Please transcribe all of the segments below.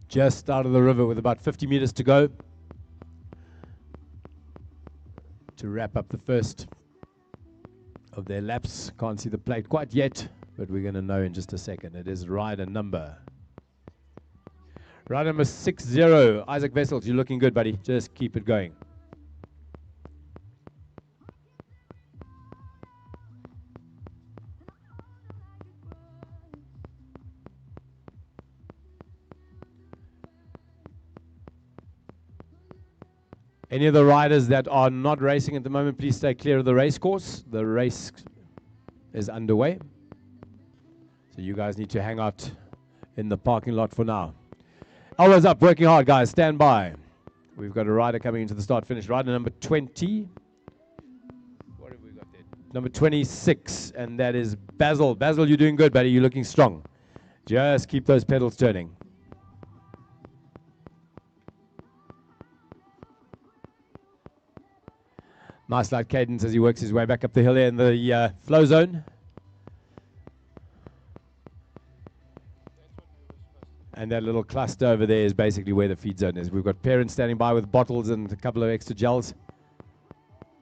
Just out of the river with about 50 meters to go to wrap up the first of their laps. Can't see the plate quite yet, but we're going to know in just a second. It is rider number 60, Isaac Vessels. You're looking good, buddy. Just keep it going. Any of the riders that are not racing at the moment, please stay clear of the race course. The race is underway. So you guys need to hang out in the parking lot for now. Elbows up, working hard, guys. Stand by. We've got a rider coming into the start-finish. Rider number 20. What have we got there? Number 26, and that is Basil. Basil, you're doing good, buddy. You're looking strong. Just keep those pedals turning. Nice light cadence as he works his way back up the hill there in the flow zone. And that little cluster over there is basically where the feed zone is. We've got parents standing by with bottles and a couple of extra gels.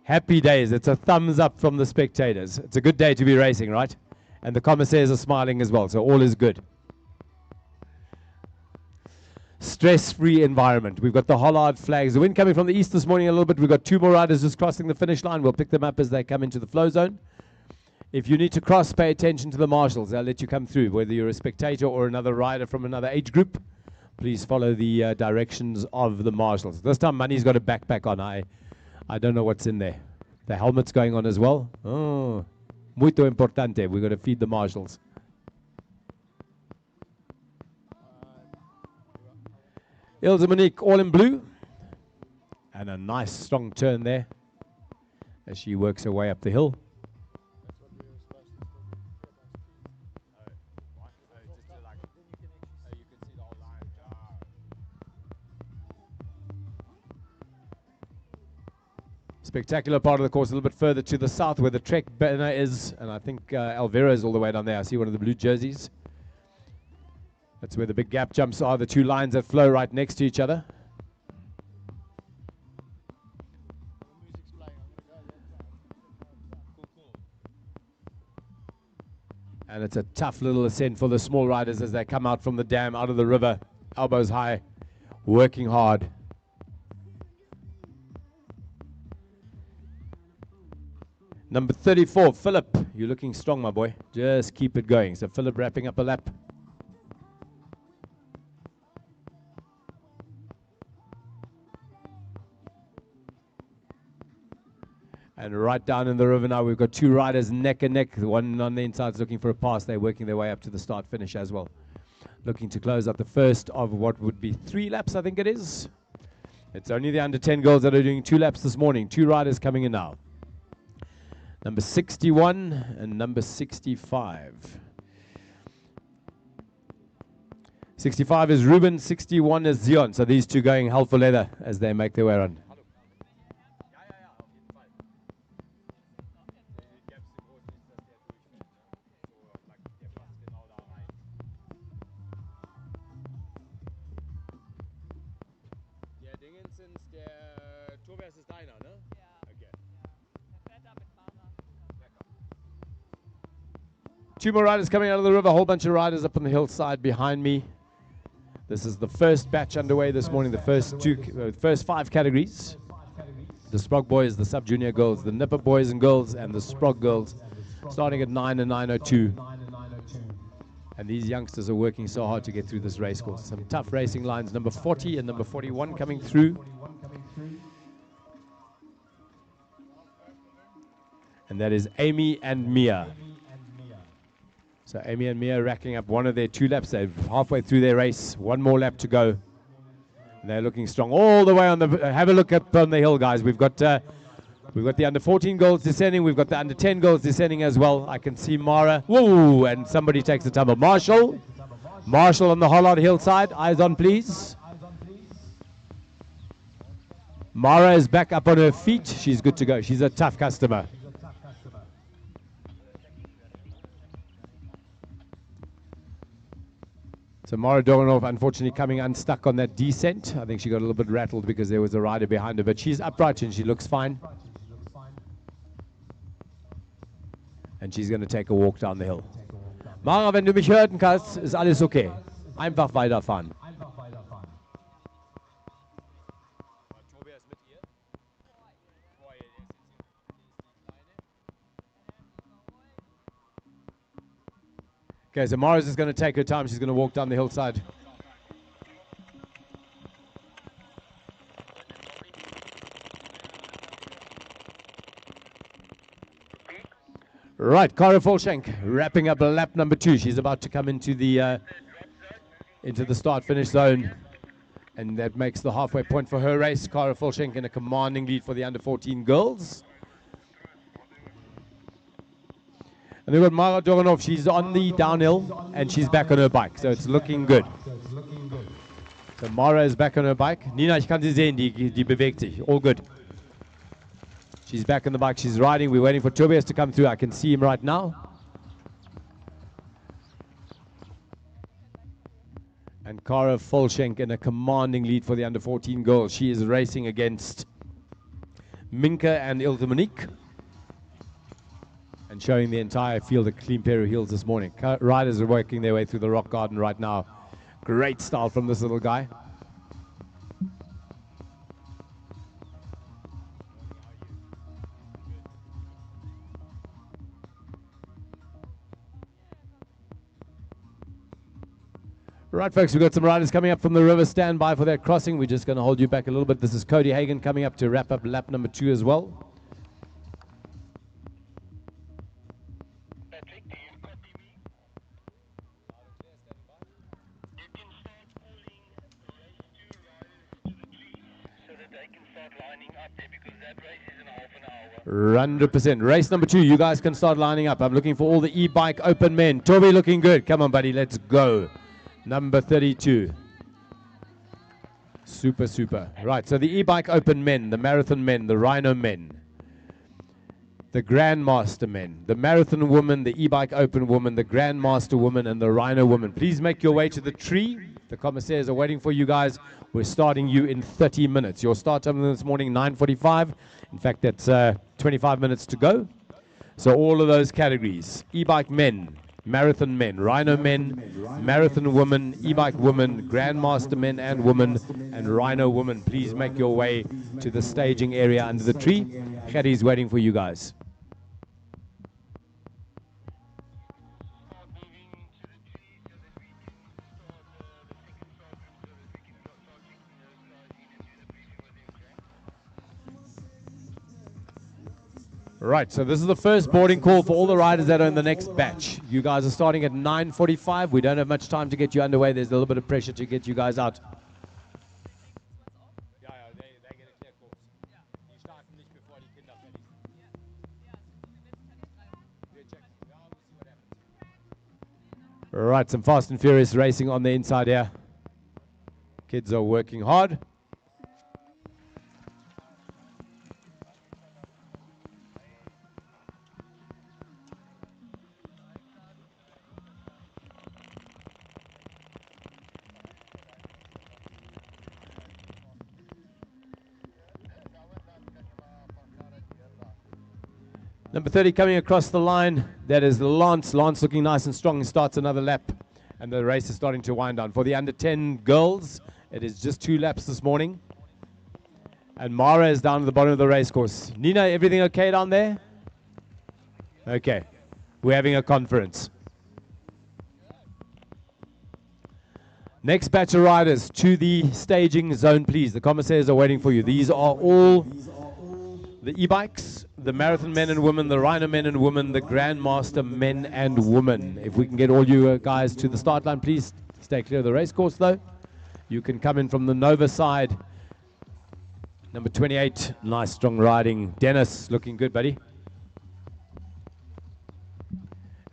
Happy days. It's a thumbs up from the spectators. It's a good day to be racing, right? And the commissaires are smiling as well, so all is good. Stress-free environment. We've got the Hollard flags. The wind coming from the east this morning a little bit. We've got 2 more riders just crossing the finish line. We'll pick them up as they come into the flow zone. If you need to cross, pay attention to the marshals. They'll let you come through. Whether you're a spectator or another rider from another age group, please follow the directions of the marshals. This time, Money's got a backpack on. I don't know what's in there. The helmet's going on as well. Oh, muito importante. We've got to feed the marshals. Ilse Monique, all in blue. And a nice strong turn there as she works her way up the hill. Spectacular part of the course, a little bit further to the south where the Trek banner is, and I think Alvera is all the way down there. I see one of the blue jerseys. That's where the big gap jumps are, the 2 lines that flow right next to each other. And it's a tough little ascent for the small riders as they come out from the dam, out of the river, elbows high, working hard. Number 34, Philip. You're looking strong, my boy. Just keep it going. So Philip wrapping up a lap. And right down in the river now, we've got 2 riders neck and neck. The one on the inside is looking for a pass. They're working their way up to the start-finish as well. Looking to close out the first of what would be 3 laps, I think it is. It's only the under 10 girls that are doing 2 laps this morning. 2 riders coming in now. Number 61 and number 65. 65 is Ruben, 61 is Zion. So these 2 going hell for leather as they make their way around. Towerbos ist deiner, ne? Ja. Okay. Two more riders coming out of the river, a whole bunch of riders up on the hillside behind me. This is the first batch underway this morning, the first 5 categories. The Sprog boys, the sub-junior girls, the Nipper boys and girls, and the Sprog girls, starting at 9 and 9:02. And these youngsters are working so hard to get through this race course. Some tough racing lines, number 40 and number 41 coming through. And that is Amy and Mia. So Amy and Mia racking up one of their 2 laps. They're halfway through their race. 1 more lap to go. And they're looking strong all the way on the. Have a look up on the hill, guys. We've got the under 14 girls descending. We've got the under 10 girls descending as well. I can see Mara. Whoa! And somebody takes the tumble. Marshall on the Hollard hillside. Eyes on, please. Mara is back up on her feet. She's good to go. She's a tough customer. So Mara Doganov, unfortunately, coming unstuck on that descent. I think she got a little bit rattled because there was a rider behind her, but she's upright and she looks fine. And she's going to take a walk down the hill. Mara, wenn du mich hören kannst, ist alles okay. Einfach weiterfahren. Okay, so Mara's just going to take her time. She's going to walk down the hillside. Right, Cara Volshank wrapping up lap number 2. She's about to come into the start-finish zone, and that makes the halfway point for her race. Cara Volshank in a commanding lead for the under-14 girls. And then we've got Mara Doganov. She's on the downhill, and she's back on her bike, so it's looking good. So Mara is back on her bike. Nina, ich kann sie sehen, die bewegt sich. All good. She's back on the bike. She's riding. We're waiting for Towerbos to come through. I can see him right now. And Cara Volshank in a commanding lead for the under-14 girls. She is racing against Minka and Ilse Monique, and showing the entire field a clean pair of heels this morning. Riders are working their way through the rock garden right now. Great style from this little guy. Right, folks, we've got some riders coming up from the river. Stand by for that crossing. We're just going to hold you back a little bit. This is Cody Hagan coming up to wrap up lap number 2 as well. lining up there because that race is in half an hour. 100%. Race number 2. You guys can start lining up. I'm looking for all the e-bike open men. Toby looking good. Come on, buddy. Let's go. Number 32. Super, super. Right, so the e-bike open men, the marathon men, the rhino men, the grandmaster men, the marathon woman, the e-bike open woman, the grandmaster woman, and the rhino woman. Please make your way to the tree. The commissaires are waiting for you guys. We're starting you in 30 minutes. Your start time this morning, 9:45. In fact, that's 25 minutes to go. So all of those categories: e-bike men, marathon men, rhino men, marathon women, e-bike women, grandmaster men and women, and rhino women. Please make your way to the staging area under the tree. Gerry's waiting for you guys. Right, so this is the first boarding call for all the riders that are in the next batch. You guys are starting at 9:45. We don't have much time to get you underway. There's a little bit of pressure to get you guys out. Right, some fast and furious racing on the inside here. Kids are working hard. Number 30 coming across the line, that is Lance. Lance looking nice and strong and starts another lap. And the race is starting to wind down. For the under 10 girls, it is just 2 laps this morning. And Mara is down at the bottom of the race course. Nina, everything okay down there? Okay. We're having a conference. Next batch of riders to the staging zone, please. The commissaires are waiting for you. These are all the e-bikes, the marathon men and women, the rhino men and women, the grandmaster men and women. If we can get all you guys to the start line, please stay clear of the race course though. You can come in from the Nova side. Number 28, nice strong riding. Dennis, looking good, buddy.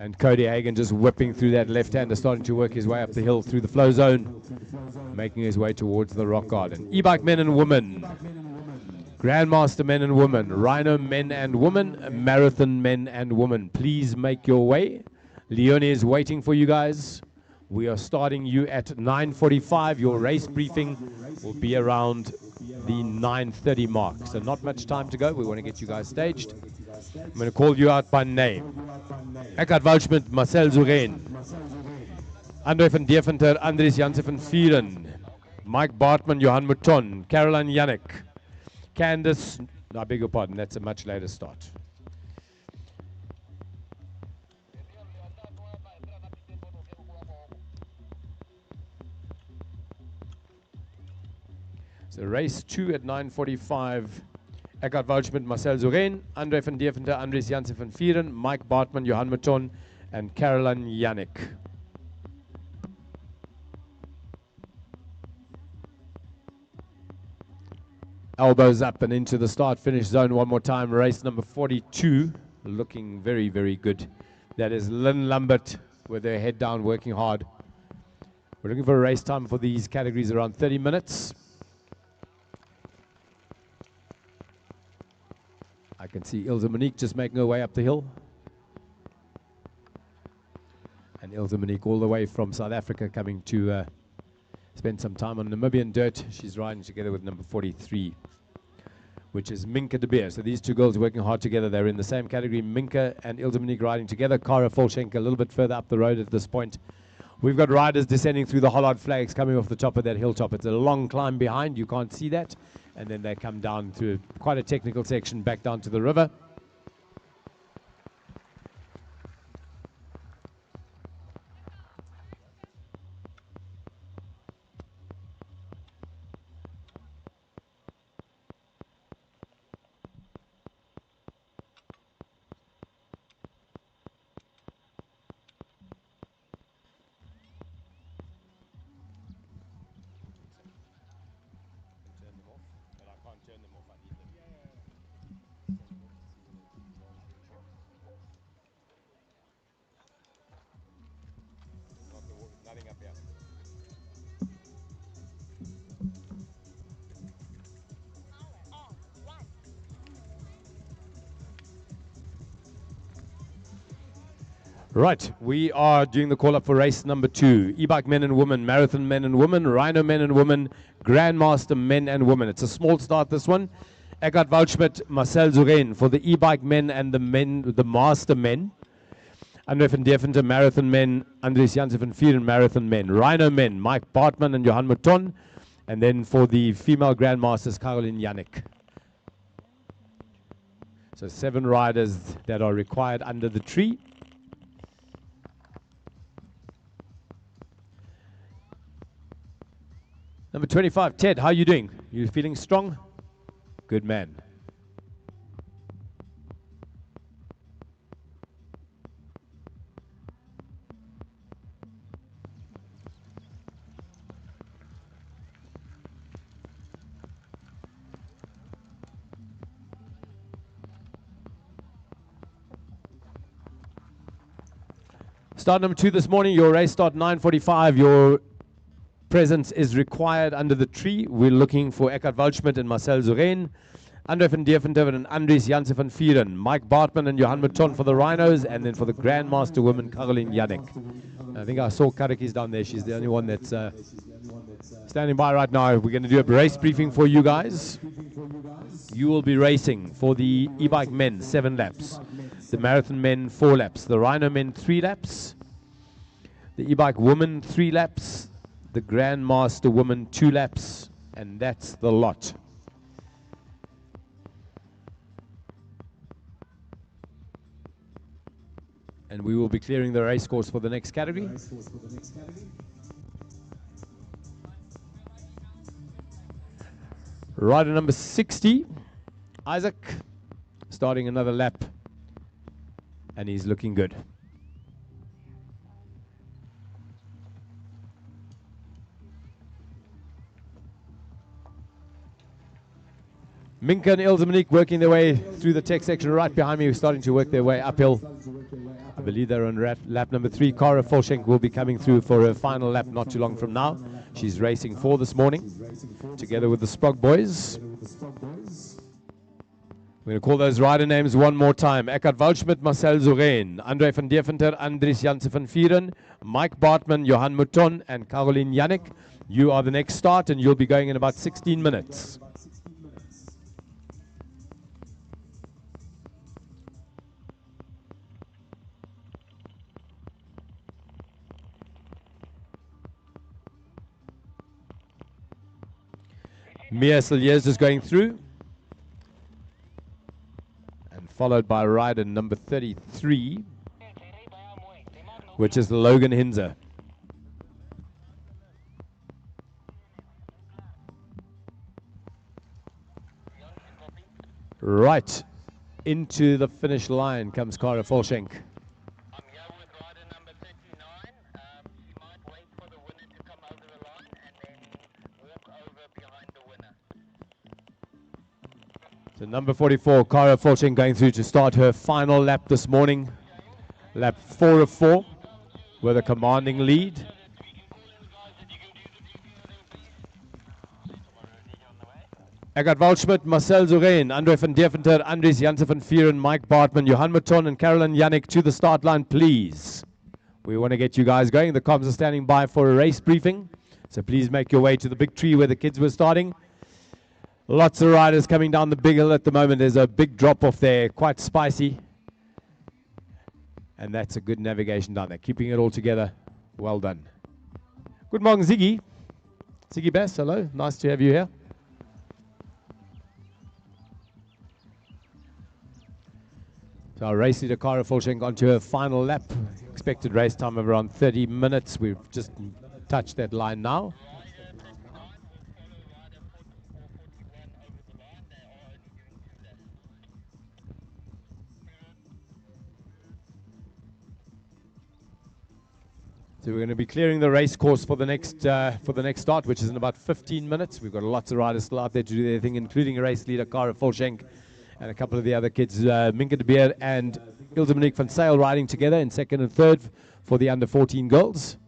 And Cody Hagan just whipping through that left-hander, starting to work his way up the hill through the flow zone, making his way towards the rock garden. E-bike men and women. Grandmaster men and women, rhino men and women, marathon men and women. Please make your way. Leonie is waiting for you guys. We are starting you at 9:45. Your race briefing will be around the 9:30 mark. So not much time to go. We want to get you guys staged. I'm going to call you out by name. Eckhard Waldschmidt, Marcel Zoureen. André van Deventer, Andries Jansen van Vieren. Mike Bartman, Johan Mouton. Caroline Yannick. Candice, I beg your pardon, that's a much later start. So race 2 at 9:45. Eckhard Waldschmidt, Marcel Zoureen, André van Deventer, Andries Jansen van Vieren, Mike Bartman, Johan Mouton, and Caroline Yannick. Elbows up and into the start-finish zone one more time. Race number 42, looking very, very good. That is Lynn Lambert with their head down, working hard. We're looking for a race time for these categories around 30 minutes. I can see Ilse Monique just making her way up the hill. And Ilse Monique all the way from South Africa coming to spend some time on Namibian dirt. She's riding together with number 43, which is Minka de Beer. So these two girls working hard together. They're in the same category. Minka and Ilse Monique riding together. Kara Volschenk a little bit further up the road at this point. We've got riders descending through the Hollard flags coming off the top of that hilltop. It's a long climb behind. You can't see that. And then they come down through quite a technical section back down to the river. Right, we are doing the call-up for race number 2. E-bike men and women, marathon men and women, rhino men and women, grandmaster men and women. It's a small start, this one. Eckhard Waldschmidt, Marcel Zoureen for the e-bike men and the master men. André van Deventer, marathon men. Andries Jansen van Vieren, marathon men. Rhino men, Mike Bartman and Johan Mouton. And then for the female grandmasters, Caroline Yannick. So 7 riders that are required under the tree. Number 25, Ted, how are you doing? You feeling strong? Good man. Start number 2 this morning, your race start 9:45. Your presence is required under the tree. We're looking for Eckhard Waldschmidt and Marcel Zoureen, André van Deventer and Andries Jansen van Vieren, Mike Bartman and Johan Mouton for the rhinos, and then for the grandmaster women, Caroline Yannick. I think I saw Karaki's down there. She's the only one that's standing by right now. We're going to do a race briefing for you guys. You will be racing for the e-bike men 7 laps, the marathon men 4 laps, the rhino men 3 laps, the e-bike women 3 laps, the grandmaster woman 2 laps, and that's the lot. And we will be clearing the race course for the next category. Rider number 60, Isaac, starting another lap, and he's looking good. Minka and Ilse Monique working their way through the tech section right behind me, starting to work their way uphill. I believe they're on lap number 3. Kara Volschenk will be coming through for her final lap not too long from now. She's racing 4 this morning, together with the Sprog boys. We're going to call those rider names one more time. Eckhard Waldschmidt, Marcel Zoren, André van Deventer, Andries Jansen van Vieren, Mike Bartman, Johan Mouton, and Caroline Yannick. You are the next start, and you'll be going in about 16 minutes. Mia Silliers is going through, and followed by rider number 33, which is Logan Hinzer. Right into the finish line comes Kara Volschenk. I'm here with rider number 39. She might wait for the winner to come over the line and then walk over behind the winner. So number 44, Kara Volschenk, going through to start her final lap this morning. Lap 4 of 4 with a commanding lead. Eckhard Waldschmidt, Marcel Zoren, André van Deventer, Andries Jansen van Vieren, Mike Bartman, Johan Mouton, and Caroline Yannick to the start line, please. We want to get you guys going. The comms are standing by for a race briefing, so please make your way to the big tree where the kids were starting. Lots of riders coming down the big hill at the moment. There's a big drop off there, quite spicy. And that's a good navigation down there, keeping it all together. Well done. Good morning, Ziggy. Ziggy Bass, hello. Nice to have you here. So our race leader, Kara Volschenk, onto her final lap. Expected race time of around 30 minutes. We've just touched that line now. So we're going to be clearing the race course for the next start, which is in about 15 minutes. We've got lots of riders still out there to do their thing, including a race leader, Kara Volschenk, and a couple of the other kids, Minka de Beer and Ilse Monique van Sale, riding together in second and third for the under 14 girls.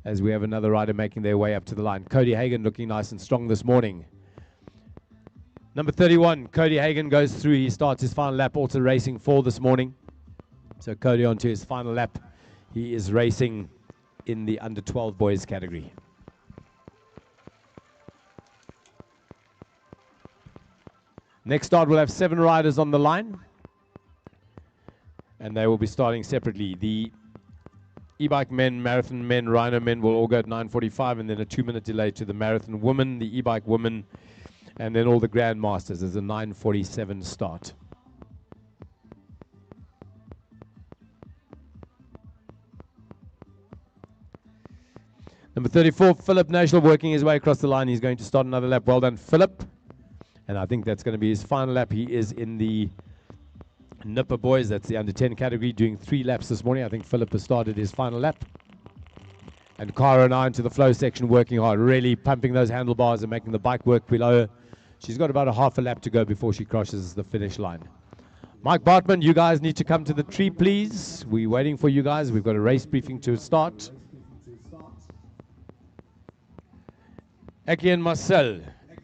As we have another rider making their way up to the line. Cody Hagen looking nice and strong this morning. Number 31, Cody Hagen goes through. He starts his final lap, also racing 4 this morning. So Cody onto his final lap. He is racing in the under 12 boys category. Next start, we'll have 7 riders on the line, and they will be starting separately. The e-bike men, marathon men, rhino men will all go at 9:45, and then a 2-minute delay to the marathon women, the e-bike women, and then all the grandmasters. There's a 9:47 start. Number 34, Philip National, working his way across the line. He's going to start another lap. Well done, Philip. And I think that's going to be his final lap. He is in the Nipper boys. That's the under 10 category, doing 3 laps this morning. I think Philip has started his final lap. And Cara and I into the flow section, working hard, really pumping those handlebars and making the bike work below her. She's got about a half a lap to go before she crosses the finish line. Mike Bartman, you guys need to come to the tree, please. We're waiting for you guys. We've got a race briefing to start. Eki and Marcel,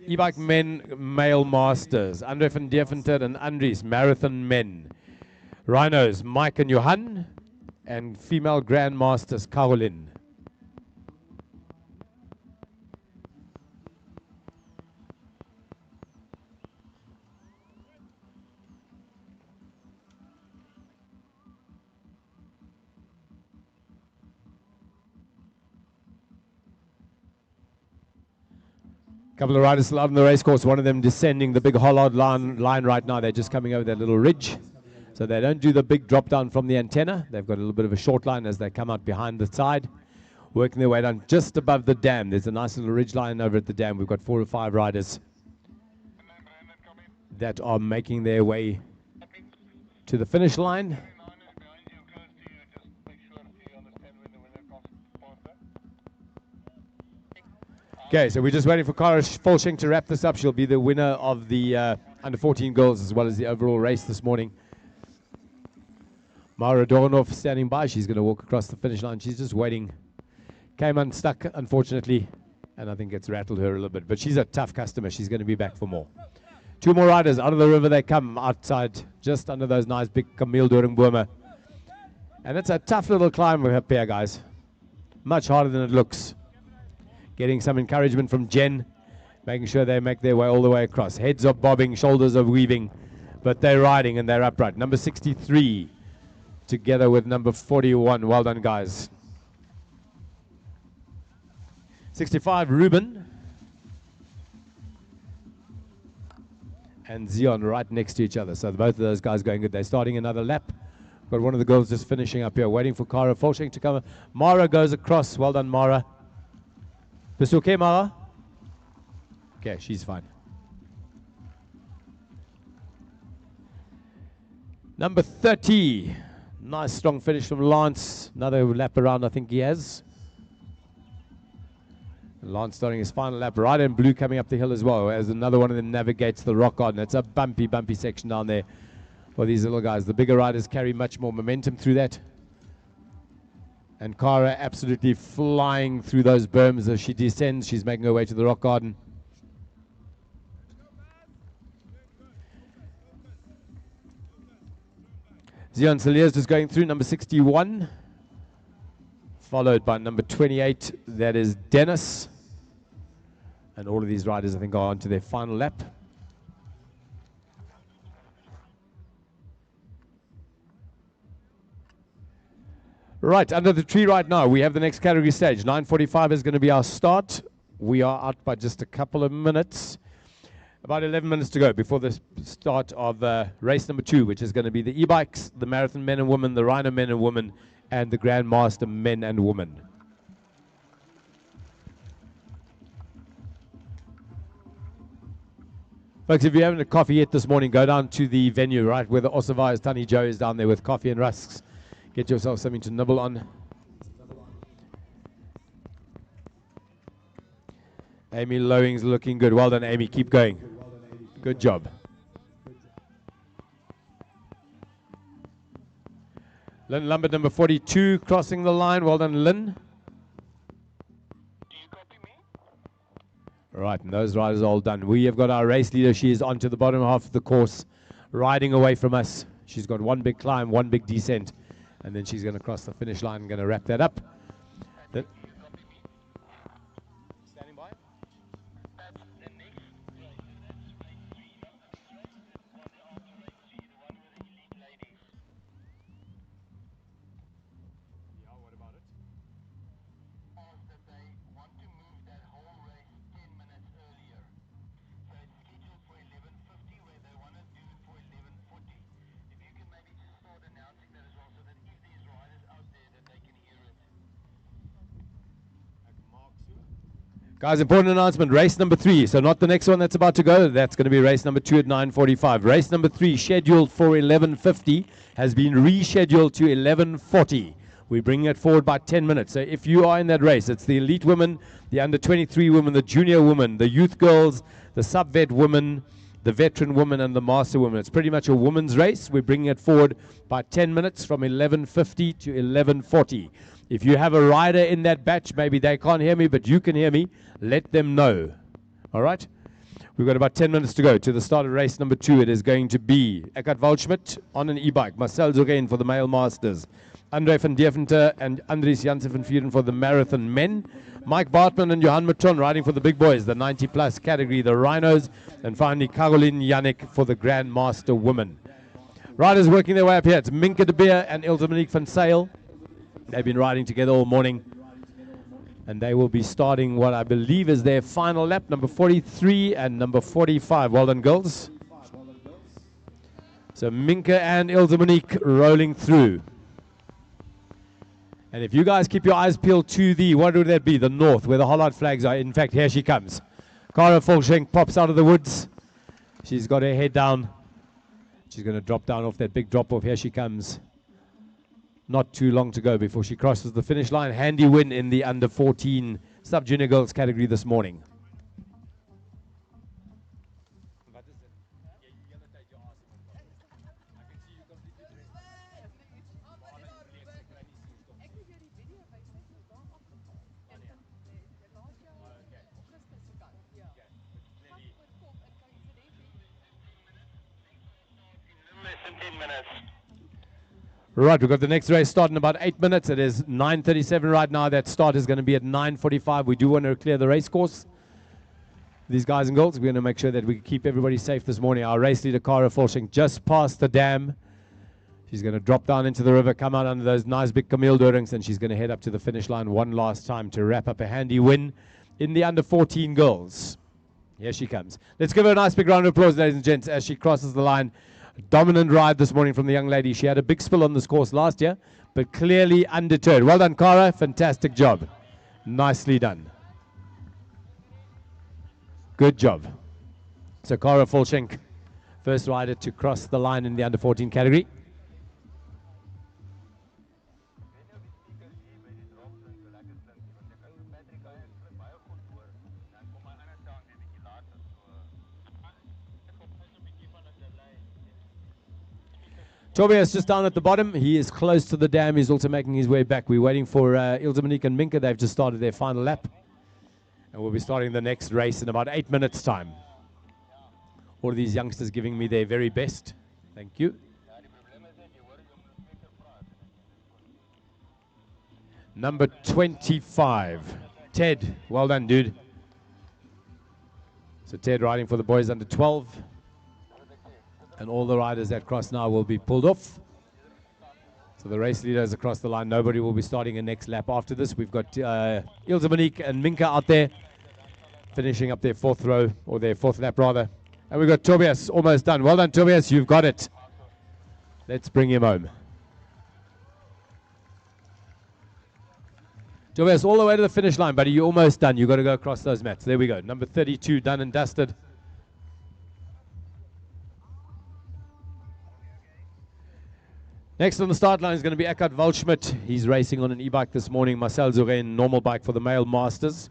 e-bike men, male masters. André van Deventer and Andries, marathon men. Rhinos, Mike and Johan. And female grandmasters, Caroline. Couple of riders still out on the race course, one of them descending the big Hollard line right now. They're just coming over that little ridge. So they don't do the big drop down from the antenna. They've got a little bit of a short line as they come out behind the side, working their way down just above the dam. There's a nice little ridge line over at the dam. We've got 4 or 5 riders that are making their way to the finish line. Okay, so we're just waiting for Kara Volschenk to wrap this up. She'll be the winner of the under 14 girls as well as the overall race this morning. Mara Dornoff standing by. She's going to walk across the finish line. She's just waiting. Came unstuck, unfortunately, and I think it's rattled her a little bit. But she's a tough customer. She's going to be back for more. 2 more riders out of the river they come outside, just under those nice big Camille Doringbome. And it's a tough little climb up here, guys. Much harder than it looks. Getting some encouragement from Jen, making sure they make their way all the way across. Heads are bobbing, shoulders are weaving, but they're riding and they're upright. Number 63 together with number 41. Well done, guys. 65, Ruben. And Zion right next to each other. So both of those guys going good. They're starting another lap. Got one of the girls just finishing up here, waiting for Cara Folshing to come. Mara goes across. Well done, Mara. Is it okay, Mara? Okay, she's fine. Number 30. Nice strong finish from Lance. Another lap around, I think he has. Lance starting his final lap. Right in blue coming up the hill as well, as another one of them navigates the rock garden. It's a bumpy section down there for these little guys. The bigger riders carry much more momentum through that. And Cara absolutely flying through those berms as she descends. She's making her way to the rock garden. Zion Saliers just going through, number 61. Followed by number 28, that is Dennis. And all of these riders, I think, are on to their final lap. Right, under the tree right now, we have the next category stage. 9:45 is going to be our start. We are out by just a couple of minutes. About 11 minutes to go before the start of race number 2, which is going to be the e-bikes, the marathon men and women, the rhino men and women, and the grandmaster men and women. Folks, if you haven't had coffee yet this morning, go down to the venue, right, where the Osavai's Tani Joe is down there with coffee and rusks. Get yourself something to nibble on. Amy Lowing's looking good. Well done, Amy. Keep going. Good job. Lynn Lambert, number 42, crossing the line. Well done, Lynn. Do you copy me? Right, and those riders are all done. We have got our race leader. She is onto the bottom half of the course, riding away from us. She's got one big climb, one big descent, and then she's going to cross the finish line and going to wrap that up. Standing by? That's the next race. That's race 3. Not the first race. It's one after race 3, the one with the elite ladies. Yeah, what about it? Asked that they want to move that whole race 10 minutes earlier. So it's scheduled for 11:50, where they want to do it for 11:40. If you can maybe just start announcing that as well, so that if there's riders out there, that they can hear it. Guys, important announcement, race number 3. So not the next one that's about to go. That's going to be race number 2 at 9:45. Race number 3, scheduled for 11:50, has been rescheduled to 11:40. We're bringing it forward by 10 minutes. So if you are in that race, it's the elite women, the under 23 women, the junior women, the youth girls, the sub-vet women, the veteran women, and the master women. It's pretty much a women's race. We're bringing it forward by 10 minutes from 11:50 to 11:40. If you have a rider in that batch, maybe they can't hear me, but you can hear me, let them know. All right? We've got about 10 minutes to go to the start of race number 2. It is going to be Eckhart Waldschmidt on an e-bike, Marcel Zogain for the male masters, Andre van Deventer and Andries Janssen van Vieren for the marathon men, Mike Bartman and Johan Maton riding for the big boys, the 90-plus category, the rhinos, and finally Caroline Yannick for the grandmaster women. Riders working their way up here. It's Minke de Beer and Ilse Monique van Sale. They've been riding together all morning, and they will be starting what I believe is their final lap, number 43 and number 45. Well done, girls. So Minke and Ilse Monique rolling through. And if you guys keep your eyes peeled to the, what would that be, the north, where the Hollard flags are. In fact, here she comes. Cara Volschenk pops out of the woods. She's got her head down. She's going to drop down off that big drop-off. Here she comes. Not too long to go before she crosses the finish line. Handy win in the under 14 sub-junior girls category this morning. minutes. Right, we've got the next race starting in about 8 minutes. It is 9:37 right now. That start is going to be at 9:45. We do want to clear the race course. These guys and girls, we're going to make sure that we keep everybody safe this morning. Our race leader, Cara Fulshing, just past the dam. She's going to drop down into the river, come out under those nice big Camille Durings, and she's going to head up to the finish line one last time to wrap up a handy win in the under 14 girls. Here she comes. Let's give her a nice big round of applause, ladies and gents, as she crosses the line. Dominant ride this morning from the young lady. She had a big spill on this course last year, but clearly undeterred. Well done, Cara. Fantastic job. Nicely done. Good job. So Cara Fulshing, first rider to cross the line in the under 14 category. Towerbos just down at the bottom. He is close to the dam. He's also making his way back. We're waiting for Ilse-Monique and Minka. They've just started their final lap. And we'll be starting the next race in about 8 minutes' time. All of these youngsters giving me their very best. Thank you. Number 25, Ted. Well done, dude. So Ted riding for the boys under 12. And all the riders that cross now will be pulled off. So the race leaders across the line, nobody will be starting a next lap after this. We've got Ilse-Monique and Minka out there, finishing up their fourth row, or their fourth lap rather. And we've got Towerbos almost done. Well done, Towerbos, you've got it. Let's bring him home. Towerbos, all the way to the finish line, buddy. You're almost done. You've got to go across those mats. There we go. Number 32, done and dusted. Next on the start line is going to be Eckhard Waldschmidt. He's racing on an e-bike this morning. Marcel Zoren, normal bike for the male masters.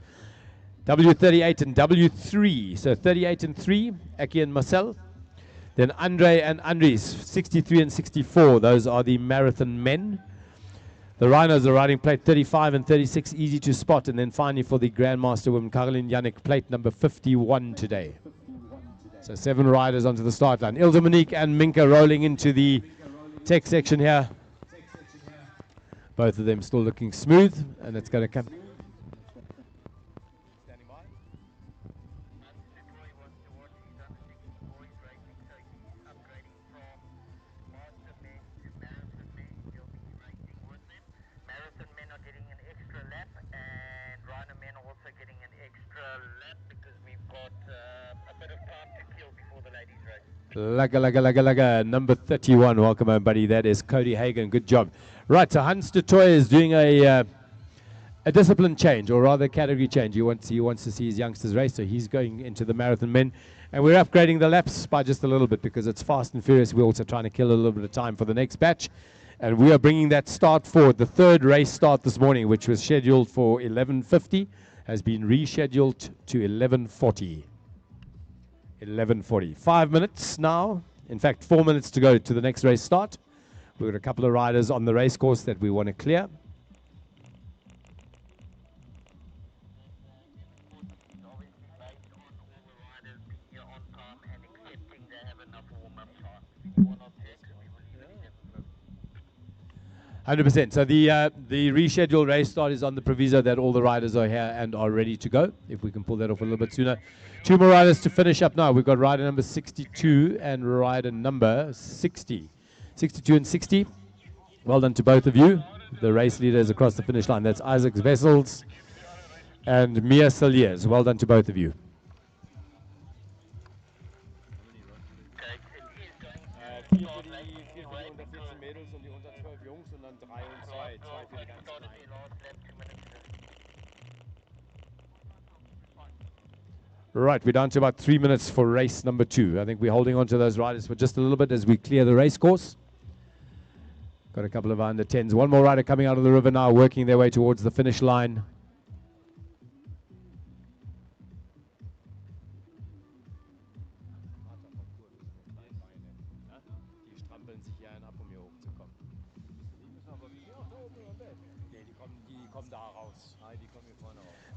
W38 and W3. So 38 and 3, Eki and Marcel. Then Andre and Andries, 63 and 64. Those are the marathon men. The Rhinos are riding plate 35 and 36, easy to spot. And then finally for the Grandmaster women, Caroline Yannick, plate number 51 today. So 7 riders onto the start line. Ilse-Monique and Minka rolling into the tech section here. Both of them still looking smooth, and it's going to come. Laga, number 31. Welcome home, buddy. That is Cody Hagen. Good job. Right, so Hans de Toy is doing a discipline change, or rather category change. He wants to see his youngsters race, so he's going into the marathon men. And we're upgrading the laps by just a little bit because it's fast and furious. We're also trying to kill a little bit of time for the next batch. And we are bringing that start forward. The third race start this morning, which was scheduled for 11:50, has been rescheduled to 11:40. 11:40. 5 minutes now. In fact, 4 minutes to go to the next race start. We've got a couple of riders on the race course that we want to clear. %. So the rescheduled race start is on the proviso that all the riders are here and are ready to go. If we can pull that off a little bit sooner. 2 more riders to finish up now. We've got rider number 62 and rider number 60. 62 and 60. Well done to both of you. The race leaders across the finish line. That's Isaac Vessels and Mia Saliers. Well done to both of you. Right, we're down to about 3 minutes for race number 2. I think we're holding on to those riders for just a little bit as we clear the race course. Got a couple of under 10s. One more rider coming out of the river now, working their way towards the finish line.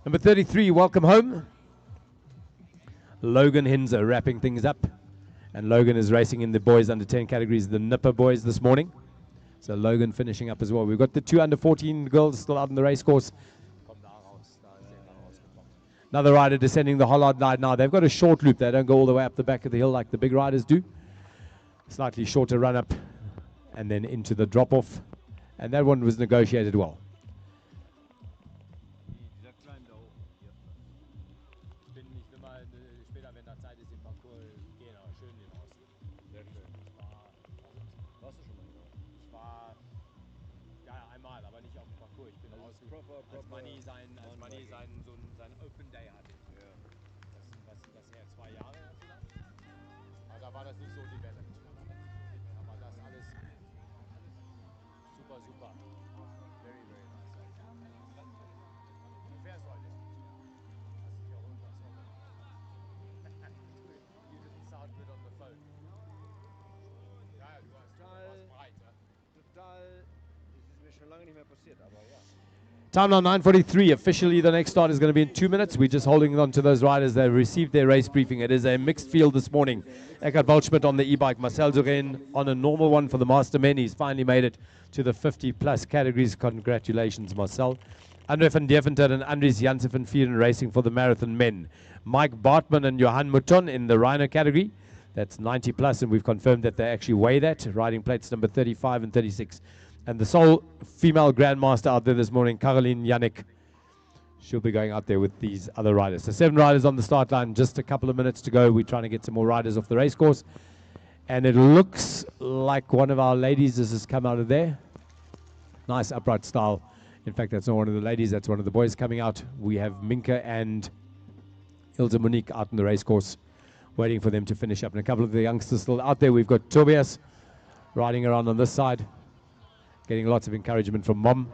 Number 33, welcome home. Logan Hinzer wrapping things up. And Logan is racing in the boys under 10 categories, the Nipper boys this morning. So Logan finishing up as well. We've got the 2 under 14 girls still out in the race course. Another rider descending the Hollard line now. They've got a short loop. They don't go all the way up the back of the hill like the big riders do. Slightly shorter run up and then into the drop off. And that one was negotiated well. Time now 9:43. Officially, the next start is going to be in 2 minutes. We're just holding on to those riders. They've received their race briefing. It is a mixed field this morning. Eckhard Waldschmidt on the e-bike. Marcel Duren on a normal one for the master men. He's finally made it to the 50-plus categories. Congratulations, Marcel. Andre van Deventer and Andries Janssen van Vieren racing for the marathon men. Mike Bartman and Johan Mouton in the Rhino category. That's 90-plus, and we've confirmed that they actually weigh that. Riding plates number 35 and 36. And the sole female grandmaster out there this morning, Caroline Yannick. She'll be going out there with these other riders. So 7 riders on the start line, just a couple of minutes to go. We're trying to get some more riders off the race course. And it looks like one of our ladies has come out of there. Nice upright style. In fact, that's not one of the ladies, that's one of the boys coming out. We have Minka and Ilse Monique out in the race course, waiting for them to finish up. And a couple of the youngsters still out there. We've got Tobias riding around on this side, getting lots of encouragement from Mom.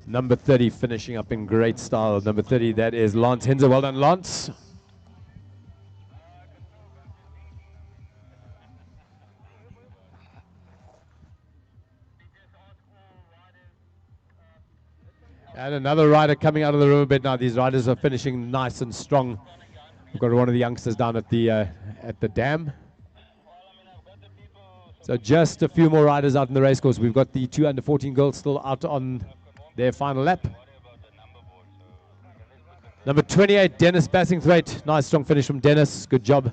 Number 30 finishing up in great style. Number 30, that is Lance Hinze. Well done, Lance. And another rider coming out of the riverbed now. These riders are finishing nice and strong. We've got one of the youngsters down at the dam. So just a few more riders out in the race course. We've got the 2 under 14 girls still out on their final lap. Number 28, Dennis Bassingthwaite. Nice strong finish from Dennis. Good job.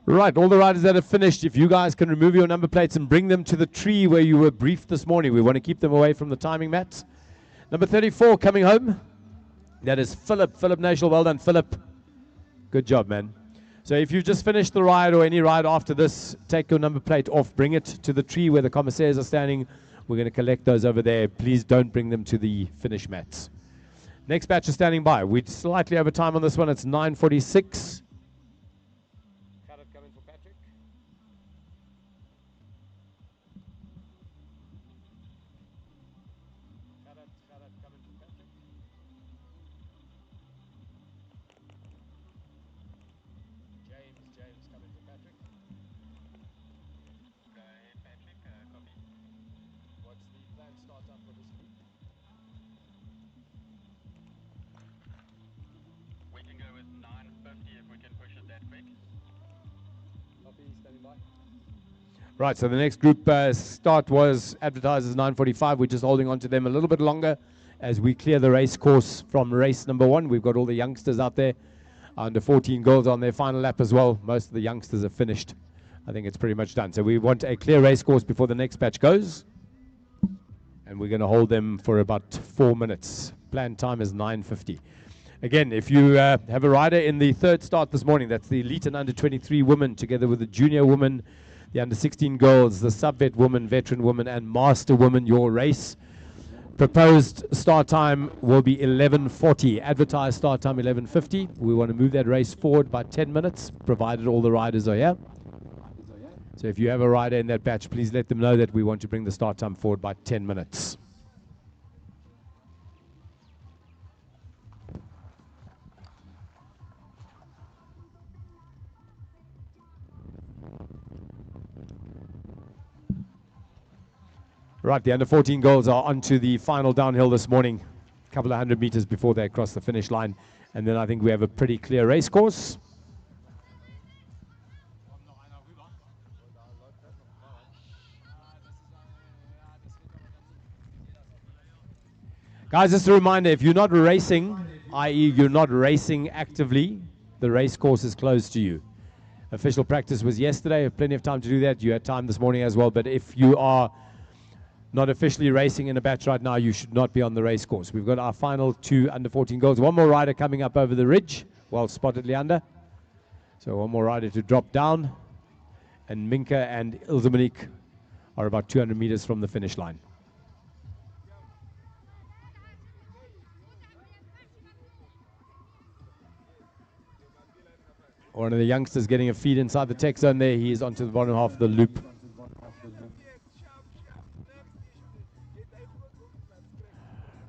Right, all the riders that have finished, if you guys can remove your number plates and bring them to the tree where you were briefed this morning. We want to keep them away from the timing mats. Number 34 coming home. That is Philip. Philip National. Well done, Philip. Good job, man. So if you've just finished the ride or any ride after this, take your number plate off. Bring it to the tree where the commissaires are standing. We're going to collect those over there. Please don't bring them to the finish mats. Next batch is standing by. We're slightly over time on this one. It's 9:46. Right, so the next group start was advertised as 9:45. We're just holding on to them a little bit longer as we clear the race course from race number 1. We've got all the youngsters out there. Under 14 girls on their final lap as well. Most of the youngsters are finished. I think it's pretty much done. So we want a clear race course before the next batch goes. and we're going to hold them for about 4 minutes. Planned time is 9:50. Again, if you have a rider in the third start this morning, that's the elite and under 23 women, together with the junior women, the under 16 girls, the sub-vet woman, veteran woman, and master woman, your race. Proposed start time will be 11:40. Advertised start time 11:50. We want to move that race forward by 10 minutes, provided all the riders are here. So if you have a rider in that batch, please let them know that we want to bring the start time forward by 10 minutes. Right, the under 14 girls are onto the final downhill this morning, a couple of 100 meters before they cross the finish line. And then I think we have a pretty clear race course. Guys, just a reminder, if you're not racing, i.e. you're not racing actively, the race course is closed to you. Official practice was yesterday. Plenty of time to do that. You had time this morning as well. But if you are not officially racing in a batch right now, you should not be on the race course. We've got our final 2 under 14 girls. One more rider coming up over the ridge. Well spotted, Leander. So one more rider to drop down. And Minka and Ilse Monique are about 200 meters from the finish line. One of the youngsters getting a feed inside the tech zone there. He is onto the bottom half of the loop.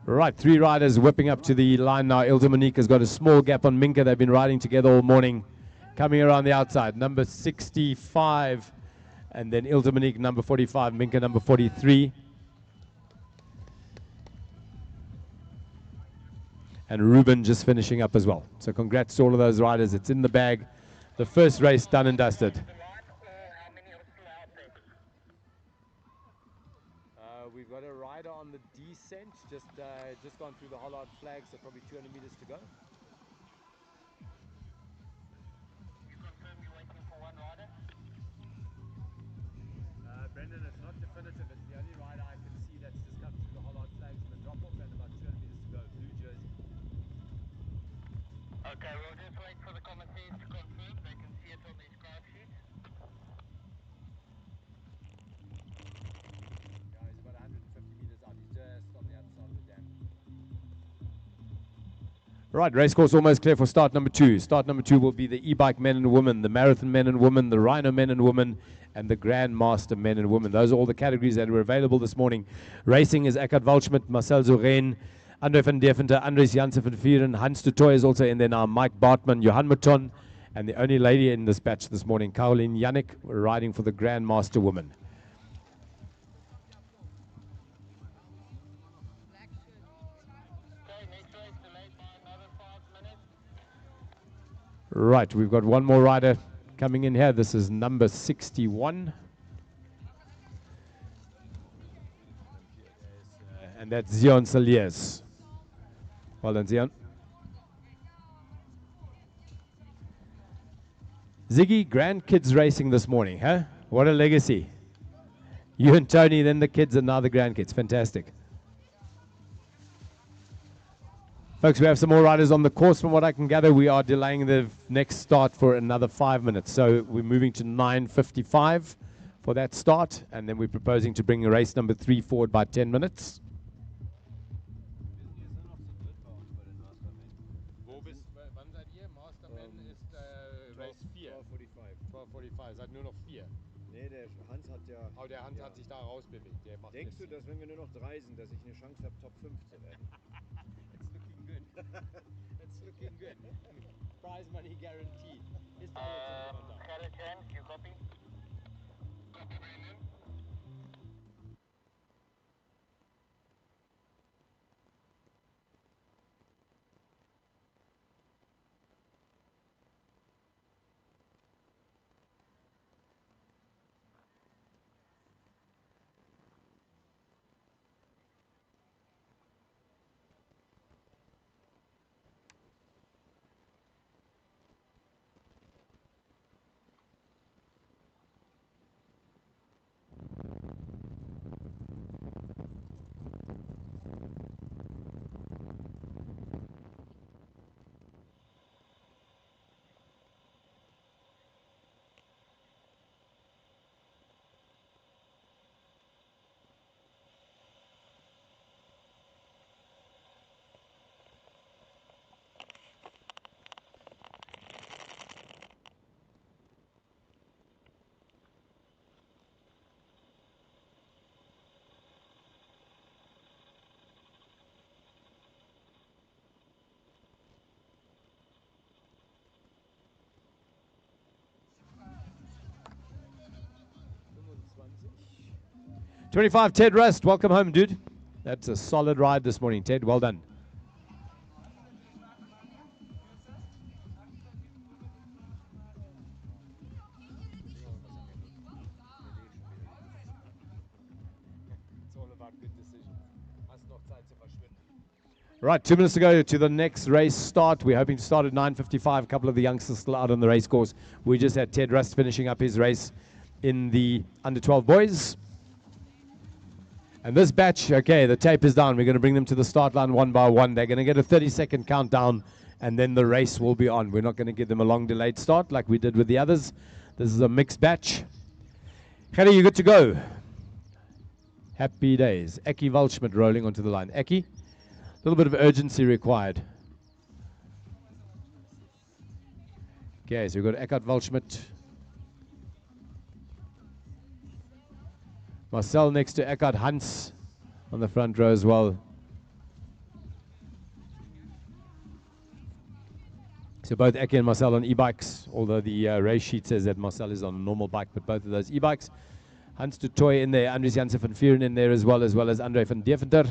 Right, 3 riders whipping up to the line now. Ilse Monique has got a small gap on Minka. They've been riding together all morning. Coming around the outside, number 65. And then Ilse Monique, number 45. Minka, number 43. And Ruben just finishing up as well. So congrats to all of those riders. It's in the bag. The first race done and dusted. We've got a rider on the descent, just gone through the Hollard flag, so probably 200 meters to go. You confirm you're waiting for one rider? Brendan, it's not definitive. It's the only rider I can see that's just come through the Hollard flags in the drop-off and about 200 meters to go. Blue jersey. Okay, we'll just wait for the commentators to confirm. They can see it on the scribe sheet. Yeah, he's about 150 meters out. He's just on the other side of the dam. Right, race course almost clear for start number 2. Start number 2 will be the e-bike men and women, the marathon men and women, the rhino men and women, and the grandmaster men and women. Those are all the categories that were available this morning. Racing is Eckhard Waldschmidt, Marcel Zoren, Andre van Deventer, Andres Janssen van Vieren, Hans de Toy is also in there now, Mike Bartman, Johan Mouton, and the only lady in this batch this morning, Caroline Yannick, riding for the grandmaster woman. Okay, next race delayed by another 5 minutes. Right, we've got one more rider coming in here. This is number 61. And that's Zion Saliers. Well done, Zion. Ziggy, grandkids racing this morning, huh? What a legacy. You and Tony, then the kids, and now the grandkids. Fantastic. Folks, we have some more riders on the course. From what I can gather, we are delaying the next start for another 5 minutes. So we're moving to 9:55 for that start, and then we're proposing to bring race number 3 forward by 10 minutes. Race 4. 12:45. Seid nur noch 4. Nee, der Hans hat ja... Oh, der Hans hat sich da rausbewegt. Der macht Denkst du, dass wenn wir nur noch 3 sind, dass ich eine Chance habe, Top 5 zu werden? It's looking good. It's looking good. Prize money guaranteed. Gerrit Jan, you copy? Copy, Brandon. 25, Ted Rust. Welcome home, dude. That's a solid ride this morning, Ted. Well done. It's all about good decisions. Right, 2 minutes to go to the next race start. We're hoping to start at 9:55. A couple of the youngsters still out on the race course. We just had Ted Rust finishing up his race in the under 12 boys. And this batch, okay, the tape is down. We're going to bring them to the start line one by one. They're going to get a 30-second countdown, and then the race will be on. We're not going to give them a long delayed start like we did with the others. This is a mixed batch. Gerry, you good to go? Happy days. Eki Waldschmidt rolling onto the line. Eki, a little bit of urgency required. Okay, so we've got Eckhard Waldschmidt. Marcel next to Eckhard Hans on the front row as well. So both Eki and Marcel on e-bikes, although the race sheet says that Marcel is on a normal bike, but both of those e-bikes. Hans de Toy in there, Andries Jansen van Vuren in there as well as André van Deventer.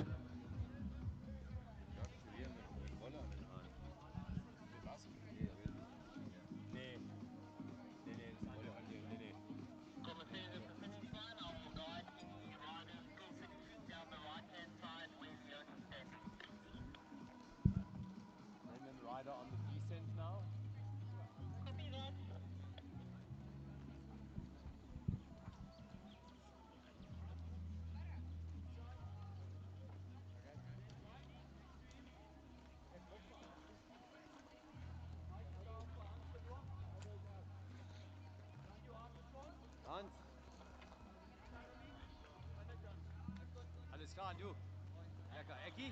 Hans. Alles klar, du. Lekker, Ecki.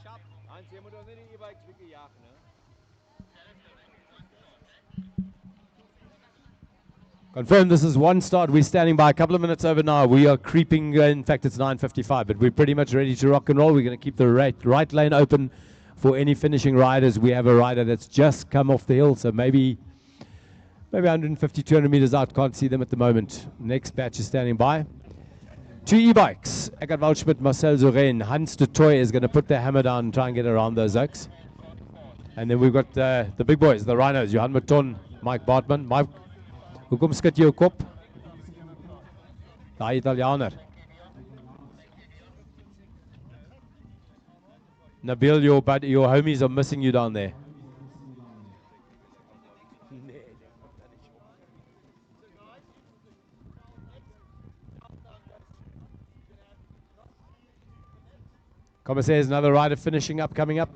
Schap. Hans, je moet ons niet die e-bikes wegjagen, hè? Confirm this is one start. We're standing by a couple of minutes over now. We are creeping, in fact it's 9:55, but we're pretty much ready to rock and roll. We're going to keep the right lane open for any finishing riders. We have a rider that's just come off the hill, so maybe 150, 200 meters out. Can't see them at the moment. Next batch is standing by. 2 e-bikes. Eckhard Waldschmidt, Marcel Zoren. Hans de Toy is going to put their hammer down and try and get around those oaks. And then we've got the big boys, the rhinos, Johan Maton, Mike Bartman. Mike, hoekom skud jy jou kop? Daai Italianer. Nabil, your homies are missing you down there. Como says another rider finishing up, coming up.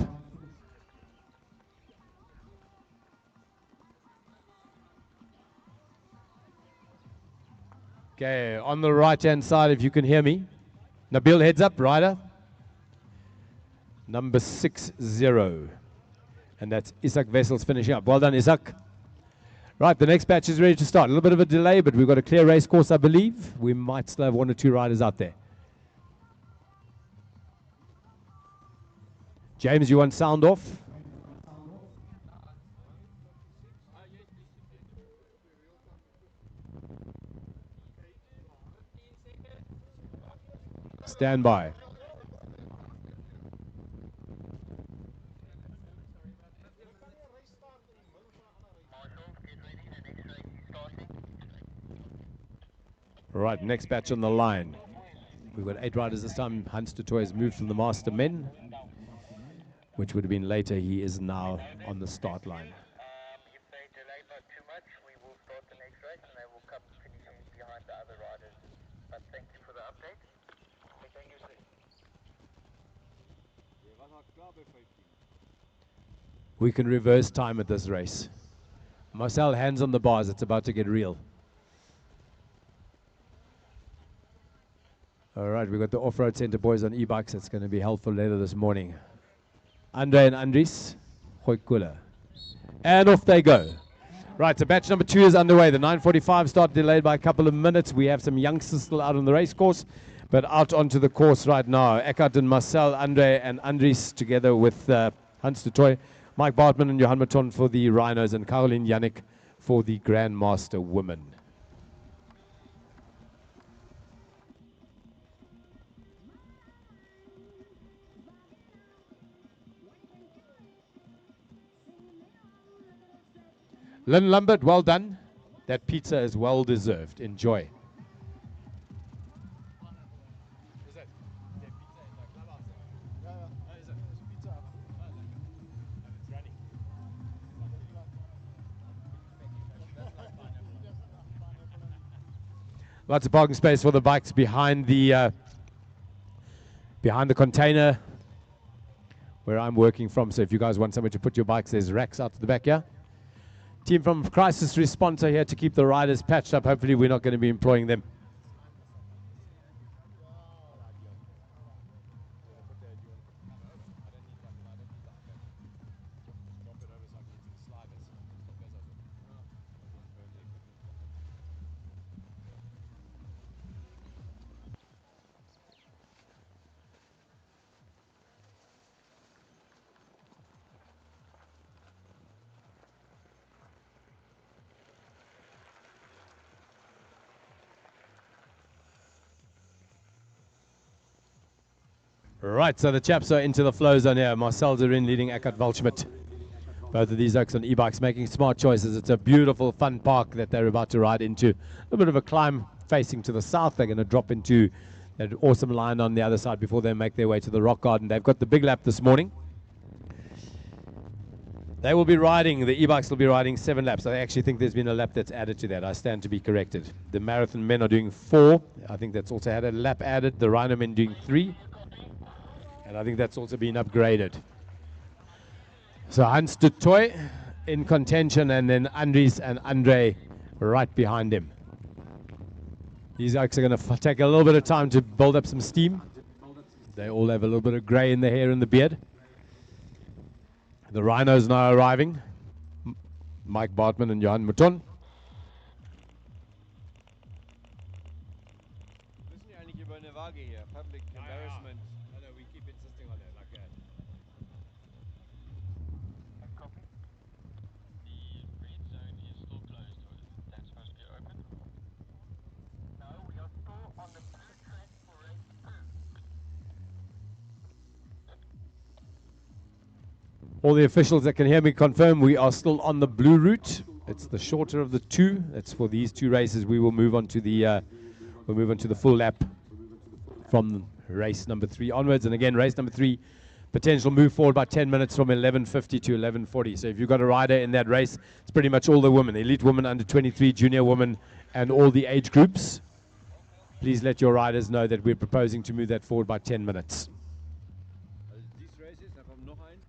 Okay, on the right-hand side, if you can hear me. Nabil, heads up, rider. Number 60. And that's Isak Wessels finishing up. Well done, Isak. Right, the next batch is ready to start. A little bit of a delay, but we've got a clear race course, I believe. We might still have 1 or 2 riders out there. James, you want sound off? Stand by. All right, next batch on the line. We've got 8 riders this time. Hans de Toy has moved from the master men, which would have been later. He is now on the start line. If they delay not too much, we will start the next race and they will come finishing behind the other riders. But thank you for the update. Thank you, sir. We can reverse time at this race. Marcel, hands on the bars. It's about to get real. All right, we've got the off-road center boys on e-bikes. It's going to be helpful later this morning. Andre and Andries, gooi koele. And off they go. Right, so batch number 2 is underway. The 9:45 start delayed by a couple of minutes. We have some youngsters still out on the race course, but out onto the course right now. Eckhart and Marcel, Andre and Andries together with Hans de Toy, Mike Bartman and Johan Maton for the Rhinos, and Caroline Yannick for the Grandmaster Women. Lynn Lambert, well done. That pizza is well deserved. Enjoy. Lots of parking space for the bikes behind the container where I'm working from. So if you guys want somewhere to put your bikes, there's racks out the back here. Team from Crisis Response are here to keep the riders patched up. Hopefully we're not going to be employing them. Right, so the chaps are into the flow zone here. Marcel Zerin leading Eckart Waldschmidt. Both of these oaks on e-bikes making smart choices. It's a beautiful, fun park that they're about to ride into. A little bit of a climb facing to the south. They're going to drop into that awesome line on the other side before they make their way to the rock garden. They've got the big lap this morning. They will be riding, the e-bikes will be riding 7 laps. I actually think there's been a lap that's added to that. I stand to be corrected. The marathon men are doing 4. I think that's also had a lap added. The rhino men doing 3. And I think that's also been upgraded. So Hans de Toy in contention, and then Andries and Andre right behind him. These oaks are going to take a little bit of time to build up some steam. They all have a little bit of grey in the hair and the beard. The rhinos now arriving. Mike Bartman and Johan Mouton. Müssen wir eigentlich über eine Waage hier? Public embarrassment. No, we keep insisting on it like that. Copy. The red zone is still closed, or is that supposed to be open? No, we are still on the blue track for race 2. All the officials that can hear me confirm we are still on the blue route. It's the shorter of the two. That's for these 2 races. We will move on to the full lap from race number 3 onwards. And again, race number 3, potential move forward by 10 minutes from 11:50 to 11:40. So if you've got a rider in that race, it's pretty much all the women, elite women, under 23, junior women, and all the age groups. Please let your riders know that we're proposing to move that forward by 10 minutes. Also these races, da kommt noch ein.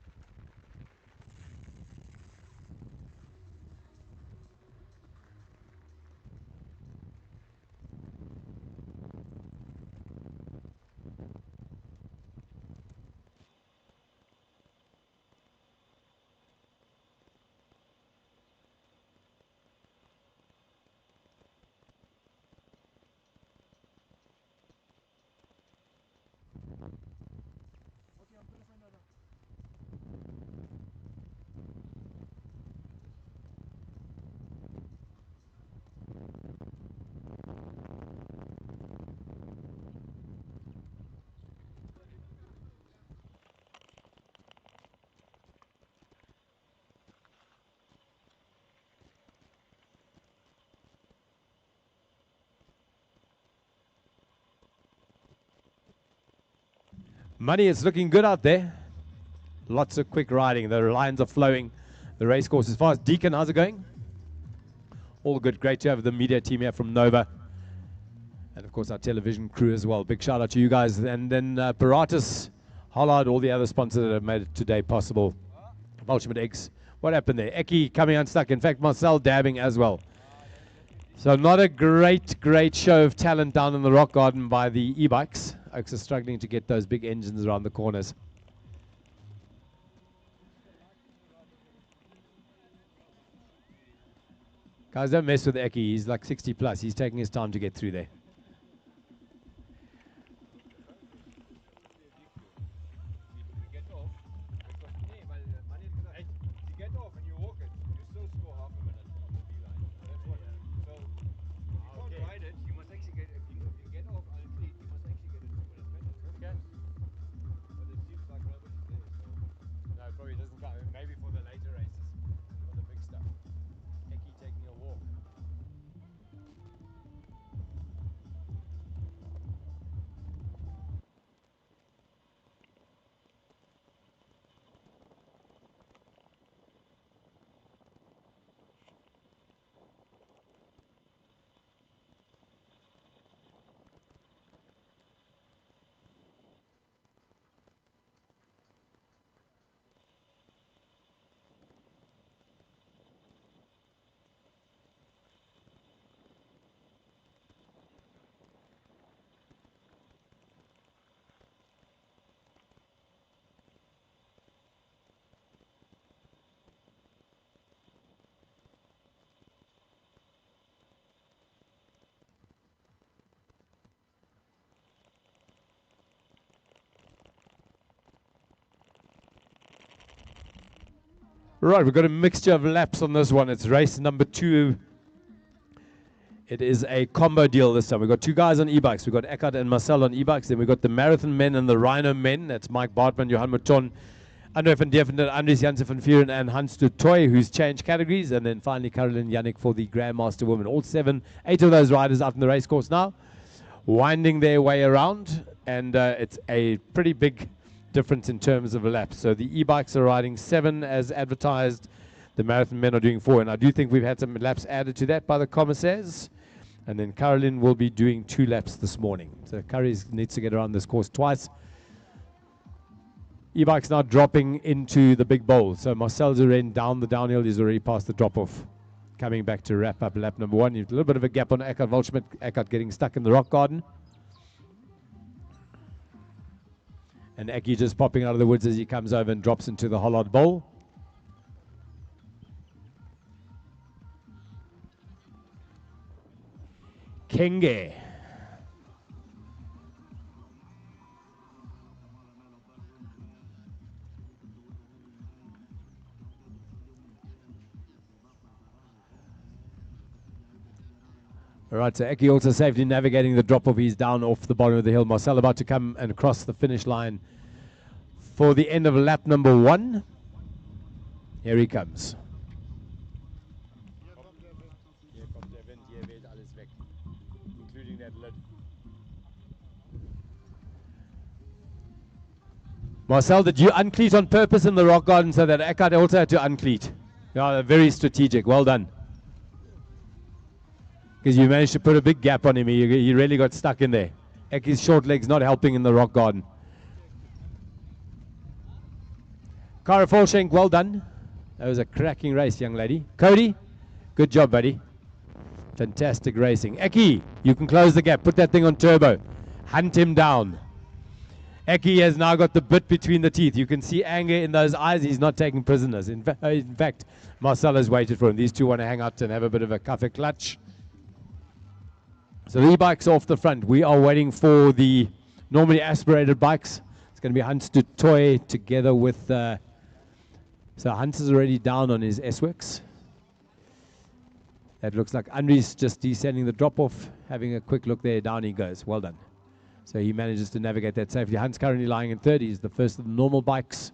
Money is looking good out there. Lots of quick riding. The lines are flowing. The race course is fast. Deacon, how's it going? All good. Great to have the media team here from Nova. And of course our television crew as well. Big shout out to you guys. And then Paratus, Hollard, all the other sponsors that have made it today possible. Ultimate Eggs. What happened there? Eki coming unstuck. In fact, Marcel dabbing as well. So not a great show of talent down in the rock garden by the e-bikes. Oaks are struggling to get those big engines around the corners. Guys, don't mess with Eki. He's like 60 plus. He's taking his time to get through there. Get off. Because, nee, weil Manni hat gesagt, you get off and you walk it, you still score half a minute on the D-line. That's what, so, you can't ride it, you must actually get, if you get off on the fleet, you must actually get it 2 minutes better. Okay. But it seems like nobody's there, so. No, it probably doesn't count. Maybe for the later races, for the big stuff. Right, we've got a mixture of laps on this one. It's race number 2. It is a combo deal this time. We've got 2 guys on e-bikes. We've got Eckhart and Marcel on e-bikes. Then we've got the Marathon men and the Rhino men. That's Mike Bartman, Johan Mouton, Andre van Deventer, Andries Jansen van Vuren, and Hans de Toy, who's changed categories. And then finally, Caroline Yannick for the Grandmaster women. All 8 of those riders out in the race course now, winding their way around. And it's a pretty big difference in terms of laps. So the e-bikes are riding 7 as advertised. The Marathon men are doing 4. And I do think we've had some laps added to that by the commissaires. And then Caroline will be doing 2 laps this morning. So Curry needs to get around this course twice. E-bike's now dropping into the big bowl. So Marcel Zuren down the downhill. He's already past the drop-off. Coming back to wrap up lap number 1. A little bit of a gap on Eckhart Waldschmidt. Eckhart getting stuck in the rock garden. And Eki just popping out of the woods as he comes over and drops into the Hollard Bowl. Kenge. All right, so Eki also safely navigating the drop-off. He's down off the bottom of the hill. Marcel about to come and cross the finish line for the end of lap number 1. Here he comes. Marcel, did you uncleat on purpose in the rock garden so that Eckhart also had to uncleat? Yeah, very strategic. Well done. Because you managed to put a big gap on him. He really got stuck in there. Eki's short legs not helping in the rock garden. Cara Volschenk, well done. That was a cracking race, young lady. Cody, good job, buddy. Fantastic racing. Eki, you can close the gap. Put that thing on turbo. Hunt him down. Eki has now got the bit between the teeth. You can see anger in those eyes. He's not taking prisoners. In fact, Marcel has waited for him. These two want to hang out and have a bit of a cafe clutch. So the e-bikes off the front. We are waiting for the normally aspirated bikes. It's going to be Hans de Toy together with... so Hans is already down on his S-Works. That looks like Andries just descending the drop-off. Having a quick look there. Down he goes. Well done. So he manages to navigate that safely. Hans currently lying in third. He's the first of the normal bikes.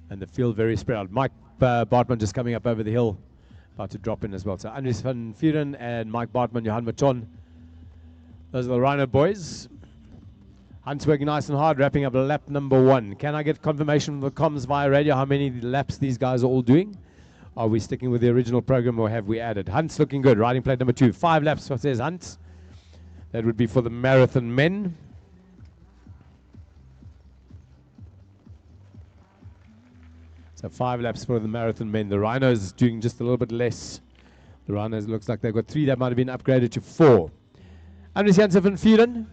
And the field very spread out. Mike Bartman just coming up over the hill. About to drop in as well. So Andries van Vuren and Mike Bartman, Johan Mouton. Those are the Rhino boys. Hunt's working nice and hard, wrapping up lap number 1. Can I get confirmation from the comms via radio how many laps these guys are all doing? Are we sticking with the original program or have we added? Hunt's looking good. Riding plate number 2. 5 laps, what says Hunt? That would be for the Marathon men. So 5 laps for the Marathon men. The Rhinos doing just a little bit less. The Rhinos looks like they've got 3 that might have been upgraded to 4. Andries Jansen van Vuren.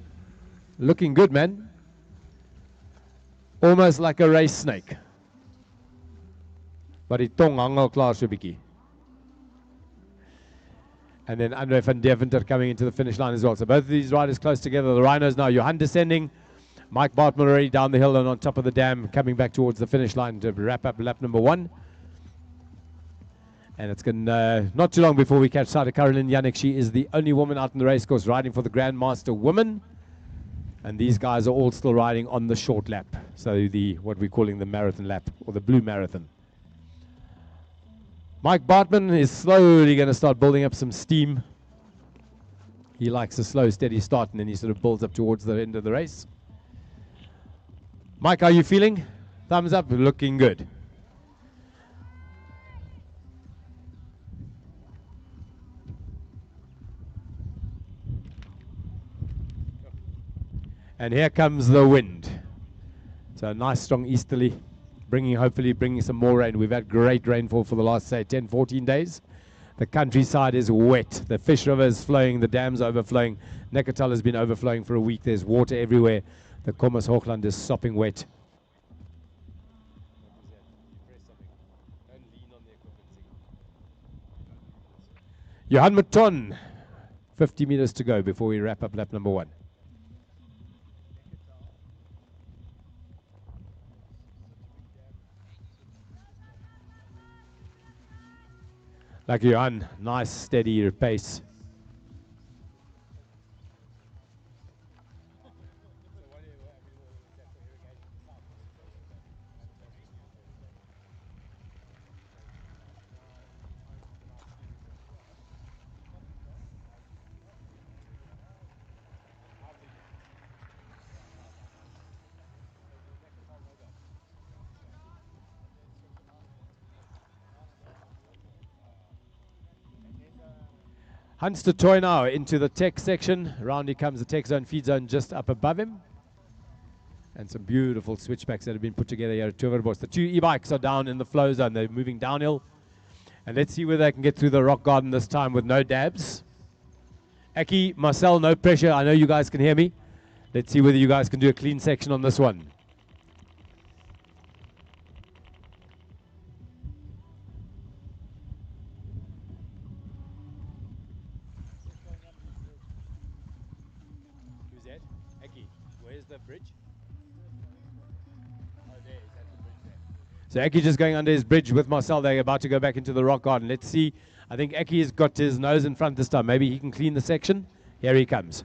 Looking good, man. Almost like a race snake. But die tong hang al klaar so bietjie. And then Andre van Deventer coming into the finish line as well. So both of these riders close together. The Rhinos now. Johan descending. Mike Bartman already down the hill and on top of the dam, coming back towards the finish line to wrap up lap number 1. And it's going not too long before we catch sight of Caroline Yannick. She is the only woman out in the race course riding for the Grandmaster women. And these guys are all still riding on the short lap. So the what we're calling the marathon lap, or the blue marathon. Mike Bartman is slowly going to start building up some steam. He likes a slow, steady start, and then he sort of builds up towards the end of the race. Mike, how are you feeling? Thumbs up, looking good. And here comes the wind. So a nice strong easterly, hopefully bringing some more rain. We've had great rainfall for the last, say, 10, 14 days. The countryside is wet. The Fish River is flowing. The dam's overflowing. Neckartal has been overflowing for a week. There's water everywhere. The Kommas Hochland is sopping wet. Press something. Don't lean on the equipment. Johan Mouton, 50 meters to go before we wrap up lap number 1. Like Johan, nice steady pace. Hans de Toy now into the tech section. Round he comes, the tech zone, feed zone just up above him. And some beautiful switchbacks that have been put together here at Towerbos. The 2 e-bikes are down in the flow zone. They're moving downhill. And let's see whether they can get through the rock garden this time with no dabs. Aki, Marcel, no pressure. I know you guys can hear me. Let's see whether you guys can do a clean section on this one. Who's that? Aki, where's the bridge? Oh, there. Is that the bridge there? So Aki just going under his bridge with Marcel. They're about to go back into the rock garden. Let's see. I think Aki has got his nose in front this time. Maybe he can clean the section. Here he comes.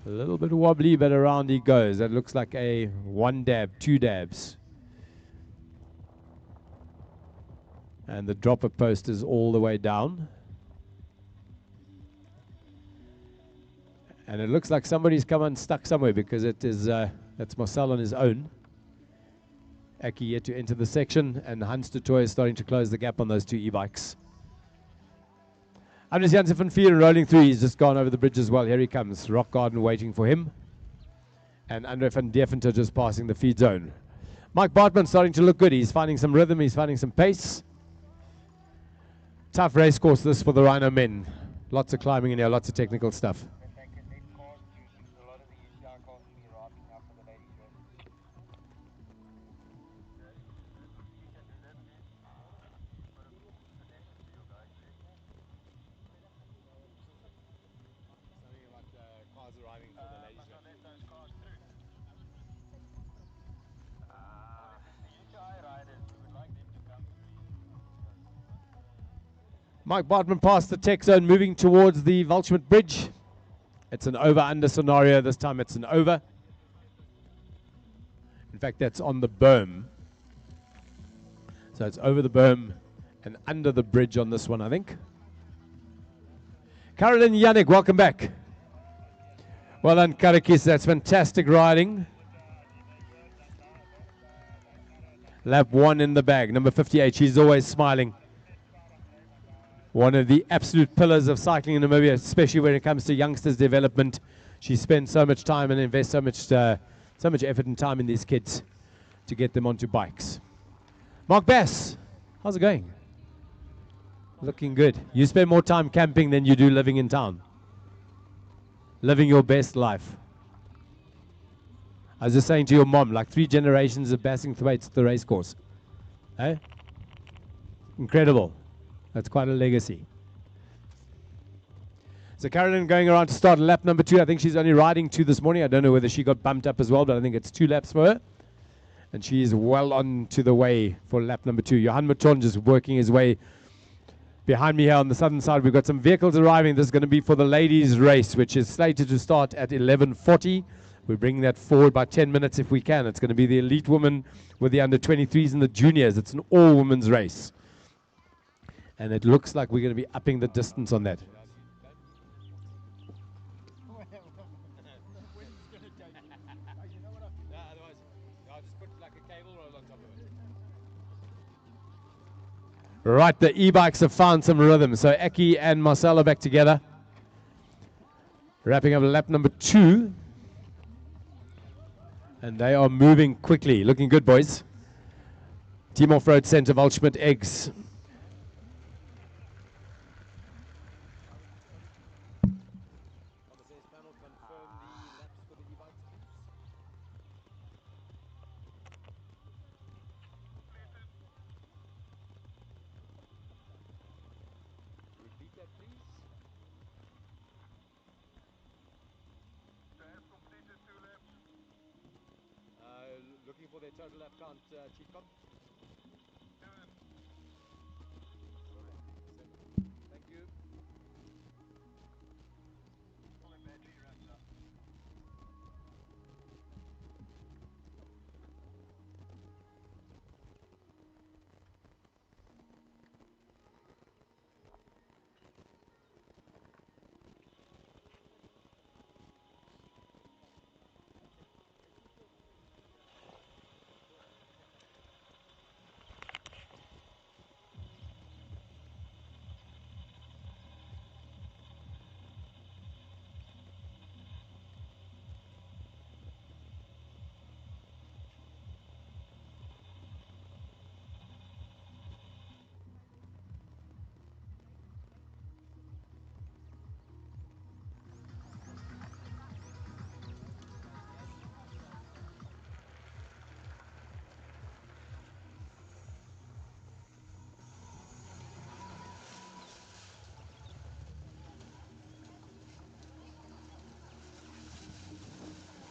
A little bit wobbly, but around he goes. That looks like a 1 dab, 2 dabs. And the dropper post is all the way down. And it looks like somebody's come unstuck somewhere because it is, that's Marcel on his own. Aki yet to enter the section, and Hans de Toy is starting to close the gap on those 2 e-bikes. Anders Jansen van Vieren rolling through. He's just gone over the bridge as well. Here he comes. Rock Garden waiting for him. And Andre van Deventer just passing the feed zone. Mike Bartman starting to look good. He's finding some rhythm. He's finding some pace. Tough race course this for the Rhino men. Lots of climbing in here. Lots of technical stuff. Mike Bartman past the tech zone, moving towards the Weltschmidt Bridge. It's an over-under scenario. This time it's an over. In fact, that's on the berm. So it's over the berm and under the bridge on this one, I think. Carolyn Yannick, welcome back. Well done, Karakis. That's fantastic riding. Lap 1 in the bag. Number 58. She's always smiling. One of the absolute pillars of cycling in Namibia, especially when it comes to youngsters' development. She spends so much time and invests so much effort and time in these kids to get them onto bikes. Mark Bass, how's it going? Looking good. You spend more time camping than you do living in town. Living your best life. I was just saying to your mom, like 3 generations of Bassing Thwaites at the race course. Eh? Incredible. That's quite a legacy. So Carolyn going around to start lap number 2. I think she's only riding 2 this morning. I don't know whether she got bumped up as well, but I think it's 2 laps for her. And she is well on to the way for lap number 2. Johan Mouton just working his way behind me here on the southern side. We've got some vehicles arriving. This is going to be for the ladies' race, which is slated to start at 11:40. We're bringing that forward by 10 minutes if we can. It's going to be the elite women with the under 23s and the juniors. It's an all-women's race. And it looks like we're going to be upping the distance on that. Right, the e-bikes have found some rhythm. So Aki and Marcel are back together. Wrapping up lap number 2. And they are moving quickly. Looking good, boys. Team Off-Road Center, Weltschmidt Eggs. for their total lap count, Chief Com? Thank you.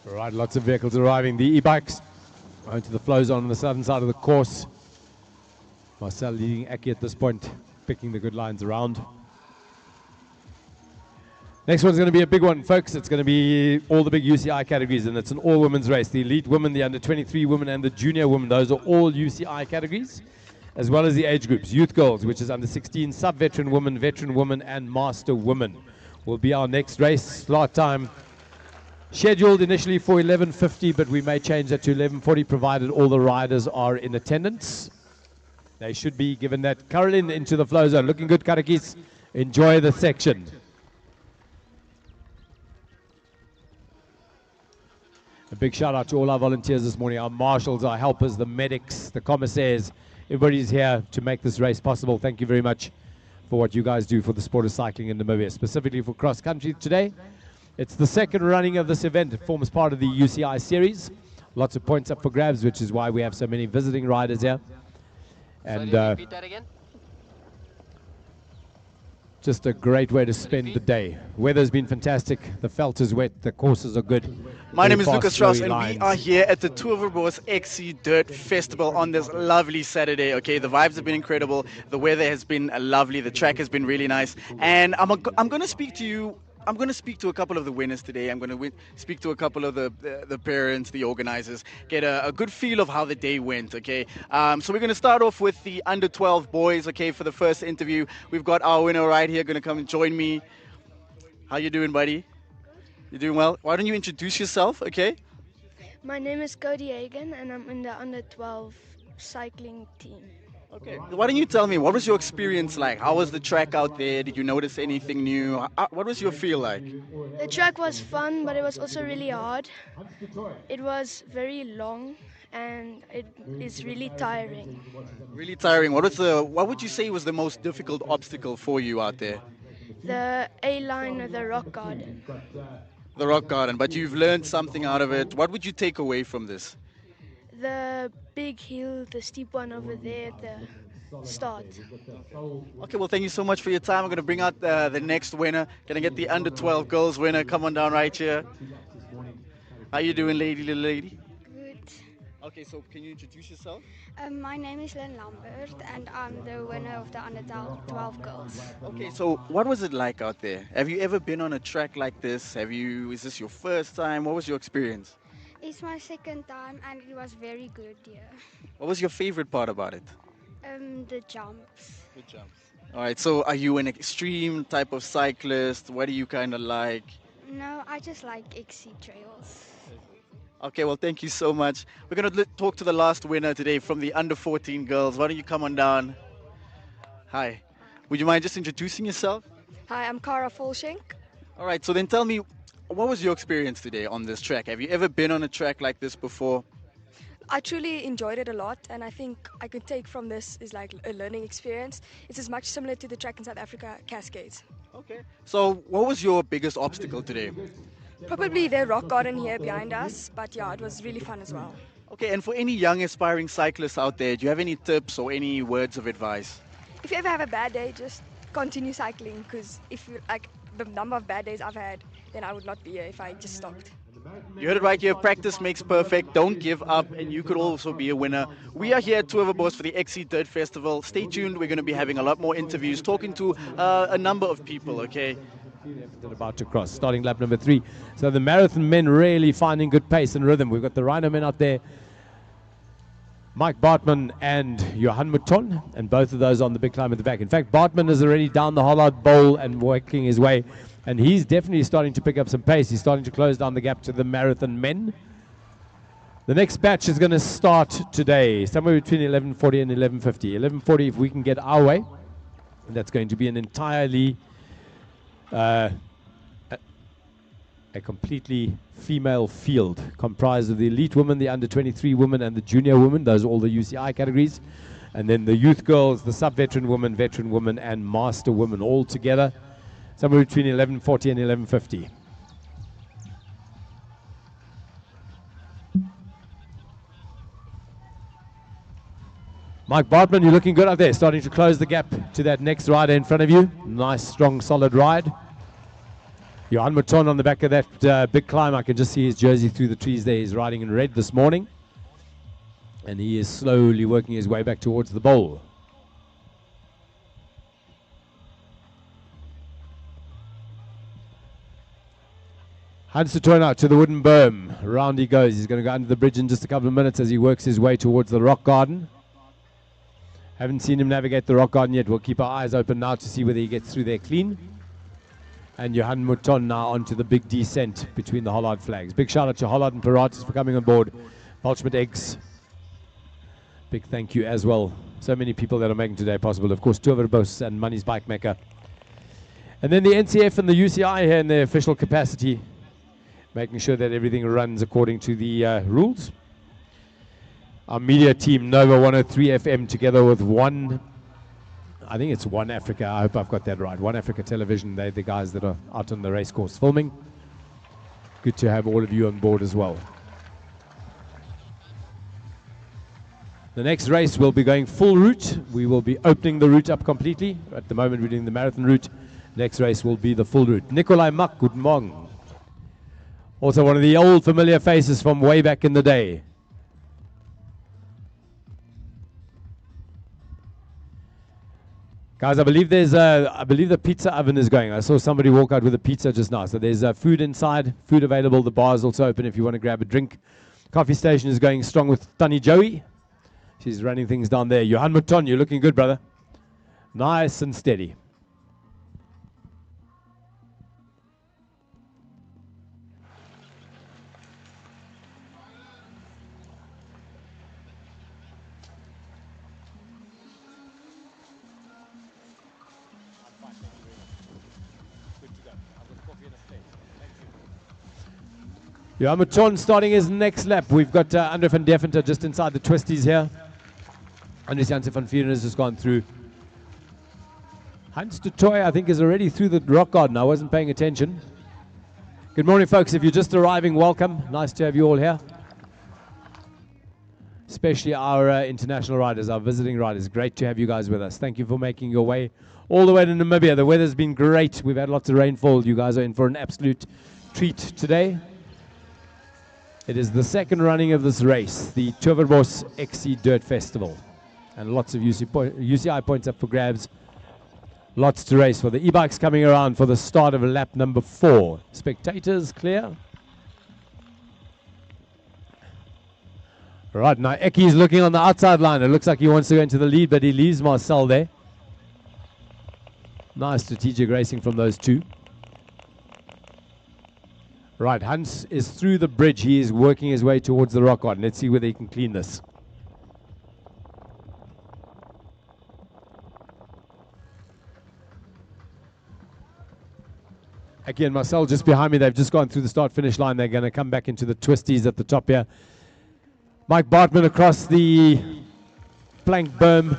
All right, lots of vehicles arriving. The e-bikes going to the flow zone on the southern side of the course. Marcel leading Aki at this point, picking the good lines around. Next one's going to be a big one, folks. It's going to be all the big UCI categories, and it's an all-women's race. The elite women, the under-23 women, and the junior women, those are all UCI categories, as well as the age groups. Youth girls, which is under-16, sub-veteran women, and master women will be our next race. Start time scheduled initially for 11:50, but we may change that to 11:40, provided all the riders are in attendance. They should be, given that. Caroline into the flow zone. Looking good, Karakis. Enjoy the section. A big shout out to all our volunteers this morning, our marshals, our helpers, the medics, the commissaires. Everybody's here to make this race possible. Thank you very much for what you guys do for the sport of cycling in Namibia, specifically for cross country today. It's the second running of this event. It forms part of the UCI series. Lots of points up for grabs, which is why we have so many visiting riders here. And repeat that again? just a great way to spend the day. Weather's been fantastic. The felt is wet. The courses are good. My name is Very Lucas fast, Strauss, flowy and we lines. are here at the Towerbos XC Dirt Festival on this lovely Saturday. Okay, the vibes have been incredible. The weather has been lovely. The track has been really nice. And I'm going to speak to you. I'm going to speak to a couple of the winners today. I'm going to speak to a couple of the parents, the organizers, get a good feel of how the day went, okay? So we're going to start off with the under 12 boys, okay, for the first interview. We've got our winner right here going to come and join me. How you doing, buddy? You doing well? Why don't you introduce yourself, okay? My name is Cody Hagen, and I'm in the under 12 cycling team. Okay. Why don't you tell me, what was your experience like? How was the track out there? Did you notice anything new? What was your feel like? The track was fun, but it was also really hard. It was very long, and it is really tiring. Really tiring. What would you say was the most difficult obstacle for you out there? The A-line of the rock garden. The rock garden. But you've learned something out of it. What would you take away from this? The big hill, the steep one over there at the start. Okay, well, thank you so much for your time. I'm going to bring out the next winner. Going to get the under 12 girls winner. Come on down right here. How you doing, little lady? Good. Okay, so can you introduce yourself? My name is Len Lambert, and I'm the winner of the under 12 girls. Okay, so what was it like out there? Have you ever been on a track like this? Is this your first time? What was your experience? It's my second time, and it was very good, yeah. What was your favorite part about it? The jumps. The jumps. All right, so are you an extreme type of cyclist? What do you kind of like? No, I just like XC trails. Okay, well, thank you so much. We're going to talk to the last winner today from the under 14 girls. Why don't you come on down? Hi. Would you mind just introducing yourself? Hi, I'm Cara Volschenk. All right, so then tell me, what was your experience today on this track? Have you ever been on a track like this before? I truly enjoyed it a lot, and I think I could take from this is like a learning experience. It's as much similar to the track in South Africa, Cascades. Okay. So what was your biggest obstacle today? Probably the rock garden here behind us, but yeah, it was really fun as well. Okay, and for any young aspiring cyclists out there, do you have any tips or any words of advice? If you ever have a bad day, just continue cycling, because if you like the number of bad days I've had, then I would not be here if I just stopped. You heard it right here. Practice makes perfect. Don't give up, and you could also be a winner. We are here at Towerbos for the XC Dirt Festival. Stay tuned. We're going to be having a lot more interviews, talking to a number of people, okay? They're about to cross, starting lap number 3. So the marathon men really finding good pace and rhythm. We've got the Rhino men out there, Mike Bartman and Johan Mouton, and both of those on the big climb at the back. In fact, Bartman is already down the Hollard Bowl and working his way, and he's definitely starting to pick up some pace. He's starting to close down the gap to the marathon men. The next batch is going to start today, somewhere between 11:40 and 11:50. 11:40 if we can get our way, and that's going to be an entirely a completely female field comprised of the elite women, the under 23 women, and the junior women. Those are all the UCI categories. And then the youth girls, the sub-veteran women, veteran women, and master women all together, somewhere between 11:40 and 11:50. Mike Bartman, you're looking good out there, starting to close the gap to that next rider in front of you. Nice, strong, solid ride. Johan Mouton on the back of that big climb. I can just see his jersey through the trees there. He's riding in red this morning. And he is slowly working his way back towards the bowl. Hans de Toorn out to the wooden berm. Round he goes. He's going to go under the bridge in just a couple of minutes as he works his way towards the rock garden. Haven't seen him navigate the rock garden yet. We'll keep our eyes open now to see whether he gets through there clean. And Johan Mouton now onto the big descent between the Hollard flags. Big shout out to Hollard and Pirates for coming on board. Balchmit Eggs, big thank you as well. So many people that are making today possible. Of course, Towerbos and Money's Bike Mecca. And then the NCF and the UCI here in their official capacity, making sure that everything runs according to the rules. Our media team, Nova 103 FM, together with I think it's One Africa. I hope I've got that right. One Africa Television. They're the guys that are out on the race course filming. Good to have all of you on board as well. The next race will be going full route. We will be opening the route up completely. At the moment, we're doing the marathon route. Next race will be the full route. Nikolai Mak, good morning. Also one of the old familiar faces from way back in the day. Guys, I believe the pizza oven is going. I saw somebody walk out with a pizza just now. So there's food inside, food available. The bar is also open if you want to grab a drink. Coffee station is going strong with Tani Joey. She's running things down there. Johan Mouton, you're looking good, brother. Nice and steady. Johan Mouton starting his next lap. We've got Andre van Deventer just inside the twisties here. Andries Jansen van Vieren has just gone through. Hans de Toorn, I think, is already through the rock garden. I wasn't paying attention. Good morning, folks. If you're just arriving, welcome. Nice to have you all here. Especially our international riders, our visiting riders. Great to have you guys with us. Thank you for making your way all the way to Namibia. The weather's been great. We've had lots of rainfall. You guys are in for an absolute treat today. It is the second running of this race, the Towerbos XC Dirt Festival. And lots of UCI points up for grabs. Lots to race for. The e-bikes coming around for the start of lap number 4. Spectators clear. Right, now Eki is looking on the outside line. It looks like he wants to go into the lead, but he leaves Marcel there. Nice strategic racing from those two. Right, Hans is through the bridge. He is working his way towards the rock garden. Let's see whether he can clean this. Again, Marcel just behind me. They've just gone through the start-finish line. They're going to come back into the twisties at the top here. Mike Bartman across the plank berm.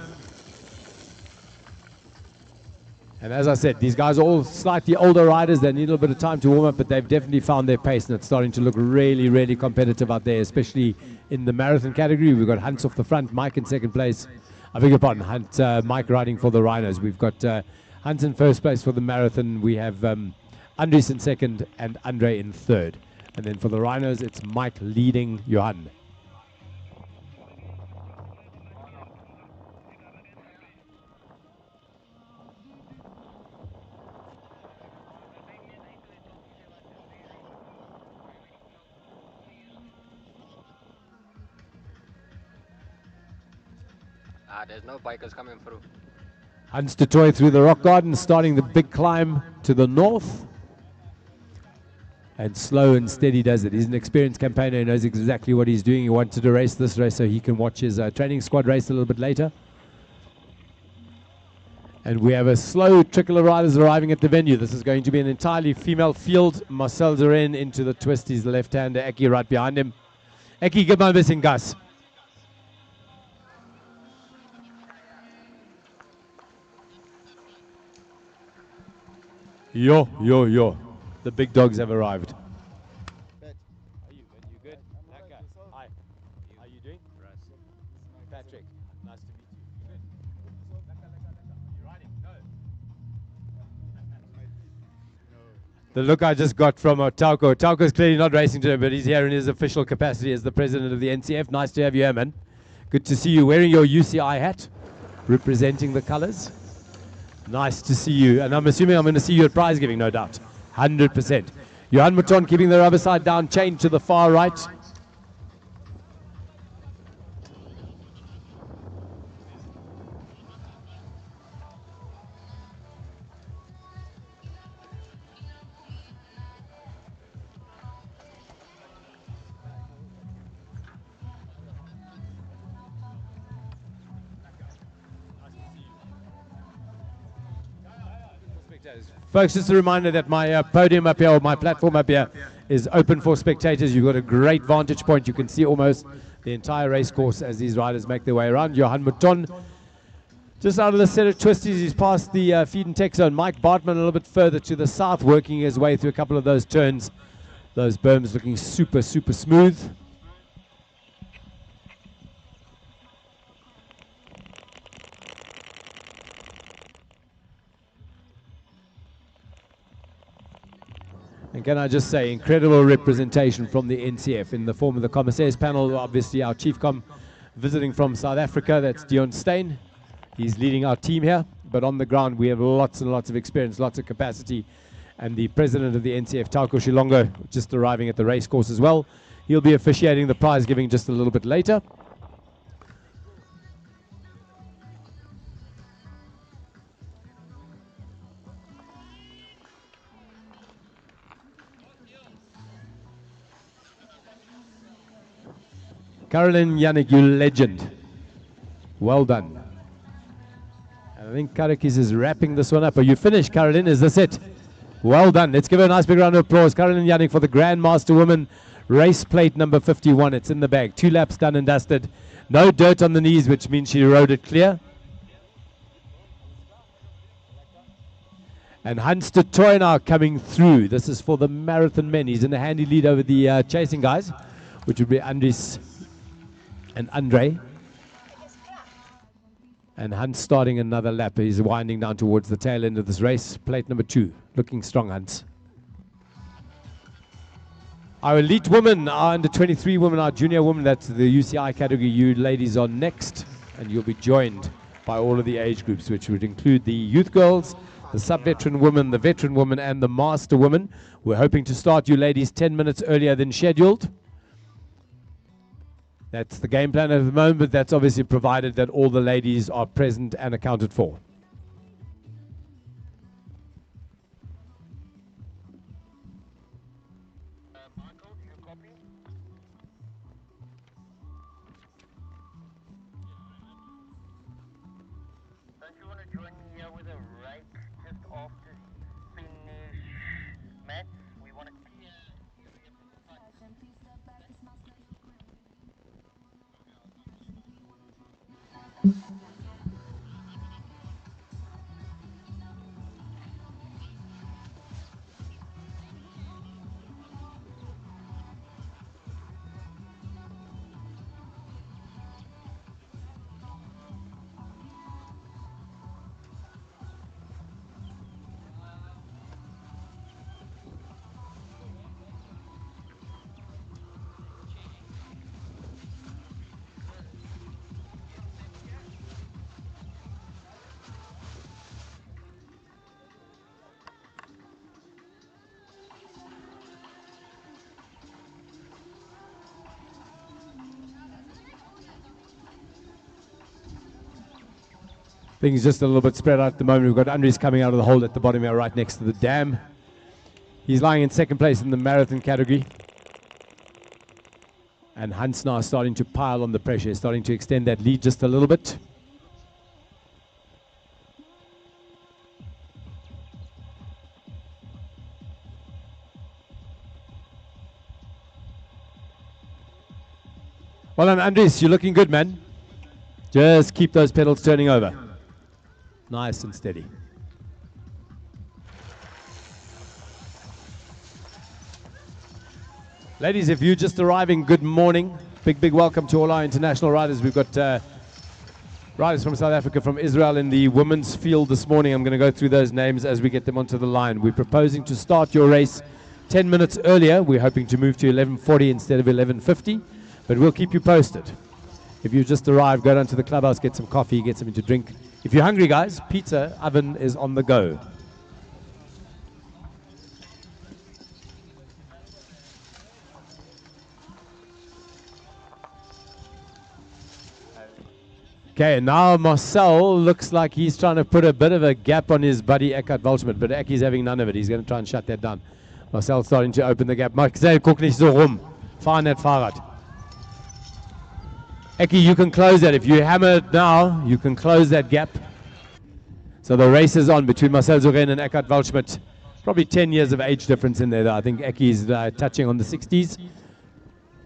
And as I said, these guys are all slightly older riders. They need a little bit of time to warm up, but they've definitely found their pace, and it's starting to look really, really competitive out there, especially in the marathon category. We've got Hans off the front, Mike in second place. I beg your pardon, Mike riding for the Rhinos. We've got Hans in first place for the marathon. We have Andries in second and Andre in third. And then for the Rhinos, it's Mike leading Johan. There's no bikers coming through. Hans de Toy through the rock garden, starting the big climb to the north. And slow and steady does it. He's an experienced campaigner. He knows exactly what he's doing. He wanted to race this race so he can watch his training squad race a little bit later. And we have a slow trickle of riders arriving at the venue. This is going to be an entirely female field. Marcel Duren into the twist. He's the left-hander. Eki right behind him. Eki, give my missing Gus. Yo. The big dogs have arrived. Are you good? You good? Naka. Hi. How are you doing? Patrick. Nice to meet you. You good? You riding? No. The look I just got from Tauko. Tauko's clearly not racing today, but he's here in his official capacity as the president of the NCF. Nice to have you here, man. Good to see you wearing your UCI hat, representing the colors. Nice to see you. And I'm assuming I'm going to see you at prize giving, no doubt. 100%. Johan Mouton keeping the rubber side down, chain to the far right. Folks, just a reminder that my podium up here, or my platform up here, is open for spectators. You've got a great vantage point. You can see almost the entire race course as these riders make their way around. Johan Mouton, just out of the set of twisties, he's past the feed and tech zone. Mike Bartman a little bit further to the south, working his way through a couple of those turns. Those berms looking super, super smooth. And can I just say, incredible representation from the NCF in the form of the commissaires panel. Obviously, our chief com visiting from South Africa, that's Dion Steyn. He's leading our team here, but on the ground we have lots and lots of experience, lots of capacity. And the president of the NCF, Tauko Shilongo, just arriving at the race course as well. He'll be officiating the prize giving just a little bit later. Caroline Yannick, you legend. Well done. And I think Karakis is wrapping this one up. Are you finished, Caroline? Is this it? Well done. Let's give her a nice big round of applause. Caroline Yannick for the Grandmaster Woman race plate number 51. It's in the bag. 2 laps done and dusted. No dirt on the knees, which means she rode it clear. And Hans de Toy now coming through. This is for the marathon men. He's in a handy lead over the chasing guys, which would be Andres and Andre. And Hans starting another lap. He's winding down towards the tail end of this race. Plate number 2. Looking strong, Hans. Our elite women, our under 23 women, our junior women, that's the UCI category. You ladies are next. And you'll be joined by all of the age groups, which would include the youth girls, the sub-veteran women, the veteran women, and the master women. We're hoping to start you ladies 10 minutes earlier than scheduled. That's the game plan at the moment, but that's obviously provided that all the ladies are present and accounted for. Michael, do you copy? Don't you want to join me here with a rake just after finish Matt? We want to clear. Things just a little bit spread out at the moment. We've got Andres coming out of the hole at the bottom here, right next to the dam. He's lying in second place in the marathon category. And Hunt's now starting to pile on the pressure, starting to extend that lead just a little bit. Well done, Andres. You're looking good, man. Just keep those pedals turning over. Nice and steady. Ladies, if you're just arriving, good morning. Big welcome to all our international riders. We've got riders from South Africa, from Israel in the women's field this morning. I'm going to go through those names as we get them onto the line. We're proposing to start your race 10 minutes earlier. We're hoping to move to 11:40 instead of 11:50, but we'll keep you posted. If you just arrived, go down to the clubhouse, get some coffee, get something to drink. If you're hungry, guys, pizza oven is on the go. Okay, now Marcel looks like he's trying to put a bit of a gap on his buddy Eckhart Welschmidt, but Ecky's having none of it. He's going to try and shut that down. Marcel's starting to open the gap. Mike, guck nicht so rum. Fahr net Fahrrad. Ecky, you can close that. If you hammer it now, you can close that gap. So the race is on between Marcel Zoren and Eckhart Welschmidt. Probably 10 years of age difference in there, though. I think Ecky's touching on the 60s.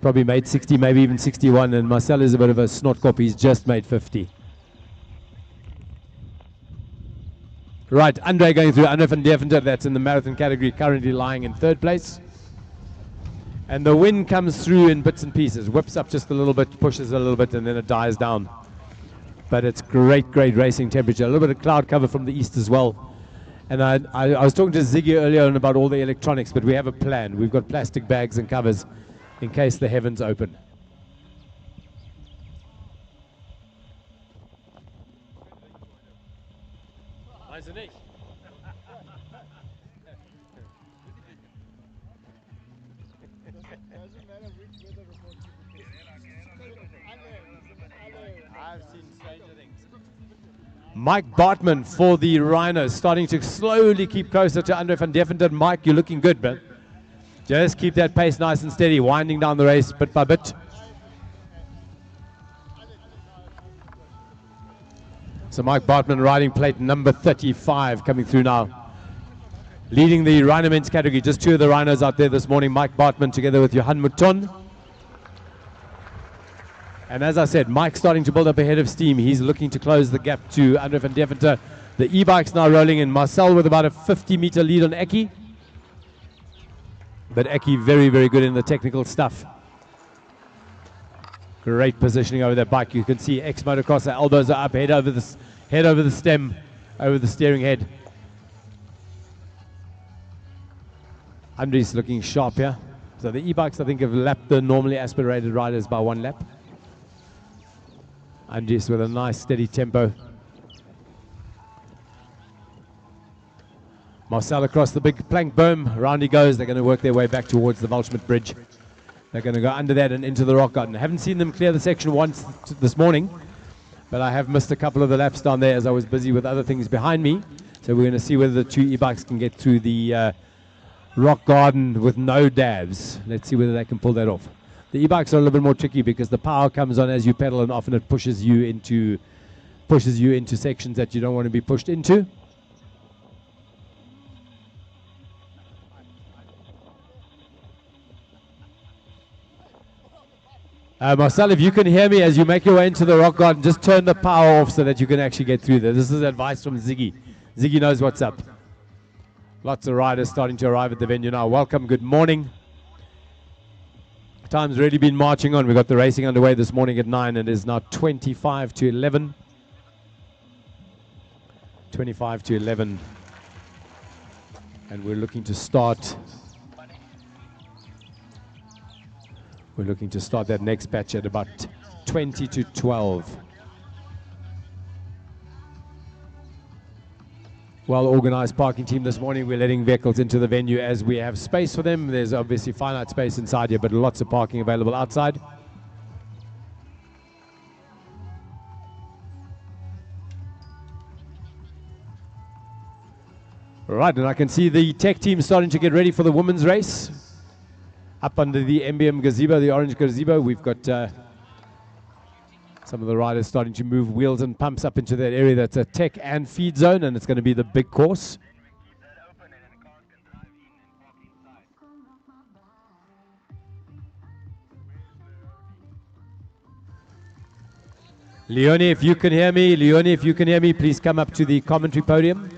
Probably made 60, maybe even 61, and Marcel is a bit of a snotkop. He's just made 50. Right, Andre going through. Andre van Deventer, that's in the marathon category, currently lying in third place. And the wind comes through in bits and pieces, whips up just a little bit, pushes a little bit, and then it dies down. But it's great racing temperature. A little bit of cloud cover from the east as well. And I was talking to Ziggy earlier on about all the electronics, but we have a plan. We've got plastic bags and covers in case the heavens open. Mike Bartman for the Rhinos, starting to slowly keep closer to Andre van Deventer. Mike, you're looking good, man. Just keep that pace nice and steady, winding down the race bit by bit. So Mike Bartman riding plate number 35 coming through now. Leading the Rhino men's category, just two of the Rhinos out there this morning. Mike Bartman together with Johan Mouton. And as I said, Mike's starting to build up a head of steam. He's looking to close the gap to Andre van Deventer. The e-bike's now rolling in. Marcel with about a 50-meter lead on Eki. But Eki very good in the technical stuff. Great positioning over that bike. You can see ex-motocrosser, elbows are up, head over the stem, over the steering head. Andres looking sharp here. So the e-bikes, I think, have lapped the normally aspirated riders by 1 lap. Andres with a nice steady tempo. Marcel across the big plank berm. Round he goes. They're going to work their way back towards the Welschmidt Bridge. They're going to go under that and into the rock garden. I haven't seen them clear the section once this morning, but I have missed a couple of the laps down there as I was busy with other things behind me. So we're going to see whether the two e-bikes can get through the rock garden with no dabs. Let's see whether they can pull that off. The e-bikes are a little bit more tricky because the power comes on as you pedal, and often it pushes you into sections that you don't want to be pushed into. Marcel, if you can hear me as you make your way into the rock garden, just turn the power off so that you can actually get through there. This is advice from Ziggy. Ziggy knows what's up. Lots of riders starting to arrive at the venue now. Welcome, good morning. Time's really been marching on. We got the racing underway this morning at 9, and it is now 25 to 11. 25 to 11. And we're looking to start. We're looking to start that next batch at about 20 to 12. Well-organized parking team this morning. We're letting vehicles into the venue as we have space for them. There's obviously finite space inside here, but lots of parking available outside. Right, and I can see the tech team starting to get ready for the women's race. Up under the MBM gazebo, the orange gazebo, we've got some of the riders starting to move wheels and pumps up into that area that's a tech and feed zone, and it's going to be the big course. Leonie, if you can hear me, please come up to the commentary podium.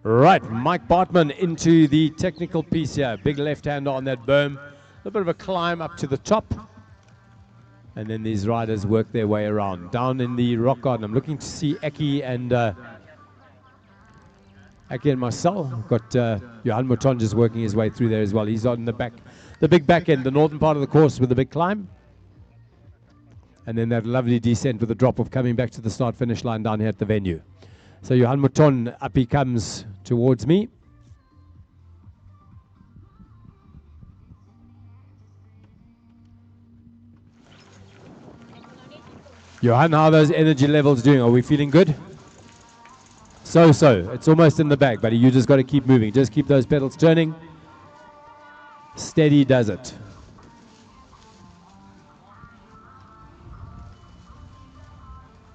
Right, Mike Bartman into the technical piece here. Big left-hander on that berm. A little bit of a climb up to the top. And then these riders work their way around. Down in the rock garden, I'm looking to see Eki and Marcel. We've got Johan Mouton just working his way through there as well. He's on the big back end, the northern part of the course with the big climb. And then that lovely descent with the drop off coming back to the start-finish line down here at the venue. So Johan Mouton, up he comes towards me. Johan, how are those energy levels doing? Are we feeling good? So. It's almost in the bag, buddy. You just got to keep moving. Just keep those pedals turning. Steady does it.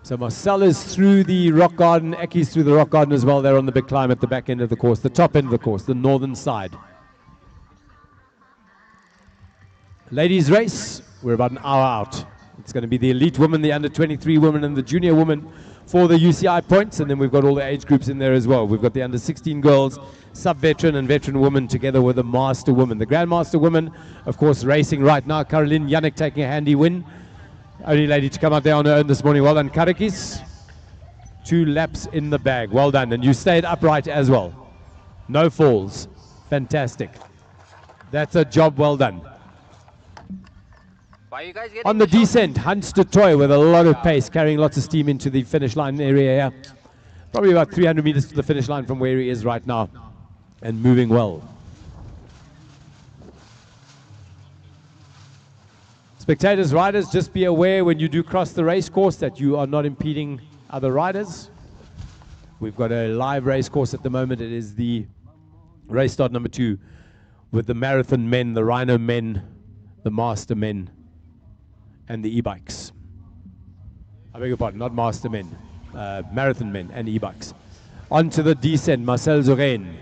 So Marcel is through the rock garden. Eki's through the rock garden as well. They're on the big climb at the back end of the course, the top end of the course, the northern side. Ladies race, we're about an hour out. It's going to be the elite women, the under 23 women, and the junior women for the UCI points. And then we've got all the age groups in there as well. We've got the under 16 girls, sub-veteran and veteran women together with the master women. The grandmaster women, of course, racing right now. Caroline Yannick taking a handy win. Only lady to come out there on her own this morning. Well done, Karakis. 2 laps in the bag. Well done. And you stayed upright as well. No falls. Fantastic. That's a job well done. Why you guys On the descent, Hans de Toy with a lot of pace, carrying lots of steam into the finish line area here. Probably about 300 meters to the finish line from where he is right now. And moving well. Spectators, riders, just be aware when you do cross the race course that you are not impeding other riders. We've got a live race course at the moment. It is the race start number 2 with the marathon men, the rhino men, the master men, and the e-bikes. I beg your pardon, not master men, marathon men and e-bikes. Onto the descent, Marcel Zorain.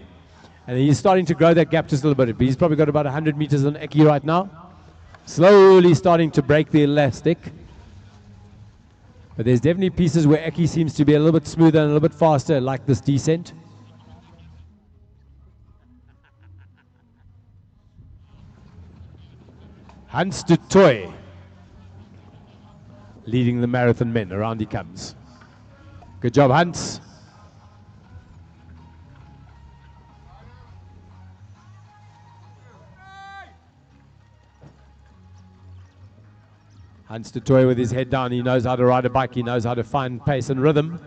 And he's starting to grow that gap just a little bit. But he's probably got about 100 meters on Eki right now. Slowly starting to break the elastic. But there's definitely pieces where Eki seems to be a little bit smoother and a little bit faster, like this descent. Hans de Toy leading the marathon men. Around he comes. Good job, Hans. Hans de Toy with his head down. He knows how to ride a bike. He knows how to find pace and rhythm.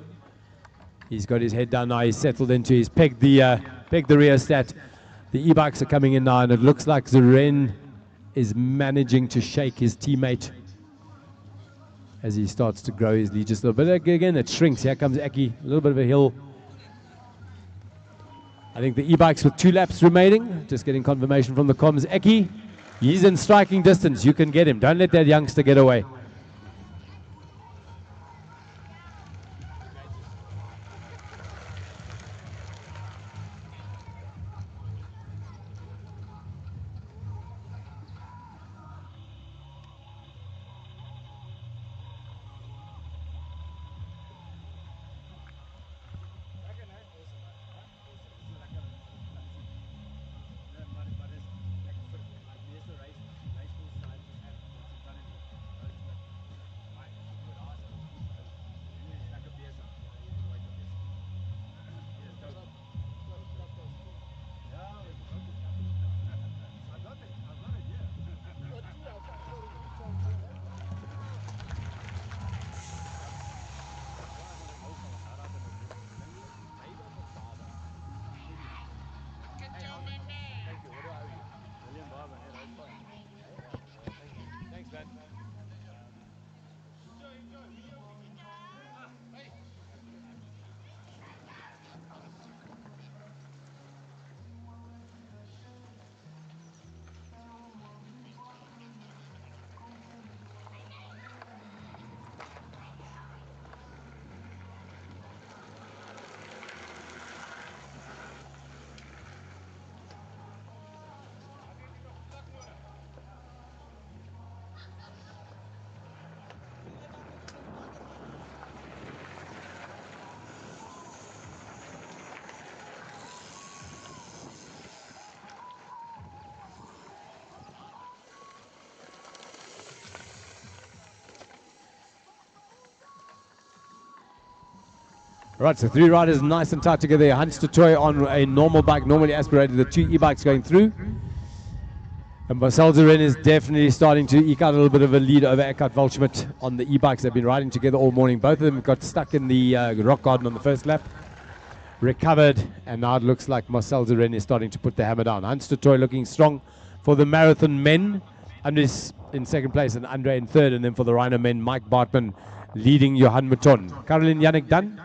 He's got his head down now. He's settled into. He's pegged the rheostat. The e-bikes are coming in now, and it looks like Zorain is managing to shake his teammate as he starts to grow his lead just a little bit. Again, it shrinks. Here comes Eki. A little bit of a hill. I think the e-bikes with 2 laps remaining. Just getting confirmation from the comms. Eki. He's in striking distance. You can get him. Don't let that youngster get away. Right, so 3 riders nice and tight together. Hans de Toy on a normal bike, normally aspirated, the 2 e-bikes going through. And Marcel Zeren is definitely starting to eke out a little bit of a lead over Eckhart Waldschmidt on the e-bikes. They've been riding together all morning. Both of them got stuck in the rock garden on the first lap. Recovered, and now it looks like Marcel Zeren is starting to put the hammer down. Hans de Toy looking strong for the marathon men. Andres in second place and Andre in third. And then for the Rhino men, Mike Bartman leading Johan Mouton. Caroline Yannick Dunn.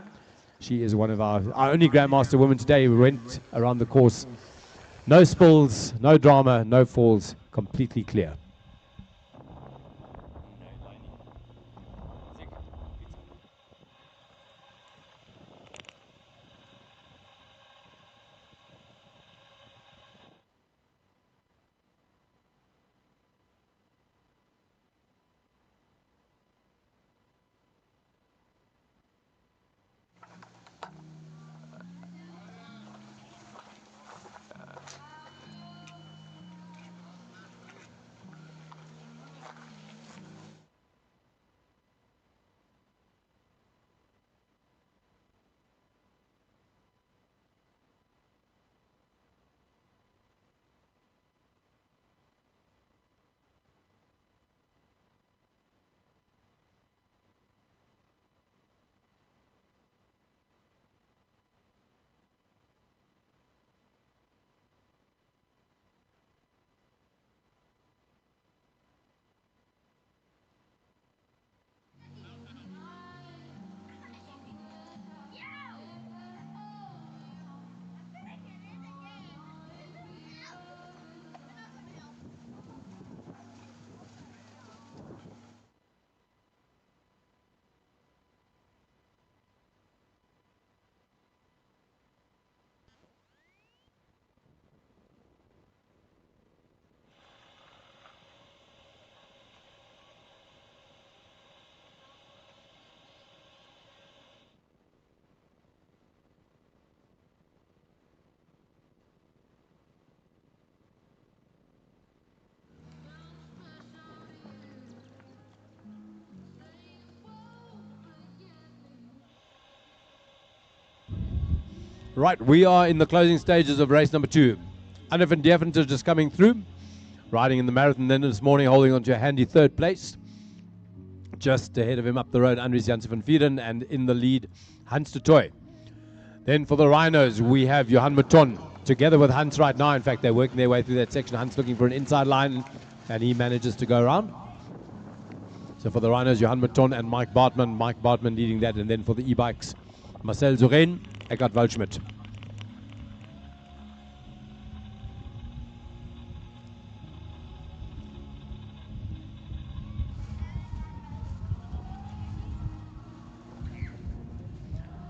She is one of our only Grandmaster women today who went around the course. No spills, no drama, no falls, completely clear. Right, we are in the closing stages of race number 2. Anna van Deventer just coming through, riding in the marathon then this morning, holding on to a handy third place. Just ahead of him up the road, Andries Janssen van Vieren, and in the lead, Hans de Toy. Then for the Rhinos, we have Johan Mouton together with Hans right now. In fact, they're working their way through that section. Hans looking for an inside line, and he manages to go around. So for the Rhinos, Johan Mouton and Mike Bartman. Mike Bartman leading that, and then for the e-bikes, Marcel Zoren, Eckhart Waldschmidt.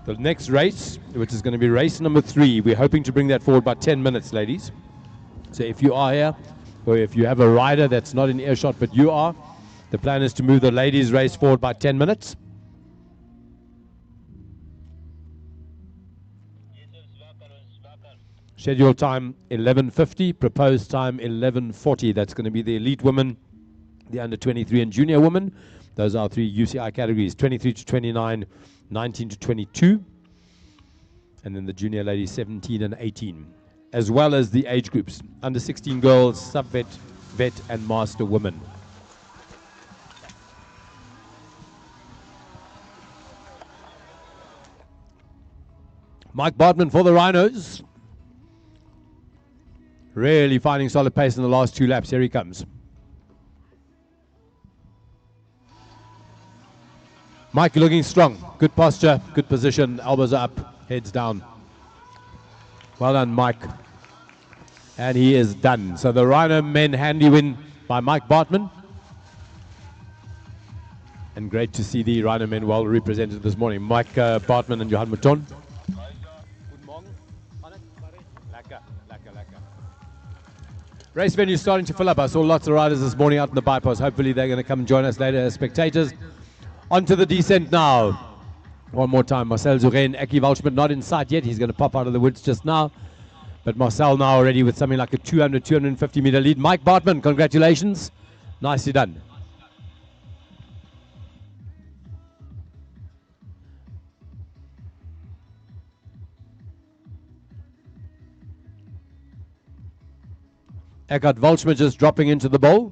The next race, which is going to be race number 3, we're hoping to bring that forward by 10 minutes, ladies. So if you are here, or if you have a rider that's not in earshot, but you are, the plan is to move the ladies' race forward by 10 minutes. Scheduled time 11:50, proposed time 11:40. That's going to be the elite women, the under 23 and junior women. Those are 3 UCI categories, 23 to 29, 19 to 22, and then the junior ladies 17 and 18, as well as the age groups, under 16 girls, sub-vet, vet, and master women. Mike Bartman for the Rhinos. Really finding solid pace in the last 2 laps. Here he comes. Mike looking strong. Good posture, good position, elbows up, heads down. Well done, Mike. And he is done. So the Rhino men handy win by Mike Bartman. And great to see the Rhino men well represented this morning. Mike Bartman and Johan Mouton. Race venue starting to fill up. I saw lots of riders this morning out in the bypass. Hopefully they're going to come and join us later as spectators. On to the descent now. One more time. Marcel Zoren, Eckhart Waldschmidt not in sight yet. He's going to pop out of the woods just now. But Marcel now already with something like a 200, 250 meter lead. Mike Bartman, congratulations. Nicely done. Eckhart Volchmer just dropping into the bowl.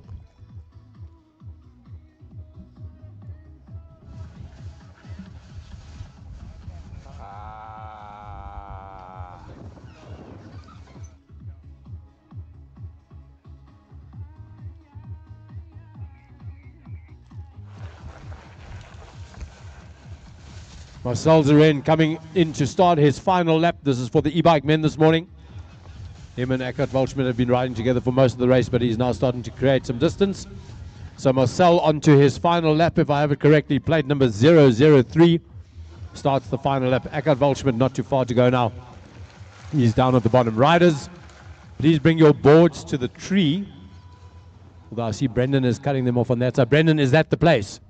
Marcel Zeren coming in to start his final lap. This is for the e-bike men this morning. Him and Eckhart Volchman have been riding together for most of the race, but he's now starting to create some distance. So Marcel onto his final lap, if I have it correctly. Plate number 003 starts the final lap. Eckhart Volchman not too far to go now. He's down at the bottom. Riders, please bring your boards to the tree. Although I see Brendan is cutting them off on that side. Brendan, is that the place?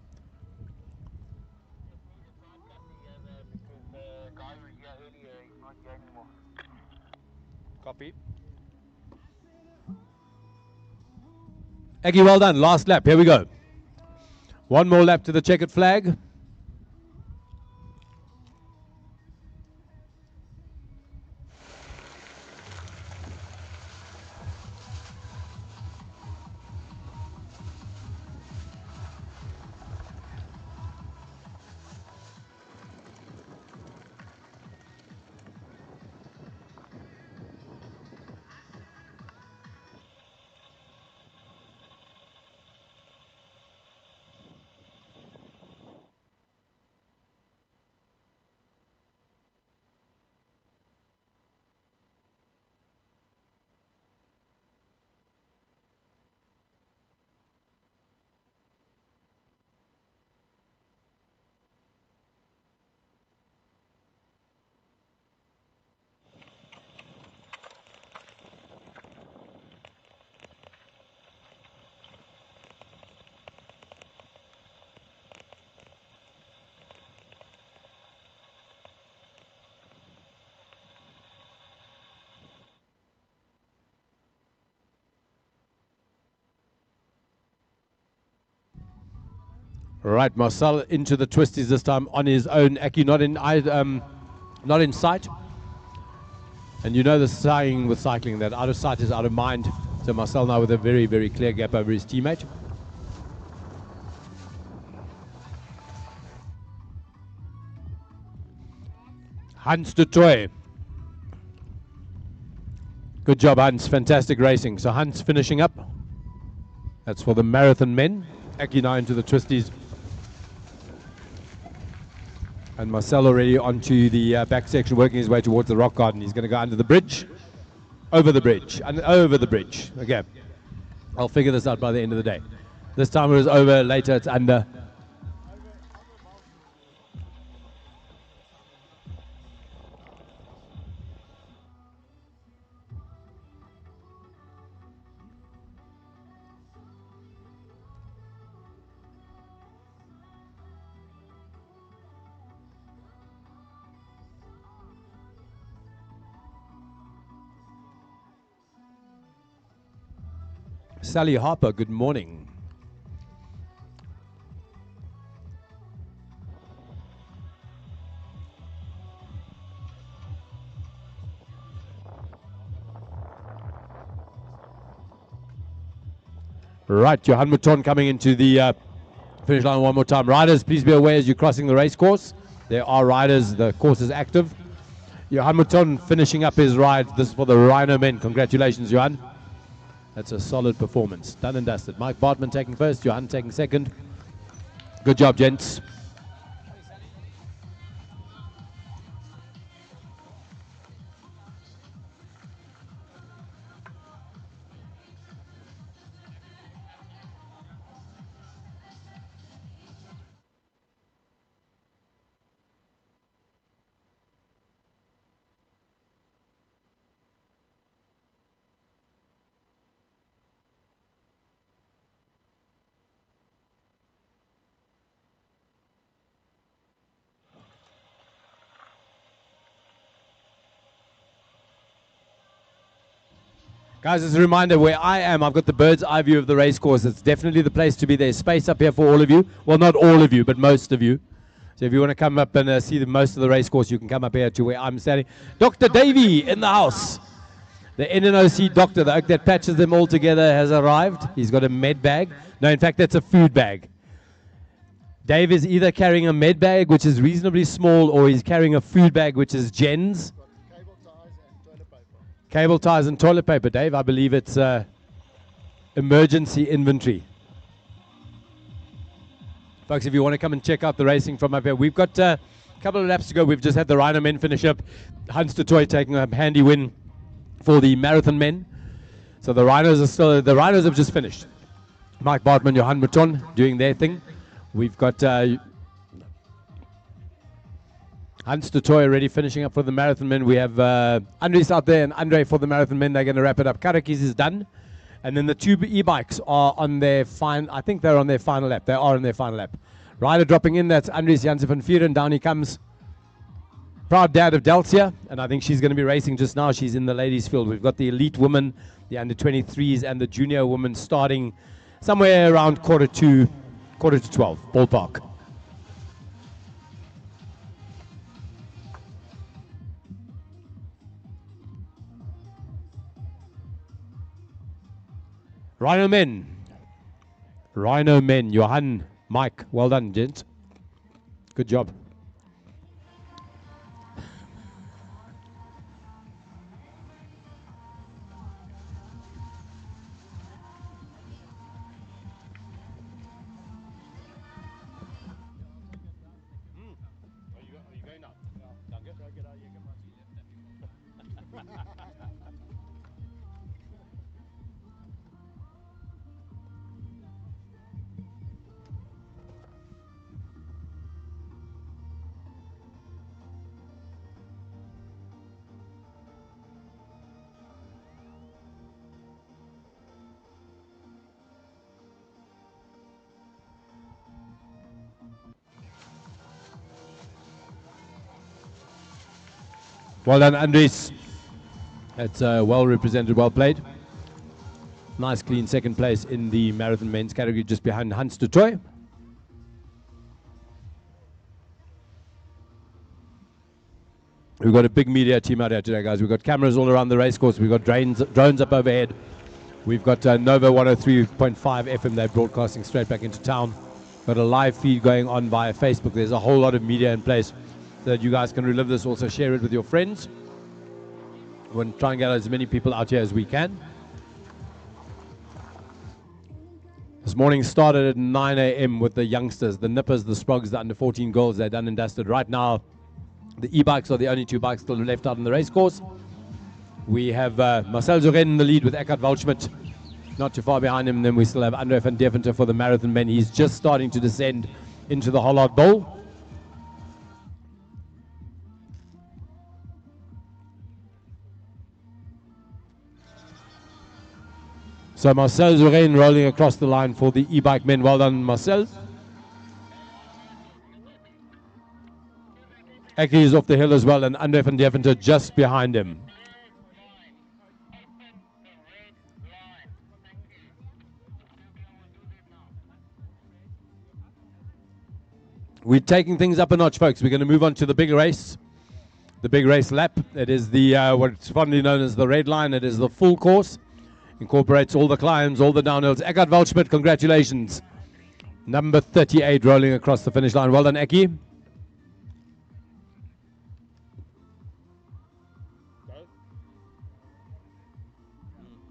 Copy. Eggy, well done. Last lap. Here we go. One more lap to the checkered flag. Right, Marcel into the twisties this time on his own. Aki not in sight. And you know the saying with cycling that out of sight is out of mind. So Marcel now with a very, very clear gap over his teammate. Hans de Toy. Good job, Hans. Fantastic racing. So Hans finishing up. That's for the marathon men. Aki now into the twisties. And Marcel already onto the back section, working his way towards the rock garden. He's going to go under the bridge, over the bridge, and over the bridge. Okay, I'll figure this out by the end of the day. This time it was over, later it's under. Sally Harper, good morning. Right, Johan Mouton coming into the finish line one more time. Riders, please be aware as you're crossing the race course. There are riders, the course is active. Johan Mouton finishing up his ride. This is for the Rhino men. Congratulations, Johan. That's a solid performance. Done and dusted. Mike Bartman taking first, Johan taking second. Good job, gents. Guys, as a reminder, where I am, I've got the bird's eye view of the race course. It's definitely the place to be. There's space up here for all of you. Well, not all of you, but most of you. So if you want to come up and see most of the race course, you can come up here to where I'm standing. Dr. Davey in the house. The NNOC doctor, the oak that patches them all together, has arrived. He's got a med bag. No, in fact, that's a food bag. Dave is either carrying a med bag, which is reasonably small, or he's carrying a food bag, which is Jen's. Cable ties and toilet paper, Dave. I believe it's emergency inventory. Folks, if you want to come and check out the racing from up here, we've got a couple of laps to go. We've just had the Rhino men finish up. Hans de Toy taking a handy win for the marathon men. So the Rhinos have just finished. Mike Bartman, Johan Mouton doing their thing. We've got Hans de Toy already finishing up for the marathon men. We have Andres out there and Andre for the marathon men. They're going to wrap it up. Karakis is done. And then the two e-bikes are on their I think they're on their final lap. They are on their final lap. Rider dropping in, that's Andres Jansen van Vieren. Down he comes. Proud dad of Delcia, and I think she's going to be racing just now. She's in the ladies' field. We've got the elite women, the under-23s, and the junior women starting somewhere around quarter to 12, ballpark. Rhino men, Johan, Mike, well done, gents. Good job. Well done, Andres. That's well represented, well played. Nice, clean second place in the marathon men's category, just behind Hans de Toy. We've got a big media team out here today, guys. We've got cameras all around the racecourse. We've got drones up overhead. We've got Nova 103.5 FM. They're broadcasting straight back into town. Got a live feed going on via Facebook. There's a whole lot of media in place so that you guys can relive this. Also share it with your friends. We're going to try and get as many people out here as we can. This morning started at 9 a.m. with the youngsters, the nippers, the sprogs, the under 14 girls. They're done and dusted. Right now, the e-bikes are the only two bikes still left out on the race course. We have Marcel Zoren in the lead with Eckhard Waldschmidt not too far behind him. And then we still have Andre van Deventer for the marathon men. He's just starting to descend into the Hollard Bowl. So Marcel Zoren rolling across the line for the e-bike men. Well done, Marcel. Aki is off the hill as well, and Andre van Deventer just behind him. We're taking things up a notch, folks. We're going to move on to the big race lap. It is the what's fondly known as the red line. It is the full course. Incorporates all the climbs, all the downhills. Eckhard Waldschmidt, congratulations. Number 38 rolling across the finish line. Well done, Eki.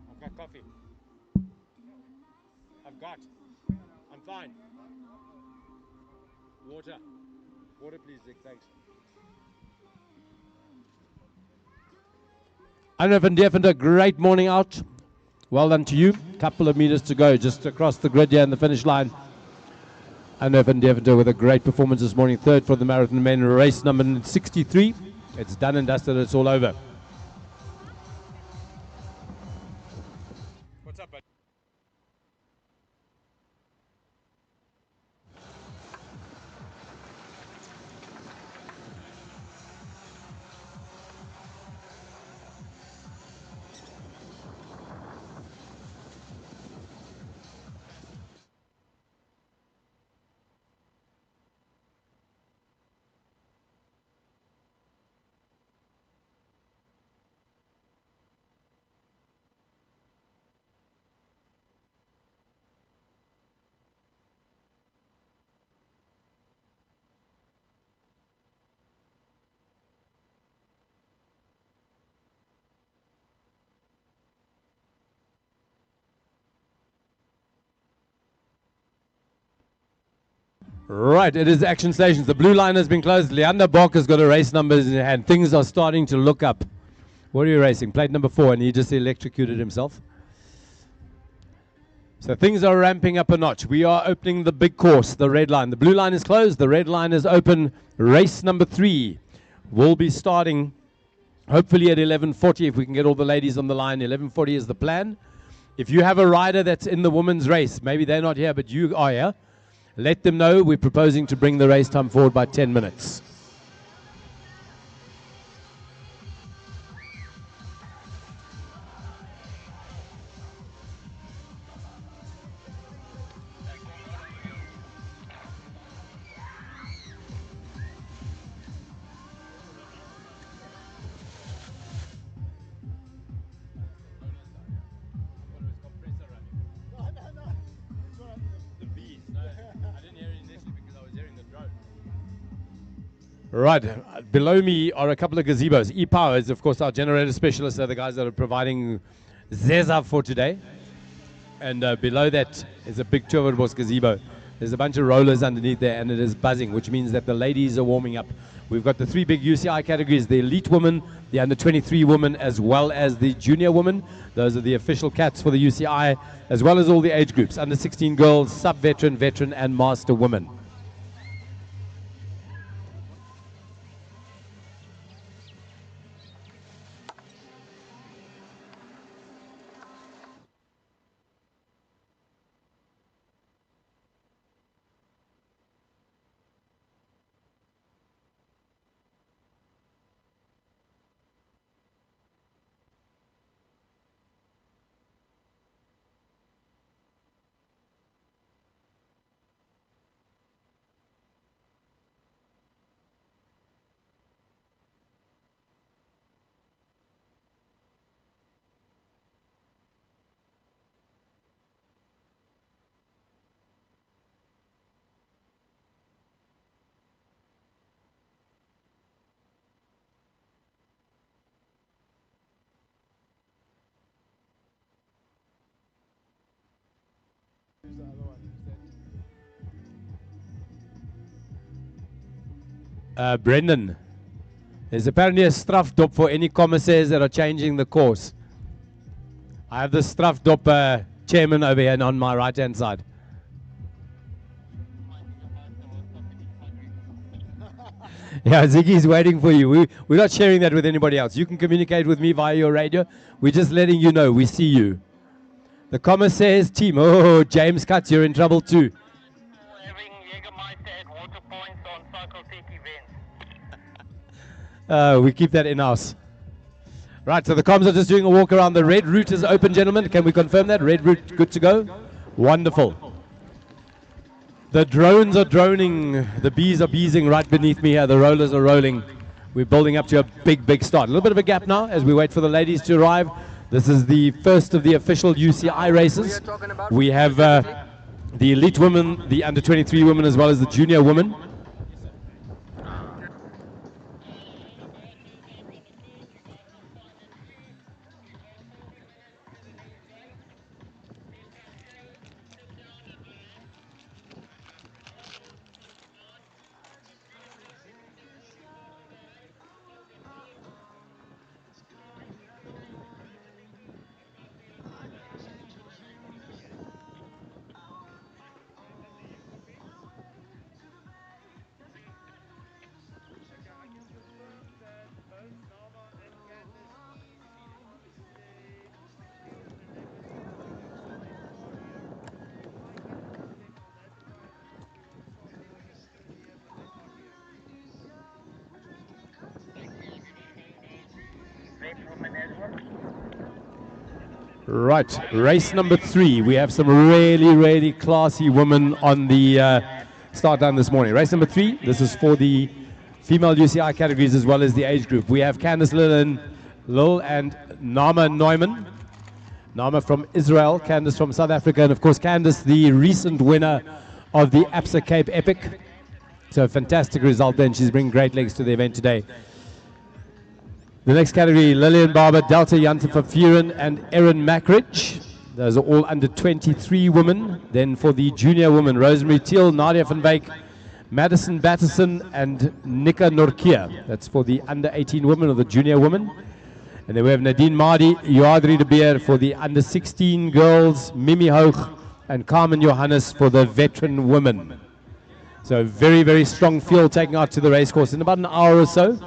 I've got coffee. I'm fine. Water, please, Dick, thanks. Andre van Deventer, great morning out. Well done to you. Couple of meters to go, just across the grid here in the finish line. Andre van Deventer with a great performance this morning. Third for the marathon men, race number 63. It's done and dusted, it's all over. What's up, buddy? Right, it is action stations. The blue line has been closed. Leander Bock has got a race numbers in hand. Things are starting to look up. What are you racing? Plate number 4, and he just electrocuted himself. So things are ramping up a notch. We are opening the big course, the red line. The blue line is closed. The red line is open. Race number 3 will be starting hopefully at 11:40 if we can get all the ladies on the line. 11:40 is the plan. If you have a rider that's in the women's race, maybe they're not here, but you are here, let them know we're proposing to bring the race time forward by 10 minutes. Right, below me are a couple of gazebos. E-Power is, of course, our generator specialists. They're the guys that are providing Zeza for today. And below that is a big Towerbos gazebo. There's a bunch of rollers underneath there, and it is buzzing, which means that the ladies are warming up. We've got the 3 big UCI categories, the elite women, the under-23 women, as well as the junior women. Those are the official cats for the UCI, as well as all the age groups, under-16 girls, sub-veteran, veteran, and master women. Brendan, there's apparently a strafdop for any commissaires that are changing the course. I have the strafdop chairman over here on my right hand side. Yeah, Ziggy's waiting for you. We're not sharing that with anybody else. You can communicate with me via your radio. We're just letting you know we see you. The commissaires team. Oh, James Cutts, you're in trouble too. We keep that in-house. Right, so the comms are just doing a walk around. The red route is open, gentlemen. Can we confirm that? Red route good to go? Wonderful. The drones are droning. The bees are beesing right beneath me here. The rollers are rolling. We're building up to a big, big start. A little bit of a gap now as we wait for the ladies to arrive. This is the first of the official UCI races. We have the elite women, the under-23 women, as well as the junior women. Right, race number 3. We have some really, really classy women on the start line this morning. Race number 3, this is for the female UCI categories as well as the age group. We have Candice Lil and Nama Neumann. Nama from Israel, Candice from South Africa, and of course Candice, the recent winner of the APSA Cape Epic. So a fantastic result then. She's bringing great legs to the event today. The next category, Lillian Barber, Delta Janssen van Vuren, and Erin Mackridge. Those are all under 23 women. Then for the junior women, Rosemary Thiel, Nadia van Beek, Madison Batterson and Nika Norkia. That's for the under 18 women or the junior women. And then we have Nadine Mardi, Joadri de Beer for the under 16 girls, Mimi Hoog and Carmen Johannes for the veteran women. So very, very strong field taking out to the racecourse in about an hour or so.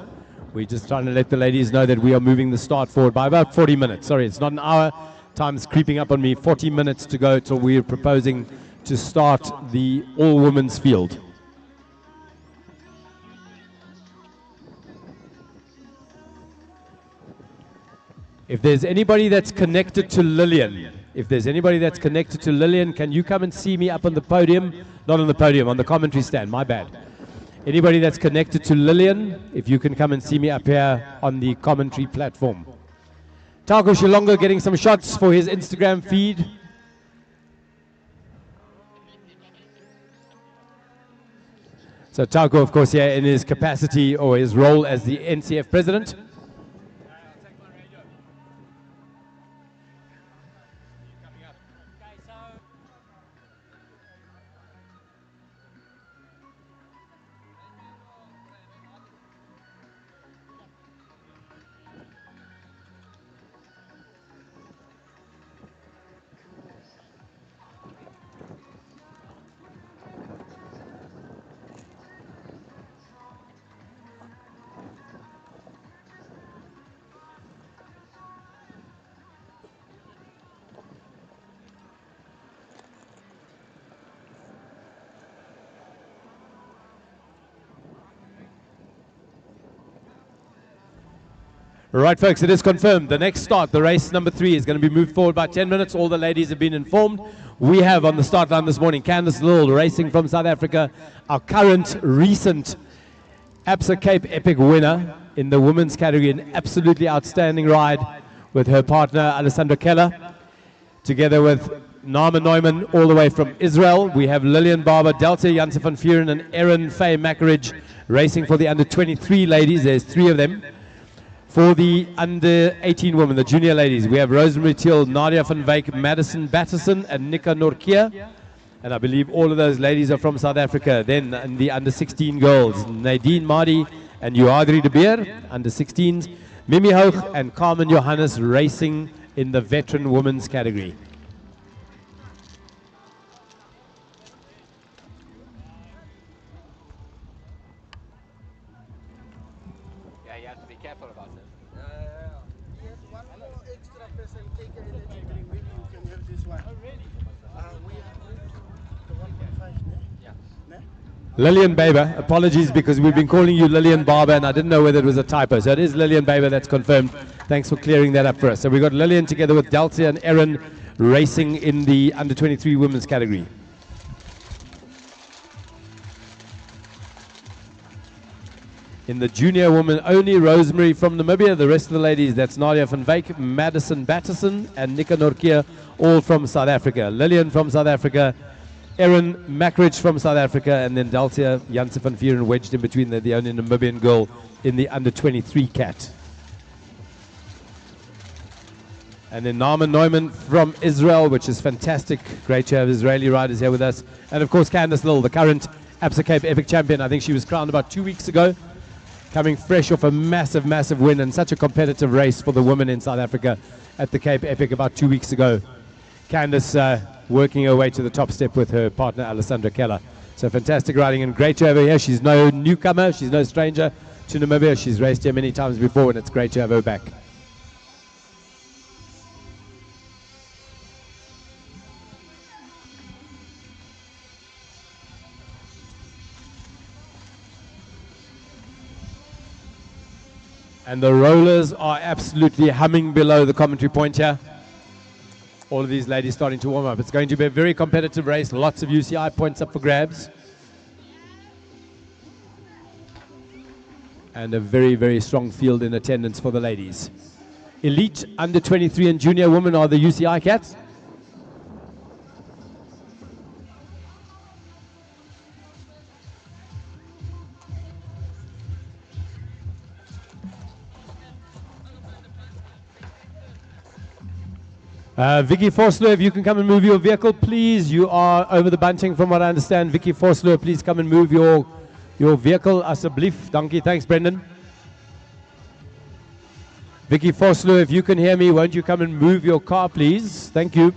We're just trying to let the ladies know that we are moving the start forward by about 40 minutes. Sorry, it's not an hour. Time's creeping up on me. 40 minutes to go till we're proposing to start the all-women's field. If there's anybody that's connected to Lillian, can you come and see me up on the podium? Not on the podium, on the commentary stand, my bad. Anybody that's connected to Lillian, if you can come and see me up here on the commentary platform. Tako Shilongo getting some shots for his Instagram feed. So Tako, of course, here in his capacity or his role as the NCF president. Right, folks, it is confirmed. The next start, the race number 3, is going to be moved forward by 10 minutes. All the ladies have been informed. We have on the start line this morning Candice Lill racing from South Africa, our current recent ABSA Cape Epic winner in the women's category. An absolutely outstanding ride with her partner Alessandra Keller, together with Nama Neumann all the way from Israel. We have Lillian Barber, Delta Janse van Vuren and Erin Faye Mackeridge racing for the under 23 ladies. There's 3 of them. For the under 18 women, the junior ladies, we have Rosemary Thiel, Nadia van Wyk, Madison Batterson, and Nika Norkia. And I believe all of those ladies are from South Africa. Then in the under 16 girls, Nadine Mardi and Joadri de Beer, under 16s, Mimi Hoog and Carmen Johannes racing in the veteran women's category. Yeah, you have to be careful about this. One more extra person, take an energy drink. Maybe you can have this one. Oh, really? We have the 1.5, Yeah. ne? Lillian Baber, apologies because we've been calling you Lillian Barber and I didn't know whether it was a typo. So it is Lillian Baber, that's confirmed. Thanks for clearing that up for us. So we've got Lillian together with Delta and Erin racing in the under 23 women's category. In the junior woman, only Rosemary from Namibia. The rest of the ladies, that's Nadia van Wyk, Madison Batterson, and Nika Norkia, all from South Africa. Lillian from South Africa, Erin Mackeridge from South Africa, and then Delta Janse van Vuren wedged in between. They're the only Namibian girl in the under 23 cat. And then Nama Neumann from Israel, which is fantastic. Great to have Israeli riders here with us. And of course, Candice Lill, the current ABSA Cape Epic champion. I think she was crowned about 2 weeks ago, coming fresh off a massive, massive win and such a competitive race for the women in South Africa at the Cape Epic about 2 weeks ago. Candice working her way to the top step with her partner Alessandra Keller. So fantastic riding and great to have her here. She's no newcomer, she's no stranger to Namibia. She's raced here many times before and it's great to have her back. And the rollers are absolutely humming below the commentary point here. All of these ladies starting to warm up. It's going to be a very competitive race. Lots of UCI points up for grabs. And a very, very strong field in attendance for the ladies. Elite, under 23 and junior women are the UCI cats. Vicky Forsler, if you can come and move your vehicle, please. You are over the bunting from what I understand. Vicky Forsler, please come and move your vehicle. Asseblief. Dankie. Thanks, Brendan. Vicky Forsler, if you can hear me, won't you come and move your car, please? Thank you.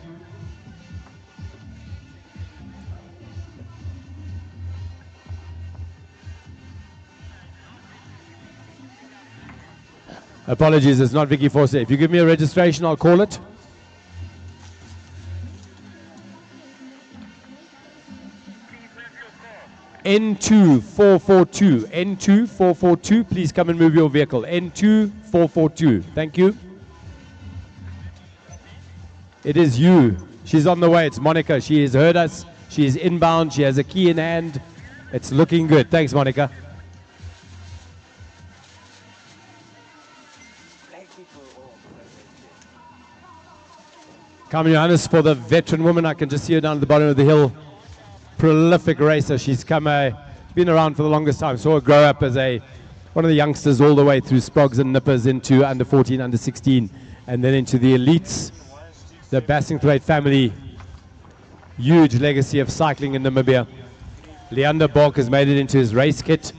Apologies, it's not Vicky Forsler. If you give me a registration, I'll call it. N2442. N2442, please come and move your vehicle. N2442. Thank you. It is you. She's on the way. It's Monica. She has heard us. She is inbound. She has a key in hand. It's looking good. Thanks, Monica. Carmen Johannes for the veteran woman. I can just see her down at the bottom of the hill. Prolific racer. She's been around for the longest time. Saw her grow up as one of the youngsters all the way through Sprogs and Nippers into under 14, under 16, and then into the elites. The Bassingthwaite family, huge legacy of cycling in Namibia. Leander Bork has made it into his race kit.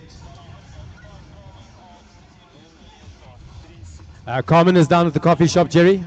Carmen is down at the coffee shop, Jerry.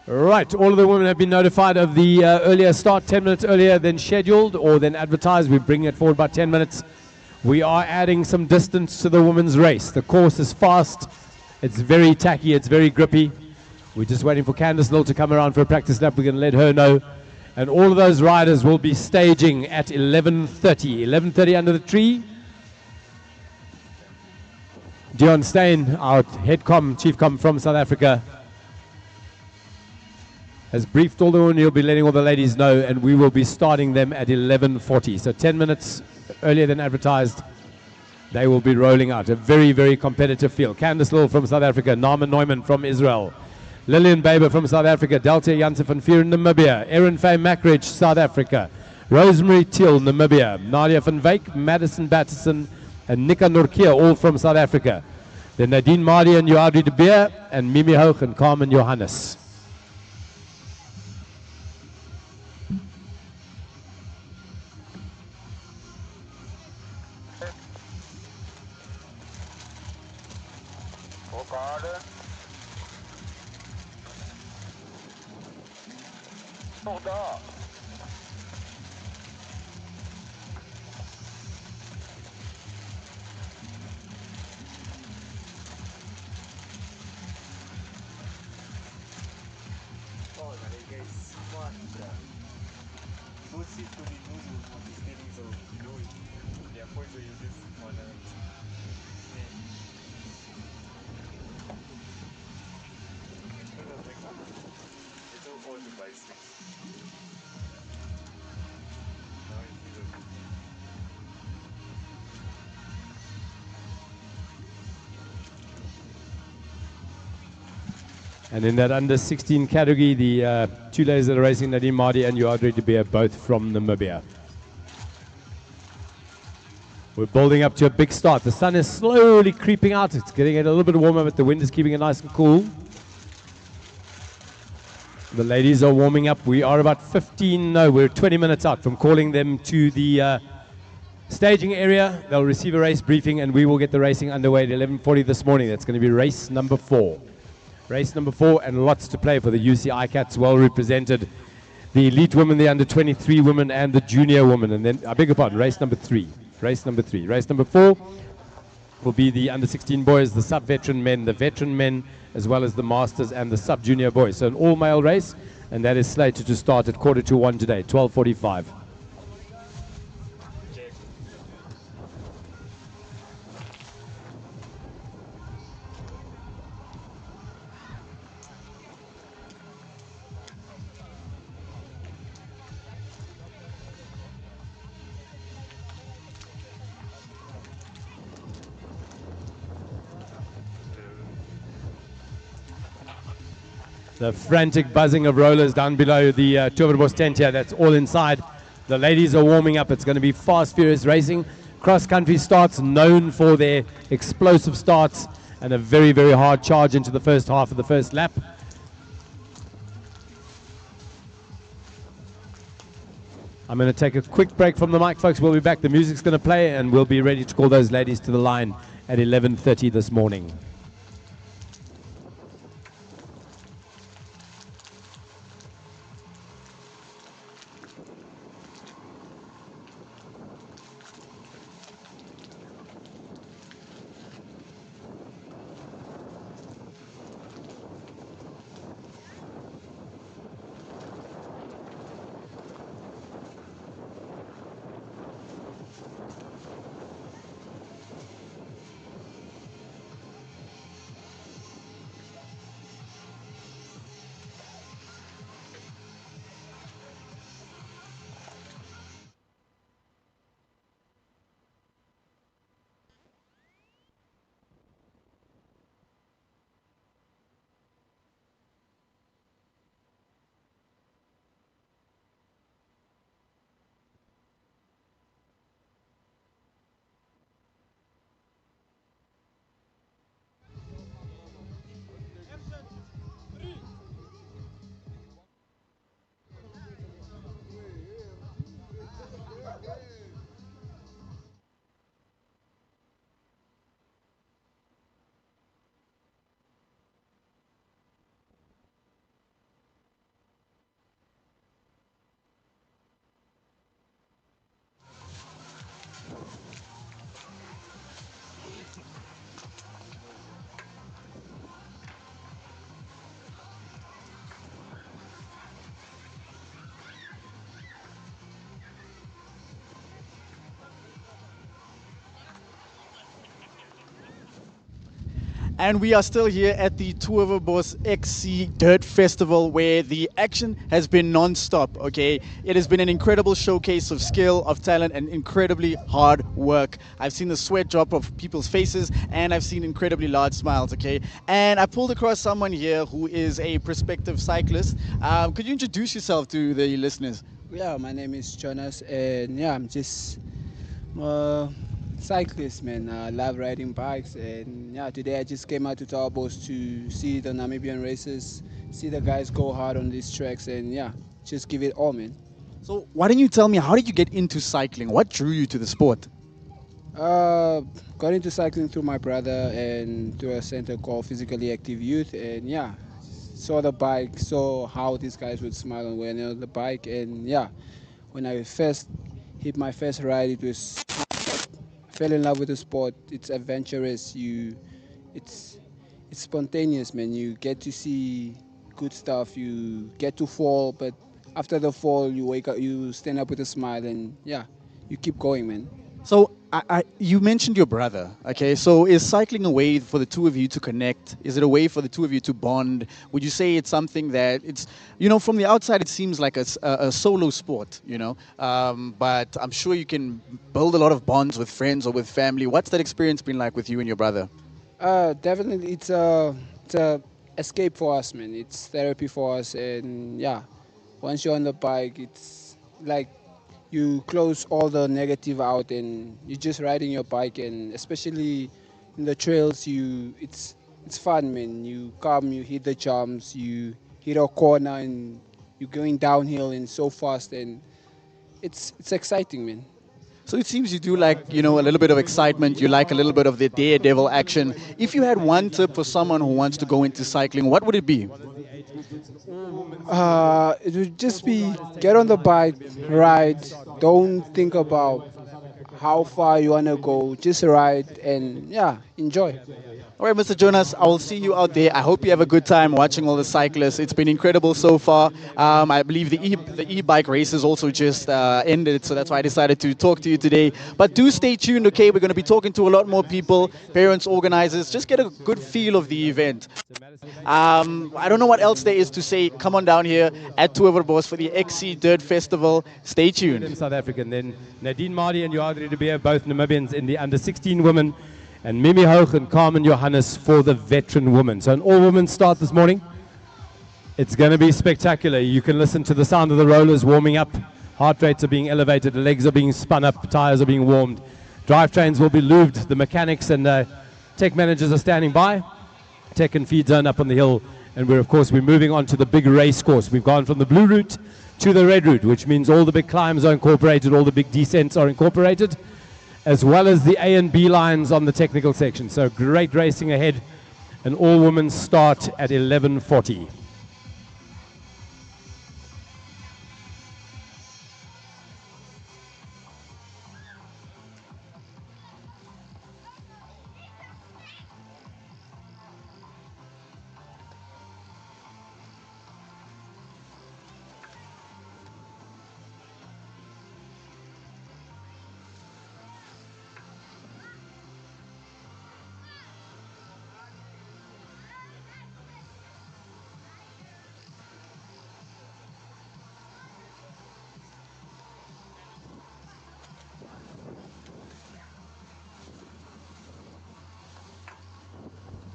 Right, all of the women have been notified of the earlier start, 10 minutes earlier than scheduled or than advertised. We're bringing it forward by 10 minutes. We are adding some distance to the women's race. The course is fast. It's very tacky. It's very grippy. We're just waiting for Candice Lill to come around for a practice lap. We're going to let her know. And all of those riders will be staging at 11:30. 11:30 under the tree. Dion Steyn, our chief com from South Africa, has briefed all the women. He'll be letting all the ladies know, and we will be starting them at 11:40. So 10 minutes earlier than advertised, they will be rolling out. A very, very competitive field. Candice Lill from South Africa, Nama Neumann from Israel, Lillian Baber from South Africa, Delta Janssen van Vuren, Namibia, Erin Faye Mackridge, South Africa, Rosemary Thiel, Namibia, Nadia van Wyk, Madison Batterson, and Nika Norkia, all from South Africa. Then Nadine Mardi and Joadri de Beer, and Mimi Hoog and Carmen Johannes. And in that under 16 category, the two ladies that are racing, Nadine Mardi and Joadri de Beer, both from Namibia. We're building up to a big start. The sun is slowly creeping out. It's getting a little bit warmer, but the wind is keeping it nice and cool. The ladies are warming up. We are about we're 20 minutes out from calling them to the staging area. They'll receive a race briefing, and we will get the racing underway at 11:40 this morning. That's going to be race number 4. Race number 4, and lots to play for the UCI Cats, well represented. The elite women, the under 23 women, and the junior women. And then, I beg your pardon, race number 3. Race number 3. Race number 4, will be the under 16 boys, the sub veteran men, the veteran men, as well as the masters and the sub junior boys. So an all male race, and that is slated to start at 1:45 today, 12:45. The frantic buzzing of rollers down below the Towerbos tent here, that's all inside. The ladies are warming up. It's going to be fast, furious racing. Cross-country starts known for their explosive starts and a very, very hard charge into the first half of the first lap. I'm going to take a quick break from the mic, folks. We'll be back. The music's going to play, and we'll be ready to call those ladies to the line at 11:30 this morning. And we are still here at the Towerbos XC Dirt Festival, where the action has been non-stop, okay? It has been an incredible showcase of skill, of talent, and incredibly hard work. I've seen the sweat drop off people's faces, and I've seen incredibly large smiles, okay? And I pulled across someone here who is a prospective cyclist. Could you introduce yourself to the listeners? Yeah, my name is Jonas, and yeah, I'm just cyclist, man. I love riding bikes, and yeah, today I just came out to Towerbos to see the Namibian races, see the guys go hard on these tracks, and yeah, just give it all, man. So why don't you tell me, how did you get into cycling? What drew you to the sport? Got into cycling through my brother and through a center called Physically Active Youth, and yeah, saw the bike, saw how these guys would smile when they're on the bike, and yeah, when I first hit my first ride, it was fell in love with the sport. It's adventurous. It's spontaneous, man. You get to see good stuff. You get to fall, but after the fall, you wake up, you stand up with a smile, and yeah, you keep going, man. So you mentioned your brother, okay? So is cycling a way for the two of you to connect? Is it a way for the two of you to bond? Would you say it's something that it's, you know, from the outside it seems like a solo sport, you know, but I'm sure you can build a lot of bonds with friends or with family. What's that experience been like with you and your brother? Definitely, it's a escape for us, man. It's therapy for us, and yeah, once you're on the bike, it's like you close all the negative out and you're just riding your bike, and especially in the trails, it's fun, man. You come, you hit the jumps, you hit a corner, and you're going downhill and so fast, and it's exciting, man. So it seems you do like, you know, a little bit of excitement. You like a little bit of the daredevil action. If you had one tip for someone who wants to go into cycling, what would it be? It would just be get on the bike, ride. Don't think about how far you want to go. Just ride and yeah, enjoy. All right, Mr. Jonas, I will see you out there. I hope you have a good time watching all the cyclists. It's been incredible so far. I believe the e-bike races also just ended, so that's why I decided to talk to you today. But do stay tuned, okay? We're going to be talking to a lot more people, parents, organizers. Just get a good feel of the event. I don't know what else there is to say. Come on down here at Towerbos for the XC Dirt Festival. Stay tuned. South African, then Nadine Mardi and Joadri de Beer, both Namibians in the under 16 women, and Mimi Hoog and Carmen Johannes for the veteran women. So an all-women start this morning. It's going to be spectacular. You can listen to the sound of the rollers warming up. Heart rates are being elevated, the legs are being spun up, tires are being warmed. Drivetrains will be lubed. The mechanics and tech managers are standing by. Tech and feed zone up on the hill. And we're moving on to the big race course. We've gone from the blue route to the red route, which means all the big climbs are incorporated, all the big descents are incorporated, as well as the A and B lines on the technical section. So great racing ahead. An all-women start at 11:40.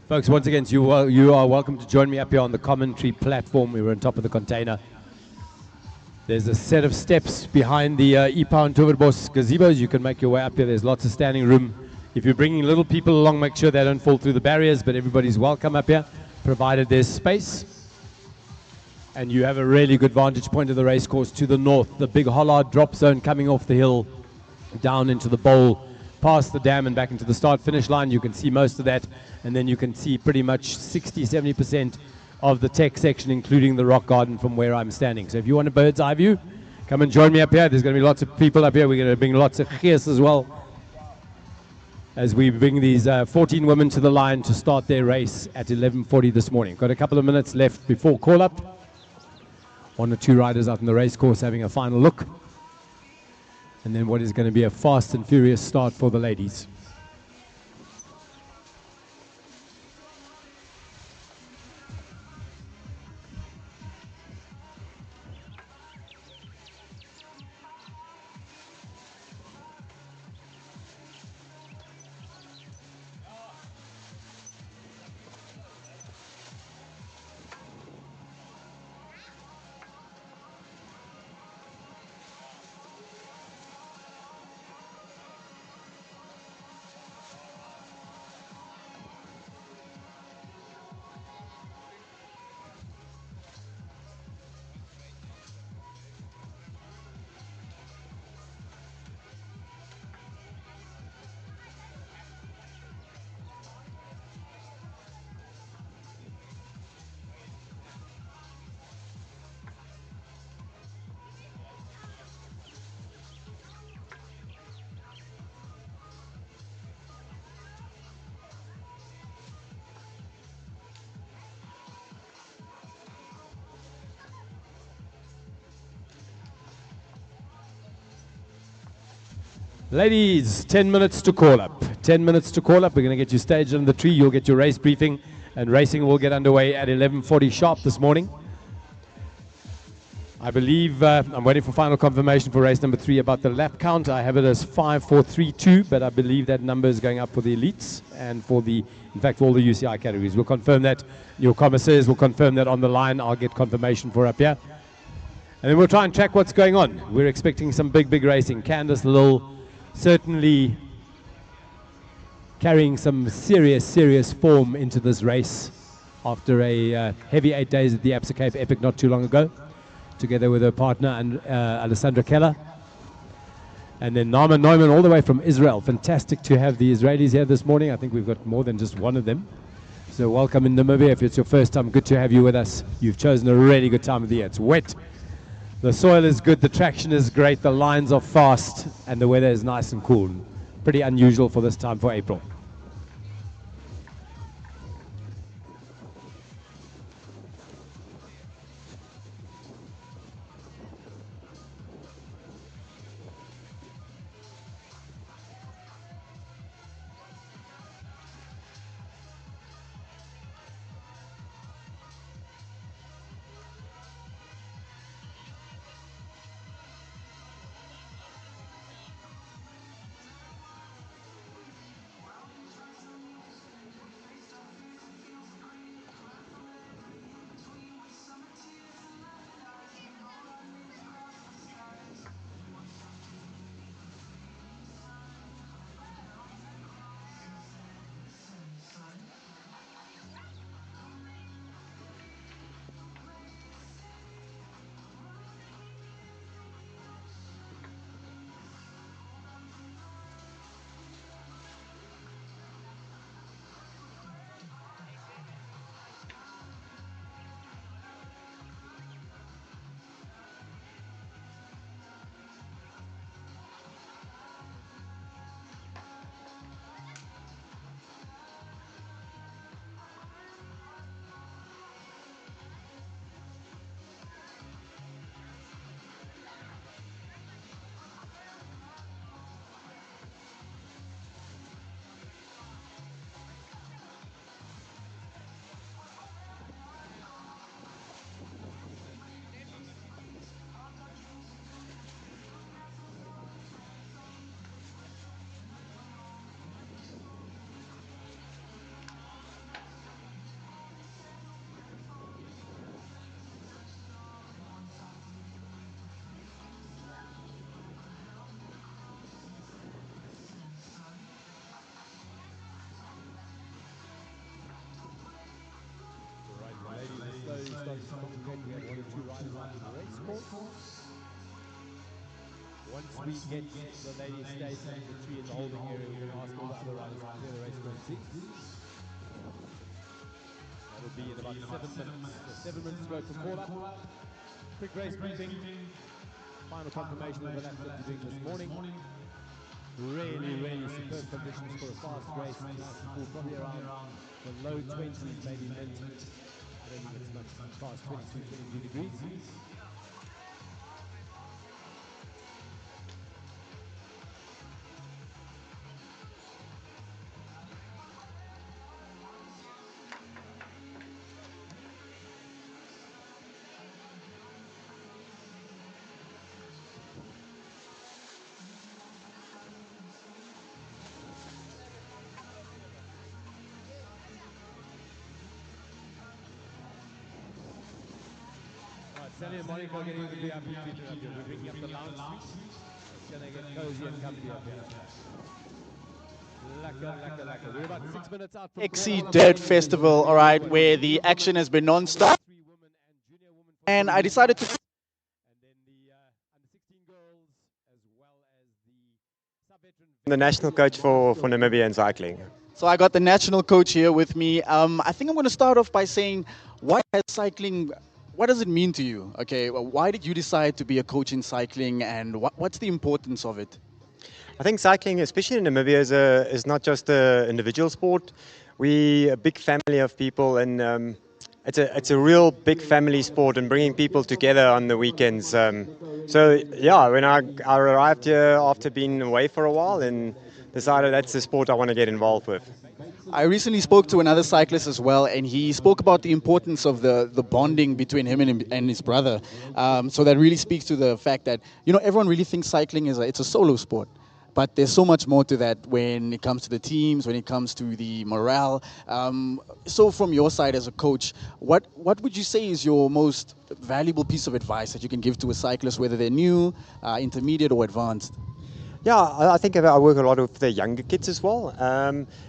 Folks, once again, you are welcome to join me up here on the commentary platform. We were on top of the container. There's a set of steps behind the E-Pound Towerbos gazebos. You can make your way up here. There's lots of standing room. If you're bringing little people along, make sure they don't fall through the barriers, but everybody's welcome up here, provided there's space. And you have a really good vantage point of the race course to the north. The big Hollard drop zone coming off the hill down into the bowl, past the dam and back into the start-finish line. You can see most of that, and then you can see pretty much 60-70% of the tech section, including the rock garden from where I'm standing. So if you want a bird's eye view, come and join me up here. There's going to be lots of people up here. We're going to bring lots of gears as well, as we bring these 14 women to the line to start their race at 11:40 this morning. Got a couple of minutes left before call-up. One or two riders out in the race course having a final look. And then what is going to be a fast and furious start for the ladies. Ladies, 10 minutes to call up. 10 minutes to call up. We're going to get you staged on the tree. You'll get your race briefing, and racing will get underway at 11:40 sharp this morning. I believe I'm waiting for final confirmation for race number 3 about the lap count. I have it as 5,432, but I believe that number is going up for the elites and for the, in fact, for all the UCI categories. We'll confirm that. Your commissaires will confirm that on the line. I'll get confirmation for up here. And then we'll try and track what's going on. We're expecting some big racing. Candice Lill certainly carrying some serious form into this race after a heavy 8 days at the Absa Cape Epic not too long ago, together with her partner and Alessandra Keller. And then Nama Neumann all the way from Israel. Fantastic to have the Israelis here this morning. I think we've got more than just one of them. So welcome in Namibia. If it's your first time, good to have you with us. You've chosen a really good time of the year. It's wet. The soil is good, the traction is great, the lines are fast, and the weather is nice and cool. Pretty unusual for this time for April. Slowly starting to congregate. We have 1 or 2 riders out in the race course. Once we get the ladies station and the 3 in the holding area, we're going to ask all the other riders to clear the race course, please. That'll be in about 7 minutes. So 7 minutes to go to call up. Quick race briefing. Final confirmation of the laps that we're doing this morning. Really superb conditions for a fast race. Nice and cool, probably around the low 20s, maybe mid. I don't think it's much past 22, 23 degrees. Sally and Monica are getting the VIP treatment up here. We're bringing up the lounge suite. It's going to get cozy and comfy up here. Laka. We're about 6 minutes out from XC Dirt Festival, all right, where the action has been non-stop. And I decided to... And then the under 16 girls as well as the sub-veteran... The national coach for Namibia in cycling. So I got the national coach here with me. I think I'm going to start off by saying, what does it mean to you? Okay, well, why did you decide to be a coach in cycling, and what's the importance of it? I think cycling, especially in Namibia, is not just an individual sport. We're a big family of people, and it's a real big family sport, and bringing people together on the weekends. So yeah, when I arrived here after being away for a while, and decided that's the sport I want to get involved with. I recently spoke to another cyclist as well, and he spoke about the importance of the bonding between him and his brother. So that really speaks to the fact that, you know, everyone really thinks cycling it's a solo sport. But there's so much more to that when it comes to the teams, when it comes to the morale. So from your side as a coach, what would you say is your most valuable piece of advice that you can give to a cyclist, whether they're new, intermediate, or advanced? Yeah, I think I work a lot with the younger kids as well.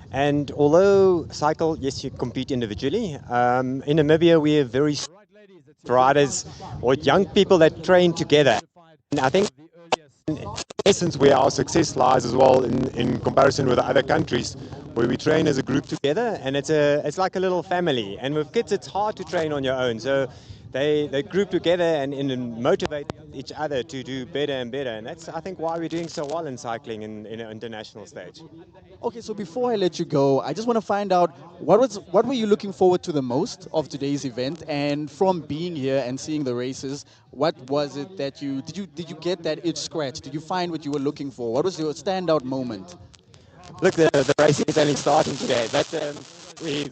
And although cycle, yes, you compete individually. In Namibia, we have very riders or young people that train together. And I think in essence where our success lies as well in comparison with other countries, where we train as a group together, and it's like a little family. And with kids, it's hard to train on your own. So they group together and motivate each other to do better and better. And that's, I think, why we're doing so well in cycling in an international stage. Okay, so before I let you go, I just want to find out what were you looking forward to the most of today's event, and from being here and seeing the races, what was it that did you get that itch scratch? Did you find what you were looking for? What was your standout moment? Look, the racing is only starting today, but the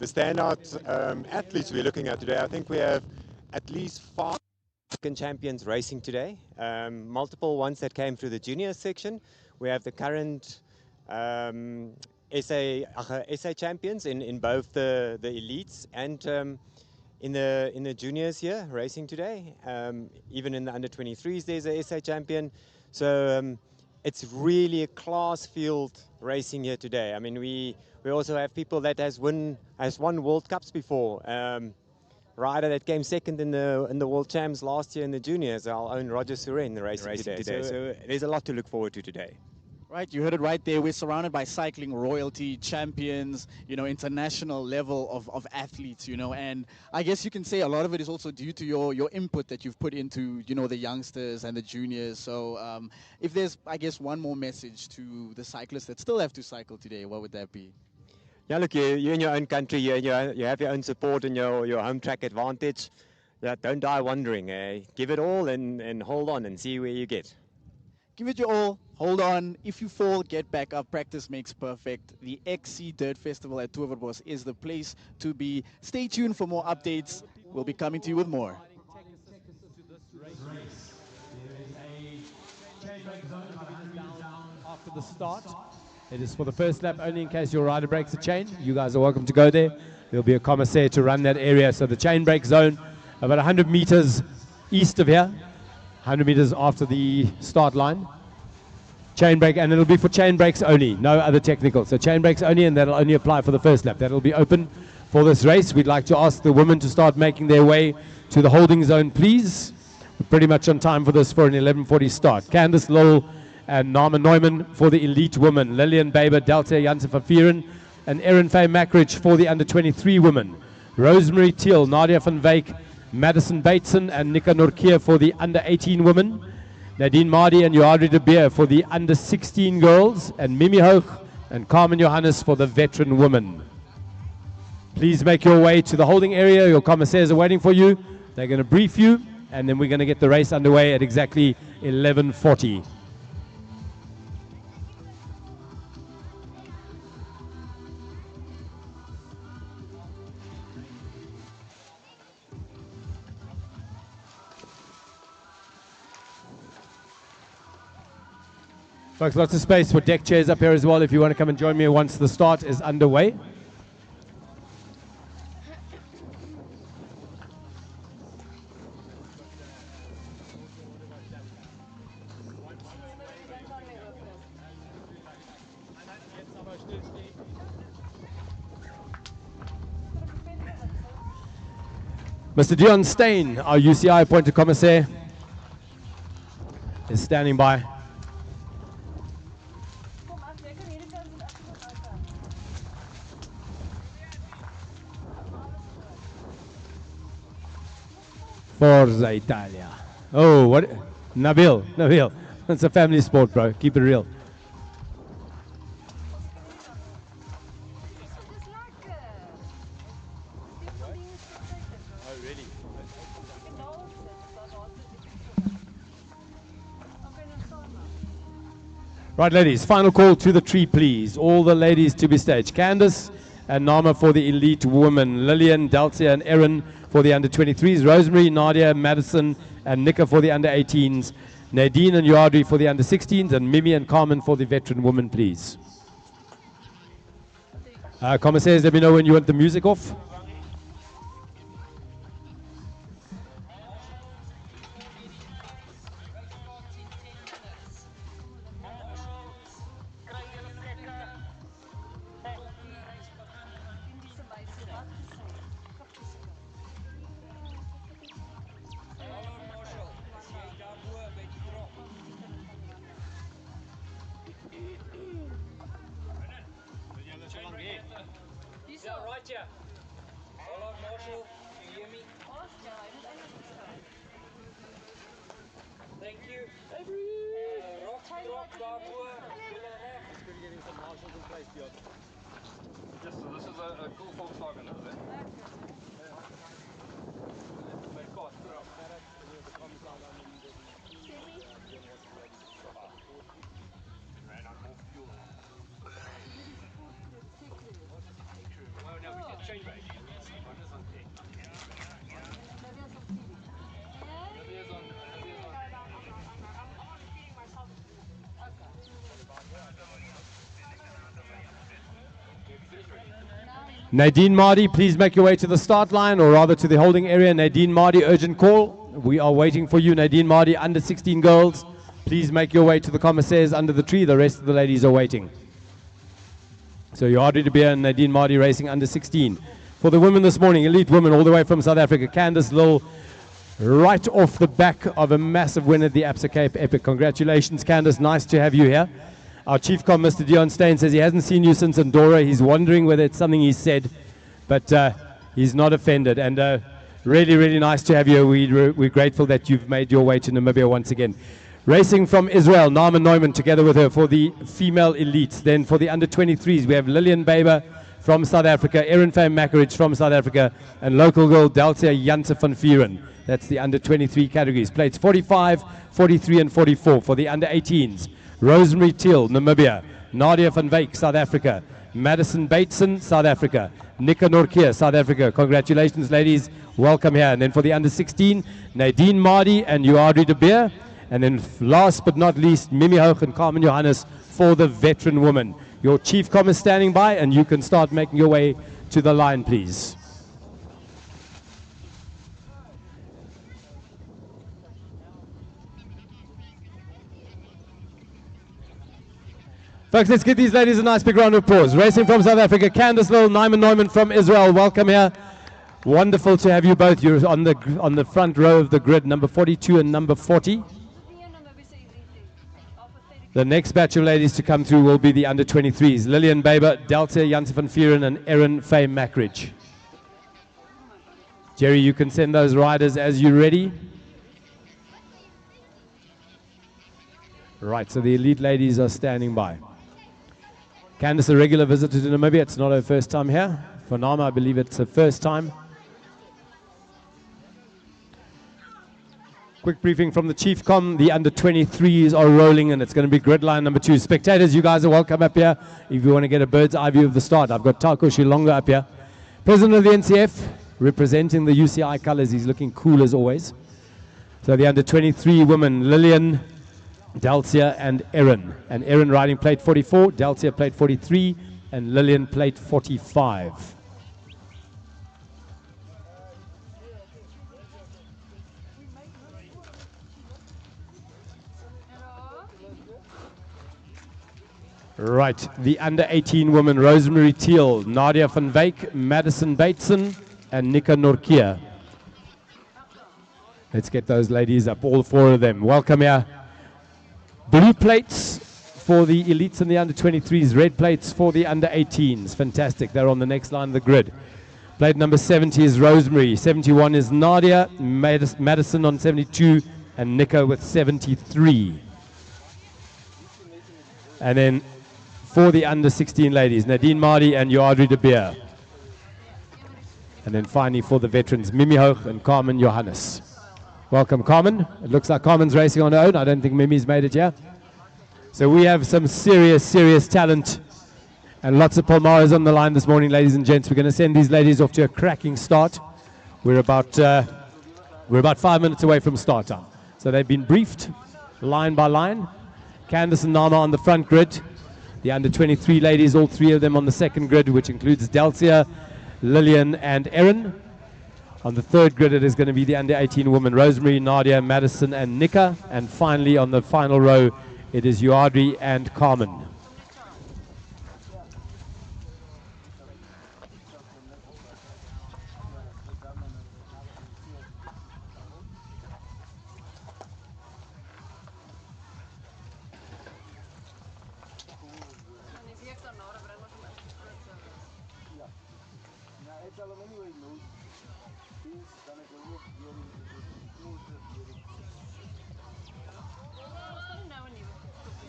standout athletes we're looking at today, I think we have at least 5 African champions racing today, multiple ones that came through the junior section. We have the current SA champions in both the elites and in the juniors here racing today. Even in the under 23s, there's a SA champion. So it's really a class field racing here today. I mean, we also have people that has won World Cups before. Rider that came second in the World Champs last year in the juniors, our own Roger Suren racing today. So there's a lot to look forward to today. Right, you heard it right there. We're surrounded by cycling royalty, champions, international level of athletes, and I guess you can say a lot of it is also due to your input that you've put into, the youngsters and the juniors. So if there's, I guess, one more message to the cyclists that still have to cycle today, what would that be? Yeah, look, you're in your own country, you have your own support and your home track advantage. Yeah, don't die wondering. Give it all and hold on and see where you get. Give it your all, hold on. If you fall, get back up. Practice makes perfect. The XC Dirt Festival at Towerbos is the place to be. Stay tuned for more updates. We'll be coming to you with more. After the start. It is for the first lap only in case your rider breaks the chain. You guys are welcome to go there. There'll be a commissaire to run that area. So the chain break zone, about 100 meters east of here, 100 meters after the start line. Chain break, and it'll be for chain breaks only, no other technical. So chain breaks only, and that'll only apply for the first lap. That'll be open for this race. We'd like to ask the women to start making their way to the holding zone, please. We're pretty much on time for this for an 11:40 start. Candice Lowell and Norma Neumann for the elite women, Lillian Baber, Delta Janssen van Vieren, and Erin Faye Mackridge for the under 23 women, Rosemary Thiel, Nadia van Wyk, Madison Bateson, and Nika Norkier for the under 18 women, Nadine Mardi and Joadri de Beer for the under 16 girls, and Mimi Hoog and Carmen Johannes for the veteran women. Please make your way to the holding area. Your commissaires are waiting for you. They're going to brief you, and then we're going to get the race underway at exactly 11:40. Folks, lots of space for deck chairs up here as well if you want to come and join me once the start is underway. Mr. Dion Stein, our UCI appointed commissaire, is standing by. Forza Italia. Oh, what? Nabil. It's a family sport, bro. Keep it real. Right, ladies, final call to the tree, please. All the ladies to be staged. Candice and Nama for the elite women. Lillian, Delcia, and Erin for the under 23s. Rosemary, Nadia, Madison, and Nika for the under 18s. Nadine and Yoadri for the under 16s. And Mimi and Carmen for the veteran women, please. Commissaires, let me know when you want the music off. Yes, so this is a cool Volkswagen, is it? Ran on more fuel. Oh no, we did change back. One is on tech. Olivia's on. Nadine Mardi, please make your way to the start line, or rather to the holding area. Nadine Mardi, urgent call. We are waiting for you. Nadine Mardi, under 16 girls. Please make your way to the commissaires under the tree. The rest of the ladies are waiting. So you are ready to be and Nadine Mardi racing under 16. For the women this morning, elite women all the way from South Africa. Candice Lill, right off the back of a massive win at the Absa Cape Epic. Congratulations, Candice. Nice to have you here. Our chief com, Mr. Dion Steyn, says he hasn't seen you since Andorra. He's wondering whether it's something he said, but he's not offended. And really, really nice to have you. We're grateful that you've made your way to Namibia once again. Racing from Israel, Naama Neumann together with her for the female elites. Then for the under 23s, we have Lillian Baber from South Africa, Erin Fame Mackeridge from South Africa, and local girl Delcia Janse van Vieren. That's the under 23 categories. Plates 45, 43, and 44 for the under 18s. Rosemary Thiel, Namibia. Nadia van Wyk, South Africa. Madison Bateson, South Africa. Nika Norkia, South Africa. Congratulations, ladies. Welcome here. And then for the under 16, Nadine Mardi and Uadri de Beer. And then last but not least, Mimi Hoog and Carmen Johannes for the veteran woman. Your chief com is standing by, and you can start making your way to the line, please. Folks, let's give these ladies a nice big round of applause. Racing from South Africa, Candice Lill, Naama Neumann from Israel. Welcome here. Wonderful to have you both. You're on the front row of the grid, number 42 and number 40. The next batch of ladies to come through will be the under 23s. Lillian Baber, Delcia Janse van Vieren, and Erin Fame Mackeridge. Jerry, you can send those riders as you're ready. Right, so the elite ladies are standing by. Candice, a regular visitor to Namibia. It's not her first time here. For Naama, I believe it's her first time. Quick briefing from the chief com. The under 23s are rolling, and it's going to be grid line number 2. Spectators, you guys are welcome up here if you want to get a bird's eye view of the start. I've got Tako Shilonga up here. President of the NCF, representing the UCI colors. He's looking cool as always. So the under 23 women, Lillian, Delcia, and Erin. And Erin riding plate 44, Delcia plate 43, and Lillian plate 45. Right, the under 18 women, Rosemary Thiel, Nadia van Wyk, Madison Bateson, and Nika Norkia. Let's get those ladies up, all 4 of them. Welcome here. Blue plates for the elites and the under 23s, red plates for the under 18s. Fantastic, they're on the next line of the grid. Plate number 70 is Rosemary, 71 is Nadia, Madison on 72, and Nika with 73. And then for the under 16 ladies, Nadine Mardi and Uadri de Beer. And then finally for the veterans, Mimi Hoog and Carmen Johannes. Welcome, Carmen. It looks like Carmen's racing on her own. I don't think Mimi's made it yet. So we have some serious, serious talent and lots of Palmaras on the line this morning, ladies and gents. We're going to send these ladies off to a cracking start. We're about 5 minutes away from start time. So they've been briefed line by line. Candice and Naama on the front grid. The under 23 ladies, all 3 of them on the second grid, which includes Delcia, Lillian, and Erin. On the third grid, it is going to be the under 18 women, Rosemary, Nadia, Madison, and Nika. And finally, on the final row, it is Uadri and Carmen.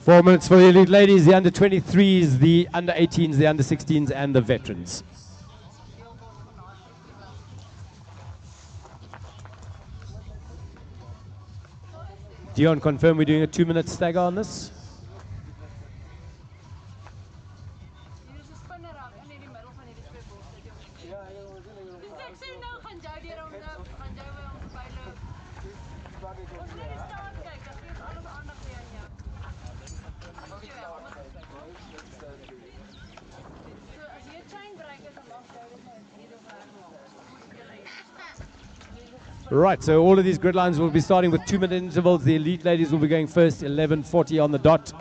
4 minutes for the elite ladies, the under 23s, the under 18s, the under 16s, and the veterans. Dion, confirm we're doing a 2-minute stagger on this? Right, so all of these grid lines will be starting with 2-minute intervals. The elite ladies will be going first, 11:40 on the dot.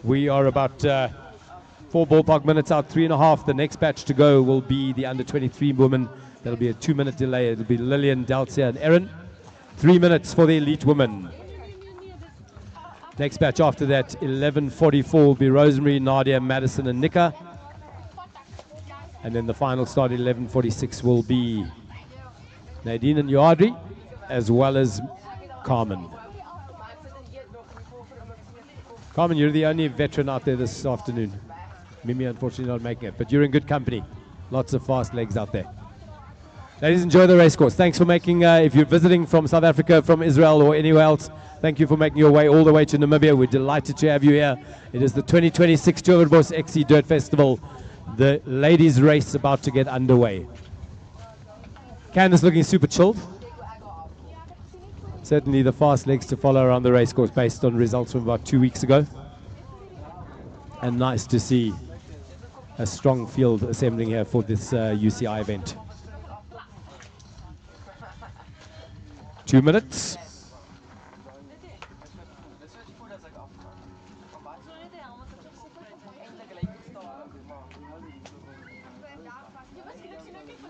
We are about 4 ballpark minutes out, 3.5. The next batch to go will be the under 23 women. That'll be a 2-minute delay. It'll be Lillian, Dalcia, and Erin. 3 minutes for the elite women. Next batch after that, 11:44 will be Rosemary, Nadia, Madison, and Nika. And then the final start, 11:46, will be Nadine and Yoadri, as well as Carmen. Carmen, you're the only veteran out there this afternoon. Mimi, unfortunately, not making it, but you're in good company. Lots of fast legs out there. Ladies, enjoy the race course. Thanks for making, if you're visiting from South Africa, from Israel, or anywhere else, thank you for making your way all the way to Namibia. We're delighted to have you here. It is the 2026 Towerbos XC Dirt Festival. The ladies' race about to get underway. Candace looking super chilled. Certainly the fast legs to follow around the race course based on results from about 2 weeks ago. And nice to see a strong field assembling here for this UCI event. 2 minutes.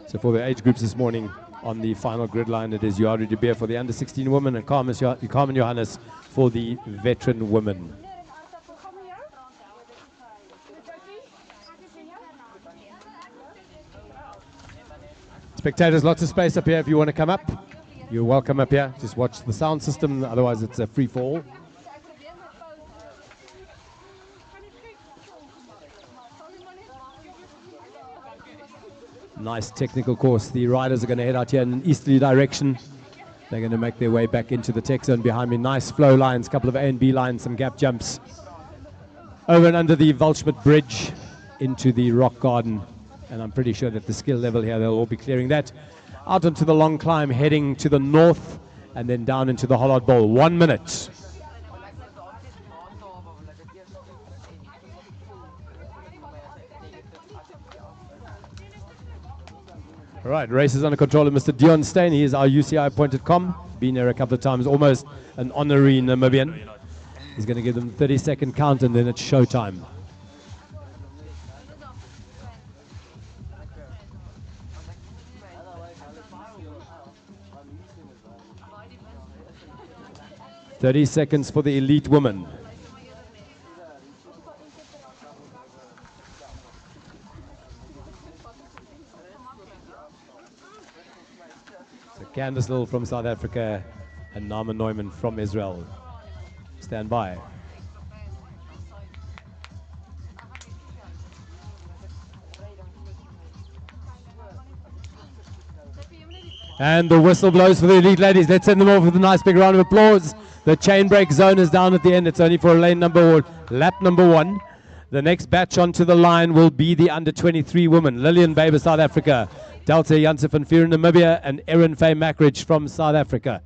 So for the age groups this morning on the final grid line, it is Yoadri de Beer for the under 16 women and Carmen Johannes for the veteran women. Spectators, lots of space up here if you want to come up. You're welcome up here. Just watch the sound system, otherwise it's a free for all. Nice technical course. The riders are going to head out here in an easterly direction. They're going to make their way back into the tech zone behind me. Nice flow lines, couple of A and B lines, some gap jumps. Over and under the Vulchmut Bridge into the rock garden. And I'm pretty sure that the skill level here, they'll all be clearing that. Out onto the long climb, heading to the north, and then down into the Hollard Bowl. 1 minute. All right, race is under control of Mr. Dion Steyn. He is our UCI appointed com. Been here a couple of times, almost an honorary Namibian. He's going to give them a 30-second count, and then it's showtime. "30 seconds for the elite woman. Candice Lill from South Africa and Nama Neumann from Israel. Stand by. And the whistle blows for the elite ladies. Let's send them off with a nice big round of applause. The chain break zone is down at the end. It's only for lane number or lap number 1. The next batch onto the line will be the under 23 women. Lillian Baber, South Africa. Delta Janse van Vuren, Namibia, and Erin Faye Mackridge from South Africa.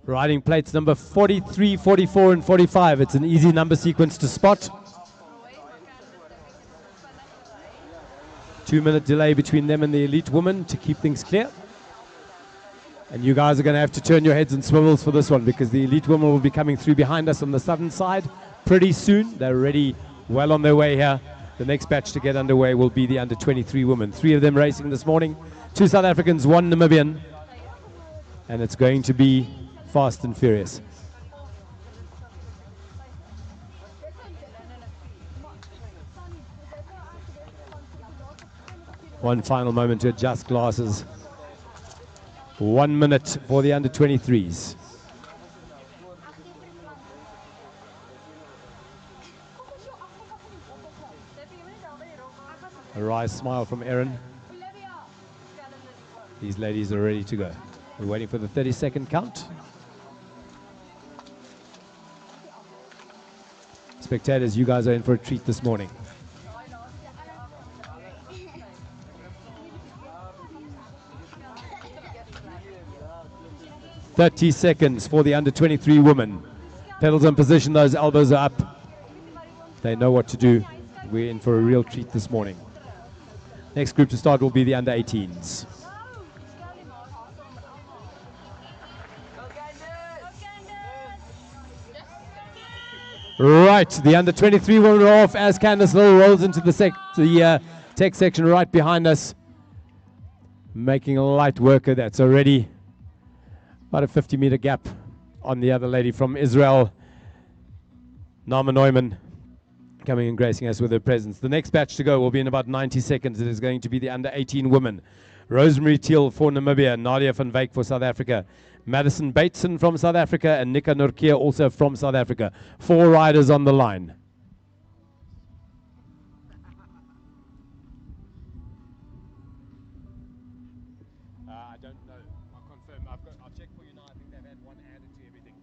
Riding plates number 43, 44, and 45. It's an easy number sequence to spot. 2-minute delay between them and the elite woman to keep things clear. And you guys are going to have to turn your heads and swivels for this one, because the elite woman will be coming through behind us on the southern side pretty soon. They're already well on their way here. The next batch to get underway will be the under 23 women. 3 of them racing this morning. 2 South Africans, 1 Namibian. And it's going to be fast and furious. One final moment to adjust glasses. 1 minute for the under 23s. wry smile from Erin. These ladies are ready to go. We're waiting for the 30-second count. Spectators, you guys are in for a treat this morning. "30 seconds for the under-23 women. Pedals in position, those elbows are up. They know what to do. We're in for a real treat this morning. Next group to start will be the under-18s. Right, the under-23 women are off as Candice Little rolls into the tech section right behind us. Making a light work of that. So ready. About a 50-meter gap on the other lady from Israel, Nama Neumann, coming and gracing us with her presence. The next batch to go will be in about 90 seconds. It is going to be the under-18 women. Rosemary Thiel for Namibia, Nadia van Wyk for South Africa, Madison Bateson from South Africa, and Nika Nurkia also from South Africa. 4 riders on the line. I don't know. I'll confirm. I'll check for you now. I think they've had one added to everything.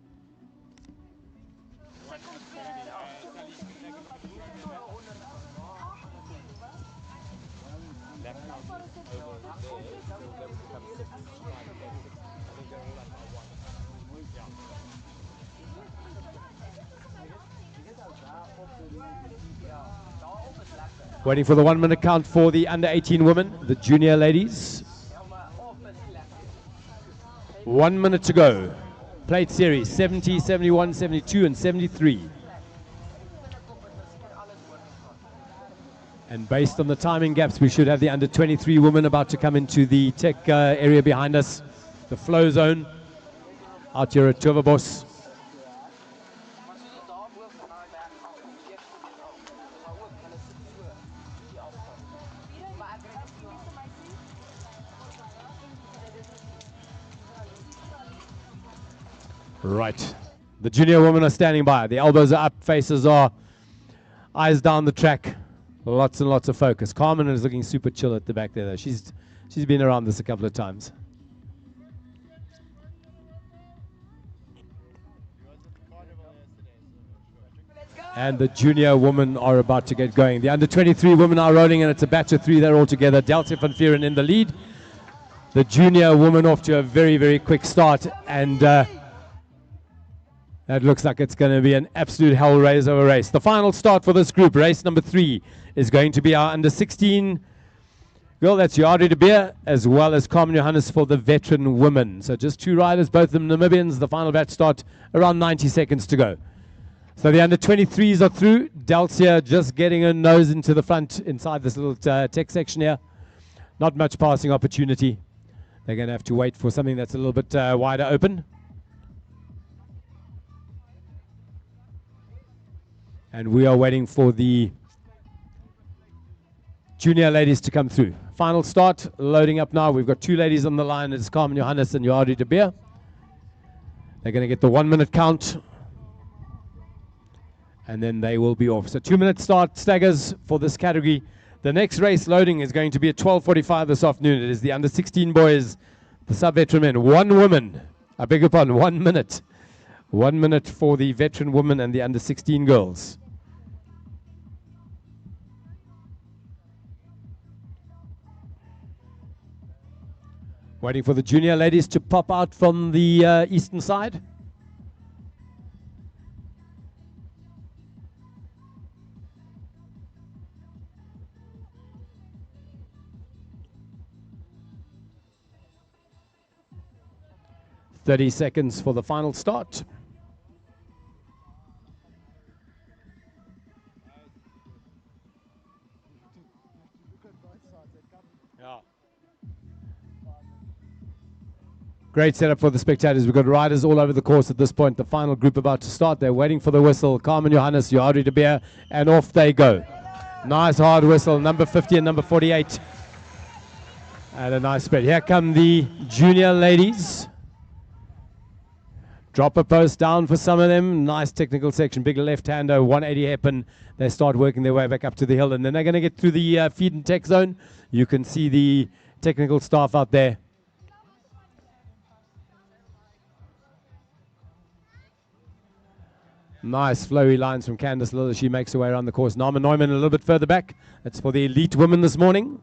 Waiting for the 1 minute count for the under-18 women, the junior ladies. 1 minute to go. Plate series 70, 71, 72, and 73. And based on the timing gaps, we should have the under-23 women about to come into the tech area behind us, the flow zone, out here at Towerbos. Right, the junior women are standing by. The elbows are up, faces are eyes down the track. Lots and lots of focus. Carmen is looking super chill at the back there, though. She's been around this a couple of times. And the junior women are about to get going. The under-23 women are rolling, and it's a batch of 3 there all together. Delta van Vieren in the lead. The junior woman off to a very, very quick start, and that looks like it's going to be an absolute hellraiser of a race. The final start for this group, race number 3, is going to be our under-16 girl. That's Yari de Beer, as well as Carmen Johannes for the veteran women. So just 2 riders, both of them Namibians. The final batch start around 90 seconds to go. So the under-23s are through. Delcia just getting her nose into the front inside this little tech section here. Not much passing opportunity. They're going to have to wait for something that's a little bit wider open. And we are waiting for the junior ladies to come through. Final start, loading up now. We've got 2 ladies on the line. It's Carmen Johannes and Yari de Beer. They're going to get the 1 minute count. And then they will be off. So 2 minute start staggers for this category. The next race loading is going to be at 12:45 this afternoon. It is the under-16 boys, the sub-veteran men. 1 woman, I beg your pardon, 1 minute. 1 minute for the veteran women and the under-16 girls. Waiting for the junior ladies to pop out from the eastern side. "30 seconds for the final start. Great setup for the spectators. We've got riders all over the course at this point. The final group about to start. They're waiting for the whistle. Carmen Johannes, Yari de Beer, and off they go. Nice hard whistle, number 50 and number 48. And a nice spread. Here come the junior ladies. Dropper post down for some of them. Nice technical section. Big left-hander, 180 hairpin. They start working their way back up to the hill. And then they're going to get through the feed and tech zone. You can see the technical staff out there. Nice flowy lines from Candice Lill as she makes her way around the course. Nama Neumann a little bit further back. That's for the elite women this morning.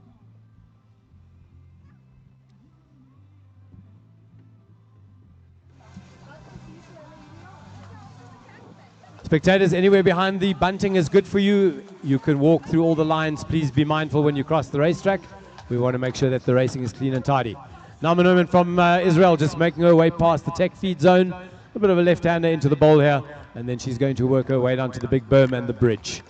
Spectators, anywhere behind the bunting is good for you. You can walk through all the lines. Please be mindful when you cross the racetrack. We want to make sure that the racing is clean and tidy. Nama Neumann from Israel just making her way past the tech feed zone. A bit of a left-hander into the bowl here. And then she's going to work her way down to the big berm and the bridge.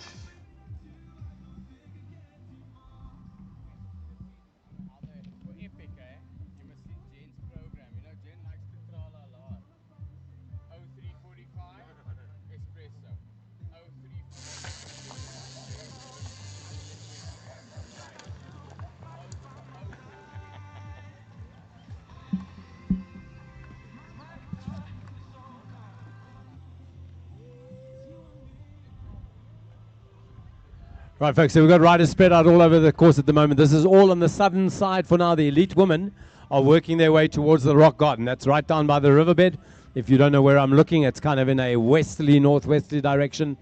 Right, folks, so we've got riders spread out all over the course at the moment. This is all on the southern side for now. The elite women are working their way towards the rock garden. That's right down by the riverbed. If you don't know where I'm looking, it's kind of in a westerly, northwesterly direction.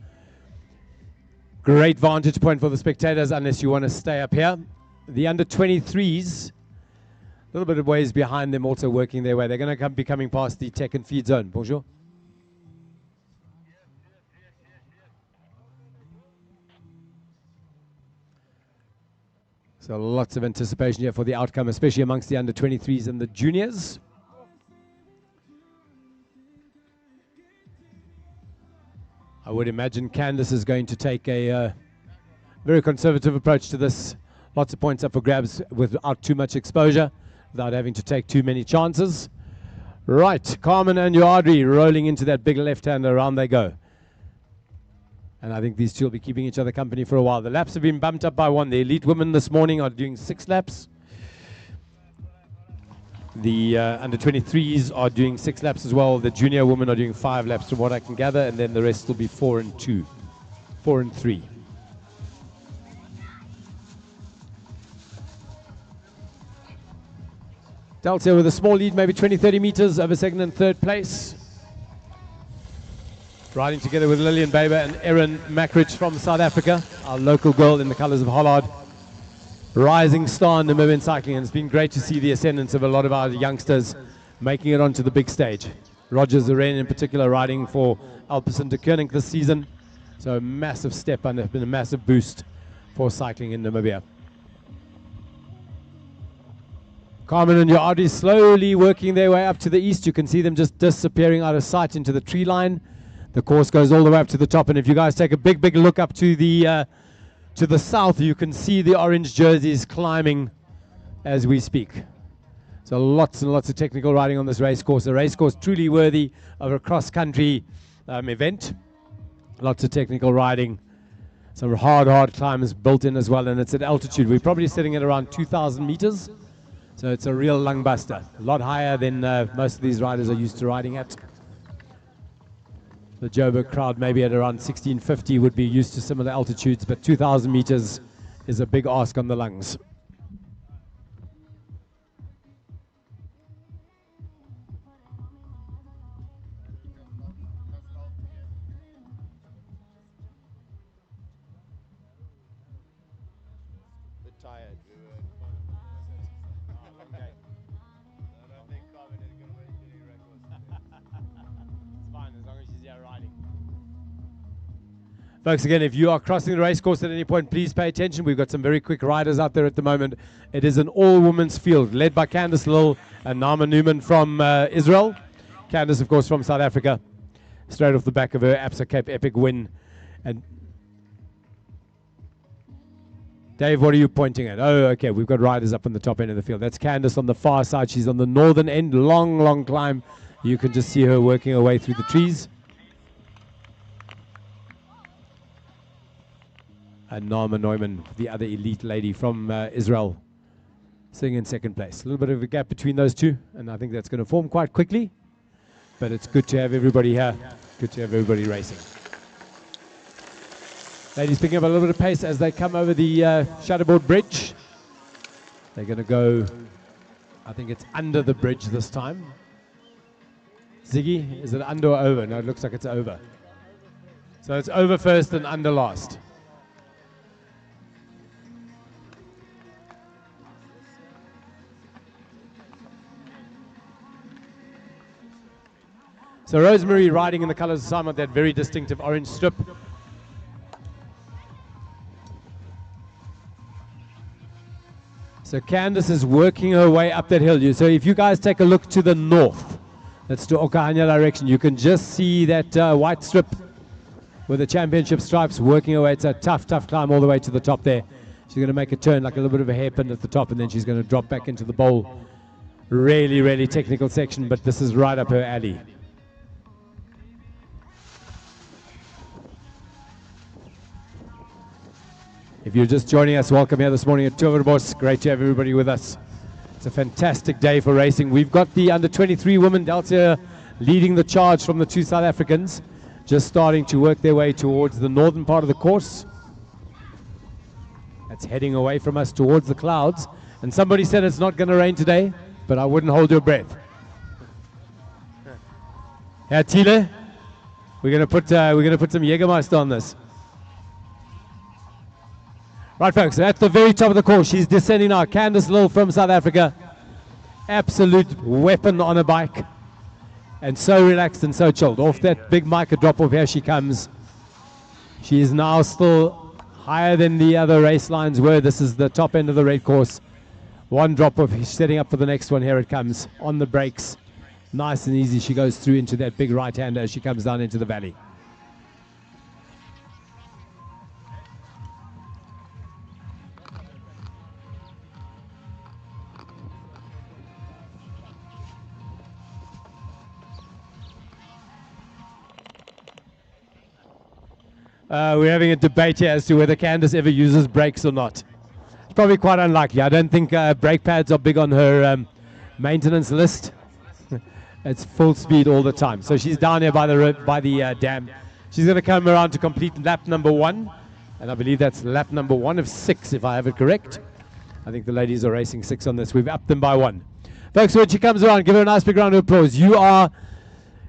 Great vantage point for the spectators unless you want to stay up here. The under 23s, a little bit of ways behind them, also working their way. They're going to be coming past the tech and feed zone. Bonjour. So lots of anticipation here for the outcome, especially amongst the under 23s and the juniors. I would imagine Candice is going to take a very conservative approach to this. Lots of points up for grabs without too much exposure, without having to take too many chances. Right, Carmen and Yoadri rolling into that big left-hander. Around they go. And I think these two will be keeping each other company for a while. The laps have been bumped up by one. The elite women this morning are doing 6 laps. The under 23s are doing 6 laps as well. The junior women are doing 5 laps from what I can gather. And then the rest will be 4 and 2. 4 and 3. Delta with a small lead, maybe 20-30 meters over second and third place. Riding together with Lillian Baber and Erin Mackridge from South Africa, our local girl in the colors of Hollard. Rising star in Namibian cycling, and it's been great to see the ascendance of a lot of our youngsters making it onto the big stage. Roger Zaren in particular riding for Alpecin de Koning this season. So a massive step and it's been a massive boost for cycling in Namibia. Carmen and Yoadri slowly working their way up to the east. You can see them just disappearing out of sight into the tree line. The course goes all the way up to the top, and if you guys take a big look up to the south, you can see the orange jerseys climbing as we speak. So lots and lots of technical riding on this race course. A race course truly worthy of a cross-country event. Lots of technical riding. Some hard climbs built in as well, and it's at altitude. We're probably sitting at around 2,000 meters. So it's a real lung buster. A lot higher than most of these riders are used to riding at. The Joburg crowd maybe at around 1650 would be used to similar altitudes, but 2,000 meters is a big ask on the lungs. Folks, again, if you are crossing the race course at any point, please pay attention. We've got some very quick riders out there at the moment. It is an all-women's field led by Candice Lill and Nama Neumann from Israel. Candice, of course, from South Africa, straight off the back of her Absa Cape epic win. And Dave, what are you pointing at? Oh, okay, we've got riders up on the top end of the field. That's Candice on the far side. She's on the northern end, long climb. You can just see her working her way through the trees. And Nama Neumann, the other elite lady from Israel, sitting in second place. A little bit of a gap between those two, and I think that's going to form quite quickly. But it's good to have everybody here. Good to have everybody racing. Ladies picking up a little bit of pace as they come over the shutterboard bridge. They're going to go, I think it's under the bridge this time. Ziggy, is it under or over? No, it looks like it's over. So it's over first and under last. So Rosemary riding in the colors of Simon, that very distinctive orange strip. So Candice is working her way up that hill. So if you guys take a look to the north, that's to Okahanya direction, you can just see that white strip with the championship stripes working her way. It's a tough, tough climb all the way to the top there. She's going to make a turn like a little bit of a hairpin at the top, and then she's going to drop back into the bowl. Really, really technical section, but this is right up her alley. If you're just joining us, welcome here this morning at Towerbos. Great to have everybody with us. It's a fantastic day for racing. We've got the under-23 women, Delta, leading the charge from the two South Africans, just starting to work their way towards the northern part of the course. That's heading away from us towards the clouds. And somebody said it's not going to rain today, but I wouldn't hold your breath. Yeah, Tile, we're going to put some Jägermeister on this. Right, folks, at the very top of the course, she's descending now. Candice Lill from South Africa. Absolute weapon on a bike. And so relaxed and so chilled. Off that big mica drop-off, here she comes. She is now still higher than the other race lines were. This is the top end of the red course. One drop-off, she's setting up for the next one. Here it comes, on the brakes. Nice and easy, she goes through into that big right-hander as she comes down into the valley. We're having a debate here as to whether Candice ever uses brakes or not. It's probably quite unlikely. I don't think brake pads are big on her maintenance list. It's full speed all the time. So she's down here by the dam. She's going to come around to complete lap number 1. And I believe that's lap number 1 of 6, if I have it correct. I think the ladies are racing 6 on this. We've upped them by 1. Folks, when she comes around, give her a nice big round of applause. You are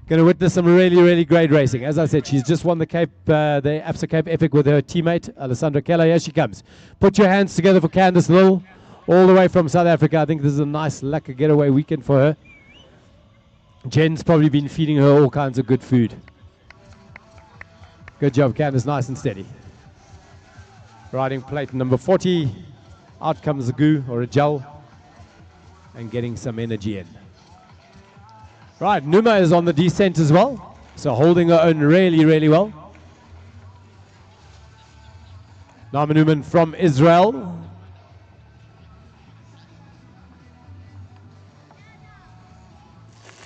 going to witness some really, really great racing. As I said, she's just won the ABSA Cape Epic with her teammate, Alessandra Keller. Here she comes. Put your hands together for Candice Lill, all the way from South Africa. I think this is a nice, lekker getaway weekend for her. Jen's probably been feeding her all kinds of good food. Good job, Candice, nice and steady. Riding plate number 40. Out comes a goo, or a gel, and getting some energy in. Right, Numa is on the descent as well, so holding her own really, really well. Nama Newman from Israel.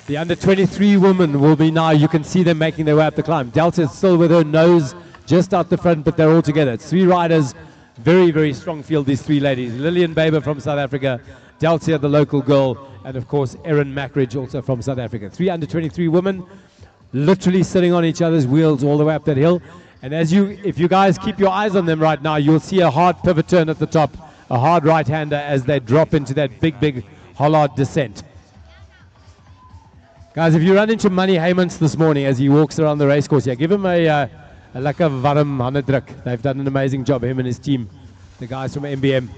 The under-23 women will be now, you can see them making their way up the climb. Delta is still with her nose just out the front, but they're all together. It's 3 riders, very, very strong field, these 3 ladies. Lillian Baber from South Africa, Delta, the local girl, and of course Erin Mackridge, also from South Africa. 3 under-23 women, literally sitting on each other's wheels all the way up that hill. And if you guys keep your eyes on them right now, you'll see a hard pivot turn at the top, a hard right-hander as they drop into that big, big Hollard descent. Guys, if you run into Manny Heymans this morning as he walks around the racecourse here, give him a lekker warm hannedruk. They've done an amazing job, him and his team, the guys from MBM.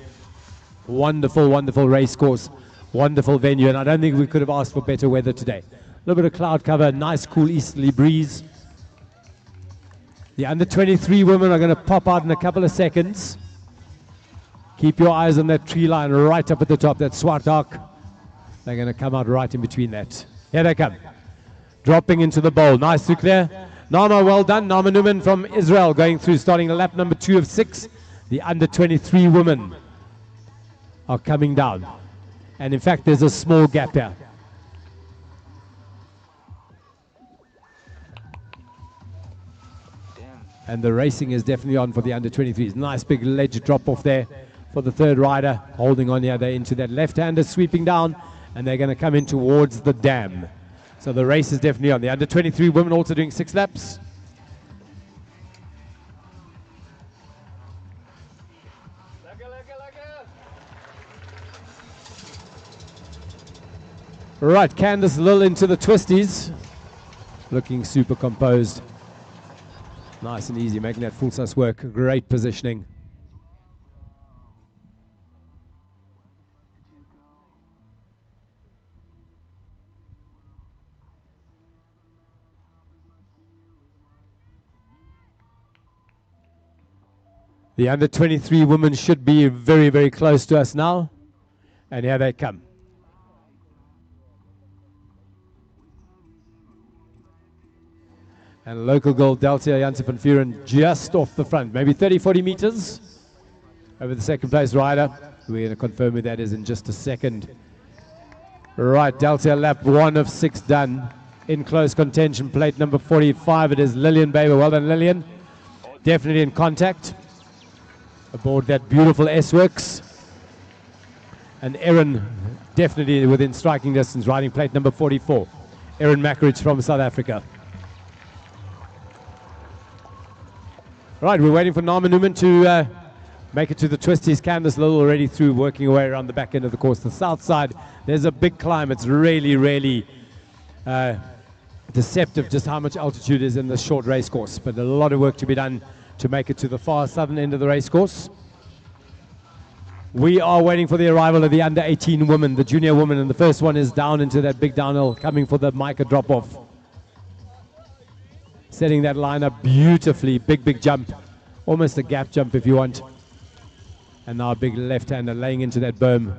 Wonderful, wonderful racecourse, wonderful venue, and I don't think we could have asked for better weather today. A little bit of cloud cover, nice cool easterly breeze. The under-23 women are going to pop out in a couple of seconds. Keep your eyes on that tree line right up at the top, that Swartak. They're going to come out right in between that. Here they come. Dropping into the bowl. Nice to clear. Nama, well done. Nama Newman from Israel going through, starting lap number 2 of 6. The under-23 women are coming down. And in fact, there's a small gap here. And the racing is definitely on for the under-23s. Nice big ledge drop off there for the third rider. Holding on here, they're into that left-hander, sweeping down, and they're going to come in towards the dam. So the race is definitely on. The under 23 women also doing 6 laps. Right, Candice Lill into the twisties. Looking super composed. Nice and easy, making that full size work. Great positioning. The under 23 women should be very, very close to us now. And here they come. And local girl Delta Janssen van Vuren just off the front, maybe 30, 40 meters over the second place rider. We're going to confirm who that is in just a second. Right, Delta lap 1 of 6 done. In close contention, plate number 45, it is Lillian Baber. Well done, Lillian. Definitely in contact. Aboard that beautiful S-Works. And Erin definitely within striking distance, riding plate number 44. Erin Mackeridge from South Africa. Right, we're waiting for Nama Newman to make it to the twisties. Candice Lill already through, working away around the back end of the course. The south side, there's a big climb. It's really, really deceptive just how much altitude is in this short race course. But a lot of work to be done to make it to the far southern end of the race course. We are waiting for the arrival of the under 18 women, the junior women, and the first one is down into that big downhill, coming for the Micah drop-off. Setting that line up beautifully, big jump, almost a gap jump if you want. And now a big left-hander laying into that berm.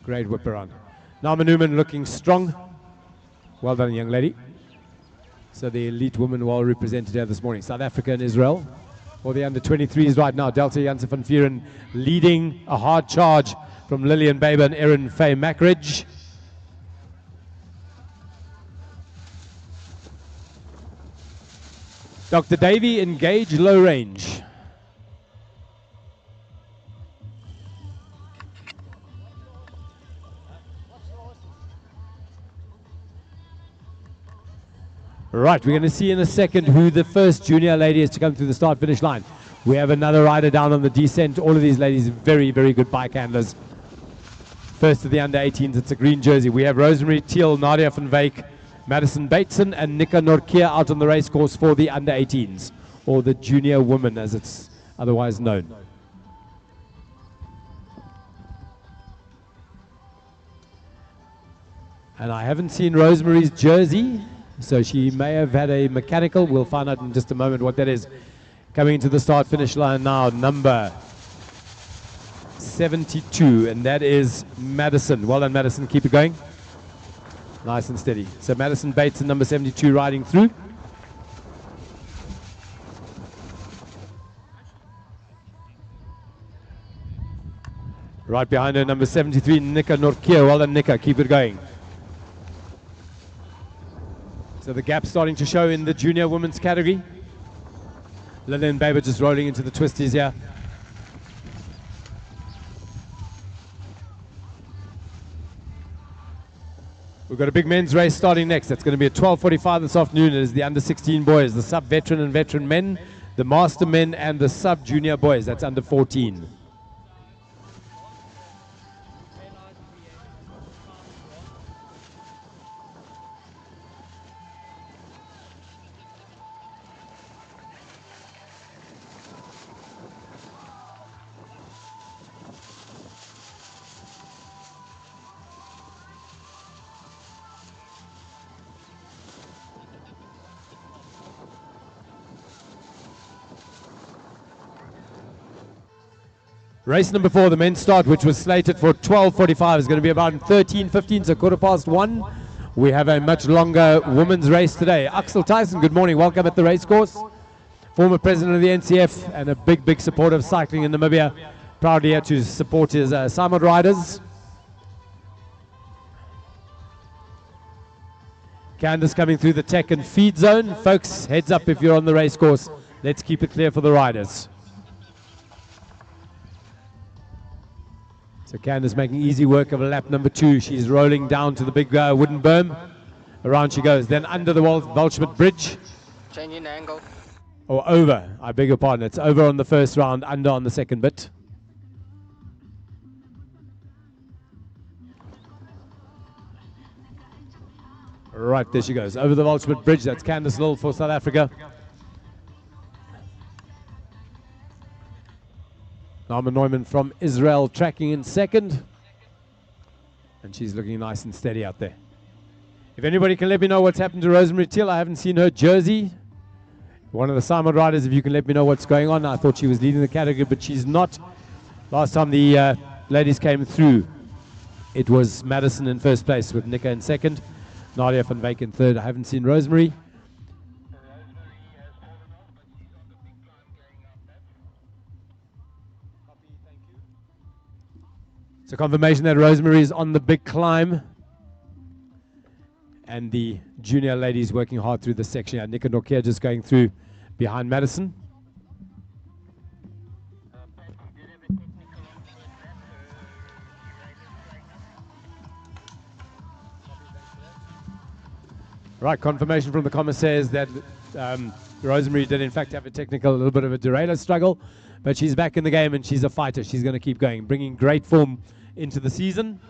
Great whip around. Nama Newman looking strong. Well done, young lady. So the elite women well represented here this morning. South Africa and Israel. For the under 23s right now, Delta Janssen van Vuren leading a hard charge from Lillian Baber and Erin Faye Mackeridge. Dr. Davey, engage low range. Right, we're going to see in a second who the first junior lady is to come through the start-finish line. We have another rider down on the descent. All of these ladies very, very good bike handlers. First of the under 18s, it's a green jersey. We have Rosemary Thiel, Nadia van Wyk, Madison Bateson and Nika Norkia out on the race course for the under 18s, or the junior women as it's otherwise known. And I haven't seen Rosemary's jersey, so she may have had a mechanical. We'll find out in just a moment what that is. Coming into the start-finish line now, number 72, and that is Madison. Well done, Madison. Keep it going. Nice and steady. So Madison Bates and number 72 riding through. Right behind her, number 73, Nika Norkia. Well done, Nika. Keep it going. So the gap starting to show in the junior women's category. Lillian Baber just rolling into the twisties here. We've got a big men's race starting next. That's going to be at 12:45 this afternoon. It is the under 16 boys, the sub-veteran and veteran men, the master men, and the sub-junior boys. That's under 14. Race number 4, the men's start, which was slated for 12:45, is going to be about 13:15, so 1:15. We have a much longer women's race today. Axel Tyson, good morning. Welcome at the race course. Former president of the NCF and a big supporter of cycling in Namibia. Proudly here to support his Simon riders. Candice coming through the tech and feed zone. Folks, heads up if you're on the race course. Let's keep it clear for the riders. So Candice making easy work of lap number 2. She's rolling down to the big wooden berm. Around she goes. Then under the Waldschmidt Bridge. Changing the angle. Or over. I beg your pardon. It's over on the first round, under on the second bit. Right, there she goes. Over the Waldschmidt Bridge. That's Candice Lill for South Africa. Norma Neumann from Israel tracking in second. And she's looking nice and steady out there. If anybody can let me know what's happened to Rosemary Teal, I haven't seen her jersey. One of the Simon riders, if you can let me know what's going on. I thought she was leading the category, but she's not. Last time the ladies came through, it was Madison in first place with Nika in second. Nadia van Wyk in third. I haven't seen Rosemary. So confirmation that Rosemary is on the big climb. And the junior ladies working hard through this section. Yeah, Nika Nokia just going through behind Madison. Right, confirmation from the commissaires that Rosemary did in fact have a little bit of a derailleur struggle, but she's back in the game and she's a fighter. She's going to keep going, bringing great form into the season.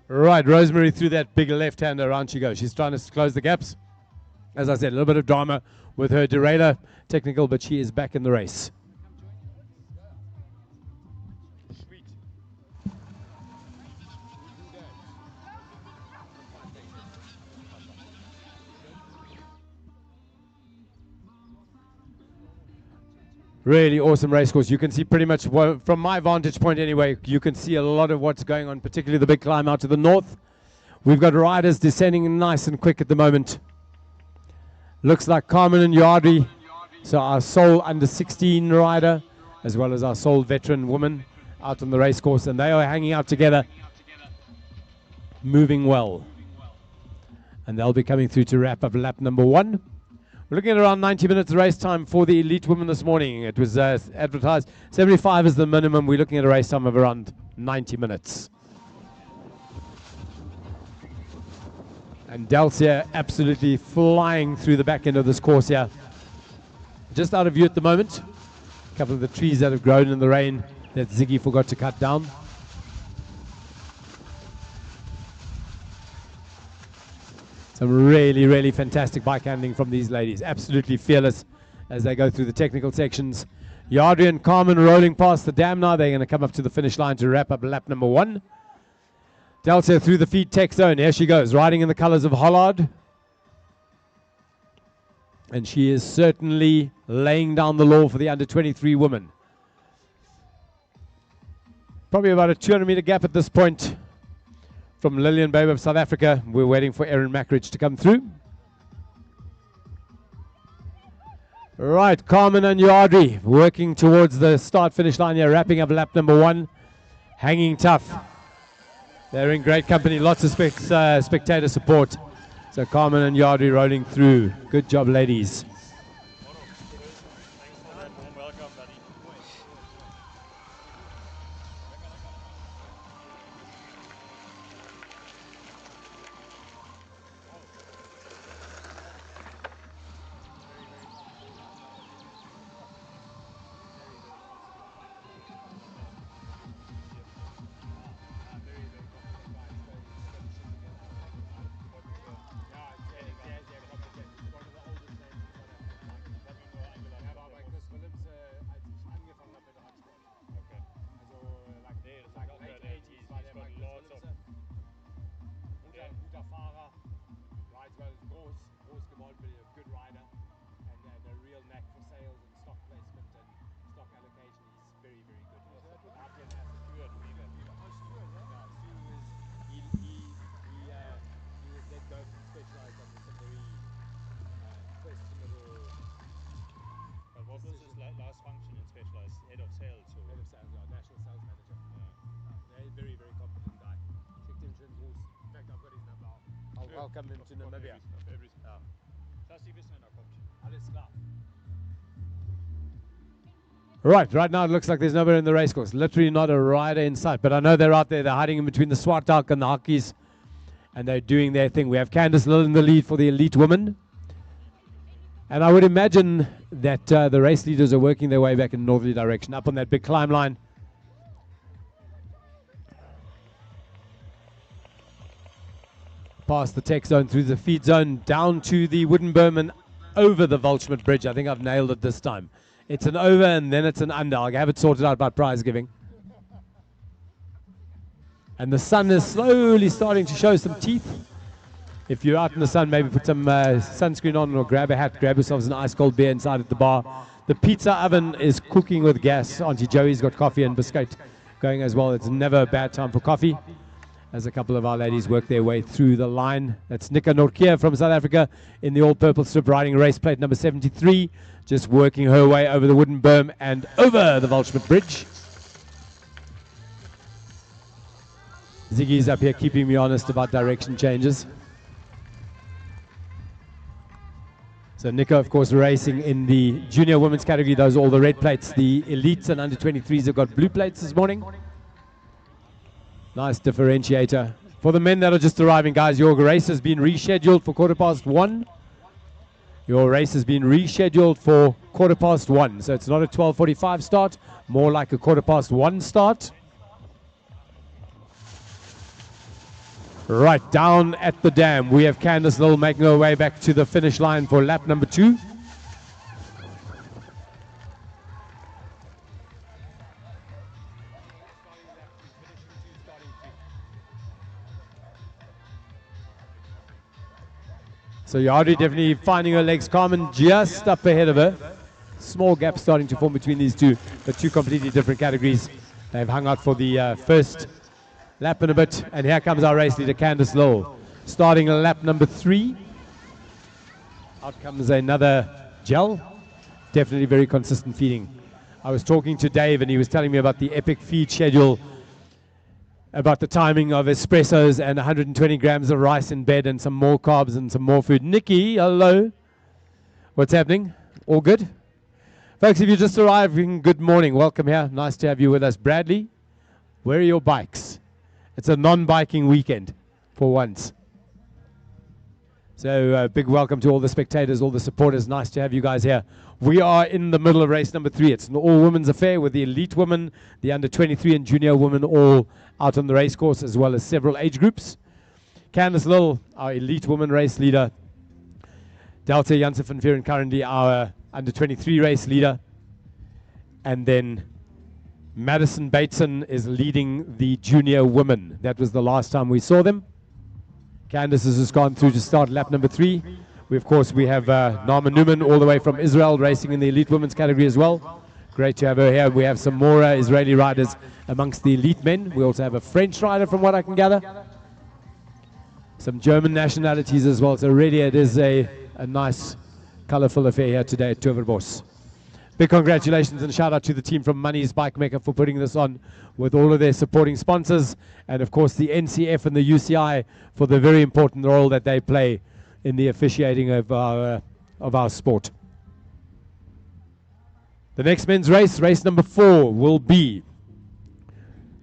Right, Rosemary threw that big left hand, around she goes. She's trying to close the gaps. As I said, a little bit of drama with her derailleur technical, but she is back in the race. Really awesome race course. You can see pretty much, from my vantage point anyway, you can see a lot of what's going on, particularly the big climb out to the north. We've got riders descending nice and quick at the moment. Looks like Carmen and Yardri, so our sole under 16 rider, as well as our sole veteran woman out on the race course, and they are hanging out together, moving well. And they'll be coming through to wrap up lap number 1. We're looking at around 90 minutes race time for the elite women this morning. It was advertised 75 is the minimum. We're looking at a race time of around 90 minutes. And Delcia absolutely flying through the back end of this course here. Just out of view at the moment. A couple of the trees that have grown in the rain that Ziggy forgot to cut down. Some really, really fantastic bike handling from these ladies. Absolutely fearless as they go through the technical sections. Yardri and Carmen rolling past the dam now. They're going to come up to the finish line to wrap up lap number 1. Delta through the feed tech zone. Here she goes, riding in the colors of Hollard. And she is certainly laying down the law for the under 23 women. Probably about a 200-meter gap at this point from Lillian Babe of South Africa. We're waiting for Erin Mackridge to come through. Right, Carmen and Yardri working towards the start-finish line here, wrapping up lap number 1. Hanging tough. They're in great company, lots of spectator support. So Carmen and Yardri rolling through. Good job, ladies. bachelor is head of sales. So Head of sales, national sales manager. Very, very competent guy. Checked him in Horse. In fact, I've got his number. I'll welcome him to Namibia. Alles klar. Right now it looks like there's nobody in the racecourse. Literally not a rider in sight. But I know they're out there. They're hiding in between the Swartak and the Hakkies. And they're doing their thing. We have Candice Lill in the lead for the elite women. And I would imagine that the race leaders are working their way back in northerly direction, up on that big climb line. Past the tech zone, through the feed zone, down to the wooden berm and over the Volchmont Bridge. I think I've nailed it this time. It's an over and then it's an under. I'll have it sorted out by prize giving. And the sun is slowly starting to show some teeth. If you're out in the sun, maybe put some sunscreen on or grab a hat, grab yourselves an ice cold beer inside at the bar. The pizza oven is cooking with gas. Auntie Joey's got coffee and biscuit going as well. It's never a bad time for coffee, as a couple of our ladies work their way through the line. That's Nika Norkia from South Africa in the all-purple strip, riding race plate number 73, just working her way over the wooden berm and over the Volchmont Bridge. Ziggy's up here keeping me honest about direction changes. So Nika, of course, racing in the junior women's category. Those are all the red plates. The elites and under 23s have got blue plates this morning. Nice differentiator. For the men that are just arriving, guys, your race has been rescheduled for 1:15. Your race has been rescheduled for 1:15. So it's not a 12:45 start, more like a 1:15 start. Right down at the dam, we have Candice Lill making her way back to the finish line for lap number 2. So Yardley definitely finding her legs calm and just up ahead of her. Small gap starting to form between these two, but two completely different categories. They've hung out for the first lap in a bit, and here comes our race leader, Candice Lill, starting lap number 3. Out comes another gel. Definitely very consistent feeding. I was talking to Dave, and he was telling me about the epic feed schedule, about the timing of espressos and 120 grams of rice in bed and some more carbs and some more food. Nikki, hello. What's happening? All good? Folks, if you're just arriving, good morning. Welcome here. Nice to have you with us. Bradley, where are your bikes? It's a non-biking weekend for once. So big welcome to all the spectators, all the supporters. Nice to have you guys here. We are in the middle of race number 3. It's an all-women's affair with the elite women, the under 23 and junior women all out on the race course, as well as several age groups. Candice Lill, our elite woman race leader. Delta Janssen van Vieren, currently our under 23 race leader. And then Madison Bateson is leading the junior women. That was the last time we saw them. Candice has just gone through to start lap number 3. We have Naama Newman all the way from Israel racing in the elite women's category as well. Great to have her here. We have some more Israeli riders amongst the elite men. We also have a French rider from what I can gather. Some German nationalities as well. So really it is a nice, colorful affair here today at Towerbos. Big congratulations and shout out to the team from Money's Bike Maker for putting this on with all of their supporting sponsors, and of course the NCF and the UCI for the very important role that they play in the officiating of our sport. The next men's race, race number 4, will be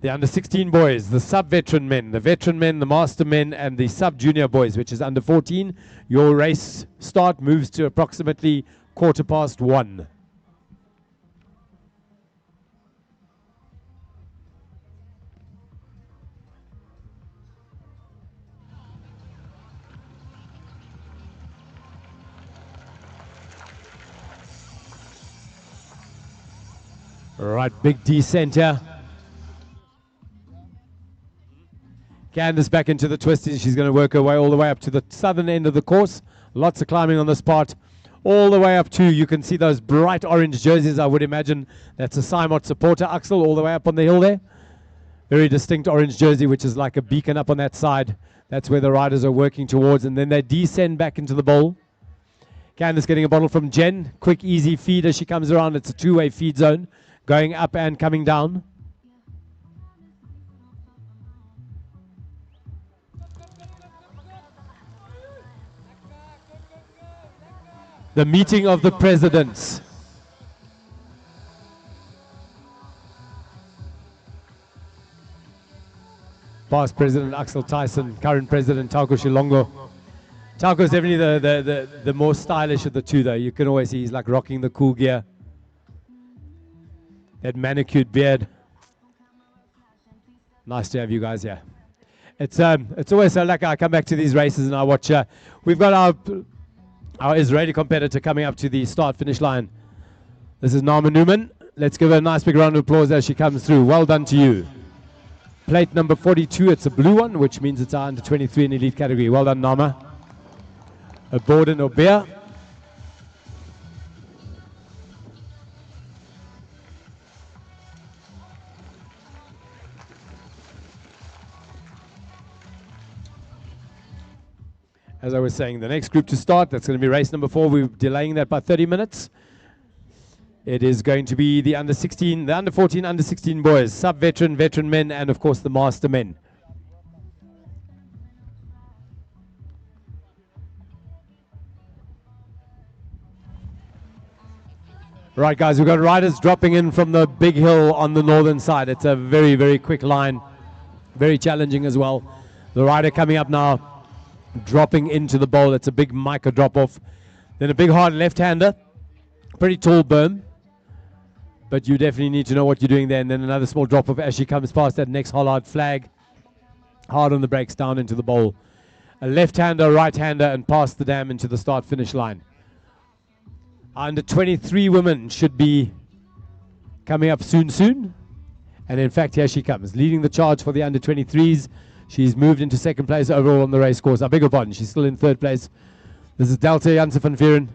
the under 16 boys, the sub-veteran men, the veteran men, the master men, and the sub-junior boys, which is under 14. Your race start moves to approximately 1:15. Right, big descent here. Candice back into the twisties. She's going to work her way all the way up to the southern end of the course. Lots of climbing on this part. All the way up to, you can see those bright orange jerseys. I would imagine that's a Simot supporter, Axel, all the way up on the hill there. Very distinct orange jersey, which is like a beacon up on that side. That's where the riders are working towards. And then they descend back into the bowl. Candice getting a bottle from Jen. Quick, easy feed as she comes around. It's a two-way feed zone. going up and coming down. The meeting of the presidents. Past President Axel Tyson, current President Tauko Shilongo. Tauko's definitely the more stylish of the two, though. You can always see he's like rocking the cool gear. That manicured beard. Nice to have you guys here. It's always so like I come back to these races and I watch. We've got our Israeli competitor coming up to the start-finish line. This is Nama Newman. Let's give her a nice big round of applause as she comes through. Well done to you. Plate number 42, it's a blue one, which means it's our under 23 in elite category. Well done, Nama. Aboard in Obea. As I was saying, the next group to start, that's going to be race number 4. We're delaying that by 30 minutes. It is going to be the under 16, the under 14, under 16 boys, sub-veteran, veteran men, and of course the master men. Right, guys, we've got riders dropping in from the big hill on the northern side. It's a very, very quick line, very challenging as well. The rider coming up now, dropping into the bowl. It's a big micro drop off. Then a big hard left-hander, pretty tall berm, but you definitely need to know what you're doing there. And then another small drop off as she comes past that next hollard flag, hard on the brakes down into the bowl. A left-hander, right-hander, and past the dam into the start-finish line. Under 23 women should be coming up soon. And in fact, here she comes, leading the charge for the under 23s. She's moved into second place overall on the race course. I beg your pardon, she's still in third place. This is Delta Janse van Vieren.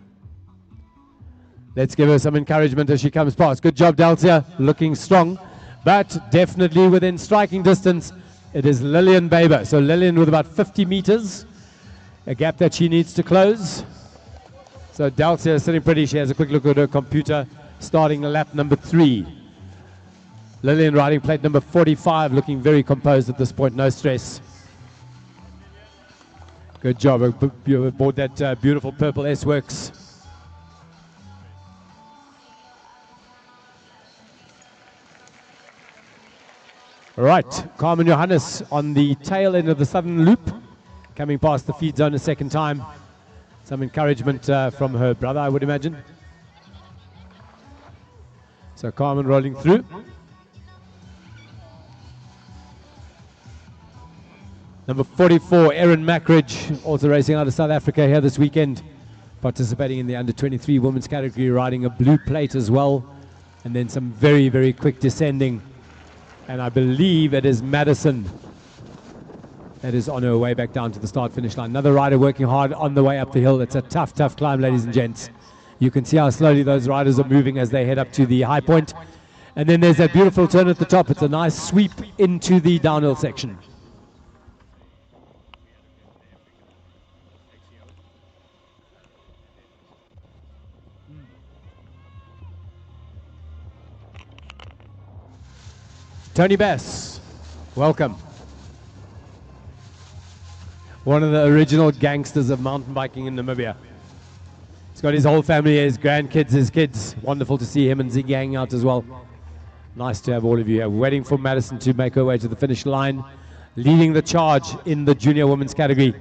Let's give her some encouragement as she comes past. Good job, Delta, looking strong, but definitely within striking distance. It is Lillian Baber. So Lillian with about 50 meters, a gap that she needs to close. So Delta is sitting pretty. She has a quick look at her computer, starting lap number 3. Lillian riding plate number 45, looking very composed at this point, no stress. Good job, you aboard that beautiful purple S-Works. All right, Carmen Johannes on the tail end of the southern loop, coming past the feed zone a second time. Some encouragement from her brother, I would imagine. So Carmen rolling through. Number 44, Erin Mackridge, also racing out of South Africa here this weekend, participating in the under 23 women's category, riding a blue plate as well, and then some very, very quick descending. And I believe it is Madison that is on her way back down to the start-finish line. Another rider working hard on the way up the hill. It's a tough, tough climb, ladies and gents. You can see how slowly those riders are moving as they head up to the high point. And then there's that beautiful turn at the top. It's a nice sweep into the downhill section. Tony Bass, welcome. One of the original gangsters of mountain biking in Namibia. He's got his whole family, his grandkids, his kids. Wonderful to see him and Ziggy hanging out as well. Nice to have all of you here. Waiting for Madison to make her way to the finish line. Leading the charge in the junior women's category.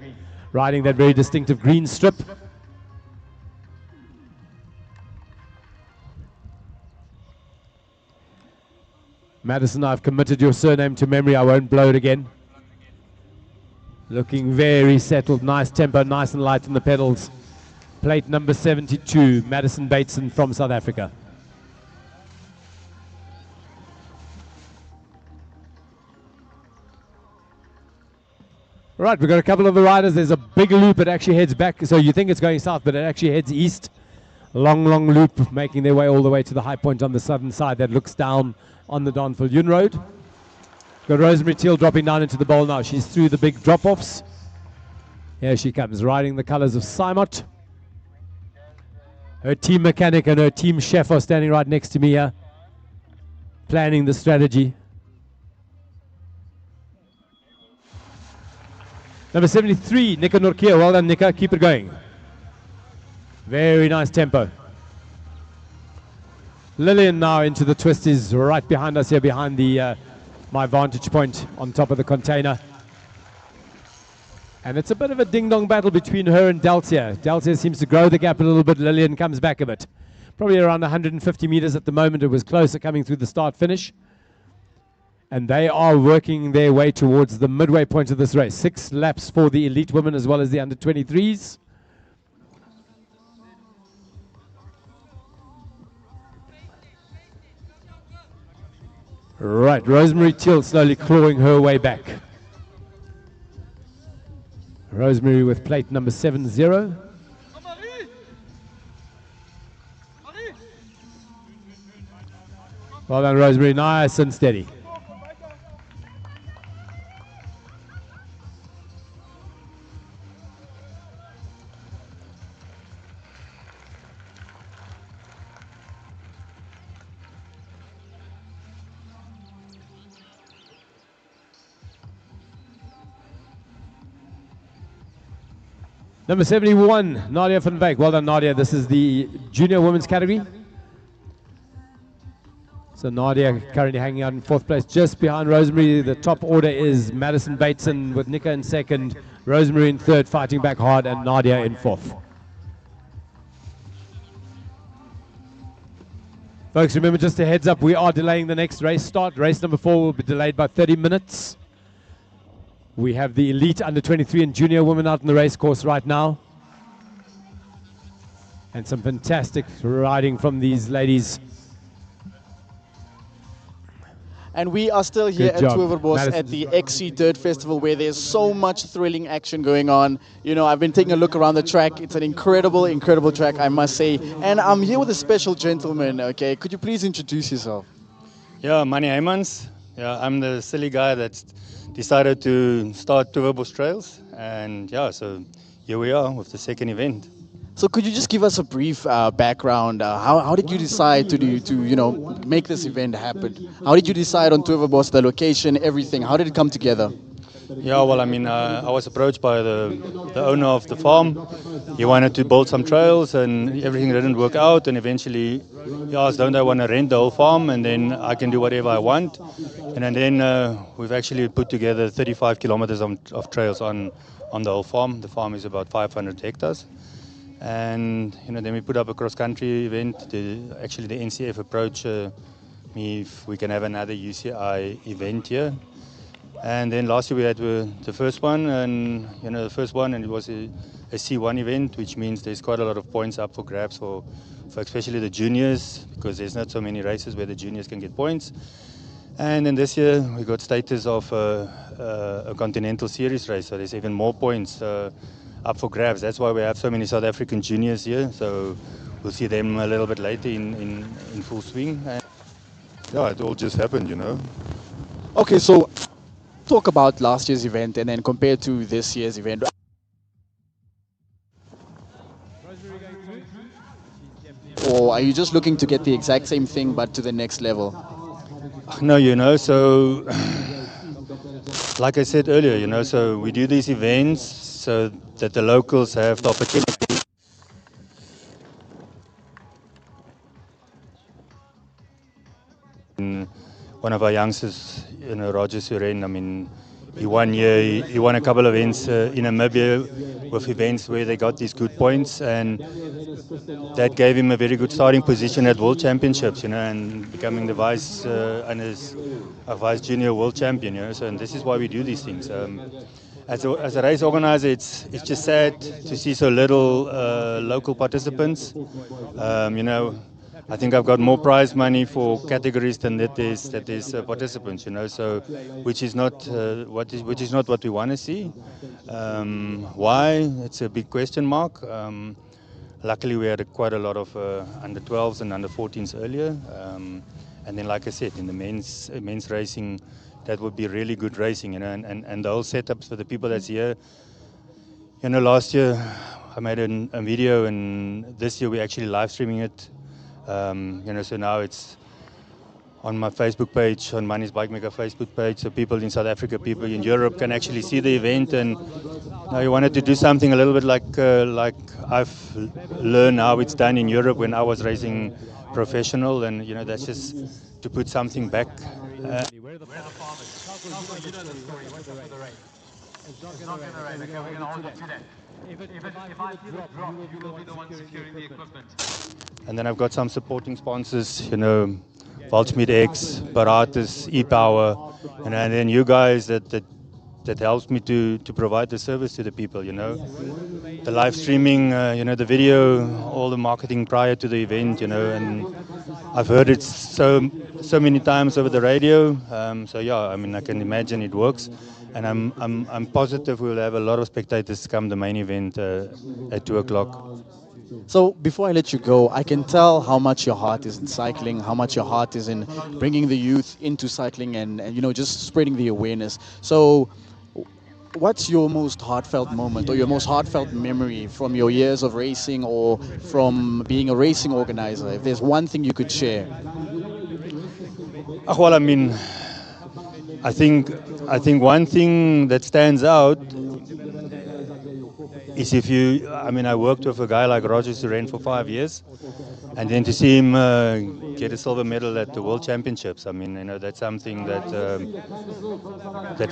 Riding that very distinctive green strip. Madison, I've committed your surname to memory. I won't blow it again. Looking very settled. Nice tempo, nice and light in the pedals. Plate number 72, Madison Bateson from South Africa. Right, we've got a couple of the riders. There's a big loop. It actually heads back. So you think it's going south, but it actually heads east. Long, long loop, making their way all the way to the high point on the southern side that looks down on the Donvillion Road. Got Rosemary Teal dropping down into the bowl now. She's through the big drop-offs. Here she comes, riding the colors of Simot. Her team mechanic and her team chef are standing right next to me here. planning the strategy. Number 73, Nika Norkia. Well done, Nika. Keep it going. Very nice tempo. Lillian now into the twist is right behind us here, behind the my vantage point on top of the container. And it's a bit of a ding-dong battle between her and Deltia. Deltia seems to grow the gap a little bit. Lillian comes back a bit. Probably around 150 meters at the moment. It was closer coming through the start-finish. And they are working their way towards the midway point of this race. 6 laps for the elite women as well as the under-23s. Right, Rosemary Teal slowly clawing her way back. Rosemary with plate number 70. Well done, Rosemary. Nice and steady. Number 71, Nadia van Beek. Well done, Nadia. This is the junior women's category. So Nadia currently hanging out in 4th place, just behind Rosemary. The top order is Madison Bateson with Nika in 2nd, Rosemary in 3rd, fighting back hard, and Nadia in 4th. Folks, remember, just a heads up, we are delaying the next race start. Race number 4 will be delayed by 30 minutes. We have the elite under-23 and junior women out in the race course right now. And some fantastic riding from these ladies. And we are still here Good at job, Towerbos Madison. at the XC Dirt Festival, where there's so much thrilling action going on. You know, I've been taking a look around the track. It's an incredible, incredible track, I must say. And I'm here with a special gentleman, okay? Could you please introduce yourself? Yeah, Manny Heymans. Yeah, I'm the silly guy that's decided to start Towerbos Trails. And yeah, so here we are with the second event. So could you just give us a brief background? How did you decide to make this event happen? How did you decide on Towerbos, the location, everything? How did it come together? Yeah, well, I mean, I was approached by the owner of the farm. He wanted to build some trails and everything didn't work out. And eventually he asked, don't I want to rent the whole farm and then I can do whatever I want. And then we've actually put together 35 kilometers of trails on the whole farm. The farm is about 500 hectares. And then we put up a cross-country event. Actually, the NCF approached me if we can have another UCI event here. And then last year we had the first one, and the first one, and it was a C1 event, which means there's quite a lot of points up for grabs for especially the juniors, because there's not so many races where the juniors can get points. And then this year we got status of a Continental Series race, so there's even more points up for grabs. That's why we have so many South African juniors here. So we'll see them a little bit later in full swing. Yeah, it all just happened, Okay, so talk about last year's event and then compare to this year's event. Or are you just looking to get the exact same thing but to the next level? No, so like I said earlier, so we do these events so that the locals have the opportunity. One of our youngsters, Roger Suren, I mean, he won a couple of events in Namibia with events where they got these good points, and that gave him a very good starting position at World Championships, and becoming the vice junior world champion, so, and this is why we do these things. As a race organizer, it's just sad to see so little local participants. I think I've got more prize money for categories than that there's participants, so which is not what we want to see. Why? It's a big question mark. Luckily, we had quite a lot of under 12s and under 14s earlier, and then, like I said, in the men's racing, that would be really good racing, and the whole setups for the people that's here. Last year I made a video, and this year we're actually live streaming it. So now it's on my Facebook page, on Money's Bike Maker Facebook page, so people in South Africa, people in Europe can actually see the event. And I wanted to do something a little bit like I've learned how it's done in Europe when I was racing professional, and you know that's just to put something back. Where are the farmers? You know the story. What's up with the rain? It's not going to rain. Okay, we're going to hold it to that. If I feel it drop, you will be the one securing the equipment. And then I've got some supporting sponsors, you know, Voltsmeet X, Baratus, E-Power, and then you guys that helps me to provide the service to the people, you know. The live streaming, you know, the video, all the marketing prior to the event, you know, and I've heard it so many times over the radio. So yeah, I mean, I can imagine it works, and I'm positive we'll have a lot of spectators come the main event at 2 o'clock. So before I let you go, I can tell how much your heart is in cycling, how much your heart is in bringing the youth into cycling and you know, just spreading the awareness. So what's your most heartfelt moment or your most heartfelt memory from your years of racing or from being a racing organizer? If there's one thing you could share. Well, I mean, I think one thing that stands out is I worked with a guy like Roger Suren for 5 years, and then to see him get a silver medal at the World Championships, I mean, you know, that's something that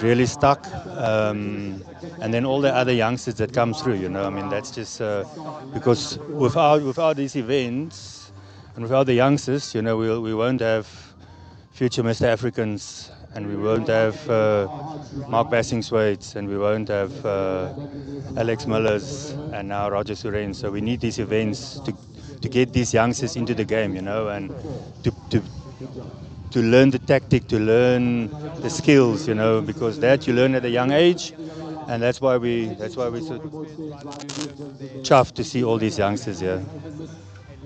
really stuck. And then all the other youngsters that come through, you know, I mean, that's just because without these events and without the youngsters, you know, we won't have future Mr. Africans, and we won't have Mark Bassingswaits, and we won't have Alex Millers, and now Roger Suren. So we need these events to get these youngsters into the game, you know, and to learn the tactic, to learn the skills, you know, because that you learn at a young age, and that's why we're so chuffed to see all these youngsters here.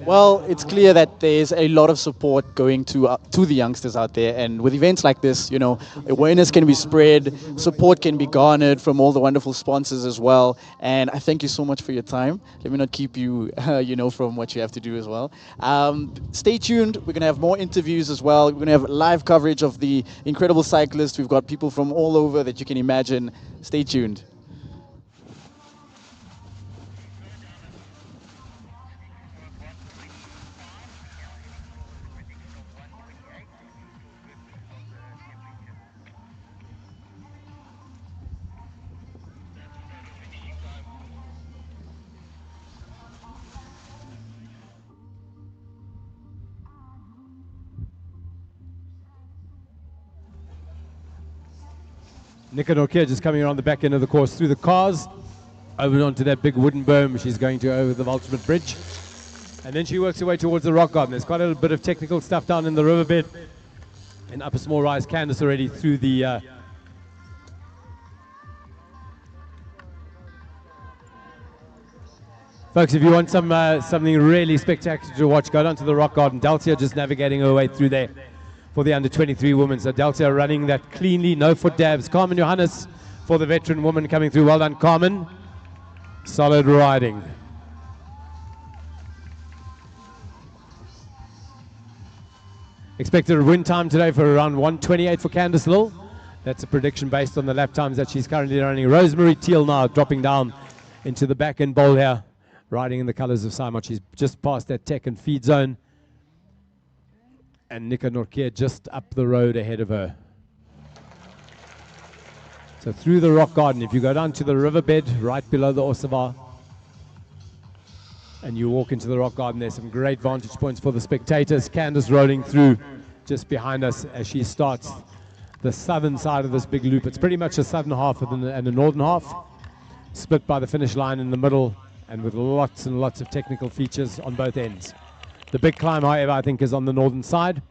Well, it's clear that there's a lot of support going to the youngsters out there, and with events like this, you know, awareness can be spread, support can be garnered from all the wonderful sponsors as well. And I thank you so much for your time. Let me not keep you, you know, from what you have to do as well. Stay tuned. We're going to have more interviews as well. We're going to have live coverage of the incredible cyclists. We've got people from all over that you can imagine. Stay tuned. Nika Norkia just coming around the back end of the course through the cars, over onto that big wooden berm. She's going to over the Voltsmeet Bridge. And then she works her way towards the rock garden. There's quite a bit of technical stuff down in the riverbed. In Upper Small Rise, Candice already through the... Folks, if you want something really spectacular to watch, go down to the rock garden. Delcia just navigating her way through there for the under-23 women. So Delcia running that cleanly, no foot dabs. Carmen Johannes for the veteran woman coming through. Well done, Carmen. Solid riding. Expected a win time today for around 1:28 for Candice Lill. That's a prediction based on the lap times that she's currently running. Rosemary Teal now dropping down into the back end bowl here, riding in the colors of Simon. She's just past that tech and feed zone. And Nika Norkia just up the road ahead of her. So through the rock garden, if you go down to the riverbed right below the Osava and you walk into the rock garden, there's some great vantage points for the spectators. Candice rolling through just behind us as she starts the southern side of this big loop. It's pretty much a southern half and a northern half, split by the finish line in the middle and with lots and lots of technical features on both ends. The big climb, however, I think is on the northern side.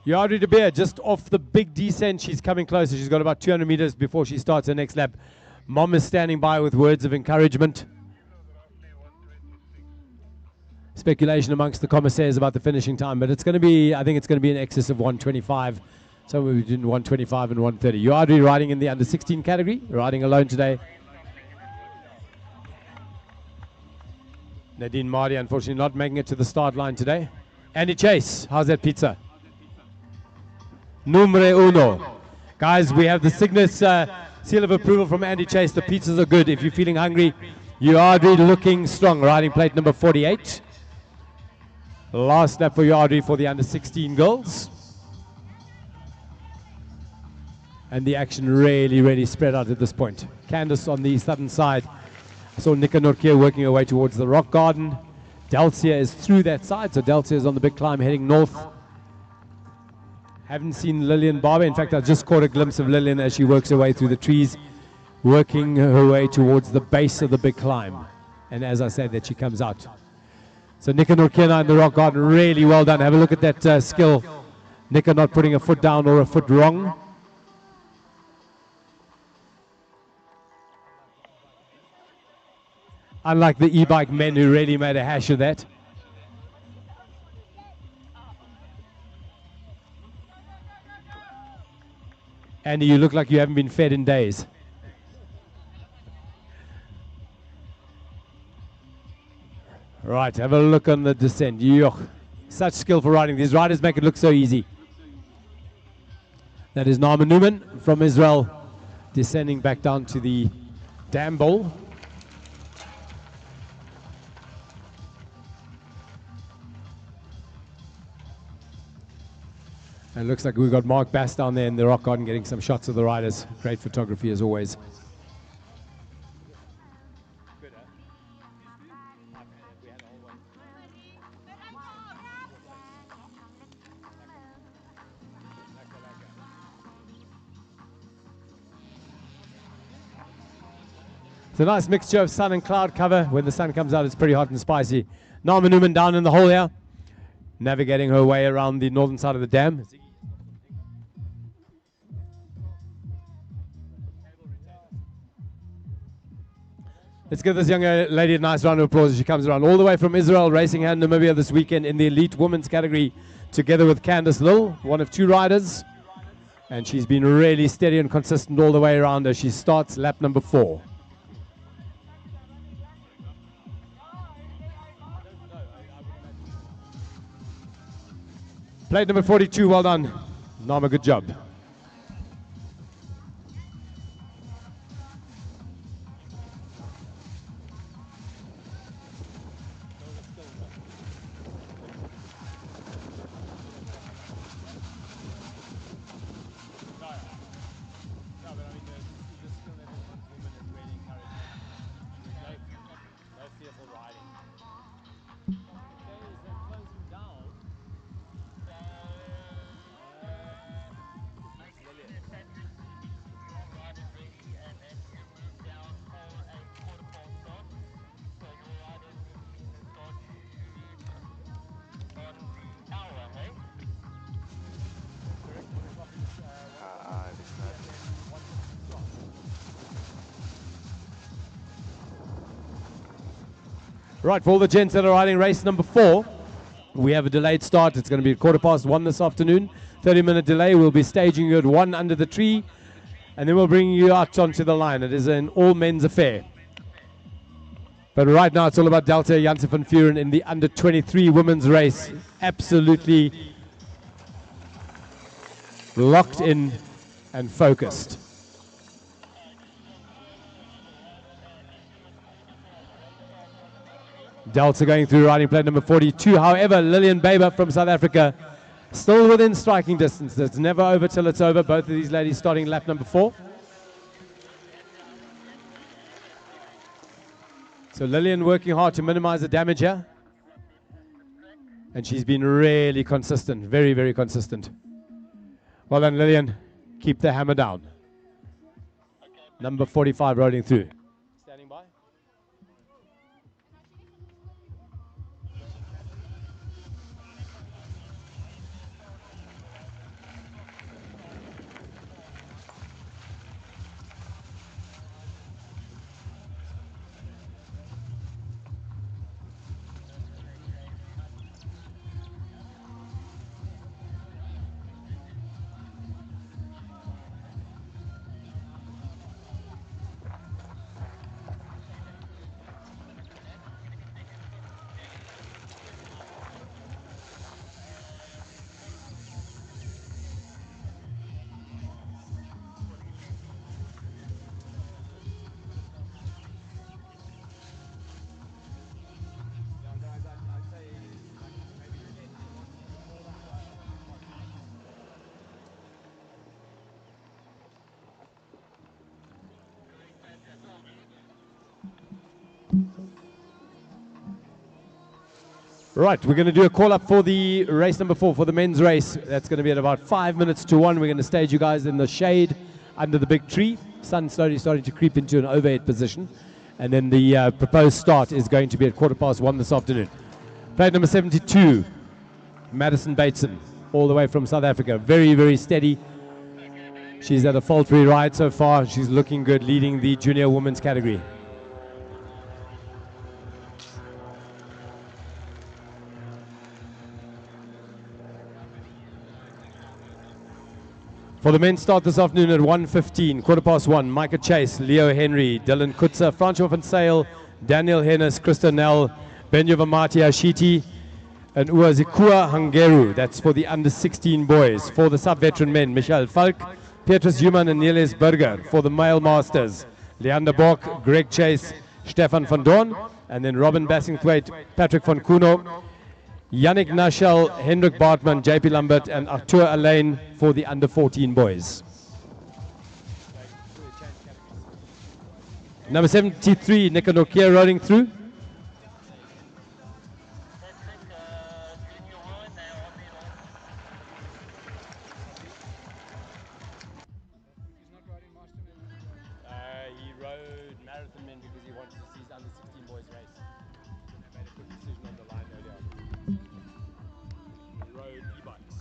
Yari de Beer just off the big descent. She's coming closer. She's got about 200 meters before she starts her next lap. Mom is standing by with words of encouragement. speculation amongst the commissaires about the finishing time, but it's going to be, I think it's going to be in excess of 125. Somewhere between 125 and 130. Audrey riding in the under 16 category, riding alone today. Nadine Mardi, unfortunately, not making it to the start line today. Andy Chase, how's that pizza? Numero uno. Guys, we have the Cygnus seal of approval from Andy Chase. The pizzas are good. If you're feeling hungry, Audrey looking strong, riding plate number 48. Last lap for Audrey for the under 16 girls. And the action really spread out at this point. Candice on the southern side. I saw Nika Norkia working her way towards the rock garden. Delcia is through that side, so Delcia is on the big climb heading north. Haven't seen Lillian Barber. In fact, I just caught a glimpse of Lillian as she works her way through the trees, working her way towards the base of the big climb. And as I said, that she comes out. So Nika Norkia in the rock garden, really well done. Have a look at that skill. Nika not putting a foot down or a foot wrong. Unlike the e-bike men who really made a hash of that. Andy, you look like you haven't been fed in days. Right, have a look on the descent. Yoch. Such skillful riding. These riders make it look so easy. That is Naama Newman from Israel, descending back down to the dam bowl. And it looks like we've got Mark Bass down there in the rock garden getting some shots of the riders. Great photography as always. It's a nice mixture of sun and cloud cover. When the sun comes out, it's pretty hot and spicy. Naama Newman down in the hole here, navigating her way around the northern side of the dam. Let's give this young lady a nice round of applause as she comes around all the way from Israel, racing here in Namibia this weekend in the elite women's category, together with Candice Lill, one of two riders. And she's been really steady and consistent all the way around as she starts lap number 4. Plate number 42, well done. Naama, good job. Right, for all the gents that are riding race number 4, we have a delayed start. It's going to be at 1:15 this afternoon. 30-minute delay. We'll be staging you at 1 under the tree, and then we'll bring you out onto the line. It is an all-men's affair. But right now, it's all about Delta Janssen van Vuren in the under 23 women's race. Absolutely locked in and focused. Delta going through riding plate number 42. However, Lillian Baber from South Africa still within striking distance. It's never over till it's over. Both of these ladies starting lap number 4. So Lillian working hard to minimize the damage here. And she's been really consistent. Very, very consistent. Well done, Lillian. Keep the hammer down. Number 45 rolling through. Standing by. Right, we're going to do a call up for the race number 4, for the men's race. That's going to be at about 5 minutes to 1. We're going to stage you guys in the shade under the big tree. Sun slowly starting to creep into an overhead position. And then the proposed start is going to be at 1:15 this afternoon. Plate number 72, Madison Bateson, all the way from South Africa. Very, very steady. She's had a fault-free ride so far. She's looking good, leading the junior women's category. For the men's start this afternoon at 1:15, 1:15, Micah Chase, Leo Henry, Dylan Kutzer, Francois van Sale, Daniel Hennis, Christa Nell, Benjavamati Ashiti, and Uazikua Hangeru. That's for the under 16 boys. For the sub-veteran men, Michael Falk, Petrus Human, and Niels Berger. For the male masters, Leander Bock, Greg Chase, Stefan van Dorn, and then Robin Bassingthwaite, Patrick van Kuno, Yannick Nashel, Hendrik Bartman, JP Lambert, and Arthur Alain for the under 14 boys. Number 73, Nika Nokia rolling through. He rode marathon men because he wanted to see his under 16 boys race. They made a quick decision on the line earlier on. He rode e-bikes.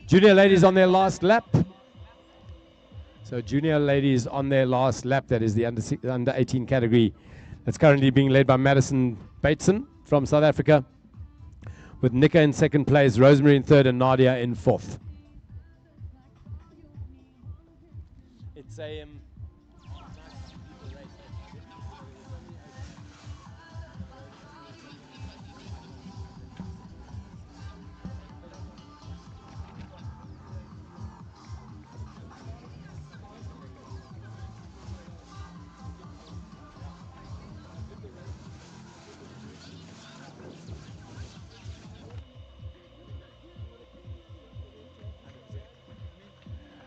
Junior ladies on their last lap. So junior ladies on their last lap. That is the under 18 category. That's currently being led by Madison Bateson from South Africa, with Nika in second place, Rosemary in third, and Nadia in fourth. It's a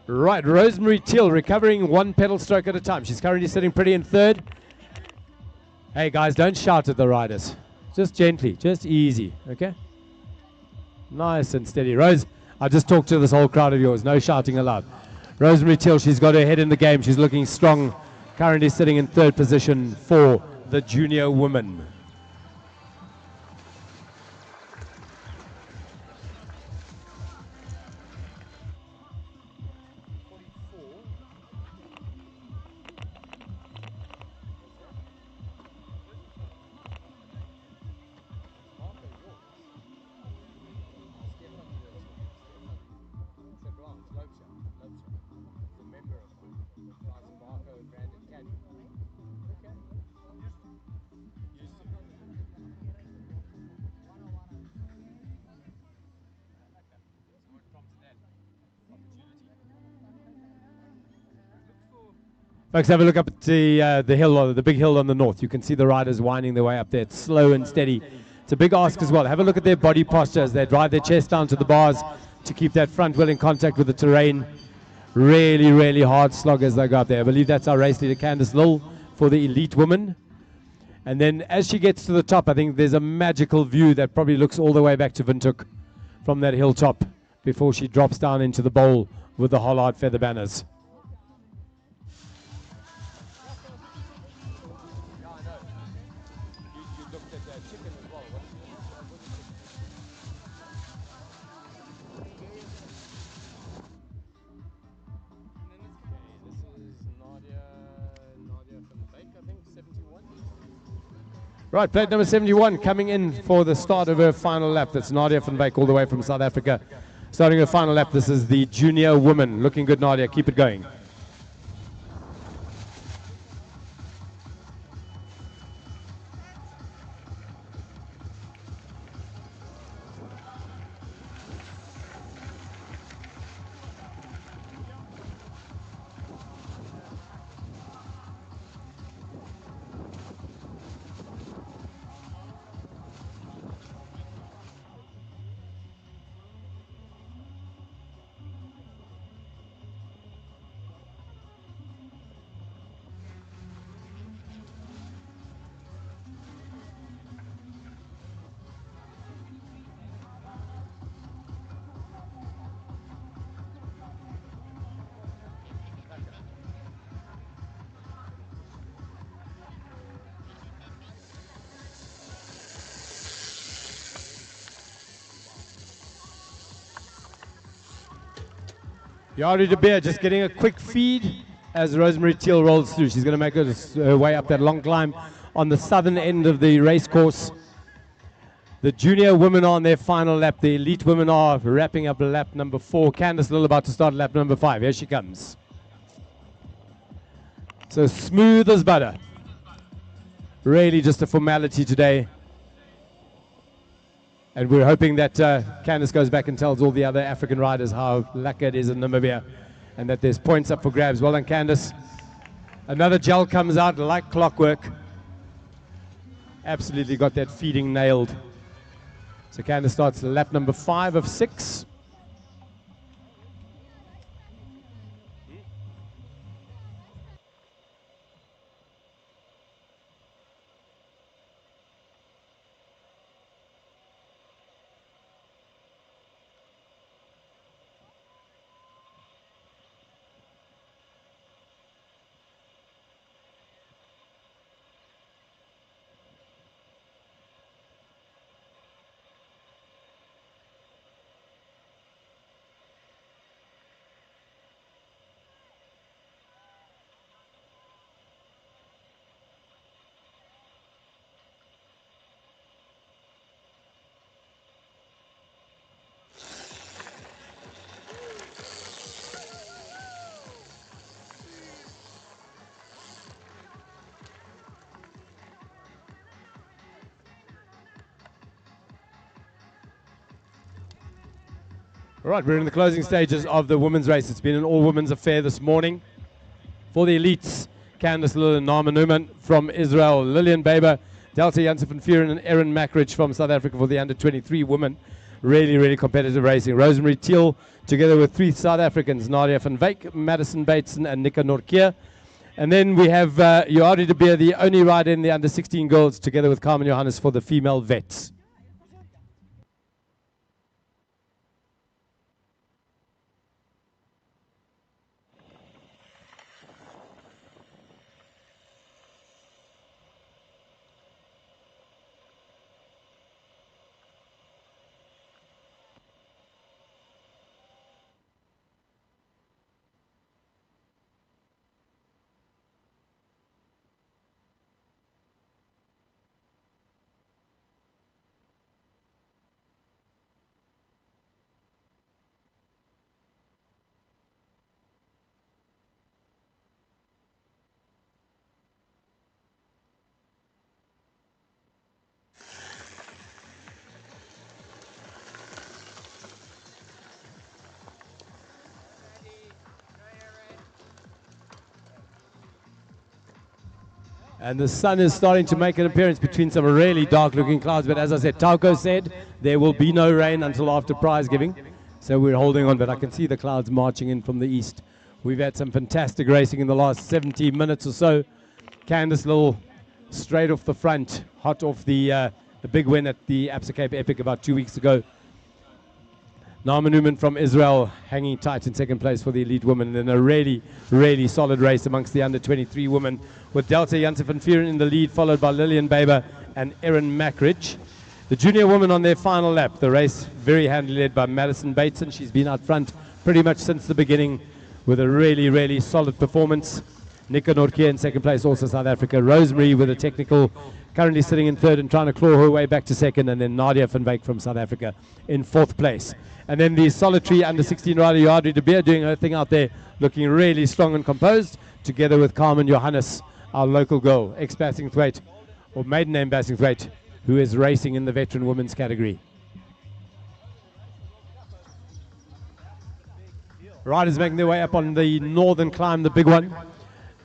Right, Rosemary Till recovering one pedal stroke at a time. She's currently sitting pretty in third. Hey guys, don't shout at the riders. Just gently, just easy, okay? Nice and steady. Rose, I just talked to this whole crowd of yours. No shouting allowed. Rosemary Till, she's got her head in the game. She's looking strong. Currently sitting in third position for the junior women. Folks, have a look up at the hill, the big hill on the north. You can see the riders winding their way up there. It's slow and steady. It's a big ask as well. Have a look at their body posture as they drive their chest down to the bars to keep that front wheel in contact with the terrain. Really, really hard slog as they go up there. I believe that's our race leader, Candice Lill, for the elite woman. And then as she gets to the top, I think there's a magical view that probably looks all the way back to Windhoek from that hilltop before she drops down into the bowl with the Hollard feather banners. Right, plate number 71 coming in for the start of her final lap. That's Nadia van Wyk all the way from South Africa. Starting her final lap, this is the junior woman. Looking good, Nadia. Keep it going. Yari de Beer just getting a quick feed as Rosemary Teal rolls through. She's going to make her way up that long climb on the southern end of the race course. The junior women are on their final lap. The elite women are wrapping up lap number 4. Candice Little about to start lap number 5. Here she comes. So smooth as butter. Really just a formality today. And we're hoping that Candice goes back and tells all the other African riders how lucky it is in Namibia and that there's points up for grabs. Well done, Candice. Another gel comes out like clockwork. Absolutely got that feeding nailed. So Candice starts lap number 5 of 6. All right, we're in the closing stages of the women's race. It's been an all-women's affair this morning. For the elites, Candice Little and Nama Newman from Israel, Lillian Baber, Delta Janssen van Vuren and Erin Mackridge from South Africa for the under-23 women. Really, really competitive racing. Rosemary Teal together with 3 South Africans, Nadia van Wyk, Madison Bateson and Nika Norkier. And then we have Yoari de Beer, the only rider in the under-16 girls, together with Carmen Johannes for the female vets. And the sun is starting to make an appearance between some really dark-looking clouds. But as I said, Tauko said there will be no rain until after prize giving. So we're holding on, but I can see the clouds marching in from the east. We've had some fantastic racing in the last 70 minutes or so. Candice Little straight off the front, hot off the big win at the Absa Cape Epic about 2 weeks ago. Nama Newman from Israel hanging tight in second place for the elite women. And then a really, really solid race amongst the under-23 women with Delta Janssen van Vuren in the lead, followed by Lillian Baber and Erin Mackridge. The junior women on their final lap. The race very handily led by Madison Bateson. She's been out front pretty much since the beginning with a really, really solid performance. Nika Norkier in second place, also South Africa. Rosemary with a technical, currently sitting in third and trying to claw her way back to second. And then Nadia van Wyk from South Africa in fourth place. And then the solitary under-16 rider Yoari de Beer doing her thing out there, looking really strong and composed, together with Carmen Johannes, our local girl, ex-Basingthwaite, or maiden name Basingthwaite, who is racing in the veteran women's category. Riders making their way up on the northern climb, the big one,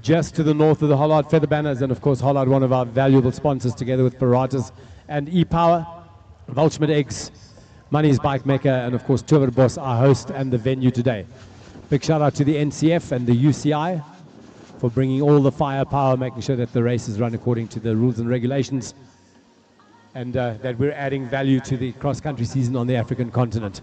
just to the north of the Hollard Feather Banners, and of course Hollard, one of our valuable sponsors, together with Paratas and E-Power, Welchmid Eggs, Money's Bike Maker, and of course Towerbos, our host and the venue today. Big shout out to the NCF and the UCI for bringing all the firepower, making sure that the races run according to the rules and regulations, and that we're adding value to the cross-country season on the African continent.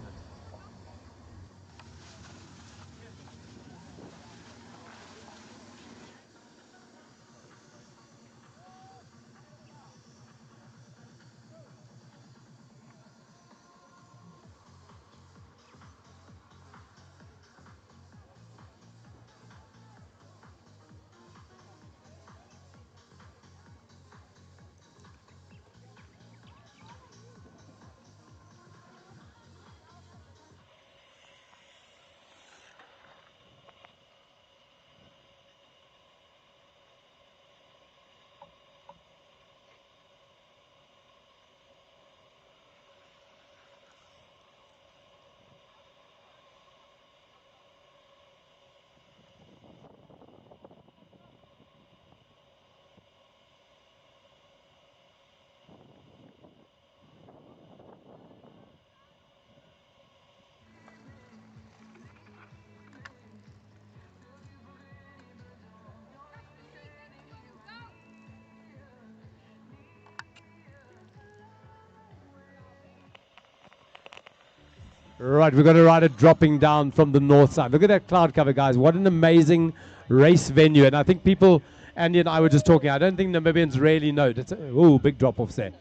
Right, we've got a rider dropping down from the north side. Look at that cloud cover, guys. What an amazing race venue. And I think people, Andy and I were just talking, I don't think Namibians really know. Ooh, big drop-offs there.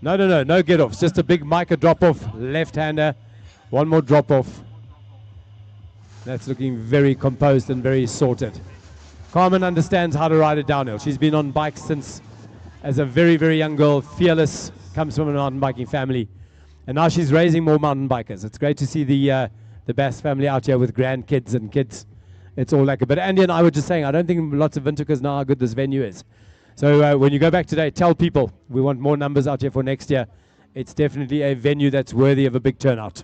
No get-offs. Just a big Micah drop-off, left-hander. One more drop-off. That's looking very composed and very sorted. Carmen understands how to ride a downhill. She's been on bikes since as a very, very young girl, fearless, comes from a mountain biking family. And now she's raising more mountain bikers. It's great to see the Bass family out here with grandkids and kids. It's all like it. But Andy and I were just saying, I don't think lots of Windhoekers know how good this venue is. So when you go back today, tell people we want more numbers out here for next year. It's definitely a venue that's worthy of a big turnout.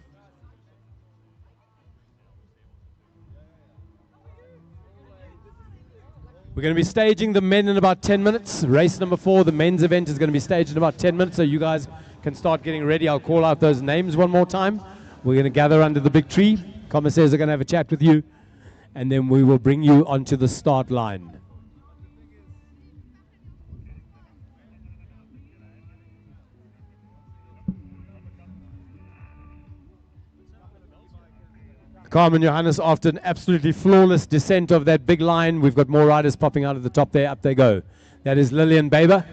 We're going to be staging the men in about 10 minutes. Race number 4, the men's event, is going to be staged in about 10 minutes. So you guys can start getting ready. I'll call out those names one more time. We're going to gather under the big tree. Commissaires are going to have a chat with you. And then we will bring you onto the start line. Carmen Johannes, after an absolutely flawless descent of that big line, we've got more riders popping out of the top there. Up they go. That is Lillian Baber.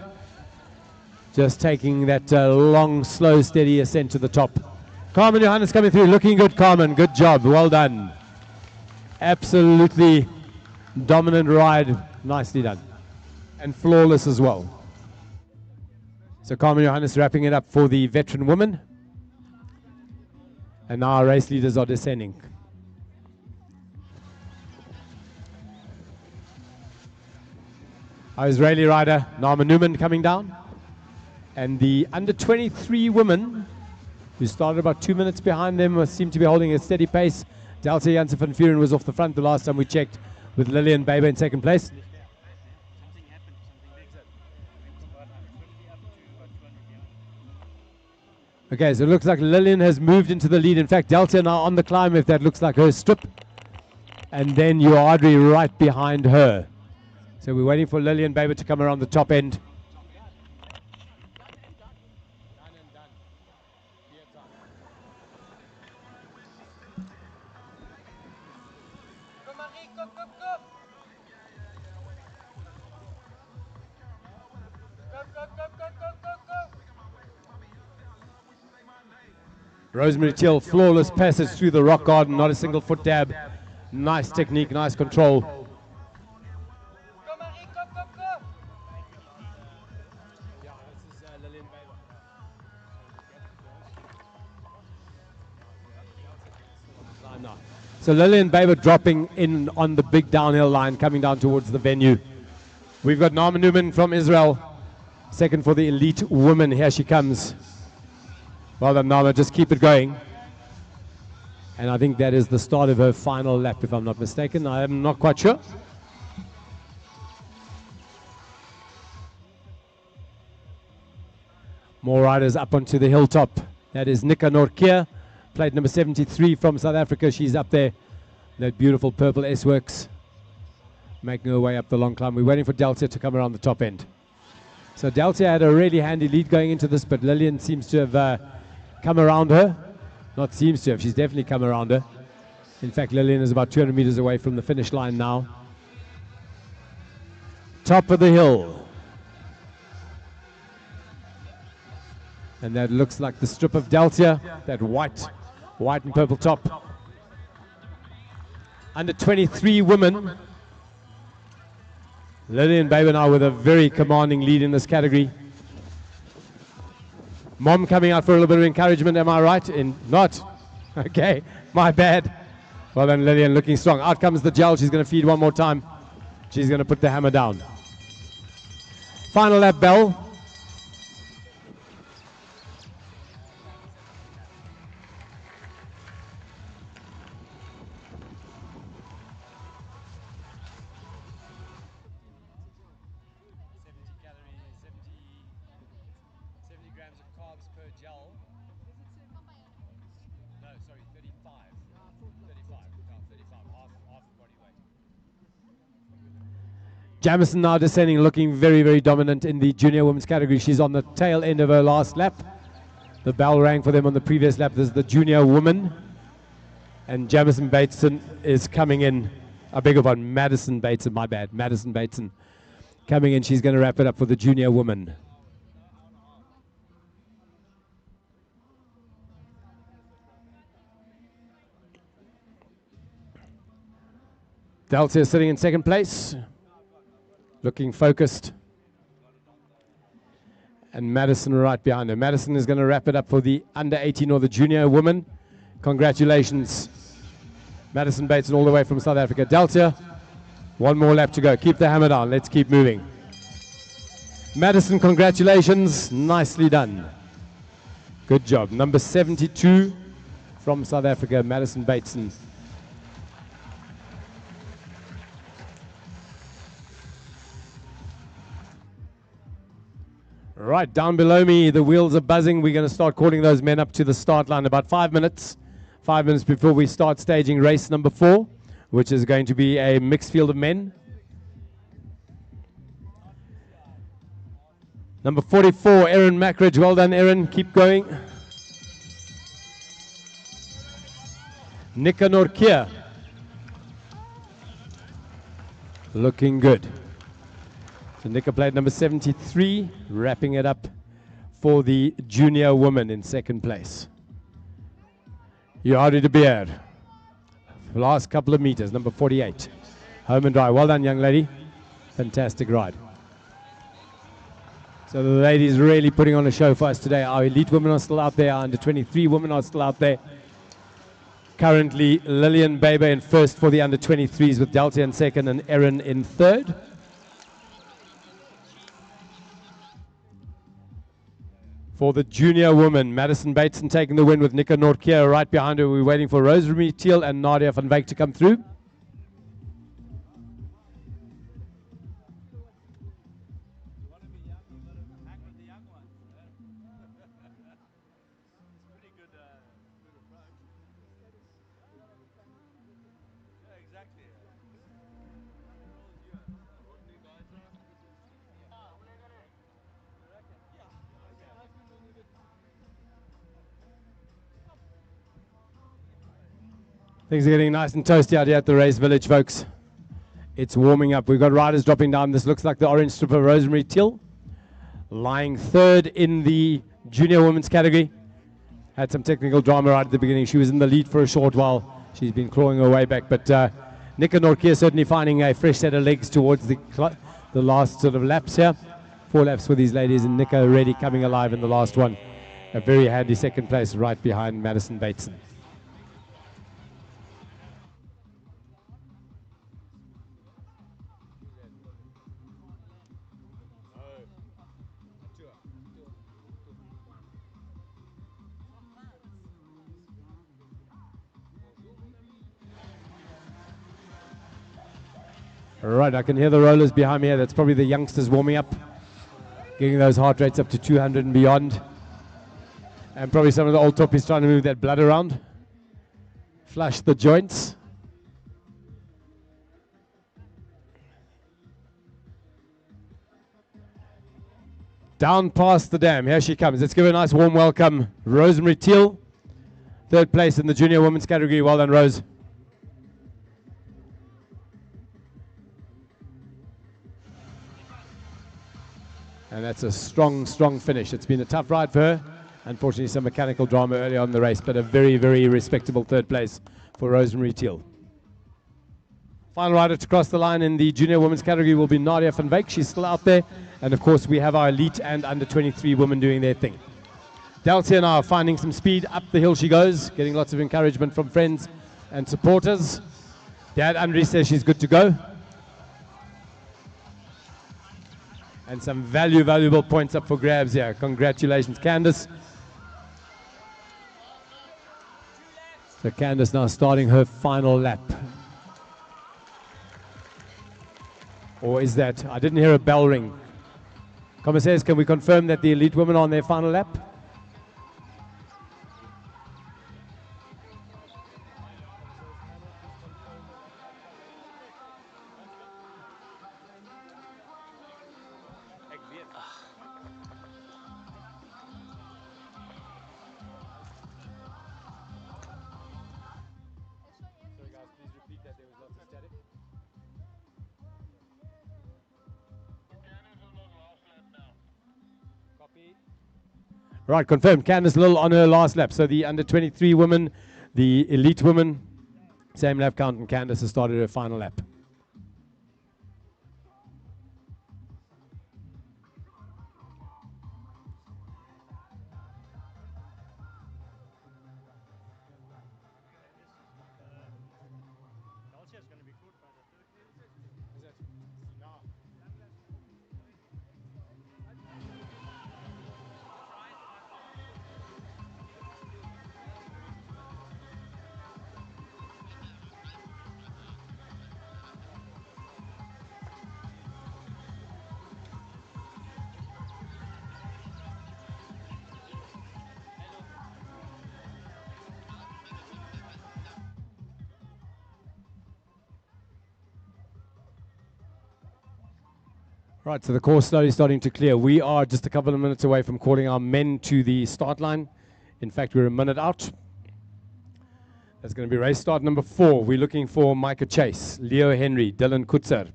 Just taking that long, slow, steady ascent to the top. Carmen Johannes coming through. Looking good, Carmen. Good job. Well done. Absolutely dominant ride. Nicely done. And flawless as well. So Carmen Johannes wrapping it up for the veteran women. And now our race leaders are descending. Our Israeli rider, Naama Newman, coming down. And the under 23 women, who started about 2 minutes behind them, seem to be holding a steady pace. Delta Janssen van Vuren was off the front the last time we checked, with Lillian Baber in second place. Okay, so it looks like Lillian has moved into the lead. In fact, Delta now on the climb, if that looks like her strip. And then Audrey right behind her. So we're waiting for Lillian Baber to come around the top end. Rosemary Till, flawless passage through the rock garden, not a single foot dab. Nice technique, nice control. So Lillian Baber dropping in on the big downhill line, coming down towards the venue. We've got Naama Newman from Israel, second for the elite woman. Here she comes. Well done, Naama, just keep it going. And I think that is the start of her final lap, if I'm not mistaken. I am not quite sure. More riders up onto the hilltop. That is Nika Norkia, plate number 73 from South Africa. She's up there. That beautiful purple S-Works, making her way up the long climb. We're waiting for Delta to come around the top end. So Delta had a really handy lead going into this, but Lillian seems to have come around her. Not seems to have, she's definitely come around her. In fact, Lillian is about 200 meters away from the finish line now. Top of the hill. And that looks like the strip of Delta, that white and purple top. Under 23 women. Lillian Baber now with a very commanding lead in this category. Mom coming out for a little bit of encouragement, am I right? Not. Okay, my bad. Well then, Lillian looking strong. Out comes the gel. She's going to feed one more time. She's going to put the hammer down. Final lap bell. Jamison now descending, looking very, very dominant in the junior women's category. She's on the tail end of her last lap. The bell rang for them on the previous lap. This is the junior woman. And Jamison Bateson is coming in. I beg your pardon, Madison Bateson, my bad. Madison Bateson coming in. She's going to wrap it up for the junior woman. Delta sitting in second place, looking focused. And Madison right behind her. Madison is going to wrap it up for the under 18 or the junior woman. Congratulations, Madison Bateson, all the way from South Africa. Delta, one more lap to go. Keep the hammer down. Let's keep moving. Madison, congratulations. Nicely done. Good job. Number 72 from South Africa, Madison Bateson. Right, down below me, the wheels are buzzing. We're going to start calling those men up to the start line. About 5 minutes. 5 minutes before we start staging race number 4, which is going to be a mixed field of men. Number 44, Erin Mackridge. Well done, Erin. Keep going. Nika Norkia. Looking good. So Nika played number 73, wrapping it up for the junior woman in second place. Yari de Beer. Last couple of meters, number 48. Home and dry. Well done, young lady. Fantastic ride. So the ladies really putting on a show for us today. Our elite women are still out there. Our under 23 women are still out there. Currently, Lillian Baber in first for the under 23s with Delta in second and Erin in third. For the junior woman, Madison Bateson taking the win with Nika Norkia right behind her. We're waiting for Rosemary Thiel and Nadia van Wyk to come through. Things are getting nice and toasty out here at the race village, folks. It's warming up. We've got riders dropping down. This looks like the orange strip of Rosemary Thiel, lying third in the junior women's category. Had some technical drama right at the beginning. She was in the lead for a short while. She's been clawing her way back. But Nika Norkia certainly finding a fresh set of legs towards the last sort of laps here. 4 laps for these ladies, and Nika already coming alive in the last one. A very handy second place right behind Madison Bateson. All right, I can hear the rollers behind me here. That's probably the youngsters warming up, getting those heart rates up to 200 and beyond. And probably some of the old toppies trying to move that blood around, flush the joints. Down past the dam, here she comes. Let's give her a nice warm welcome. Rosemary Thiel, third place in the junior women's category. Well done, Rose. And that's a strong, strong finish. It's been a tough ride for her. Unfortunately, some mechanical drama early on in the race, but a very, very respectable third place for Rosemary Thiel. Final rider to cross the line in the junior women's category will be Nadia van Wyk. She's still out there. And of course, we have our elite and under 23 women doing their thing. Delta now finding some speed. Up the hill she goes, getting lots of encouragement from friends and supporters. Dad Andri says she's good to go. And some valuable points up for grabs here. Congratulations, Candice. So Candice now starting her final lap. Or is that, I didn't hear a bell ring. Commissaires, can we confirm that the elite women are on their final lap? Right, confirmed. Candice Lill on her last lap. So the under 23 women, the elite women, same lap count, and Candice has started her final lap. Right, so the course slowly starting to clear. We are just a couple of minutes away from calling our men to the start line. In fact, we're a minute out. That's going to be race start number 4. We're looking for Micah Chase, Leo Henry, Dylan Kutzer,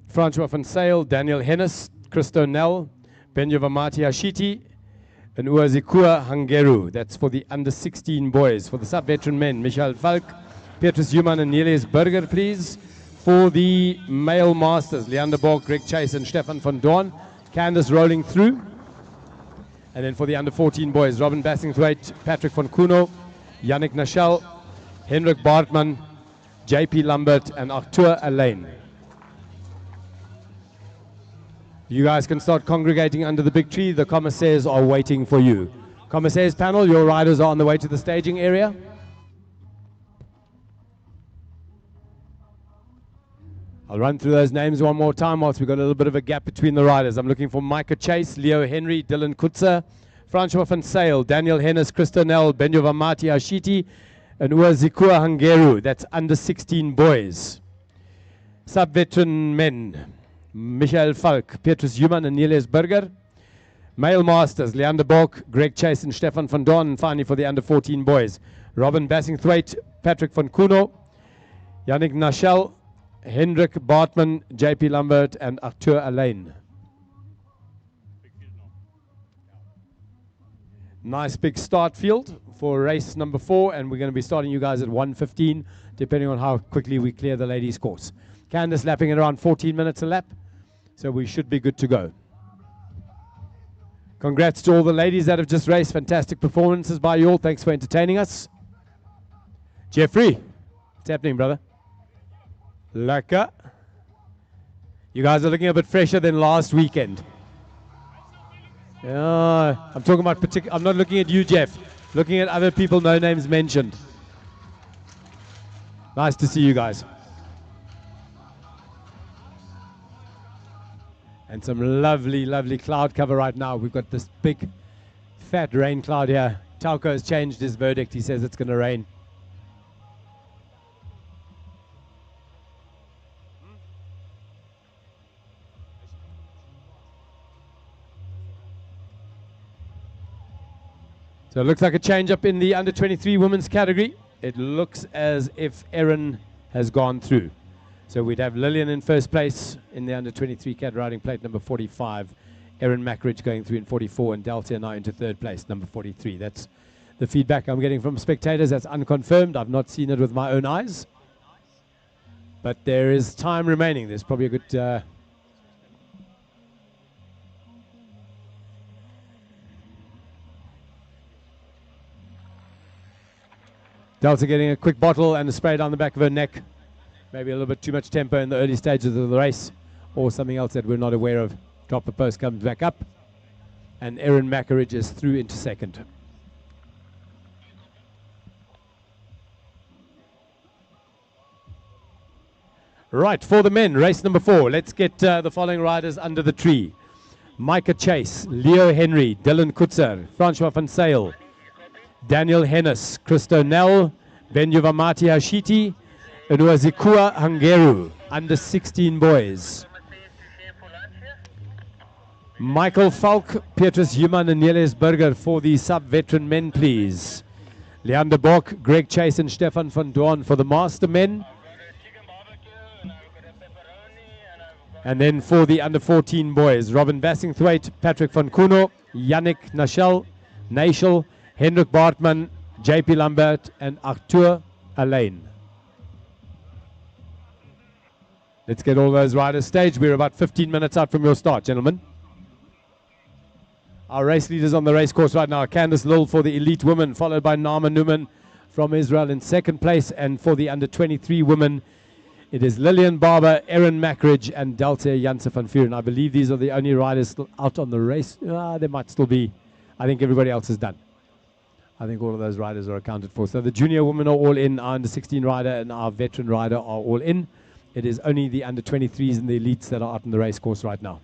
Francois van Sale, Daniel Hennis, Christo Nell, Benjavamati Hashiti, and Uazikua Hangeru. That's for the under 16 boys. For the sub-veteran men, Michael Falk, Petrus Human, and Niels Berger, please. For the male masters, Leander Borg, Greg Chase, and Stefan van Dorn. Candice rolling through. And then for the under 14 boys, Robin Bassingthwaite, Patrick van Kuno, Yannick Nashel, Henrik Bartman, JP Lambert, and Arthur Alain. You guys can start congregating under the big tree. The commissaires are waiting for you. Commissaires panel, your riders are on the way to the staging area. I'll run through those names one more time whilst we've got a little bit of a gap between the riders. I'm looking for Micah Chase, Leo Henry, Dylan Kutzer, Francois van Sale, Daniel Hennis, Christo Nell, Benjavamati Hashiti, and Uazikua Hangeru. That's under 16 boys. Sub-veteran men, Michael Falk, Petrus Human, and Niels Berger. Male masters, Leander Borg, Greg Chase, and Stefan van Dorn. And finally for the under 14 boys, Robin Bassingthwaite, Patrick van Kuno, Yannick Nashel, Hendrik Bartman, JP Lambert, and Arthur Alain. Nice big start field for race number 4, and we're going to be starting you guys at 1:15, depending on how quickly we clear the ladies' course. Candice lapping at around 14 minutes a lap, so we should be good to go. Congrats to all the ladies that have just raced. Fantastic performances by you all. Thanks for entertaining us. Jeffrey, what's happening, brother? Lekker. You guys are looking a bit fresher than last weekend. Yeah, I'm talking about I'm not looking at you, Jeff. Looking at other people, no names mentioned. Nice to see you guys. And some lovely, lovely cloud cover right now. We've got this big, fat rain cloud here. Tauko has changed his verdict. He says it's going to rain. So it looks like a change up in the under 23 women's category. It looks as if Erin has gone through. So we'd have Lillian in first place in the under 23 cat riding plate number 45. Erin Mackridge going through in 44, and Delta now into third place, number 43. That's the feedback I'm getting from spectators. That's unconfirmed. I've not seen it with my own eyes. But there is time remaining. There's probably a good... Delta getting a quick bottle and a spray down the back of her neck. Maybe a little bit too much tempo in the early stages of the race, or something else that we're not aware of. Drop the post, comes back up, and Erin Mackridge is through into second. Right, for the men, race number 4. Let's get the following riders under the tree. Micah Chase, Leo Henry, Dylan Kutzer, Francois van Sale, Daniel Hennis, Christo Nell, Benjavamati Hashiti, and Uazikua Hangeru, under 16 boys. Michael Falk, Petrus Human, and Niels Berger for the sub-veteran men, please. Leander Borg, Greg Chase, and Stefan van Dorn for the master men. And then for the under 14 boys, Robin Bassingthwaite, Patrick van Kuno, Yannick Nashel, Hendrik Bartman, JP Lambert, and Arthur Alain. Let's get all those riders staged. We're about 15 minutes out from your start, gentlemen. Our race leaders on the race course right now, Candice Lill for the elite women, followed by Nama Newman from Israel in second place. And for the under 23 women, it is Lillian Barber, Erin Mackridge, and Delta Janse van Vuren. I believe these are the only riders still out on the race. There might still be. I think everybody else is done. I think all of those riders are accounted for. So the junior women are all in, our under 16 rider and our veteran rider are all in. It is only the under 23s and the elites that are out on the race course right now.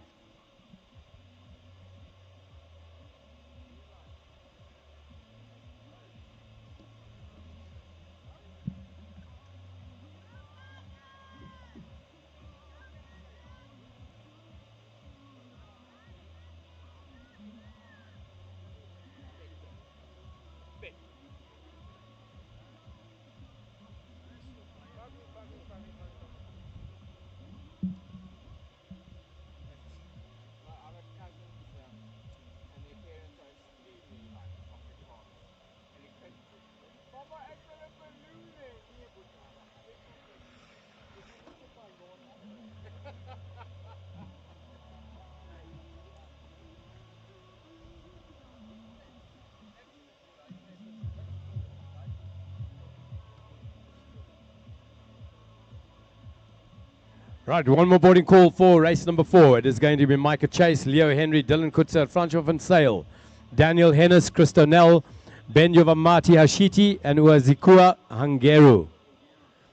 Right, one more boarding call for race number 4. It is going to be Micah Chase, Leo Henry, Dylan Kutzer, Francois van Sale, Daniel Hennis, Christo Nell, Benyovamati Hashiti, and Uazikua Hangeru.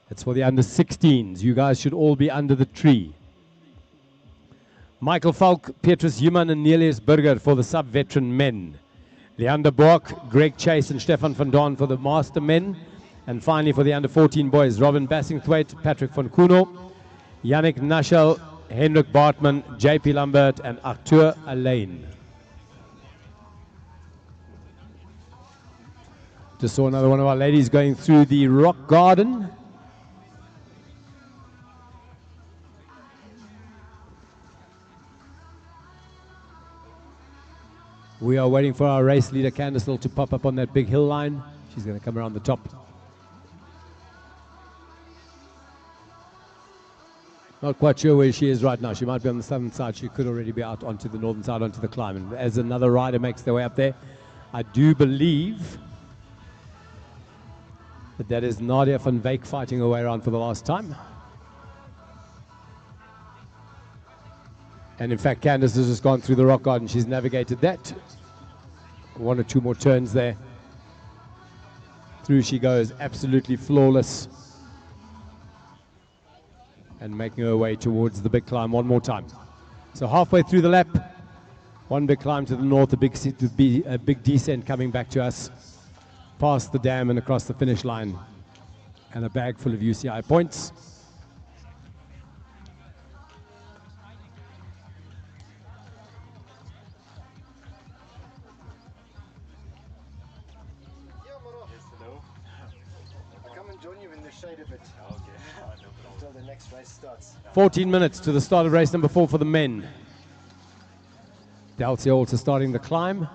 That's for the under 16s. You guys should all be under the tree. Michael Falk, Petrus Human, and Nelius Burger for the sub-veteran men. Leander Bork, Greg Chase, and Stefan van Dorn for the master men. And finally for the under 14 boys, Robin Bassingthwaite, Patrick van Kuno, Yannick Nashel, Hendrik Bartman, JP Lambert, and Arthur Alain. Just saw another one of our ladies going through the rock garden. We are waiting for our race leader, Candice Lill, to pop up on that big hill line. She's going to come around the top. Not quite sure where she is right now. She might be on the southern side. She could already be out onto the northern side, onto the climb. And as another rider makes their way up there, I do believe that is Nadia van Wyk fighting her way around for the last time. And in fact, Candice has just gone through the rock garden. She's navigated that. 1 or 2 more turns there. Through she goes, absolutely flawless. And making her way towards the big climb one more time. So halfway through the lap, one big climb to the north, a big descent coming back to us, past the dam and across the finish line, and a bag full of UCI points. Join you in the shade a bit. Okay. Until the next race starts. 14 minutes to the start of race number 4 for the men. Delcia also starting the climb.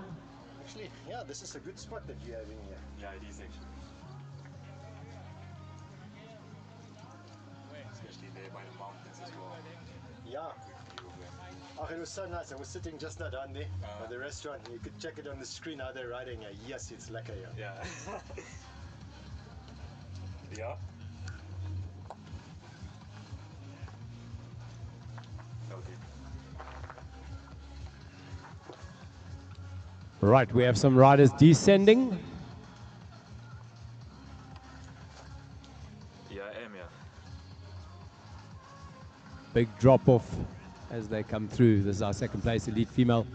Actually, yeah, this is a good spot that you have in here. Yeah, it is actually. Especially there by the mountains as well. Yeah. Oh, it was so nice. I was sitting just not down there at the restaurant. You could check it on the screen how they're riding. Yes, it's lekker. Yeah. Yeah. Okay. Right, we have some riders descending. Yeah, I am, yeah. Big drop off as they come through. This is our second place elite female.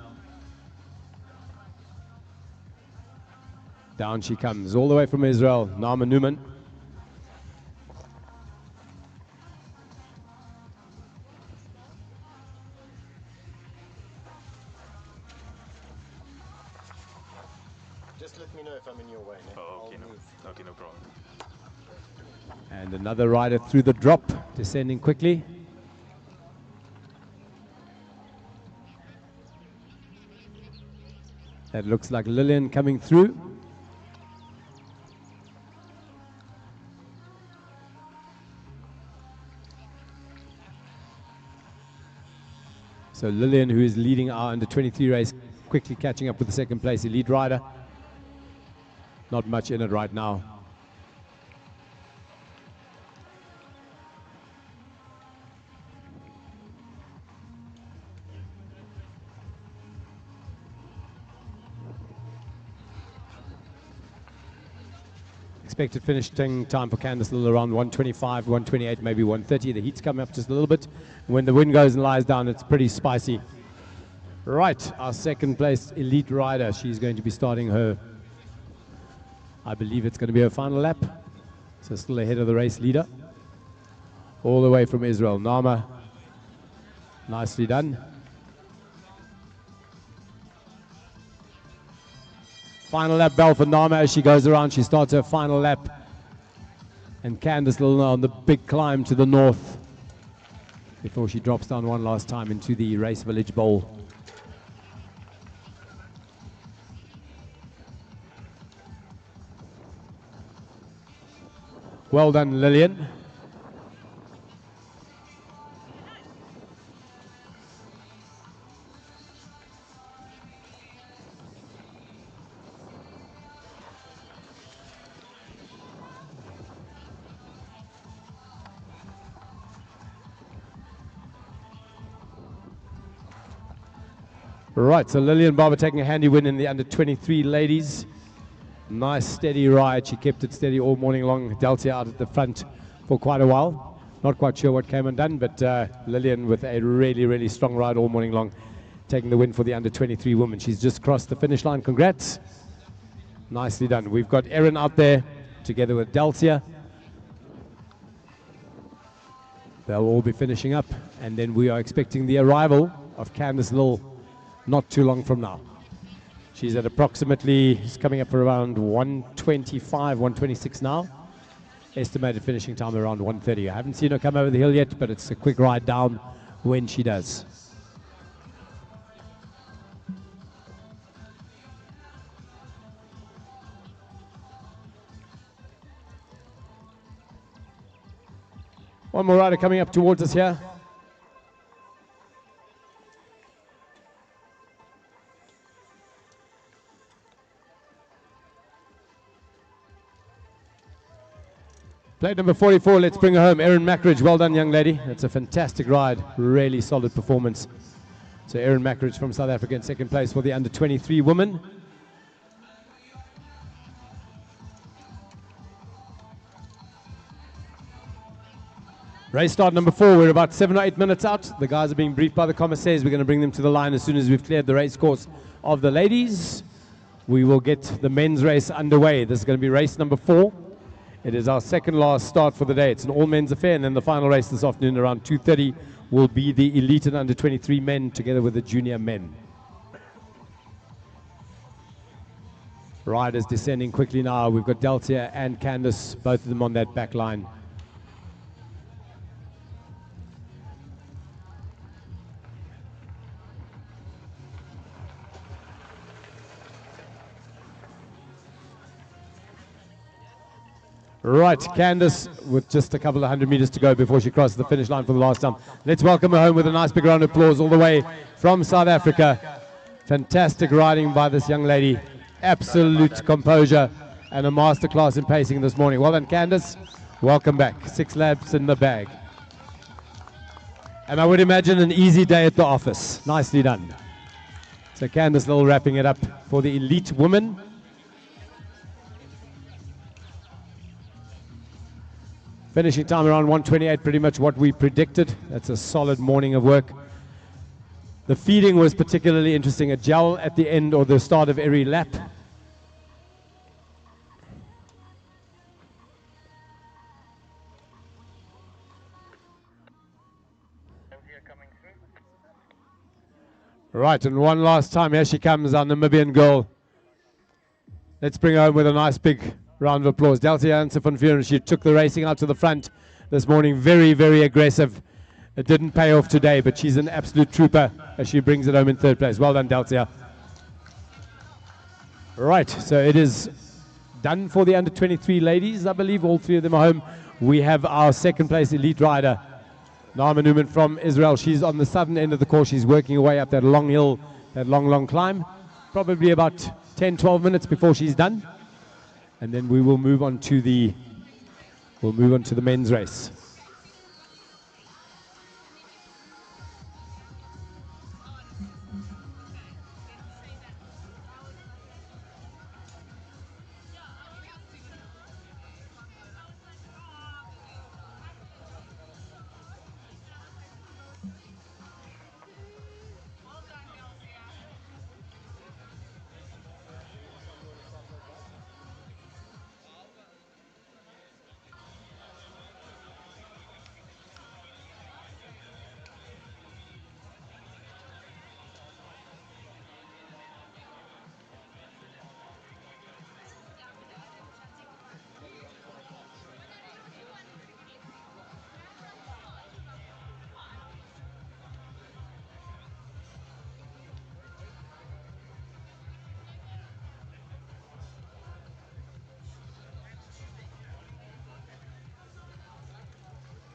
Down she comes, all the way from Israel, Nama Newman. Just let me know if I'm in your way. Oh, okay, no problem. And another rider through the drop, descending quickly. That looks like Lillian coming through. So Lillian, who is leading our under-23 race, quickly catching up with the second place elite rider. Not much in it right now. Expected finishing time for Candice Little around 125, 128, maybe 130. The heat's coming up just a little bit. When the wind goes and lies down, it's pretty spicy. Right, our second place elite rider. She's going to be starting her, I believe it's going to be her final lap. So still ahead of the race leader. All the way from Israel. Nama, nicely done. Final lap bell for Nama as she goes around. She starts her final lap. And Candice Little on the big climb to the north before she drops down one last time into the Race Village Bowl. Well done, Lillian. Right, so Lillian Barber taking a handy win in the under-23 ladies. Nice steady ride. She kept it steady all morning long. Delta out at the front for quite a while. Not quite sure what came undone, but Lillian with a really, really strong ride all morning long, taking the win for the under-23 woman. She's just crossed the finish line. Congrats. Nicely done. We've got Erin out there together with Delcia. They'll all be finishing up, and then we are expecting the arrival of Candice Little not too long from now. She's at approximately, it's coming up around 125, 126 now. Estimated finishing time around 130. I haven't seen her come over the hill yet, but it's a quick ride down when she does. One more rider coming up towards us here. Plate number 44, let's bring her home. Erin Mackridge, well done, young lady. That's a fantastic ride, really solid performance. So Erin Mackridge from South Africa in second place for the under-23 women. Race start number 4, we're about 7 or 8 minutes out. The guys are being briefed by the commissaires. We're going to bring them to the line as soon as we've cleared the race course of the ladies. We will get the men's race underway. This is going to be race number 4. It is our second last start for the day. It's an all-men's affair, and then the final race this afternoon around 2:30 will be the elite and under-23 men together with the junior men. Riders descending quickly now. We've got Deltia and Candice, both of them on that back line. Right, Candice with just a couple of 100 meters to go before she crosses the finish line for the last time. Let's welcome her home with a nice big round of applause all the way from South Africa. Fantastic riding by this young lady. Absolute composure and a masterclass in pacing this morning. Well done, Candice. Welcome back. 6 laps in the bag. And I would imagine an easy day at the office. Nicely done. So Candice Little wrapping it up for the elite women. Finishing time around 128, pretty much what we predicted. That's a solid morning of work. The feeding was particularly interesting. A gel at the end or the start of every lap. Right, and one last time, here she comes, our Namibian girl. Let's bring her home with a nice big round of applause. Deltia Jansen van Vuren, she took the racing out to the front this morning. Very, very aggressive. It didn't pay off today, but she's an absolute trooper as she brings it home in third place. Well done, Deltia. Right, so it is done for the under 23 ladies. I believe all three of them are home. We have our second place elite rider, Naama Newman from Israel. She's on the southern end of the course. She's working her way up that long hill, that long climb. Probably about 10, 12 minutes before she's done. And then we will move on to the men's race.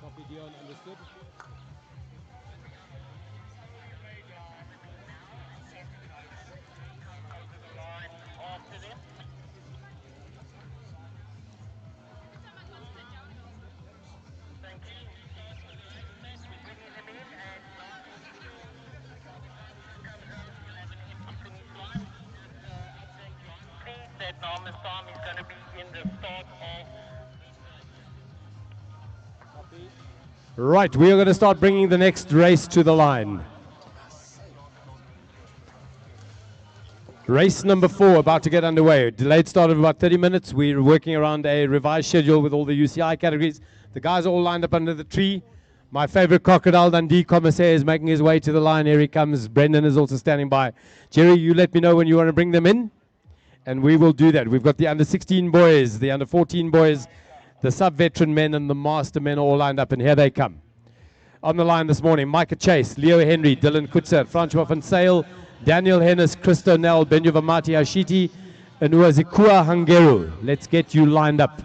Copy, Dion, understood. Right, we are going to start bringing the next race to the line. Race number 4 about to get underway. Delayed start of about 30 minutes. We're working around a revised schedule with all the UCI categories. The guys are all lined up under the tree. My favorite Crocodile Dundee commissaire is making his way to the line. Here he comes. Brendan is also standing by. Jerry, you let me know when you want to bring them in, and we will do that. We've got the under 16 boys, the under 14 boys, the sub-veteran men, and the master men all lined up, and here they come. On the line this morning, Micah Chase, Leo Henry, Dylan Kutzer, Francois van Sale, Daniel Hennis, Christo Nel, Benjuvamati Ashiti, and Uazikua Hangeru. Let's get you lined up.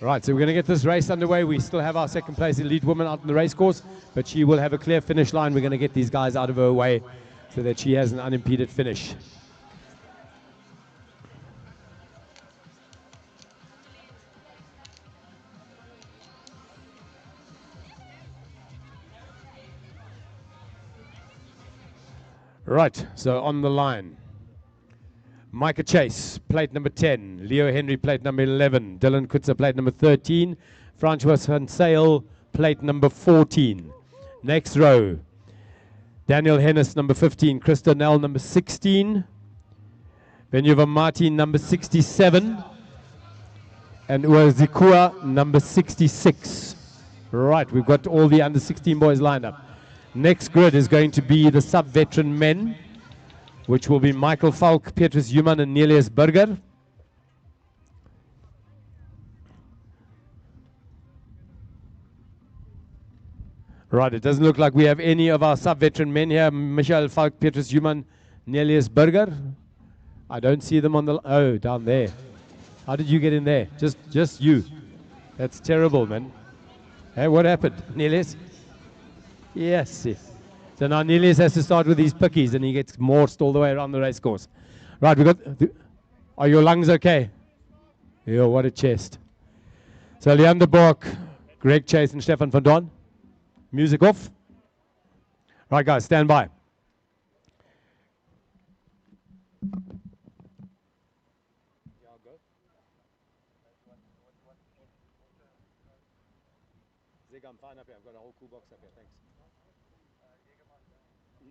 Right, so we're going to get this race underway. We still have our second place elite woman out in the race course, but she will have a clear finish line. We're going to get these guys out of her way so that she has an unimpeded finish. Right, so on the line, Micah Chase, plate number 10. Leo Henry, plate number 11. Dylan Kutzer, plate number 13. Francois van Sale, plate number 14. Next row, Daniel Hennis, number 15. Christo Nel, number 16. Benjuvamati, number 67. And Uazikua, number 66. Right, we've got all the under 16 boys lined up. Next grid is going to be the sub-veteran men, which will be Michael Falk, Petrus Human, and Nelius Burger. Right, it doesn't look like we have any of our sub-veteran men here. Michael Falk, Petrus Human, Nelius Burger. I don't see them on the... Oh, down there. How did you get in there? Just you. That's terrible, man. Hey, what happened? Nelius? Yes. So now Nelius has to start with these pickies and he gets morsed all the way around the race course. Right, we got... Are your lungs okay? Yeah, what a chest. So Leander Bork, Greg Chase, and Stefan van Don. Music off. Right, guys, stand by. Zig, I'm fine up here. I've got a whole cool box up here. Thanks.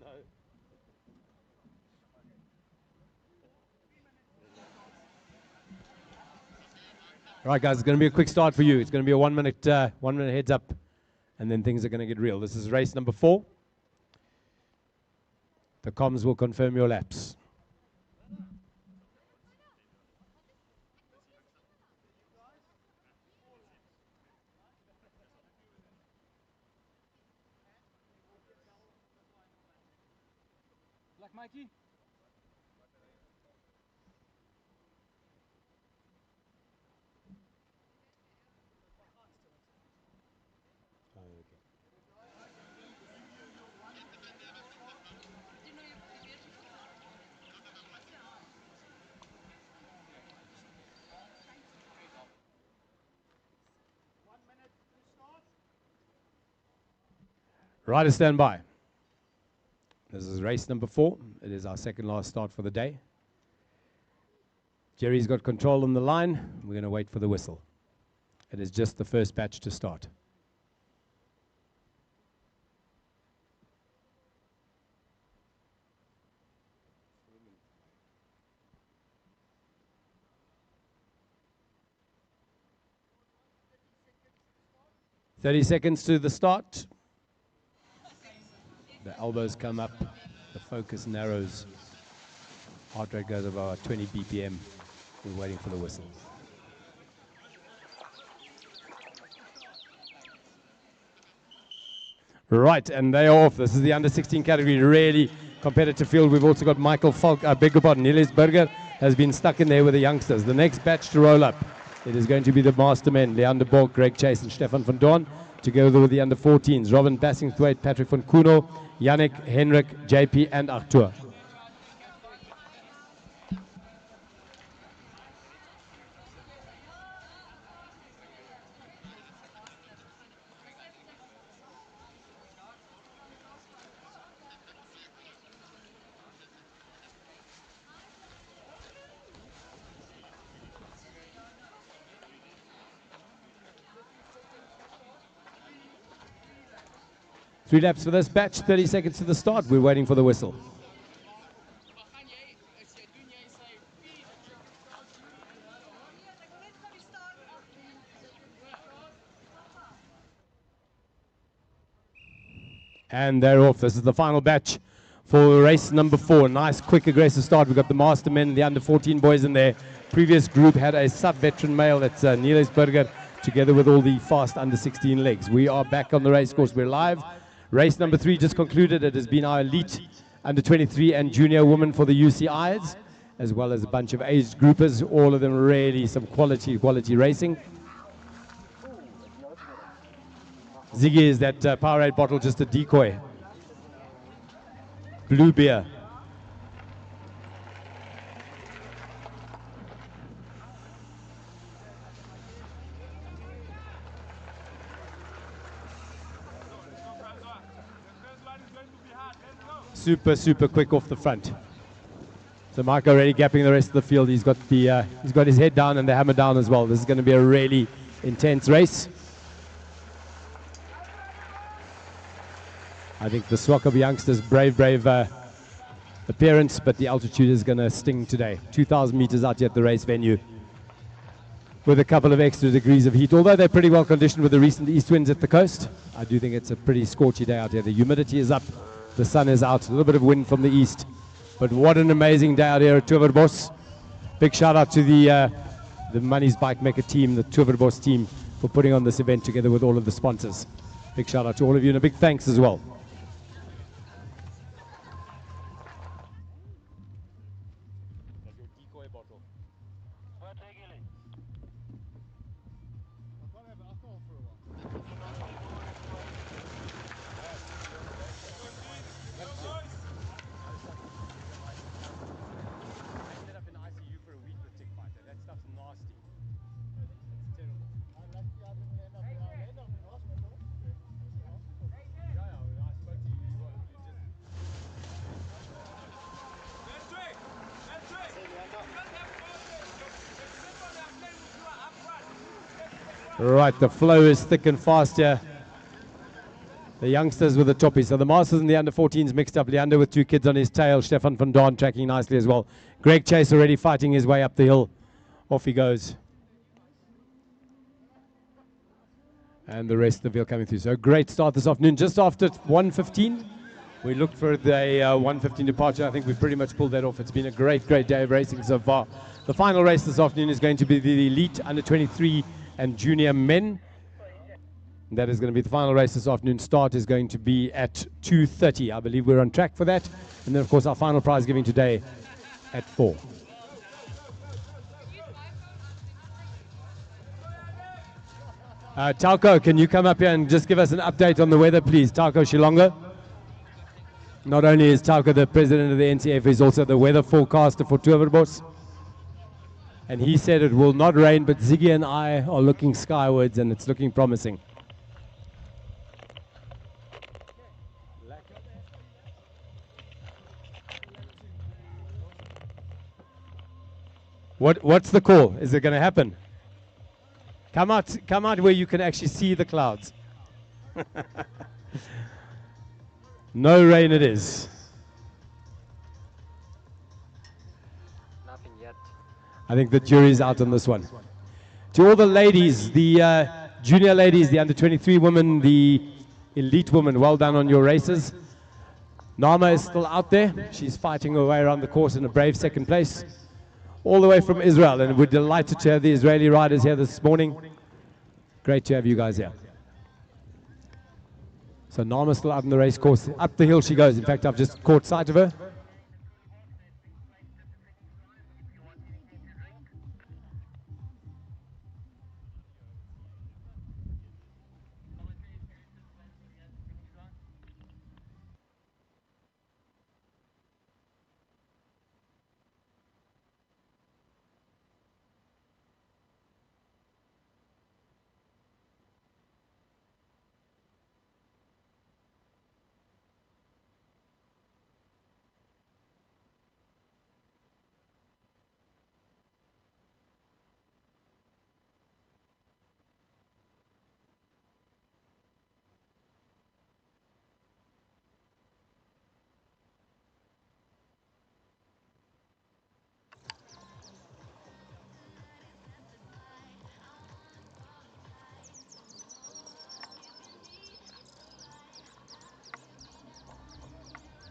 No. Right, guys, it's going to be a quick start for you. It's going to be a 1 minute heads up, and then things are going to get real. This is race number 4. The comms will confirm your laps. Mikey. Riders stand by. This is race number 4. It is our second last start for the day. Jerry's got control on the line. We're going to wait for the whistle. It is just the first batch to start. "30 seconds to the start." The elbows come up, the focus narrows, heart rate goes about 20 BPM. We're waiting for the whistle. Right, and they are off. This is the under 16 category, really competitive field. We've also got Michael Falk, beg your pardon, Niels Burger has been stuck in there with the youngsters. The next batch to roll up, it is going to be the master men, Leander Borg, Greg Chase and Stefan van Dorn, together with the under 14s, Robin Bassingthwaite, Patrick van Kuno, Yannick, Henrik, JP and Arthur. Three laps for this batch, 30 seconds to the start. We're waiting for the whistle. And they're off. This is the final batch for race number 4. Nice, quick, aggressive start. We've got the master men, the under 14 boys in there. Previous group had a sub-veteran male, that's Niels Burger, together with all the fast under 16 legs. We are back on the race course. We're live. Race number 3 just concluded. It has been our elite under 23 and junior women for the UCIs, as well as a bunch of aged groupers. All of them really some quality racing. Ziggy, is that Powerade bottle just a decoy? Blue beer. Super quick off the front. So Mike already gapping the rest of the field. He's got his head down and the hammer down as well. This is going to be a really intense race. I think the Swakop youngsters, brave appearance, but the altitude is going to sting today. 2,000 meters out here at the race venue with a couple of extra degrees of heat. Although they're pretty well conditioned with the recent east winds at the coast, I do think it's a pretty scorchy day out here. The humidity is up, the sun is out, a little bit of wind from the east. But what an amazing day out here at Towerbos. Big shout out to the Money's Bike Maker team, the Towerbos team, for putting on this event together with all of the sponsors. Big shout out to all of you and a big thanks as well. Right, the flow is thick and fast here. The youngsters with the toppies. So the masters and the under 14s mixed up. Leander with 2 kids on his tail. Stefan van Dorn tracking nicely as well. Greg Chase already fighting his way up the hill. Off he goes. And the rest of the field coming through. So a great start this afternoon. Just after 1:15. We looked for the 1:15 departure. I think we've pretty much pulled that off. It's been a great day of racing so far. The final race this afternoon is going to be the elite under 23 and junior men. That is going to be the final race this afternoon. Start is going to be at 2:30. I believe we're on track for that. And then, of course, our final prize giving today at 4. Tauko, can you come up here and just give us an update on the weather, please? Tauko Shilonga. Not only is Tauko the president of the NCF, he's also the weather forecaster for Towerbos. And he said it will not rain, but Ziggy and I are looking skywards and it's looking promising. What's the call? Is it going to happen? Come out where you can actually see the clouds. No rain it is. Nothing yet. I think the jury's out on this one. To all the ladies, the junior ladies, the under 23 women, the elite women, well done on your races. Nama is still out there. She's fighting her way around the course in a brave second place. All the way from Israel, and we're delighted to have the Israeli riders here this morning. Great to have you guys here. So Nama's still out in the race course. Up the hill she goes. In fact, I've just caught sight of her.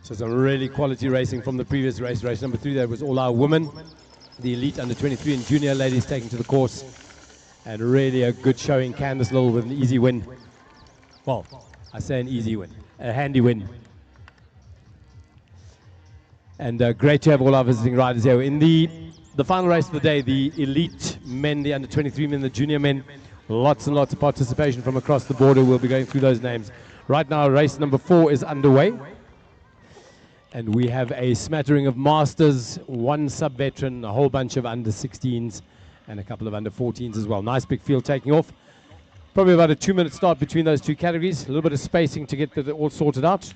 So some really quality racing from the previous race. Race number 3, that was all our women. The elite under 23 and junior ladies taking to the course. And really a good showing. Candice Little with an easy win. Well, I say an easy win. A handy win. And great to have all our visiting riders here. In the final race of the day, the elite men, the under 23 men, the junior men, lots and lots of participation from across the border. We'll be going through those names. Right now, race number 4 is underway. And we have a smattering of masters, 1 sub-veteran, a whole bunch of under 16s, and a couple of under 14s as well. Nice big field taking off. Probably about a 2-minute start between those 2 categories. A little bit of spacing to get it all sorted out.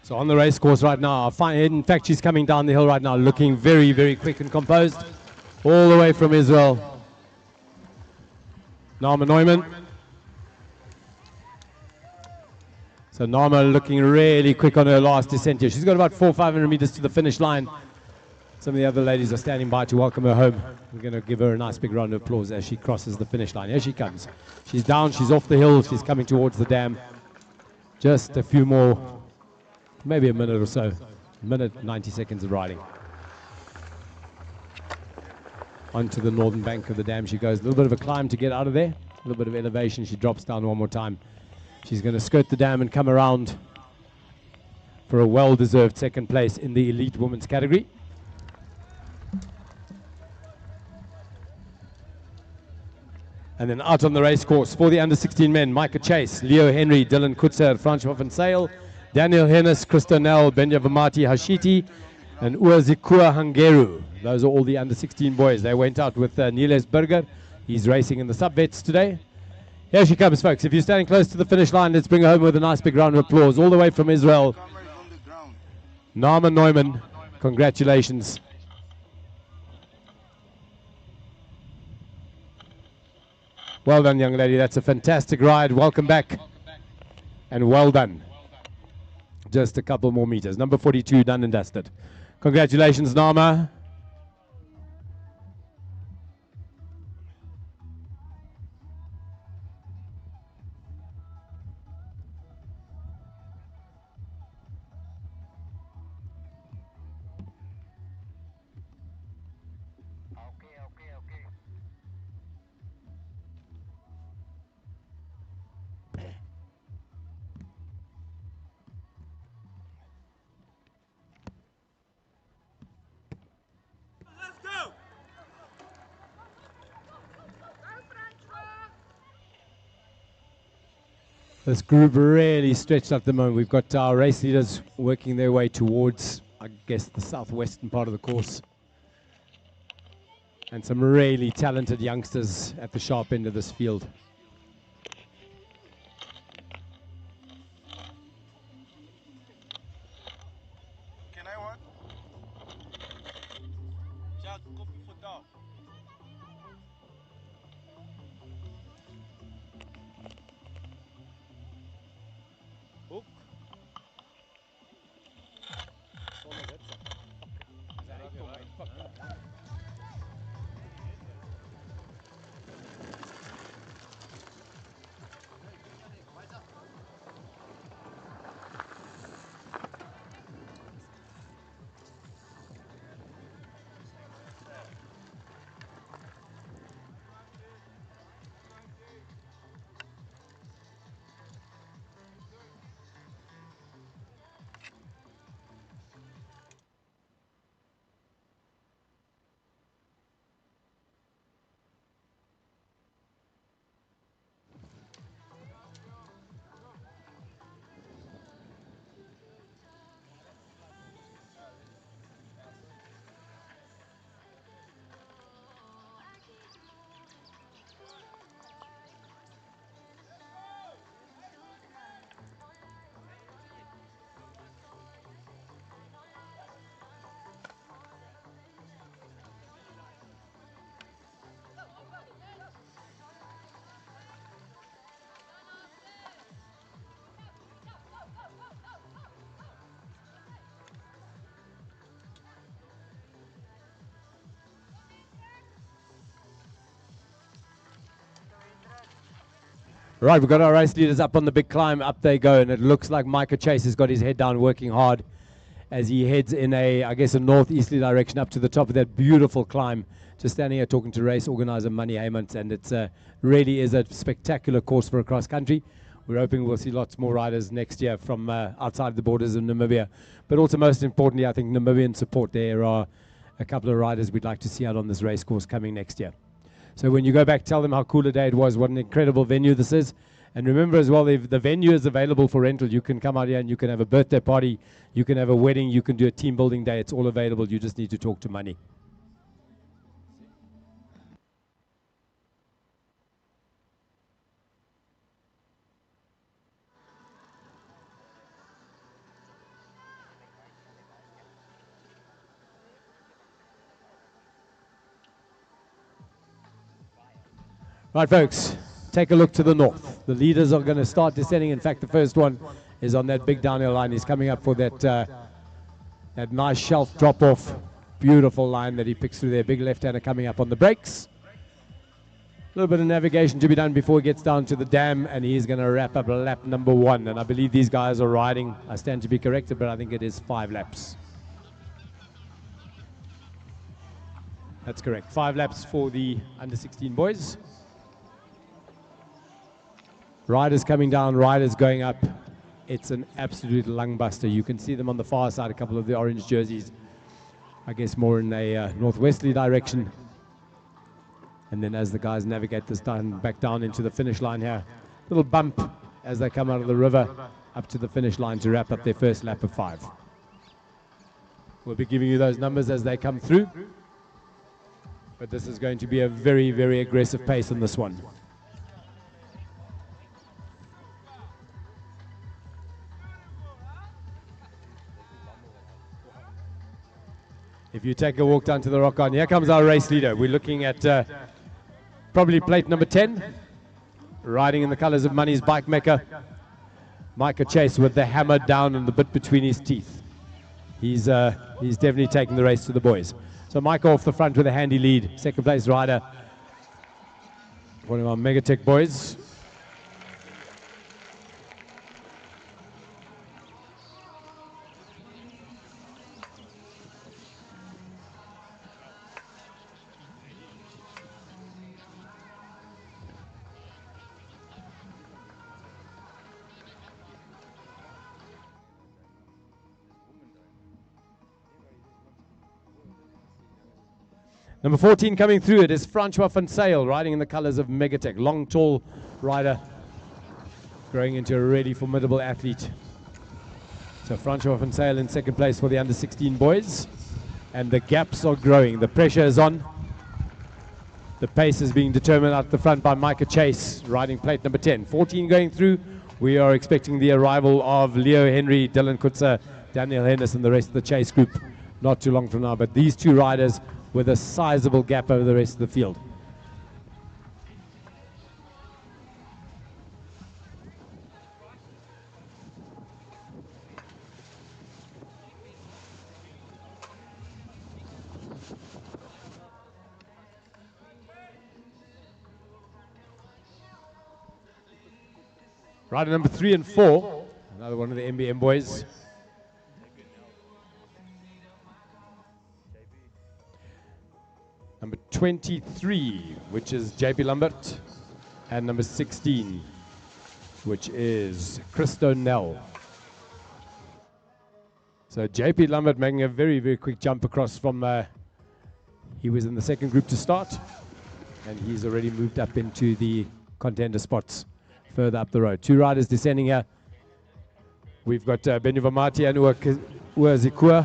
So on the race course right now, in fact, she's coming down the hill right now, looking very, very quick and composed. All the way from Israel. Nama Neumann. So Nama looking really quick on her last descent here. She's got about 400-500 meters to the finish line. Some of the other ladies are standing by to welcome her home. We're going to give her a nice big round of applause as she crosses the finish line. Here she comes. She's down, she's off the hill, she's coming towards the dam. Just a few more, maybe a minute or so. Minute, 90 seconds of riding. Onto the northern bank of the dam she goes. A little bit of a climb to get out of there. A little bit of elevation. She drops down one more time. She's going to skirt the dam and come around for a well-deserved second place in the elite women's category. And then out on the race course for the under 16 men, Micah Chase, Leo Henry, Dylan Kutzer, Francois van Sale, Daniel Hennis, Christo Nell, Benya Vamati Hashiti, and Uazikua Hangeru. Those are all the under 16 boys. They went out with Niles Berger. He's racing in the sub-vets today. Here she comes, folks. If you're standing close to the finish line, let's bring her home with a nice big round of applause. All the way from Israel, Nama Neumann. Congratulations. Well done, young lady. That's a fantastic ride. Welcome back. And well done. Just a couple more meters. Number 42, done and dusted. Congratulations, Nama. This group really stretched at the moment. We've got our race leaders working their way towards, I guess, the southwestern part of the course. And some really talented youngsters at the sharp end of this field. Can I what? Jack, copy for dog. Hook. Right, we've got our race leaders up on the big climb. Up they go, and it looks like Micah Chase has got his head down working hard as he heads in a, I guess, a northeasterly direction up to the top of that beautiful climb. Just standing here talking to race organizer Manny Haymont, and it's really is a spectacular course for a cross country. We're hoping we'll see lots more riders next year from outside the borders of Namibia. But also, most importantly, I think Namibian support. There are a couple of riders we'd like to see out on this race course coming next year. So when you go back, tell them how cool a day it was, what an incredible venue this is. And remember as well, if the venue is available for rental, you can come out here and you can have a birthday party, you can have a wedding, you can do a team building day. It's all available. You just need to talk to Money. Right, folks, take a look to the north. The leaders are going to start descending. In fact, the first one is on that big downhill line. He's coming up for that that nice shelf drop-off. Beautiful line that he picks through there. Big left-hander coming up on the brakes. A little bit of navigation to be done before he gets down to the dam, and he's going to wrap up lap number 1. And I believe these guys are riding, I stand to be corrected, but I think it is 5 laps. That's correct. 5 laps for the under-16 boys. Riders coming down, riders going up. It's an absolute lung buster. You can see them on the far side, a couple of the orange jerseys. I guess more in a northwesterly direction. And then as the guys navigate this down, back down into the finish line here, little bump as they come out of the river up to the finish line to wrap up their first lap of 5. We'll be giving you those numbers as they come through. But this is going to be a very, very aggressive pace on this one. If you take a walk down to the rock garden, here comes our race leader. We're looking at probably plate number 10, riding in the colors of Money's bike maker, Micah Chase, with the hammer down and the bit between his teeth. He's definitely taking the race to the boys. So Micah off the front with a handy lead. Second place rider, one of our Megatech boys. Number 14 coming through, it is Francois van Sale, riding in the colors of Megatech. Long, tall rider. growing into a really formidable athlete. So Francois van Sale in second place for the under 16 boys. And the gaps are growing. The pressure is on. The pace is being determined at the front by Micah Chase, riding plate number 10. 14 going through. We are expecting the arrival of Leo Henry, Dylan Kutzer, Daniel Hennis, and the rest of the Chase group not too long from now. But these two riders with a sizable gap over the rest of the field. Rider number 3 and 4, another one of the MBM boys. Number 23, which is JP Lambert, and number 16, which is Christo Nell. So JP Lambert making a very, very quick jump across from, he was in the second group to start, and he's already moved up into the contender spots further up the road. Two riders descending here. We've got Benjuva Mati and Ua Zikua.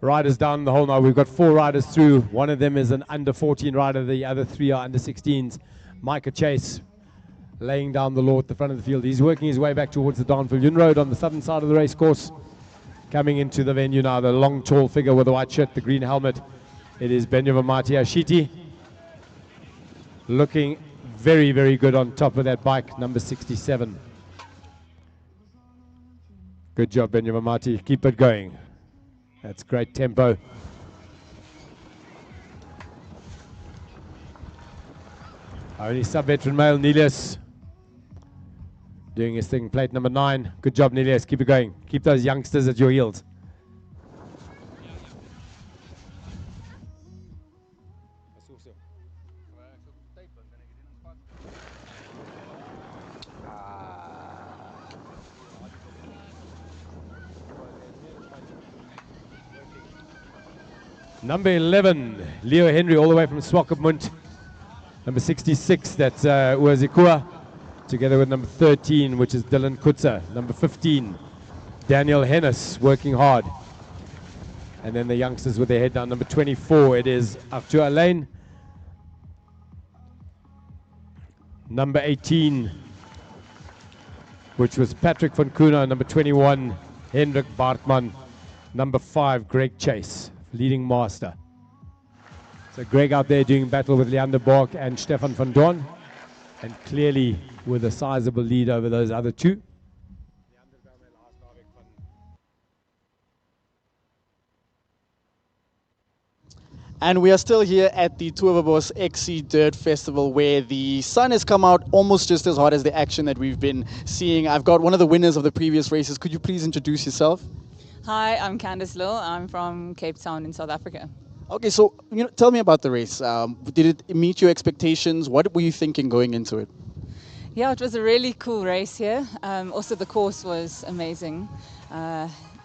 Riders down the hole now. We've got 4 riders through. One of them is an under 14 rider. The other 3 are under 16s. Micah Chase laying down the law at the front of the field. He's working his way back towards the Darnville Yun Road on the southern side of the race course. Coming into the venue now, the long, tall figure with the white shirt, the green helmet. It is Benjuva Mati Ashiti. Looking very, very good on top of that bike, number 67. Good job, Benjuva Mati. Keep it going. That's great tempo. Only sub-veteran male, Nelius, doing his thing, plate number 9. Good job, Nelius. Keep it going. Keep those youngsters at your heels. Number 11, Leo Henry, all the way from Swakopmund. Number 66, that's Uazikua, together with number 13, which is Dylan Kutzer. Number 15, Daniel Hennis, working hard. And then the youngsters with their head down. Number 24, it is Arthur Alain. Number 18, which was Patrick van Kuno. Number 21, Hendrik Bartman. Number 5, Greg Chase, leading master. So Greg out there doing battle with Leander Bork and Stefan van Dorn, and clearly with a sizable lead over those other two. And we are still here at the Towerbos XC Dirt Festival, where the sun has come out almost just as hot as the action that we've been seeing. I've got one of the winners of the previous races. Could you please introduce yourself? Hi, I'm Candice Lill. I'm from Cape Town in South Africa. Okay, so tell me about the race. Did it meet your expectations? What were you thinking going into it? Yeah, it was a really cool race here. Also, the course was amazing.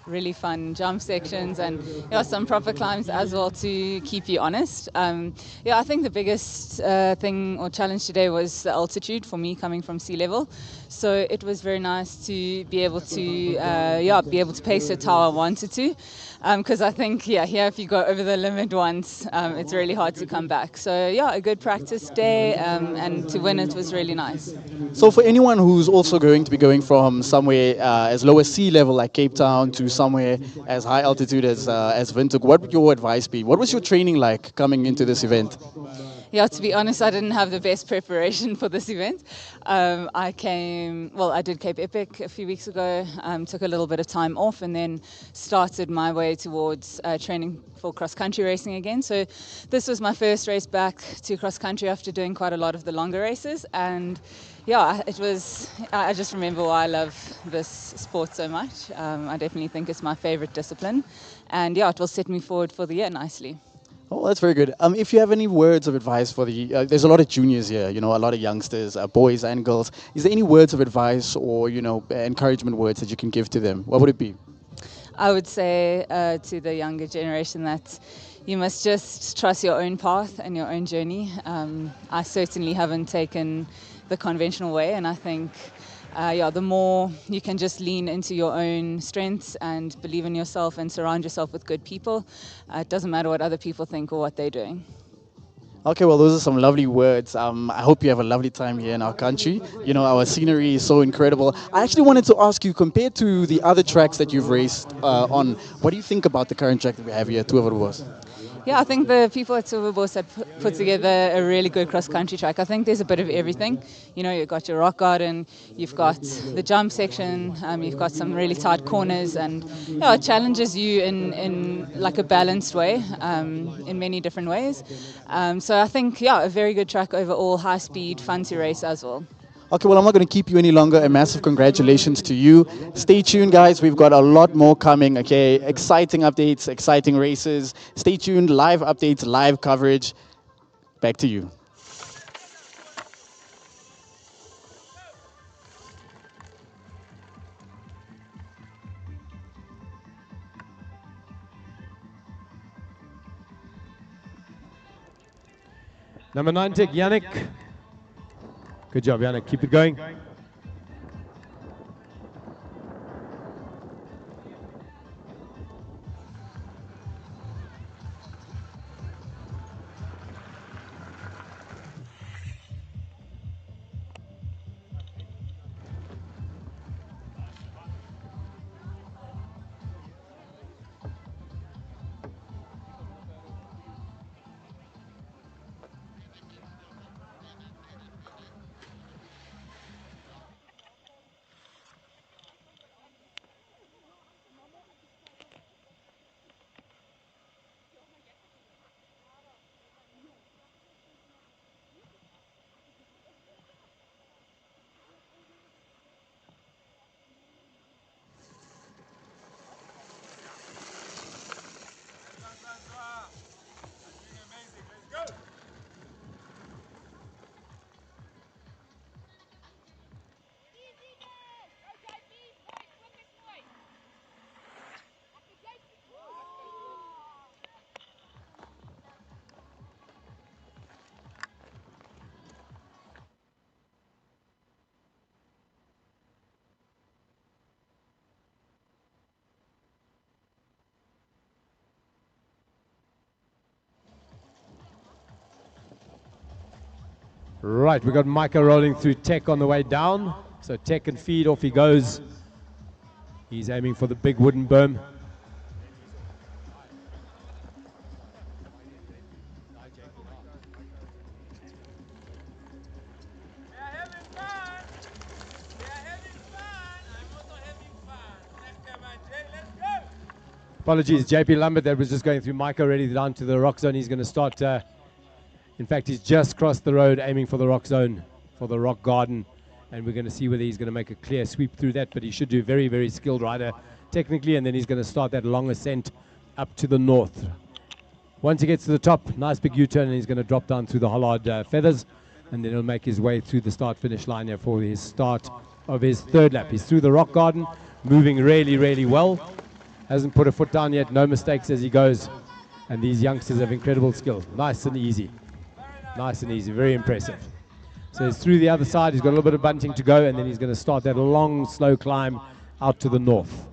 Really fun jump sections and some proper climbs as well to keep you honest. I think the biggest thing or challenge today was the altitude for me coming from sea level. So it was very nice to be able to pace it how I wanted to. Because I think, here if you go over the limit once, it's really hard to come back. So a good practice day, and to win it was really nice. So for anyone who's also going to be going from somewhere as low as sea level like Cape Town to somewhere as high altitude as Windhoek, what would your advice be? What was your training like coming into this event? Yeah, to be honest, I didn't have the best preparation for this event. I did Cape Epic a few weeks ago, took a little bit of time off, and then started my way towards training for cross-country racing again. So this was my first race back to cross-country after doing quite a lot of the longer races. And it was, I just remember why I love this sport so much. I definitely think it's my favorite discipline. And it will set me forward for the year nicely. Oh, that's very good. If you have any words of advice for there's a lot of juniors here, a lot of youngsters, boys and girls. Is there any words of advice or, encouragement words that you can give to them? What would it be? I would say to the younger generation that you must just trust your own path and your own journey. I certainly haven't taken the conventional way, and I think the more you can just lean into your own strengths and believe in yourself and surround yourself with good people, it doesn't matter what other people think or what they're doing. Okay, well, those are some lovely words. I hope you have a lovely time here in our country. You know, our scenery is so incredible. I actually wanted to ask you, compared to the other tracks that you've raced on, what do you think about the current track that we have here, Towerbos? Yeah, I think the people at Towerbos have put together a really good cross-country track. I think there's a bit of everything. You know, you've got your rock garden, you've got the jump section, you've got some really tight corners, and it challenges you in like a balanced way, in many different ways. So I think, a very good track overall, high speed, fun to race as well. Okay, well, I'm not going to keep you any longer. A massive congratulations to you. Stay tuned, guys. We've got a lot more coming, okay? Exciting updates, exciting races. Stay tuned. Live updates, live coverage. Back to you. Number 9 tick, Yannick. Good job, Yannick. Keep it going. Right, we got Micah rolling through Tech on the way down. So Tech and feed, off he goes. He's aiming for the big wooden berm. Apologies, JP Lambert, that was just going through Micah already down to the rock zone. He's going to start, in fact, he's just crossed the road aiming for the rock zone, for the rock garden. And we're going to see whether he's going to make a clear sweep through that. But he should do, very, very skilled rider technically. And then he's going to start that long ascent up to the north. Once he gets to the top, nice big U-turn, and he's going to drop down through the Hollard feathers. And then he'll make his way through the start-finish line here for his start of his third lap. He's through the rock garden, moving really, really well. Hasn't put a foot down yet, no mistakes as he goes. And these youngsters have incredible skill. Nice and easy. Nice and easy, very impressive. So he's through the other side, he's got a little bit of bunting to go, and then he's going to start that long, slow climb out to the north.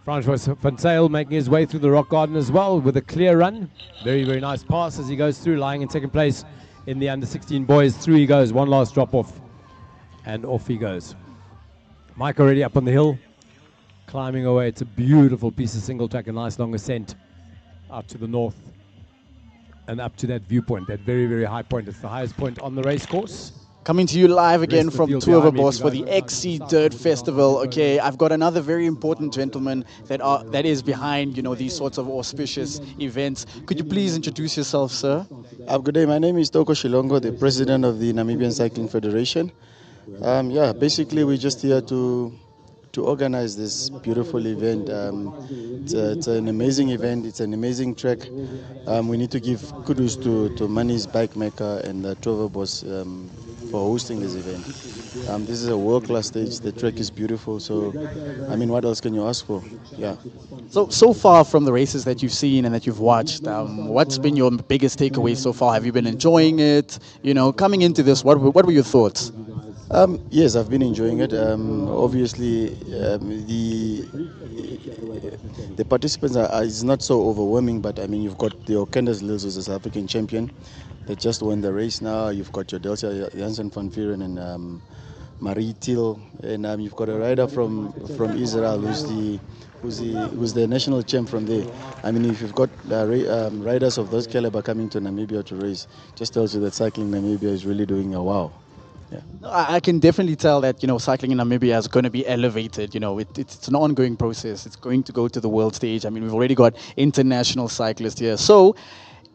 Francois Van Zyl making his way through the rock garden as well with a clear run. Very, very nice pass as he goes through, lying in second place in the under 16 boys. Through he goes, one last drop off, and off he goes. Mike already up on the hill, climbing away. It's a beautiful piece of single track, a nice long ascent out to the north and up to that viewpoint, that very, very high point. It's the highest point on the race course. Coming to you live again Rest of from the field behind me, Towerbos for if you the XC Dirt Festival. Okay, I've got another very important gentleman that is behind, you know, these sorts of auspicious events. Could you please introduce yourself, sir? Good day. My name is Toko Shilongo, the president of the Namibian Cycling Federation. Yeah, basically we're just here to organize this beautiful event. It's an amazing event. It's an amazing track. We need to give kudos to Mani's Bike Maker and Towerbos for hosting this event. This is a world-class stage. The track is beautiful. So, I mean, what else can you ask for? Yeah. So far from the races that you've seen and that you've watched, what's been your biggest takeaway so far? Have you been enjoying it? You know, coming into this, what were your thoughts? Yes, I've been enjoying it. Obviously, the participants is not so overwhelming, but I mean, you've got the Candace Lils, who's a South African champion, that just won the race now. You've got your Delta Janssen van Vieren and Marie Thiel, and you've got a rider from Israel who's the national champ from there. I mean, if you've got riders of those caliber coming to Namibia to race, just tells you that cycling in Namibia is really doing a wow. Yeah. I can definitely tell that, you know, cycling in Namibia is going to be elevated. You know, it's an ongoing process. It's going to go to the world stage. I mean, we've already got international cyclists here. So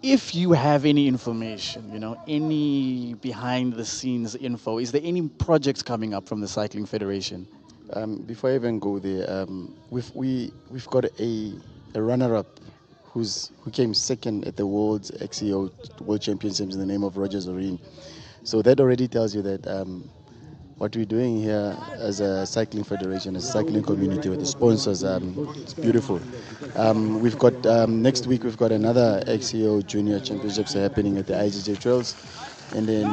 if you have any information, you know, any behind the scenes info, is there any projects coming up from the Cycling Federation? Before I even go there, we've got a runner-up who came second at the World's XCO World Championships in the name of Roger Zorin. So that already tells you that what we're doing here as a cycling federation, as a cycling community with the sponsors, it's beautiful. We've got next week we've got another XCO Junior Championships happening at the IGJ Trails, and then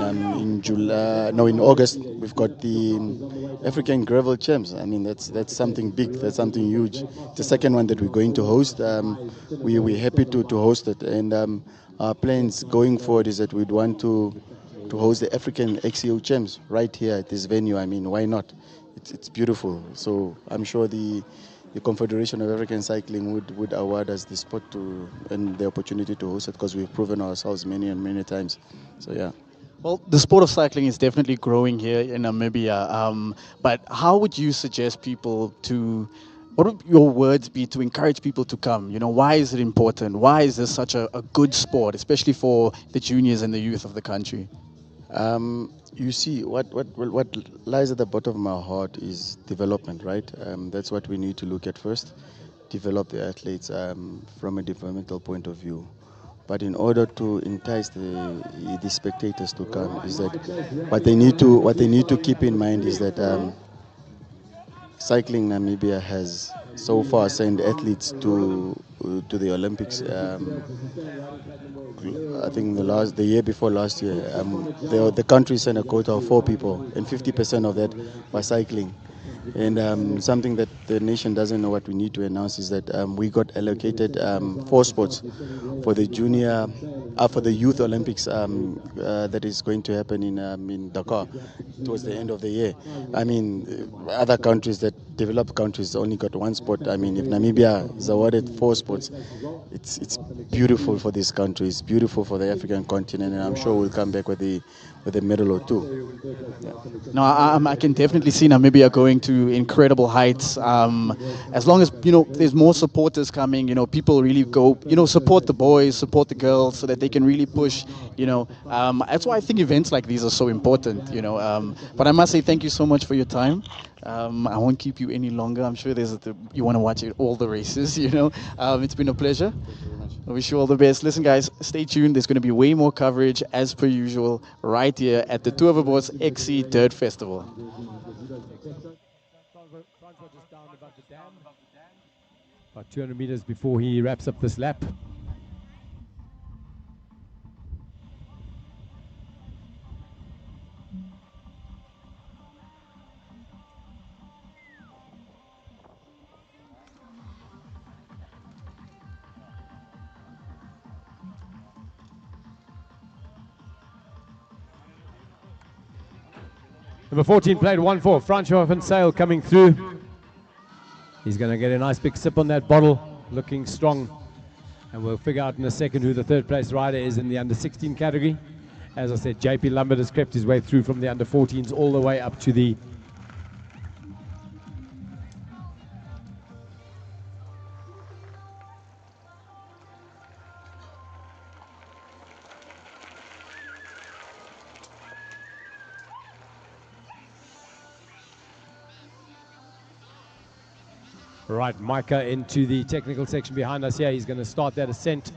in August we've got the African Gravel Champs. I mean that's something big, that's something huge. The second one that we're going to host. We're happy to host it, and our plans going forward is that we'd want to host the African XCO Champs right here at this venue. I mean, why not? It's beautiful. So I'm sure the Confederation of African Cycling would award us the spot and the opportunity to host it, because we've proven ourselves many and many times. So yeah. Well, the sport of cycling is definitely growing here in Namibia. But how would you suggest people what would your words be to encourage people to come? You know, why is it important? Why is this such a good sport, especially for the juniors and the youth of the country? You see, what lies at the bottom of my heart is development, right? That's what we need to look at first. Develop the athletes from a developmental point of view. But in order to entice the spectators to come, is that what they need to keep in mind is that cycling Namibia has so far sent athletes to the Olympics. I think the year before last year, the country sent a quota of 4 people, and 50% of that was cycling. And something that the nation doesn't know, what we need to announce, is that we got allocated 4 spots for the for the Youth Olympics that is going to happen in Dakar towards the end of the year. I mean, other countries, that developed countries, only got 1 spot. I mean, if Namibia is awarded 4 spots, it's beautiful for this country. It's beautiful for the African continent, and I'm sure we'll come back with a medal or 2. Yeah. No, I can definitely see Namibia going to incredible heights. As long as, you know, there's more supporters coming, you know, people really go, you know, support the boys, support the girls, so that they can really push, you know. That's why I think events like these are so important, you know. But I must say thank you so much for your time. I won't keep you any longer. I'm sure you want to watch all the races, you know. It's been a pleasure. I wish you all the best. Listen, guys, stay tuned. There's going to be way more coverage, as per usual, right here at the Towerbos XC Dirt Festival. About 200 meters before he wraps up this lap. Number 14 played 1-4. Francois van Sale coming through. He's going to get a nice big sip on that bottle, looking strong. And we'll figure out in a second who the third place rider is in the under 16 category. As I said, JP Lambert has crept his way through from the under 14s all the way up to the right, Micah into the technical section behind us here. He's going to start that ascent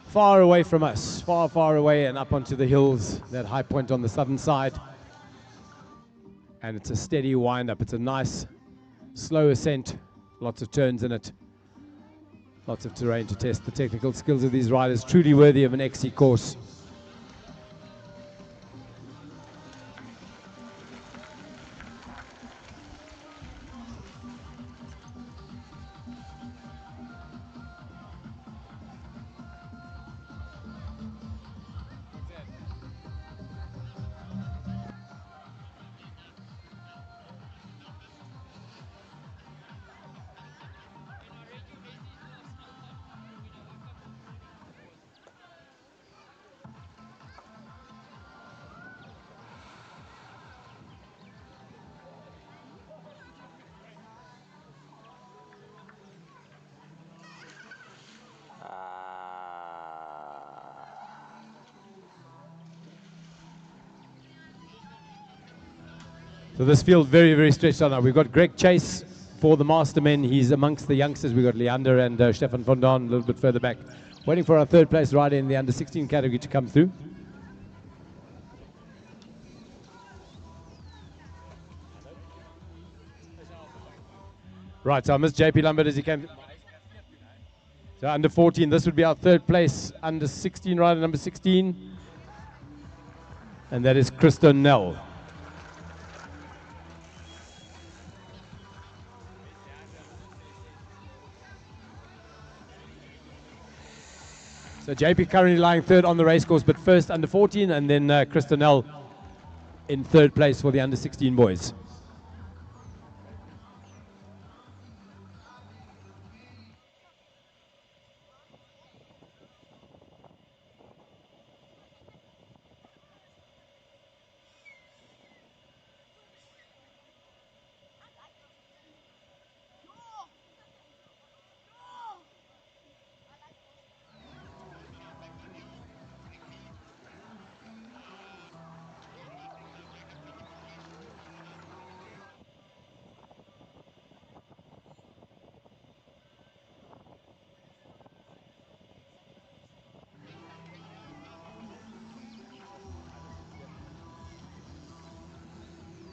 far away from us, far, far away and up onto the hills, that high point on the southern side. And it's a steady wind up. It's a nice, slow ascent, lots of turns in it, lots of terrain to test the technical skills of these riders, truly worthy of an XC course. So this field very, very stretched out now. We've got Greg Chase for the Mastermen. He's amongst the youngsters. We've got Leander and Stefan van Don a little bit further back. Waiting for our third place rider in the under 16 category to come through. Right, so I missed JP Lambert as he came. So under 14, this would be our third place under 16 rider, number 16. And that is Christo Nell. So JP currently lying third on the race course, but first under 14, and then Christo Nell in third place for the under 16 boys.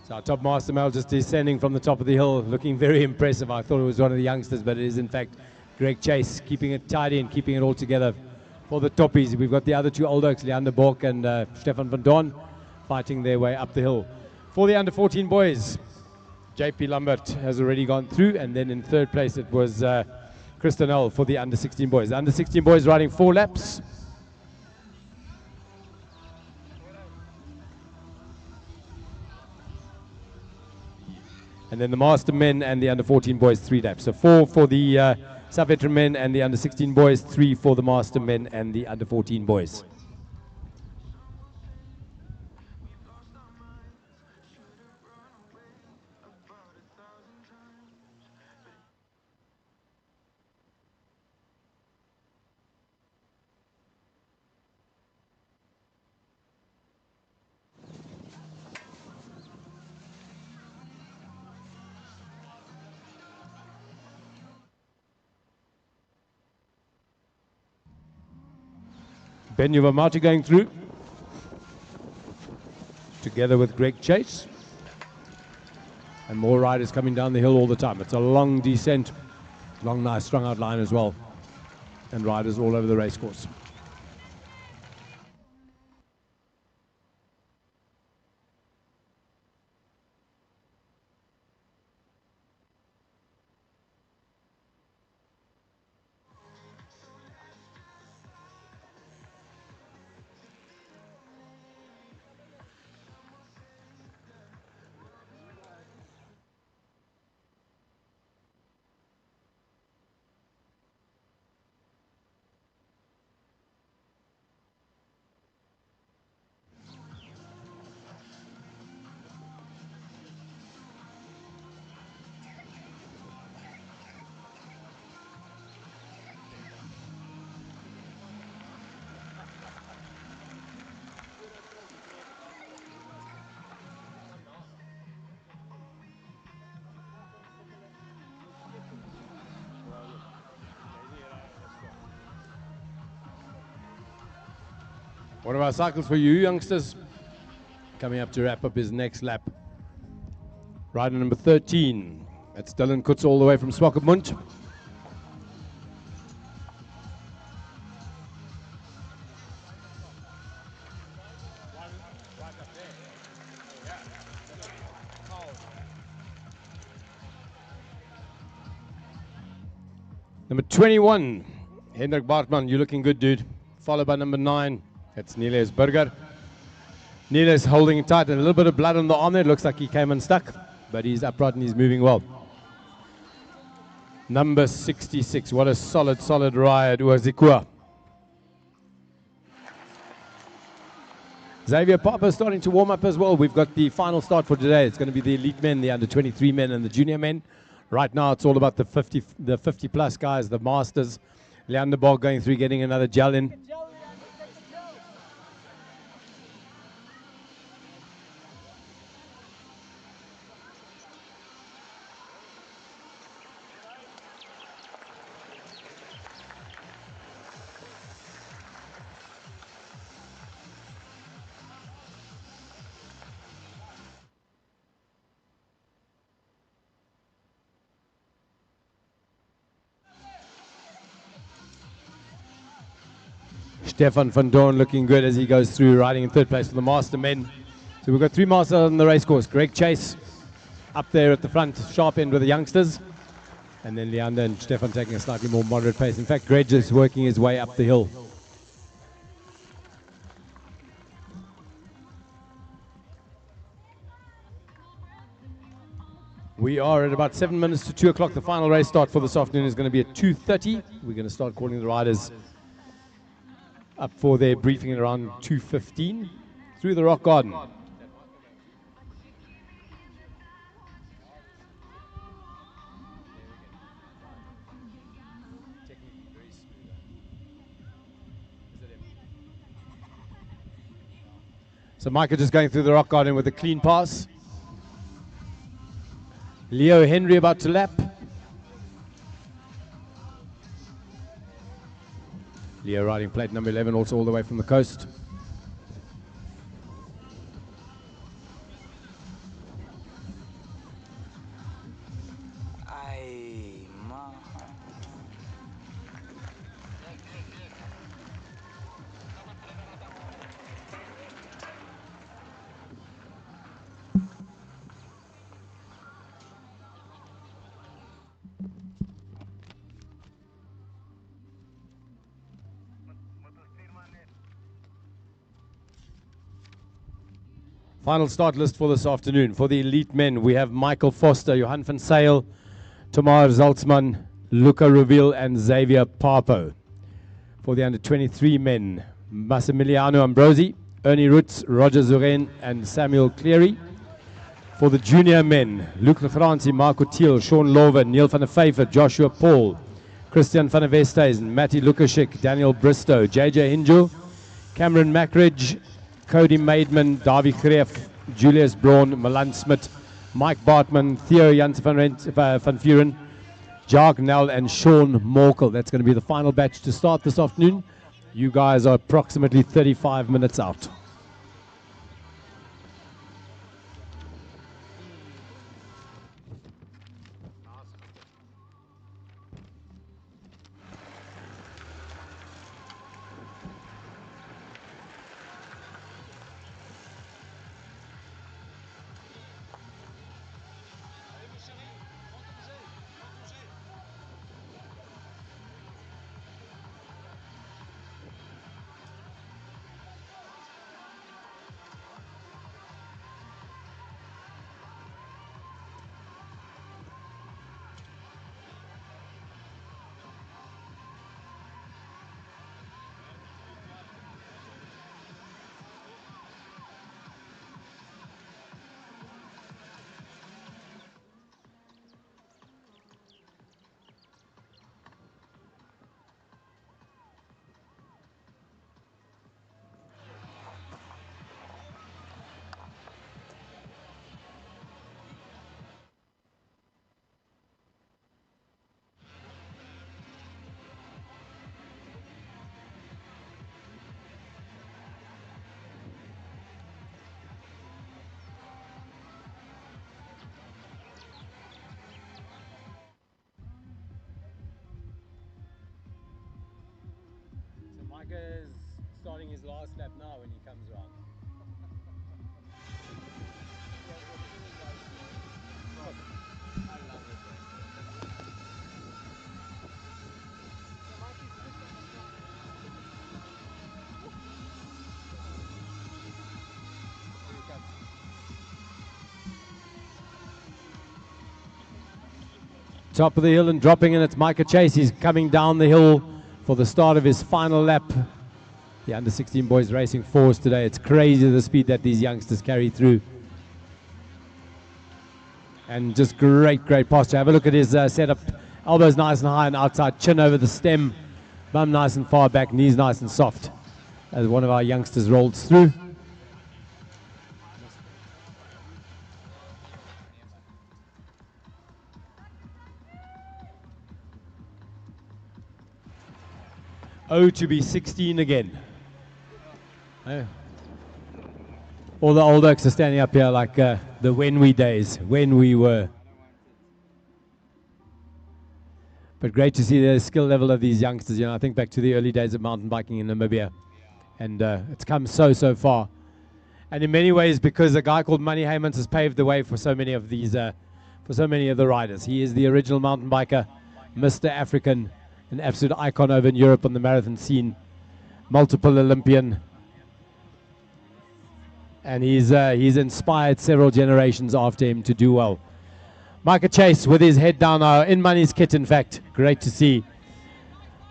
So our top master male just descending from the top of the hill, looking very impressive. I thought it was one of the youngsters, but it is in fact Greg Chase, keeping it tidy and keeping it all together for the toppies. We've got the other two old oaks, Leander Bork and Stefan van Don, fighting their way up the hill. For the under 14 boys, JP Lambert has already gone through, and then in third place it was Christo Nell for the under 16 boys. The under 16 boys riding 4 laps. And then the master men and the under 14 boys 3 laps. So 4 for the sub-veteran men and the under 16 boys, 3 for the master men and the under 14 boys. Ben Uvamati going through, together with Greg Chase. And more riders coming down the hill all the time. It's a long descent, long, nice, strung out line as well. And riders all over the race course. One of our cycles for you youngsters. Coming up to wrap up his next lap. Rider number 13. That's Dylan Kutz all the way from Swakopmund. Number 21, Hendrik Bartman, you're looking good, dude. Followed by number 9, that's Niels Burger. Niels holding it tight, and a little bit of blood on the arm there. It looks like he came unstuck, but he's upright and he's moving well. Number 66, what a solid ride, Uazikua. Xavier Papa starting to warm up as well. We've got the final start for today. It's going to be the elite men, the under 23 men, and the junior men. Right now, it's all about the 50 plus guys, the masters. Leander Bog going through, getting another gel in. Stefan van Doorn looking good as he goes through, riding in third place for the master men. So we've got 3 masters on the race course. Greg Chase up there at the front, sharp end with the youngsters. And then Leander and Stefan taking a slightly more moderate pace. In fact, Greg is working his way up the hill. We are at about 7 minutes to 2 o'clock. The final race start for this afternoon is going to be at 2:30. We're going to start calling the riders up for their briefing at around 2:15 through the rock garden. So Micah just going through the rock garden with a clean pass. Leo Henry about to lap. Leo riding plate number 11, also all the way from the coast. Final start list for this afternoon. For the elite men, we have Michael Foster, Johan van Sail, Tamar Zaltzman, Luca Reville, and Xavier Papo. For the under 23 men, Massimiliano Ambrosi, Ernie Roots, Roger Zuren, and Samuel Cleary. For the junior men, Luc Lefranci, Marco Thiel, Sean Lover, Neil van der Pfeiffer, Joshua Paul, Christian van der Westhuizen, Matty Lukashik, Daniel Bristow, JJ Hinjo, Cameron Mackridge, Cody Maidman, Davy Greef, Julius Braun, Milan Smit, Mike Bartman, Theo Janssen van Vuren, Jacques Nell, and Sean Morkel. That's going to be the final batch to start this afternoon. You guys are approximately 35 minutes out. Micah is starting his last lap now when he comes around. Top of the hill and dropping in, it's Micah Chase. He's coming down the hill for the start of his final lap. The under 16 boys racing force today. It's crazy the speed that these youngsters carry through. And just great posture. Have a look at his setup. Elbows nice and high and outside, chin over the stem, bum nice and far back, knees nice and soft as one of our youngsters rolls through. Oh, to be 16 again. Oh. All the old oaks are standing up here like the when we days, when we were. But great to see the skill level of these youngsters. You know, I think back to the early days of mountain biking in Namibia, and it's come so far. And in many ways, because a guy called Manny Heymans has paved the way for so many of these, for so many of the riders. He is the original mountain biker, Mr. African, an absolute icon over in Europe on the marathon scene, multiple Olympian, and he's inspired several generations after him to do well. Micah Chase with his head down now, in Manny's kit, in fact. Great to see.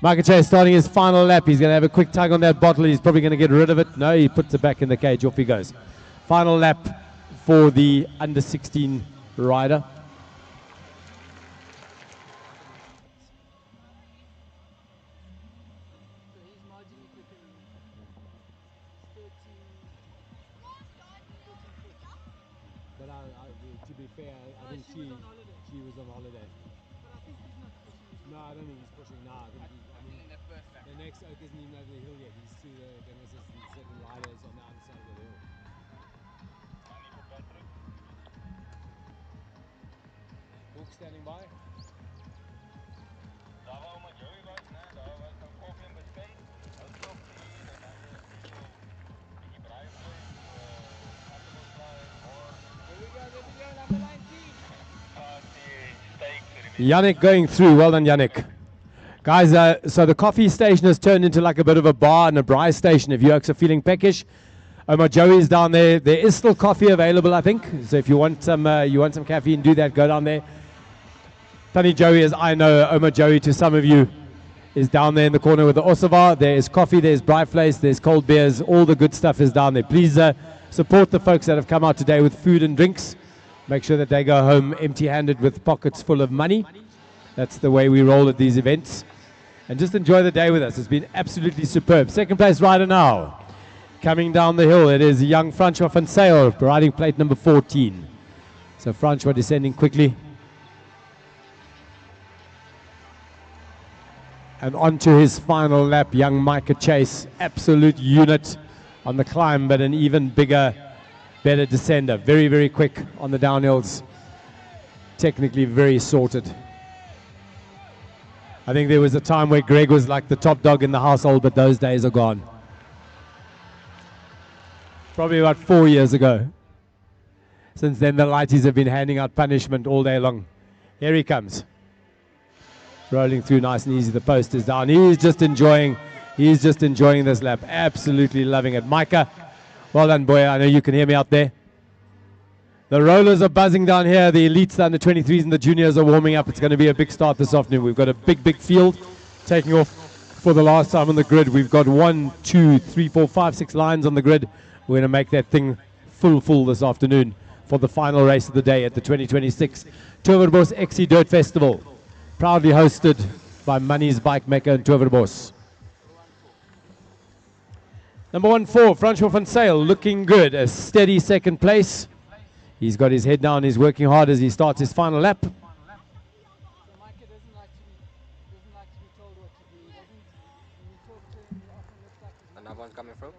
Micah Chase starting his final lap. He's going to have a quick tug on that bottle. He's probably going to get rid of it. No, he puts it back in the cage. Off he goes. Final lap for the under 16 rider. But to be fair, I think she was on holiday. No, I don't think he's pushing now. I mean, the next oak isn't even over the hill yet. He's through the Genesis and second riders on the other side of the hill. Book standing by. Yannick going through. Well done, Yannick. Guys, so the coffee station has turned into like a bit of a bar and a braai station. If you are feeling peckish, Omar Joey is down there. There is still coffee available, I think. So if you want some caffeine, do that. Go down there. Funny Joey, as I know, Omar Joey to some of you, is down there in the corner with the Osava. There is coffee, there's braai vleis, there's cold beers. All the good stuff is down there. Please support the folks that have come out today with food and drinks. Make sure that they go home empty-handed with pockets full of money. That's the way we roll at these events. And just enjoy the day with us. It's been absolutely superb. Second place rider now. Coming down the hill, it is young Francois van Sale, riding plate number 14. So Francois descending quickly. And onto his final lap, young Micah Chase. Absolute unit on the climb, but an even bigger, better descender. Very quick on the downhills. Technically very sorted. I think there was a time where Greg was like the top dog in the household, but those days are gone. Probably about 4 years ago. Since then, the lighties have been handing out punishment all day long. Here he comes. Rolling through nice and easy. The post is down. He's just enjoying this lap. Absolutely loving it. Micah, well done, boy. I know you can hear me out there. The rollers are buzzing down here. The elites, the under 23s, and the juniors are warming up. It's going to be a big start this afternoon. We've got a big field taking off for the last time on the grid. We've got 1, 2, 3, 4, 5, 6 lines on the grid. We're going to make that thing full this afternoon for the final race of the day at the 2026 Towerbos XC Dirt Festival. Proudly hosted by Money's Bike Maker and Towerbos. Number 14, Francois van Sale, looking good. A steady second place. He's got his head down. He's working hard as he starts his final lap. Another one coming through.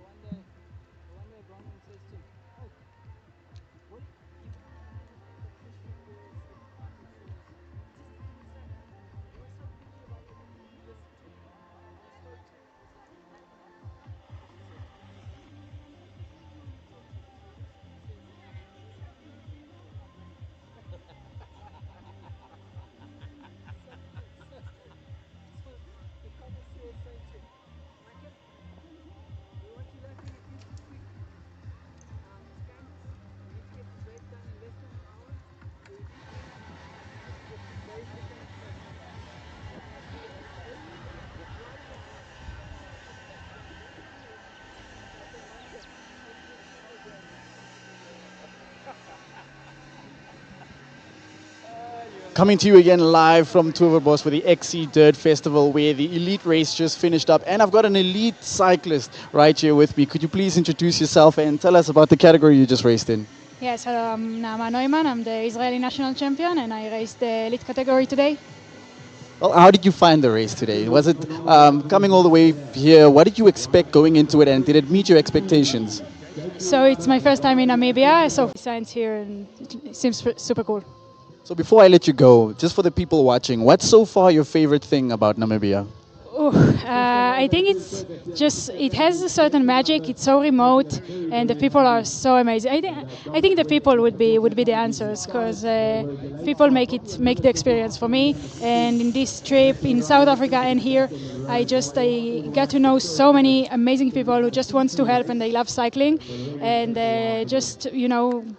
Coming to you again live from Towerbos for the XC Dirt Festival, where the elite race just finished up. And I've got an elite cyclist right here with me. Could you please introduce yourself and tell us about the category you just raced in? Yes, hello, I'm Naama Neumann. I'm the Israeli national champion, and I raced the elite category today. Well, how did you find the race today? Was it coming all the way here? What did you expect going into it, and did it meet your expectations? So it's my first time in Namibia. I saw signs here, and it seems super cool. So before I let you go, just for the people watching, what's so far your favorite thing about Namibia? I think it's just, it has a certain magic. It's so remote, and the people are so amazing. I think the people would be the answers, because people make the experience for me. And in this trip in South Africa and here, I got to know so many amazing people who just wants to help and they love cycling, and just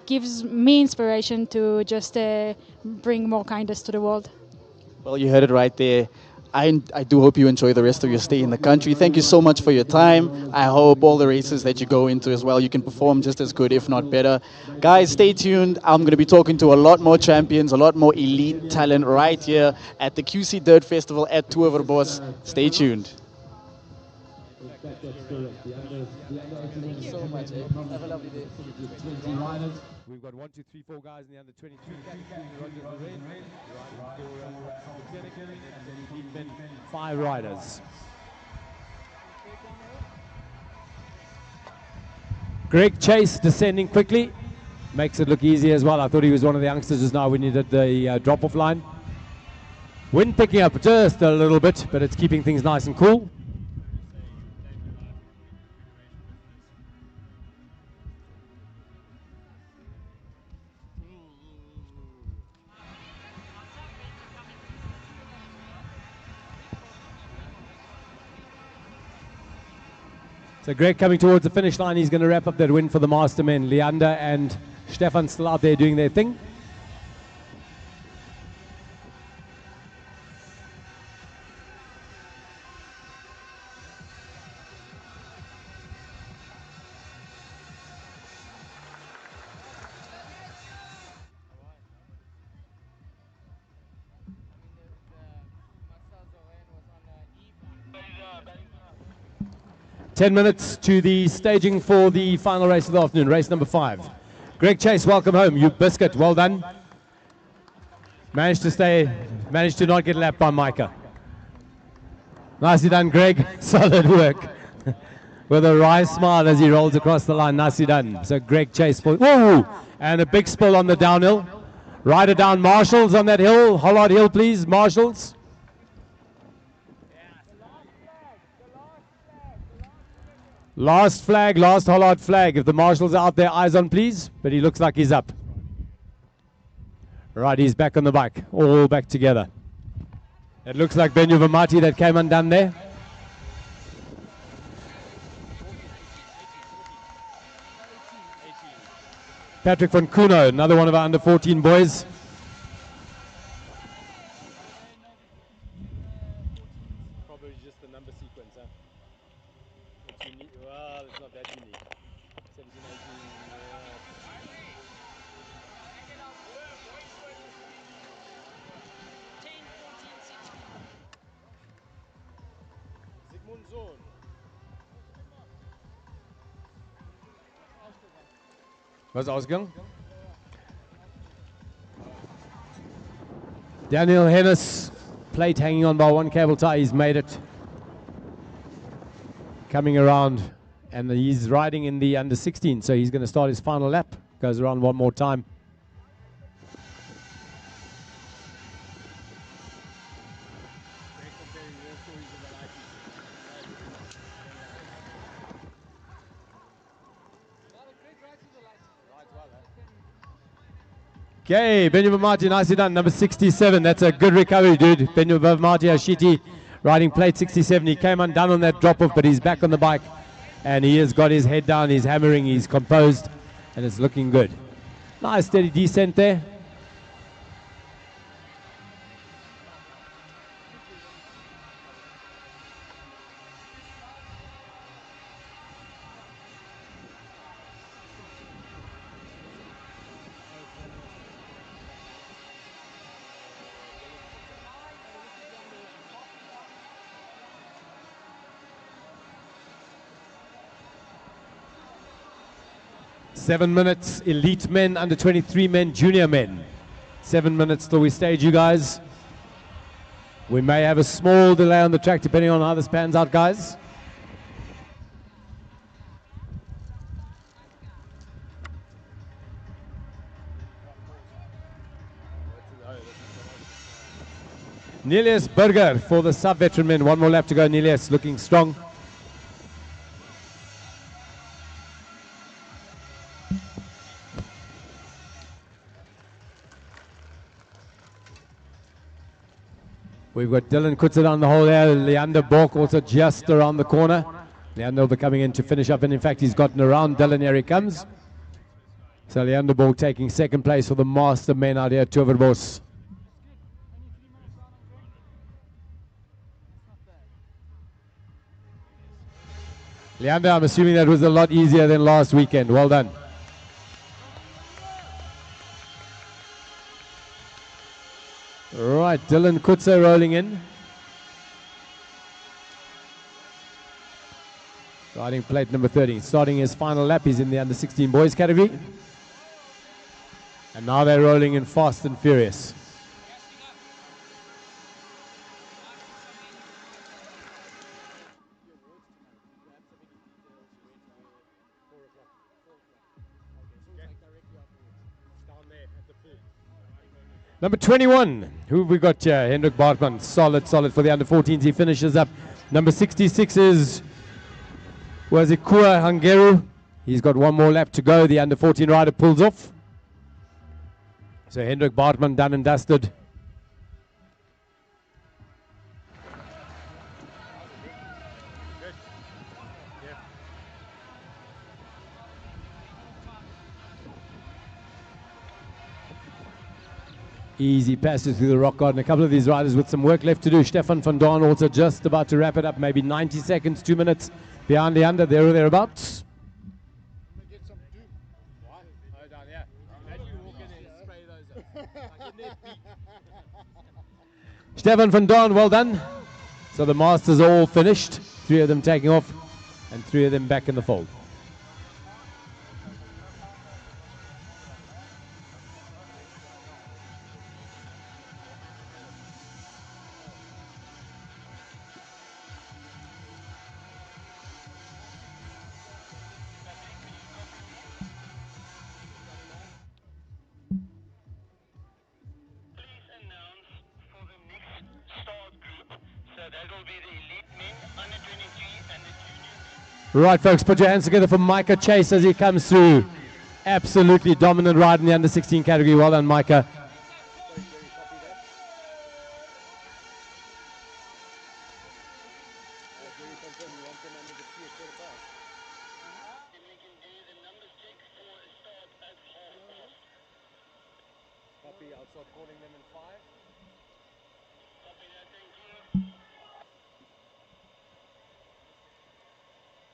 gives me inspiration to just bring more kindness to the world. Well, you heard it right there. I do hope you enjoy the rest of your stay in the country. Thank you so much for your time. I hope all the races that you go into as well, you can perform just as good, if not better. Guys, stay tuned. I'm going to be talking to a lot more champions, a lot more elite talent right here at the QC Dirt Festival at Towerbos. Stay tuned. Thank you so much. Have a lovely day. 20 riders. We've got 1, 2, 3, 4 guys in the under 23 category. Rogers Lorraine riding for the clinic, and then the elite men, 5 riders. Greg Chase descending quickly. Makes it look easy as well. I thought he was one of the youngsters just now when he did the drop-off line. Wind picking up just a little bit, but it's keeping things nice and cool. So Greg coming towards the finish line. He's going to wrap up that win for the Mastermen. Leander and Stefan still out there doing their thing. Ten minutes to the staging for the final race of the afternoon, race number 5. Greg Chase, welcome home. You biscuit, well done. Managed to not get lapped by Micah. Nicely done, Greg. Solid work. With a wry smile as he rolls across the line. Nicely done. So Greg Chase, whoa! And a big spill on the downhill. Rider down, Marshals on that hill. Hollard Hill, please, Marshals. Last flag, last Hollard flag. If the marshals are out there, eyes on please. But he looks like he's up. Right, he's back on the bike. All back together. It looks like Benyu Vamati that came undone there. Patrick van Kuno, another one of our under 14 boys. Probably just the number sequence, huh? Well, it's not that unique. 17, 18, Sigmund Sohn. Was ausgegangen? Daniel Hennis, plate hanging on by one cable tie. He's made it. Coming around, and he's riding in the under 16, so he's going to start his final lap. Goes around one more time. Okay, Benjamin Martin, nicely done, number 67. That's a good recovery, dude. Benjamin Martin Ashiti riding plate 67. He came undone on that drop-off, but he's back on the bike. And he has got his head down, he's hammering, he's composed, and it's looking good. Nice steady descent there. 7 minutes, elite men, under 23 men, junior men. 7 minutes till we stage you guys. We may have a small delay on the track depending on how this pans out, guys. Nelius Burger for the sub-veteran men. One more lap to go. Nelius looking strong. We've got Dylan Kutzer down the hole there. Leander Bork also just around the corner. Leander will be coming in to finish up, and in fact he's gotten around Dylan. Here he comes. So Leander Bork taking second place for the master men out here at Towerbos. Leander, I'm assuming that was a lot easier than last weekend. Well done. Right, Dylan Kutzer rolling in. Riding plate number 13. Starting his final lap, he's in the under 16 boys category. And now they're rolling in fast and furious. Number 21, who have we got here? Hendrik Bartman, solid for the under 14s. He finishes up. Number 66 is Kua Hangeru. He's got one more lap to go. The under 14 rider pulls off. So Hendrik Bartman done and dusted. Easy passes through the rock garden. A couple of these riders with some work left to do. Stefan van Daan also just about to wrap it up. Maybe 90 seconds, 2 minutes behind the under, there or thereabouts. Stefan van Daan, well done. So the masters are all finished. 3 of them taking off and 3 of them back in the fold. Right, folks, put your hands together for Micah Chase as he comes through. Absolutely dominant ride in the under 16 category. Well done, Micah.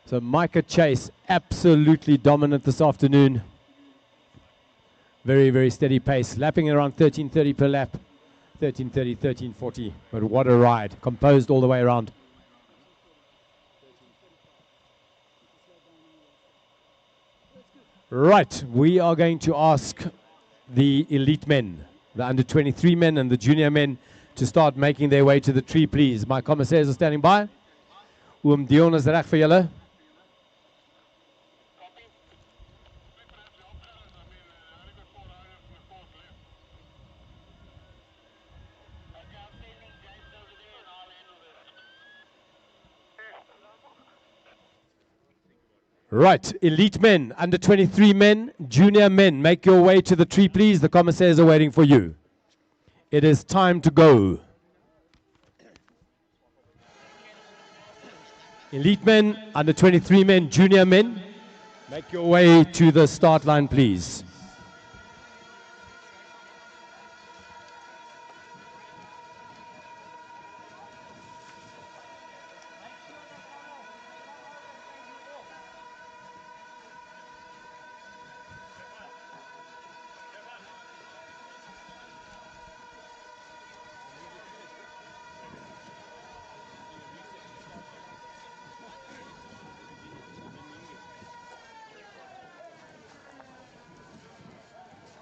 So Micah Chase, absolutely dominant this afternoon. Very, very steady pace. Lapping around 13:30 per lap. 13:30, 13:40. But what a ride. Composed all the way around. Right, we are going to ask the elite men, the under 23 men and the junior men to start making their way to the tree, please. My commissaires are standing by. Dion is reg vir julle. Right, elite men, under 23 men, junior men, make your way to the tree, please. The commissaires are waiting for you. It is time to go. Elite men, under 23 men, junior men, make your way to the start line, please.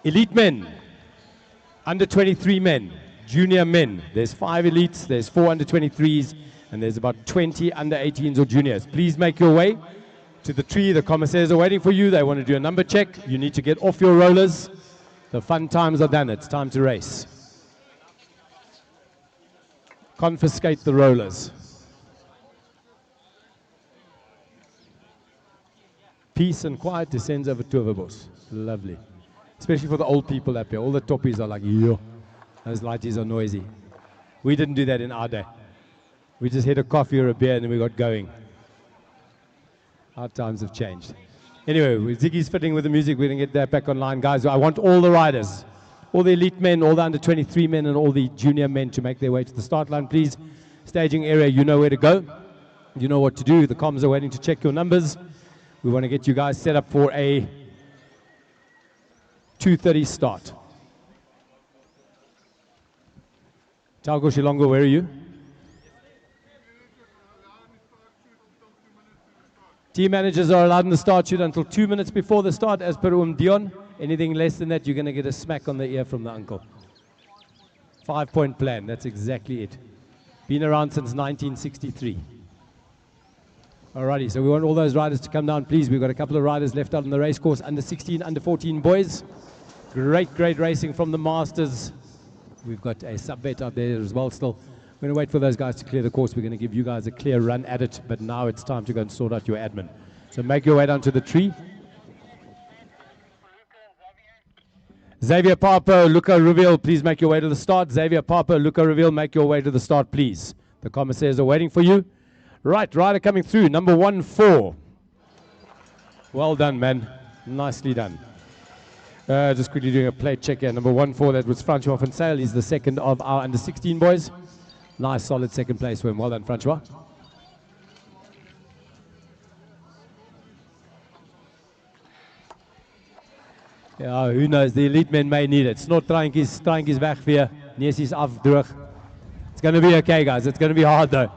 Elite men, under 23 men, junior men. There's 5 elites, there's 4 under 23s, and there's about 20 under 18s or juniors. Please make your way to the tree. The commissaires are waiting for you. They want to do a number check. You need to get off your rollers. The fun times are done. It's time to race. Confiscate the rollers. Peace and quiet descends over Towerbos. Lovely. Especially for the old people up here. All the toppies are like, yo, those lighties are noisy. We didn't do that in our day. We just had a coffee or a beer and then we got going. Our times have changed. Anyway, Ziggy's fitting with the music. We're going to get that back online. Guys, I want all the riders, all the elite men, all the under 23 men, and all the junior men to make their way to the start line, please. Staging area, you know where to go. You know what to do. The comms are waiting to check your numbers. We want to get you guys set up for a 2:30 start. Talgo Shilongo, where are you? Team managers are allowed in the start shoot until 2 minutes before the start, as per Dion. Anything less than that, you're going to get a smack on the ear from the uncle. 5-point plan, that's exactly it. Been around since 1963. Alrighty, so we want all those riders to come down, please. We've got a couple of riders left out on the race course, under 16, under 14 boys. Great racing from the Masters. We've got a sub-vet out there as well still. We're going to wait for those guys to clear the course. We're going to give you guys a clear run at it, but now it's time to go and sort out your admin. So make your way down to the tree. Xavier Papo, Luca Reveal, please make your way to the start. Xavier Papo, Luca Reveal, make your way to the start, please. The commissaires are waiting for you. Right, rider coming through, number 14. Well done, man. Nicely done. Just quickly doing a plate check here. Number 14, that was Francois van Sale. He's the second of our under 16 boys. Nice, solid second place for him. Well done, Francois. Ja, who knows? The elite men may need it. Snorttraantjies weg weer. Neusies afdroog. It's going to be okay, guys. It's going to be hard, though.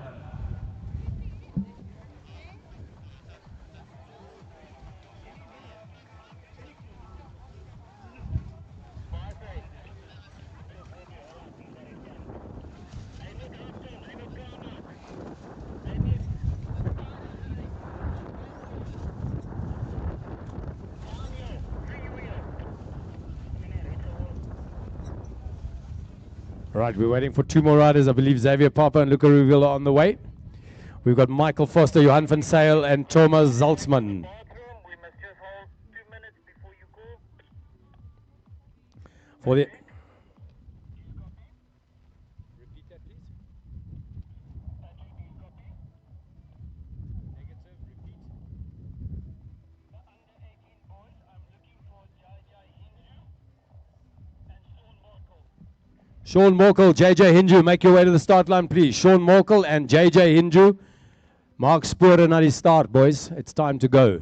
Right, we're waiting for 2 more riders. I believe Xavier Papa and Luca Ruvila are on the way. We've got Michael Foster, Johan van Sale, and Thomas Zaltzman. For the Sean Morkel, JJ Hinju, make your way to the start line, please. Sean Morkel and JJ Hinju. Mark Spoor na die start, boys. It's time to go.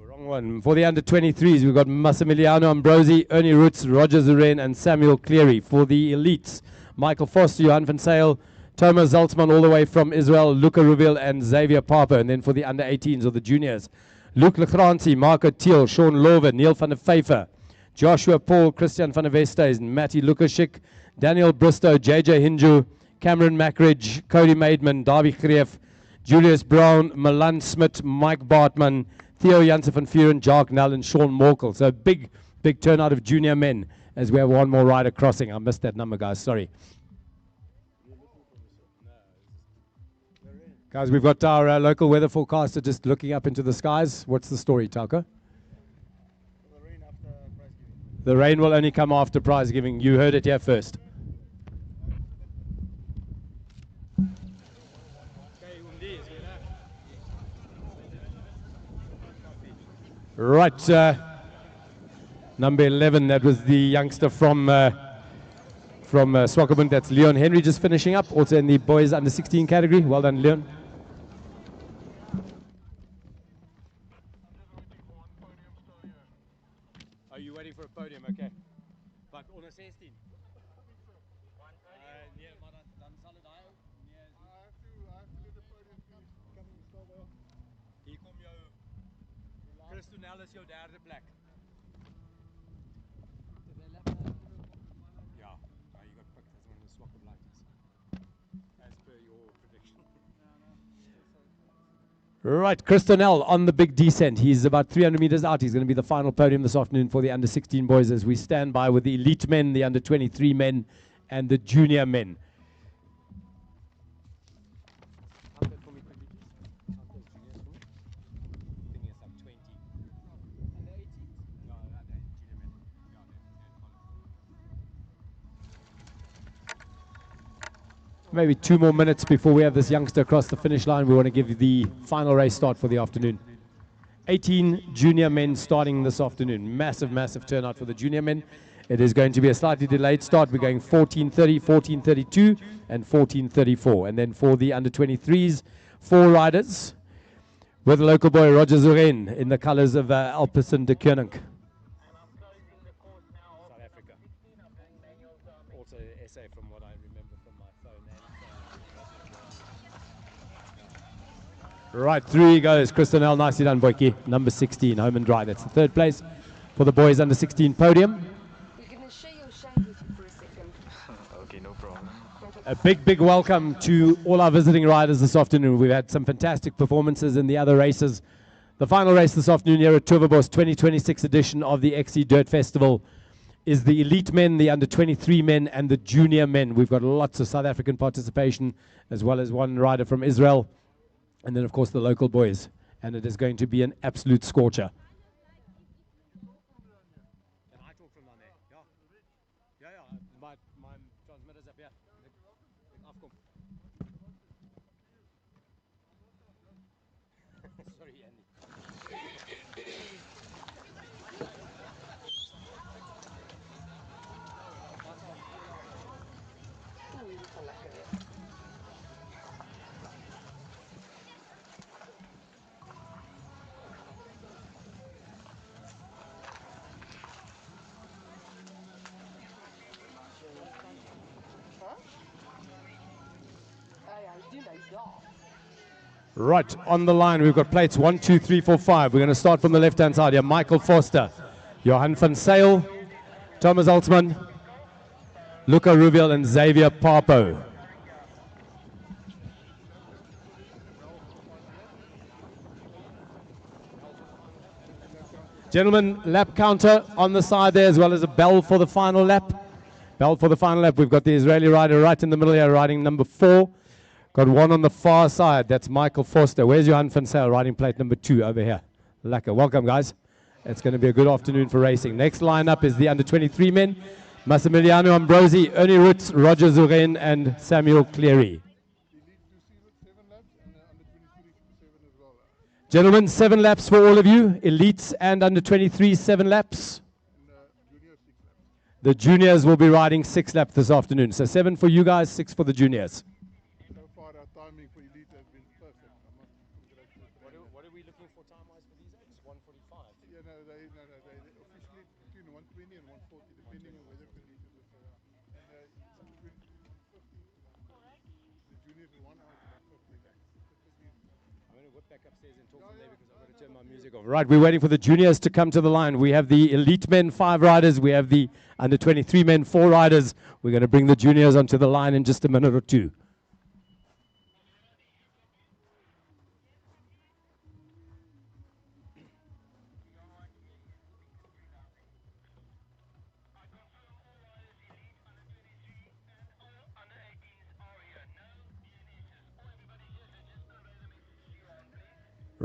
Wrong one. For the under 23s, we've got Massimiliano Ambrosi, Ernie Roots, Roger Zuren, and Samuel Cleary. For the elites, Michael Foster, Johan van Sale, Thomas Zaltzman, all the way from Israel, Luca Ruvil, and Xavier Papa. And then for the under 18s or the juniors, Luke Legranti, Marco Thiel, Sean Lover, Neil van der Pfeiffer, Joshua Paul, Christian van der Westhuizen, Matty Lukashik, Daniel Bristow, JJ Hinju, Cameron Mackridge, Cody Maidman, Darby Greef, Julius Brown, Milan Smith, Mike Bartman, Theo Janssen van Vuren, Jacques Nell, and Sean Morkel. So big turnout of junior men as we have one more rider crossing. I missed that number, guys. Sorry. Guys, we've got our local weather forecaster just looking up into the skies. What's the story, Talco? The rain will only come after prize giving. You heard it here first. Right, number 11, that was the youngster from Swakopmund. That's Leon Henry just finishing up, also in the boys under 16 category. Well done, Leon. Are you waiting for a podium? Okay. But onder 16. Hier kom jou Christonel is jou derde plek. Right, Christonel on the big descent. He's about 300 meters out. He's going to be the final podium this afternoon for the under 16 boys as we stand by with the elite men, the under 23 men, and the junior men. Maybe 2 more minutes before we have this youngster across the finish line. We want to give you the final race start for the afternoon. 18 junior men starting this afternoon. Massive, massive turnout for the junior men. It is going to be a slightly delayed start. We're going 14:30, 14:32, and 14:34. And then for the under 23s, 4 riders with local boy Roger Zuren in the colors of Alpecin de Koning. South Africa. Also SA from what I remember from my phone. Right, through he goes. Christonel, nicely done, Boyki. Number 16, home and dry. That's the 3rd place for the boys under 16 podium. Okay, no problem. A big, big welcome to all our visiting riders this afternoon. We've had some fantastic performances in the other races. The final race this afternoon here at Towerbos 2026 edition of the XC Dirt Festival is the elite men, the under 23 men, and the junior men. We've got lots of South African participation, as well as 1 rider from Israel. And then, of course, the local boys. And it is going to be an absolute scorcher. Can I talk from down there? Yeah. Yeah. My transmitter's up here. Sorry, Andy. Right, on the line, we've got plates 1, 2, 3, 4, 5. We're going to start from the left-hand side here. Michael Foster, Johan van Sale, Thomas Altman, Luca Rubiel, and Xavier Papo. Gentlemen, lap counter on the side there, as well as a bell for the final lap. Bell for the final lap. We've got the Israeli rider right in the middle here, riding number 4. Got 1 on the far side. That's Michael Foster. Where's Johan van Sale, riding plate number 2 over here. Lekker. Welcome, guys. It's going to be a good afternoon for racing. Next lineup is the under 23 men. Massimiliano Ambrosi, Ernie Roots, Roger Zuren, and Samuel Cleary. Gentlemen, 7 laps for all of you. Elites and under 23, 7 laps. The juniors will be riding 6 laps this afternoon. So 7 for you guys, 6 for the juniors. So far, our timing for elite has been perfect. What are we looking for time-wise for these? It's 1:45. Yeah, no, they officially between 120 and 140, depending on weather conditions. And between 150 to 140. The juniors are 1 hour to 150. I'm going to whip back upstairs and talk from there because I've got to turn my music off. Right, we're waiting for the juniors to come to the line. We have the elite men, 5 riders. We have the under 23 men, 4 riders. We're going to bring the juniors onto the line in just a minute or 2.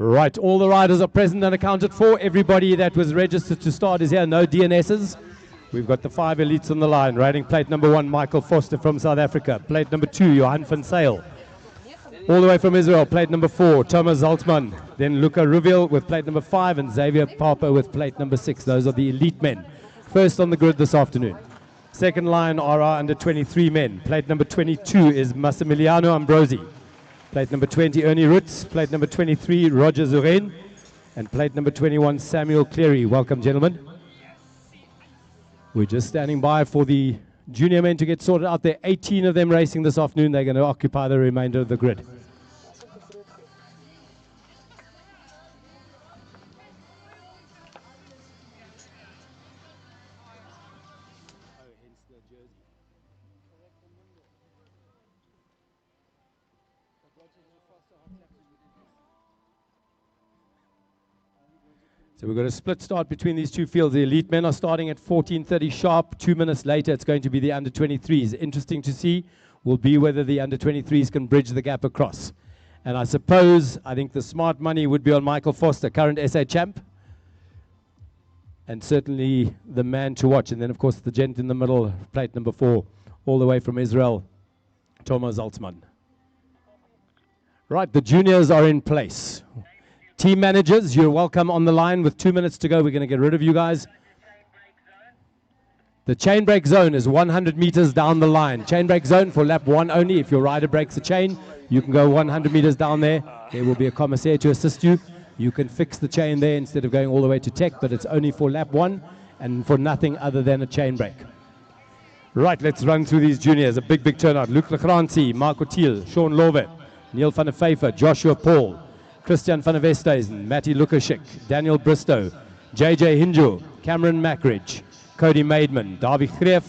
Right, all the riders are present and accounted for. Everybody that was registered to start is here. No DNSs. We've got the 5 elites on the line. Riding plate number 1, Michael Foster from South Africa. Plate number 2, Johan van Sale. All the way from Israel, plate number 4, Thomas Altman. Then Luca Rubiel with plate number 5 and Xavier Papo with plate number 6. Those are the elite men. First on the grid this afternoon. Second line are our under 23 men. Plate number 22 is Massimiliano Ambrosi. Plate number 20, Ernie Roots. Plate number 23, Roger Zuren. And plate number 21, Samuel Cleary. Welcome, gentlemen. We're just standing by for the junior men to get sorted out. There are 18 of them racing this afternoon. They're going to occupy the remainder of the grid. So we've got a split start between these two fields. The elite men are starting at 14:30 sharp. 2 minutes later, it's going to be the under 23s. Interesting to see will be whether the under 23s can bridge the gap across. And I think the smart money would be on Michael Foster, current SA champ. And certainly the man to watch. And then, of course, the gent in the middle, plate number 4, all the way from Israel, Thomas Altsman. Right, the juniors are in place. Team managers, you're welcome on the line with 2 minutes to go. We're going to get rid of you guys. The chain break zone is 100 meters down the line. Chain break zone for lap 1 only. If your rider breaks the chain, you can go 100 meters down there. There will be a commissaire to assist you. You can fix the chain there instead of going all the way to tech, but it's only for lap 1 and for nothing other than a chain break. Right, let's run through these juniors. A big, big turnout. Luc Lecranci, Marco Thiel, Sean Love, Neil van der Pfeiffer, Joshua Paul, Christian van der Westhuizen, Matty Lukashik, Daniel Bristow, JJ Hinjo, Cameron Mackridge, Cody Maidman, Davy Greef,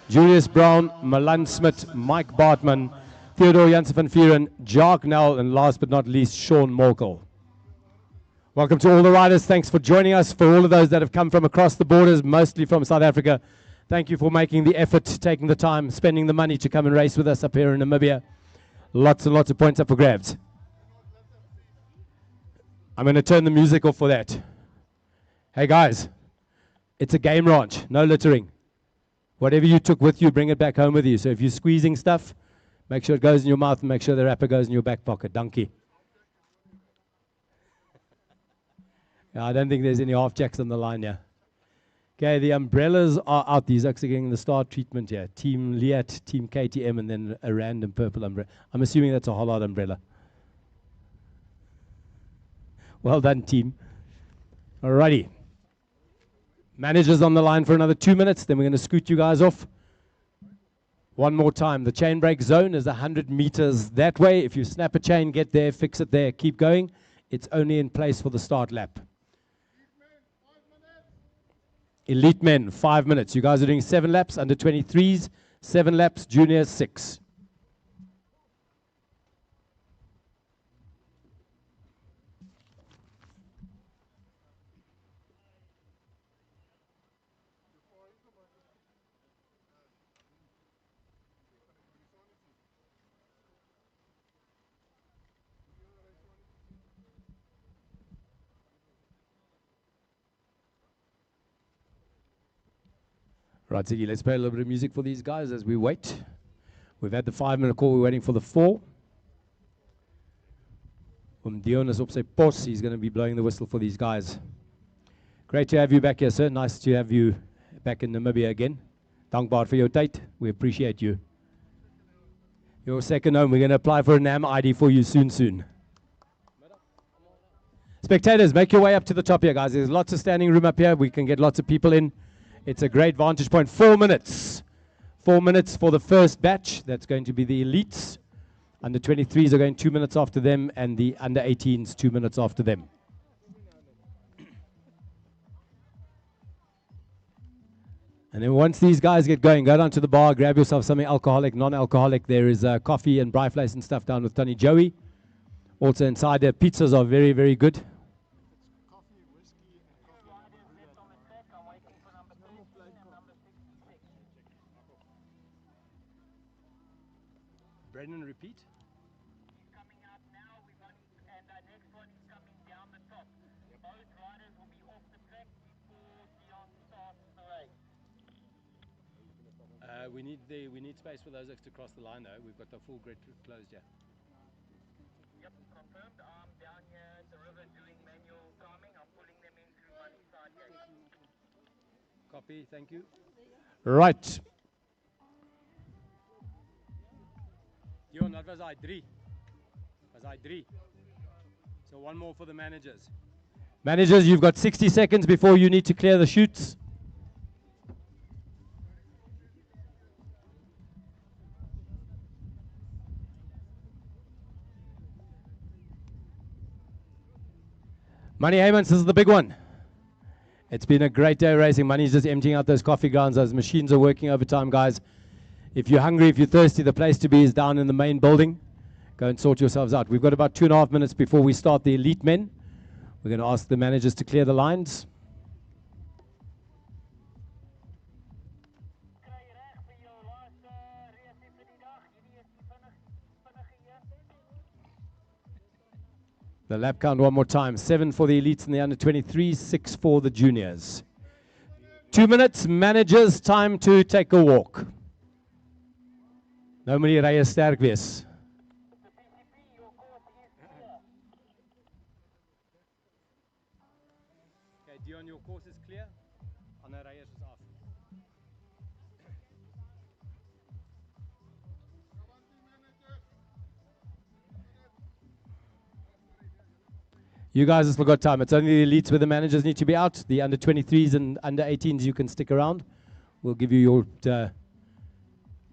Julius Brown, Milan Smith, Mike Bartman, Theodore Janssen van Vieren, Jacques Nell, and last but not least, Sean Morkel. Welcome to all the riders. Thanks for joining us. For all of those that have come from across the borders, mostly from South Africa, thank you for making the effort, taking the time, spending the money to come and race with us up here in Namibia. Lots and lots of points up for grabs. I'm going to turn the music off for that. Hey guys, it's a game ranch, no littering. Whatever you took with you, bring it back home with you. So if you're squeezing stuff, make sure it goes in your mouth and make sure the wrapper goes in your back pocket. Donkey. Yeah, I don't think there's any half jacks on the line here. Okay, the umbrellas are out. These are actually getting the star treatment here. Team Liat, Team KTM, and then a random purple umbrella. I'm assuming that's a Hollard umbrella. Well done, team. Alrighty. Managers on the line for another 2 minutes, then we're going to scoot you guys off. One more time. The chain break zone is 100 meters that way. If you snap a chain, get there, fix it there, keep going. It's only in place for the start lap. Elite men, 5 minutes. You guys are doing 7 laps, under 23s, 7 laps, juniors, 6. Right, Ziggy, let's play a little bit of music for these guys as we wait. We've had the 5 minute call, we're waiting for the 4. Dion is op sy pos, he's going to be blowing the whistle for these guys. Great to have you back here, sir. Nice to have you back in Namibia again. Dankbaar vir jou tyd. We appreciate you. Your second home, we're going to apply for a NAM ID for you soon. Spectators, make your way up to the top here, guys. There's lots of standing room up here. We can get lots of people in. It's a great vantage point. 4 minutes. 4 minutes for the first batch. That's going to be the elites. Under 23s are going 2 minutes after them, and the under 18s 2 minutes after them. And then once these guys get going, go down to the bar, grab yourself something alcoholic, non-alcoholic. There is coffee and brieflace and stuff down with Tony Joey. Also inside there, pizzas are very, very good. Brendan, repeat. He's coming up now, and the next one is coming down the top. Both riders will be off the track before Dion starts the race. We need space for those extra across the line though. We've got the full grid closed here. Yep, confirmed. I'm down here at the river doing manual calming. I'm pulling them in through money side gate. Copy, thank you. Right. Dion, that was I3. So one more for the managers. Managers, you've got 60 seconds before you need to clear the chutes. Money Heymans, this is the big one. It's been a great day racing. Money's just emptying out those coffee grounds. Those machines are working overtime, guys. If you're hungry, if you're thirsty, the place to be is down in the main building. Go and sort yourselves out. We've got about 2.5 minutes before we start the elite men. We're We're going to ask the managers to clear the lines. The lap count one more time. 7 for the elites and the under 23, 6 for the juniors. 2 minutes, managers, time to take a walk. Nou moet die rye sterk wees. Okay, Dion, your course is clear. Ander ryers is af. You guys have still got time. It's only the elites where the managers need to be out. The under 23s and under 18s, you can stick around. We'll give you your...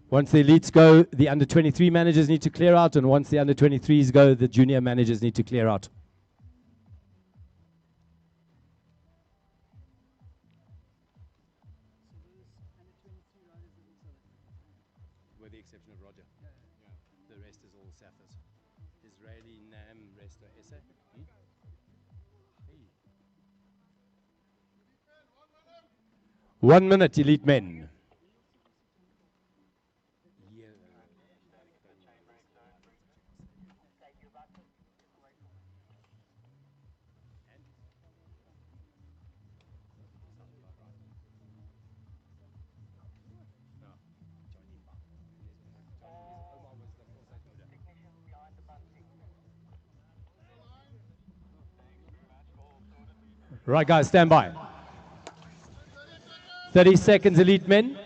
once the elites go, the under 23 managers need to clear out. And once the under 23s go, the junior managers need to clear out. With the exception of Roger. The rest is all Saffers. Israeli, Nam, Resta, Essa. 1 minute, elite men. Right, guys, stand by. 30 seconds, elite men.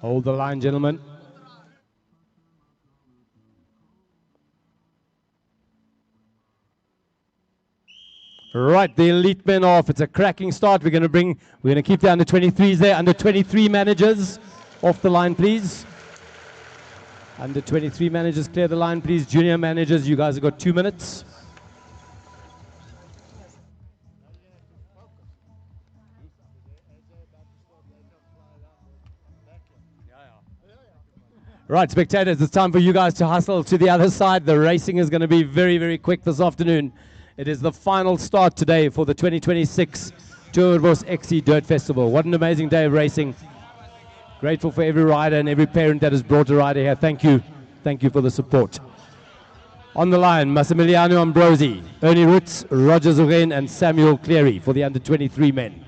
Hold the line, gentlemen. Right, the elite men off. It's a cracking start. We're going to keep the under 23s there. Under 23 managers off the line, please. Under 23 managers, clear the line, please. Junior managers, you guys have got 2 minutes. Right, spectators, it's time for you guys to hustle to the other side. The racing is going to be very, very quick this afternoon. It is the final start today for the 2026 Towerbos XC Dirt Festival. What an amazing day of racing. Grateful for every rider and every parent that has brought a rider here. Thank you. Thank you for the support. On the line, Massimiliano Ambrosi, Ernie Roots, Roger Zoren, and Samuel Cleary for the under 23 men.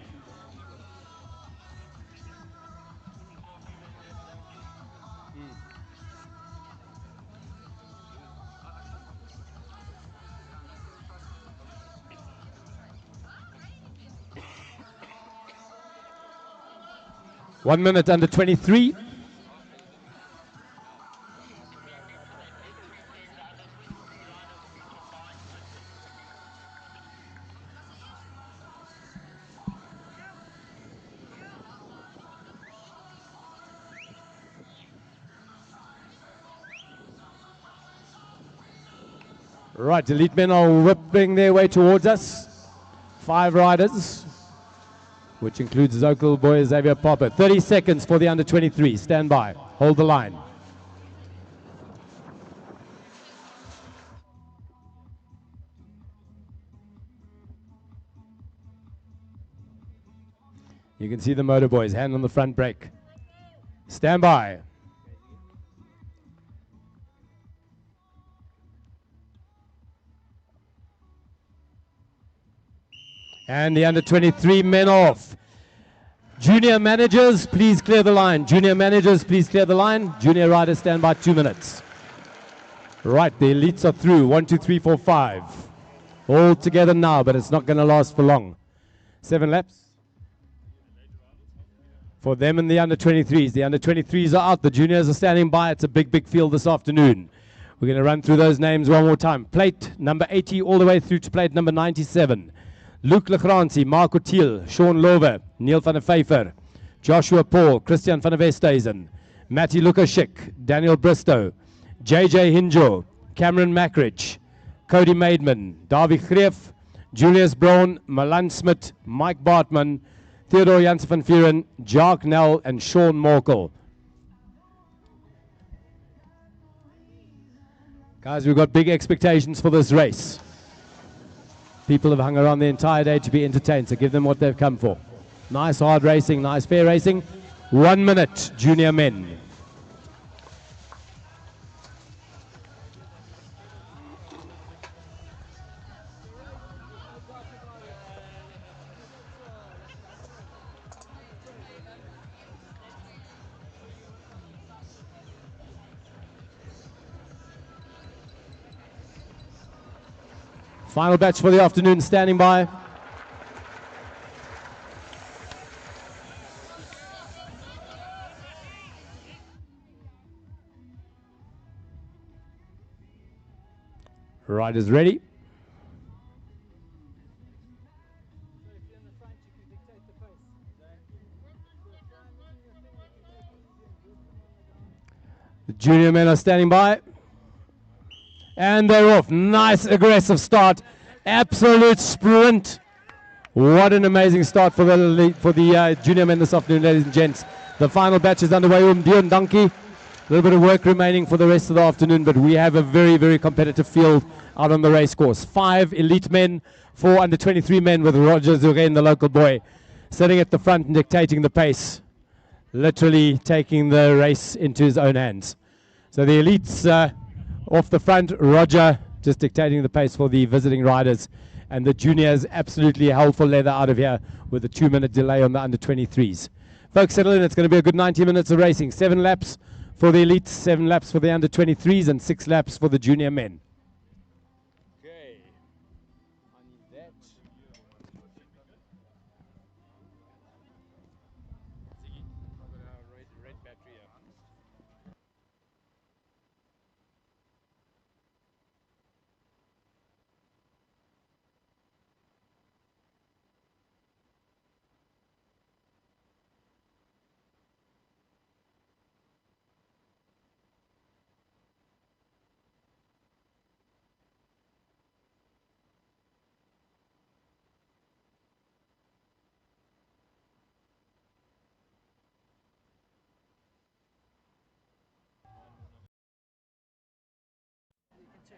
One minute under 23. Right, elite men are whipping their way towards us. 5 riders, which includes local boy Xavier Popper. 30 seconds for the under 23. Stand by. Hold the line. You can see the motor boys, hand on the front brake. Stand by. And the under 23 men off. Junior managers, please clear the line. Junior managers, please clear the line. Junior riders, stand by 2 minutes. Right, the elites are through. 1, 2, 3, 4, 5. All together now, but it's not going to last for long. 7 laps for them and the under 23s. The under 23s are out. The juniors are standing by. It's a big, big field this afternoon. We're going to run through those names one more time. Plate number 80 all the way through to plate number 97. Luke Legrancy, Marco Thiel, Sean Lover, Neil van der Pfeiffer, Joshua Paul, Christian van der Westhuizen, Matty Lukashik, Daniel Bristow, JJ Hinjo, Cameron Mackridge, Cody Maidman, Davy Greef, Julius Braun, Milan Smit, Mike Bartman, Theodore Janssen van Vuren, Jacques Nell, and Sean Morkel. Guys, we've got big expectations for this race. People have hung around the entire day to be entertained, so give them what they've come for. Nice hard racing, nice fair racing. 1 minute, junior men. Final batch for the afternoon standing by. Riders ready. The junior men are standing by. And they're off. Nice aggressive start. Absolute sprint. What an amazing start for the junior men this afternoon, ladies and gents. The final batch is underway. Dion Donkey. A little bit of work remaining for the rest of the afternoon, but we have a very, very competitive field out on the race course. 5 elite men, 4 under 23 men with Roger Zuren, the local boy, sitting at the front and dictating the pace, literally taking the race into his own hands. So the elites off the front, Roger just dictating the pace for the visiting riders, and the juniors absolutely hell for leather out of here with a 2-minute delay on the under 23s. Folks, settle in. It's going to be a good 90 minutes of racing. 7 laps for the elites, 7 laps for the under 23s, and 6 laps for the junior men. Okay. I need that. Red battery here.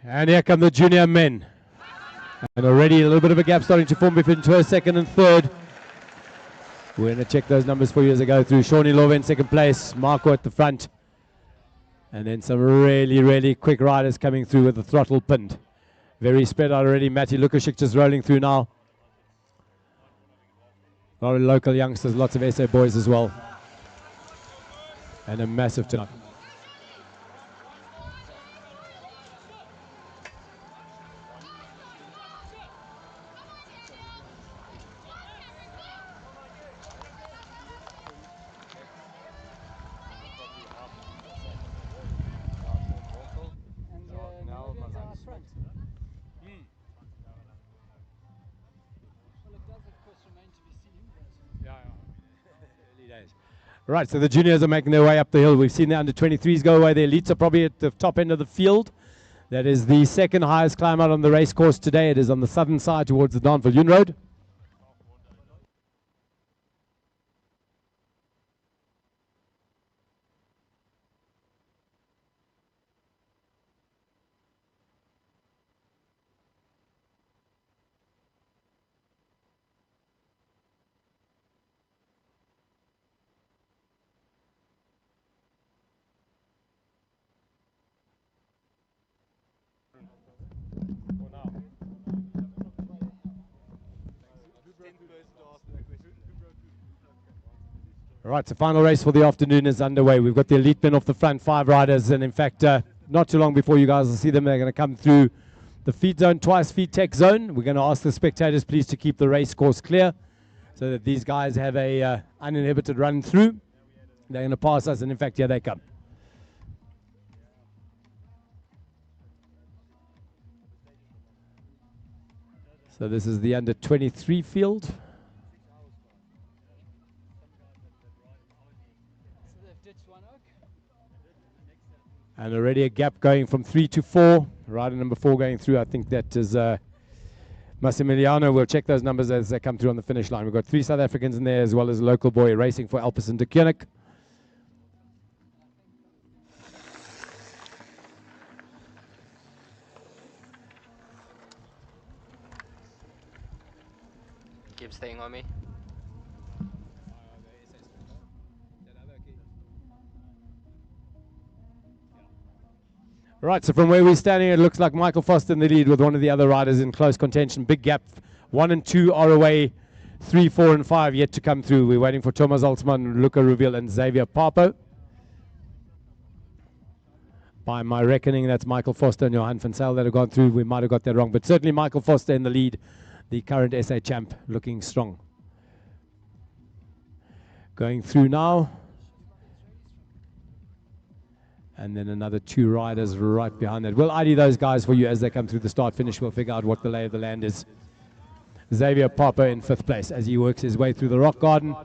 And here come the junior men. And already a little bit of a gap starting to form between first, second, and third. We're going to check those numbers for you as I go through. Shawnee Love in second place, Marco at the front. And then some really, really quick riders coming through with the throttle pinned. Very spread out already. Matty Lukashik just rolling through now. A lot of local youngsters, lots of SA boys as well. And a massive turnout. Right, so the juniors are making their way up the hill. We've seen the under 23s go away. The elites are probably at the top end of the field. That is the second highest climb out on the race course today. It is on the southern side towards the Danviljoen Road. All right, so final race for the afternoon is underway. We've got the elite men off the front, 5 riders, and in fact, not too long before you guys will see them, they're going to come through the feed zone, twice feed tech zone. We're going to ask the spectators please to keep the race course clear so that these guys have a uninhibited run through. They're going to pass us, and in fact, here they come. So this is the under 23 field. And already a gap going from 3 to 4. Rider number 4 going through. I think that is Massimiliano will check those numbers as they come through on the finish line. We've got 3 South Africans in there, as well as a local boy racing for Alpecin de Koenig. Keep staying on me. Right, so from where we're standing, it looks like Michael Foster in the lead with one of the other riders in close contention. Big gap. 1 and 2 are away. 3, 4, and 5 yet to come through. We're waiting for Thomas Altman, Luca Ruvil, and Xavier Papo. By my reckoning, that's Michael Foster and Johan van Zyl that have gone through. We might have got that wrong, but certainly Michael Foster in the lead, the current SA champ, looking strong. Going through now. And then another 2 riders right behind that. We'll ID those guys for you as they come through the start finish. We'll figure out what the lay of the land is. Xavier Papo in 5th place as he works his way through the rock garden.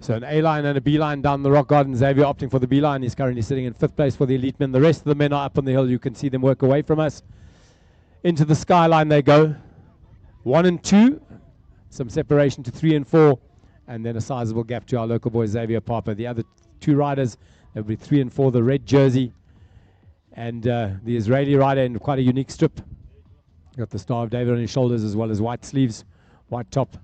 So an A line and a B line down the rock garden. Xavier opting for the B line. He's currently sitting in 5th place for the elite men. The rest of the men are up on the hill. You can see them work away from us. Into the skyline they go. 1 and 2. Some separation to 3 and 4. And then a sizable gap to our local boy Xavier Papo. The other 2 riders, that would be 3 and 4. The red jersey and the Israeli rider in quite a unique strip. Got the Star of David on his shoulders as well as white sleeves, white top.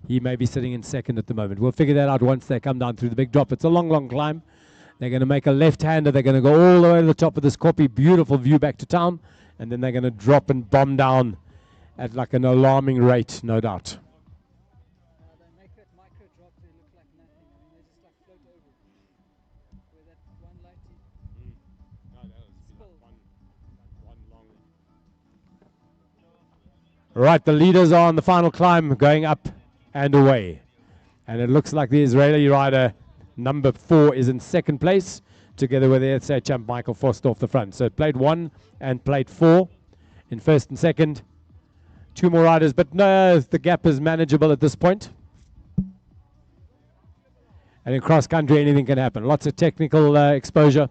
He may be sitting in 2nd at the moment. We'll figure that out once they come down through the big drop. It's a long, long climb. They're going to make a left-hander. They're going to go all the way to the top of this copy. Beautiful view back to town. And then they're going to drop and bomb down at like an alarming rate, no doubt. Right, the leaders are on the final climb, going up and away. And it looks like the Israeli rider, number 4, is in 2nd place, together with the SA champ Michael Foster off the front. So plate 1 and plate 4 in 1st and 2nd. 2 more riders, but no, the gap is manageable at this point. And in cross country, anything can happen. Lots of technical exposure.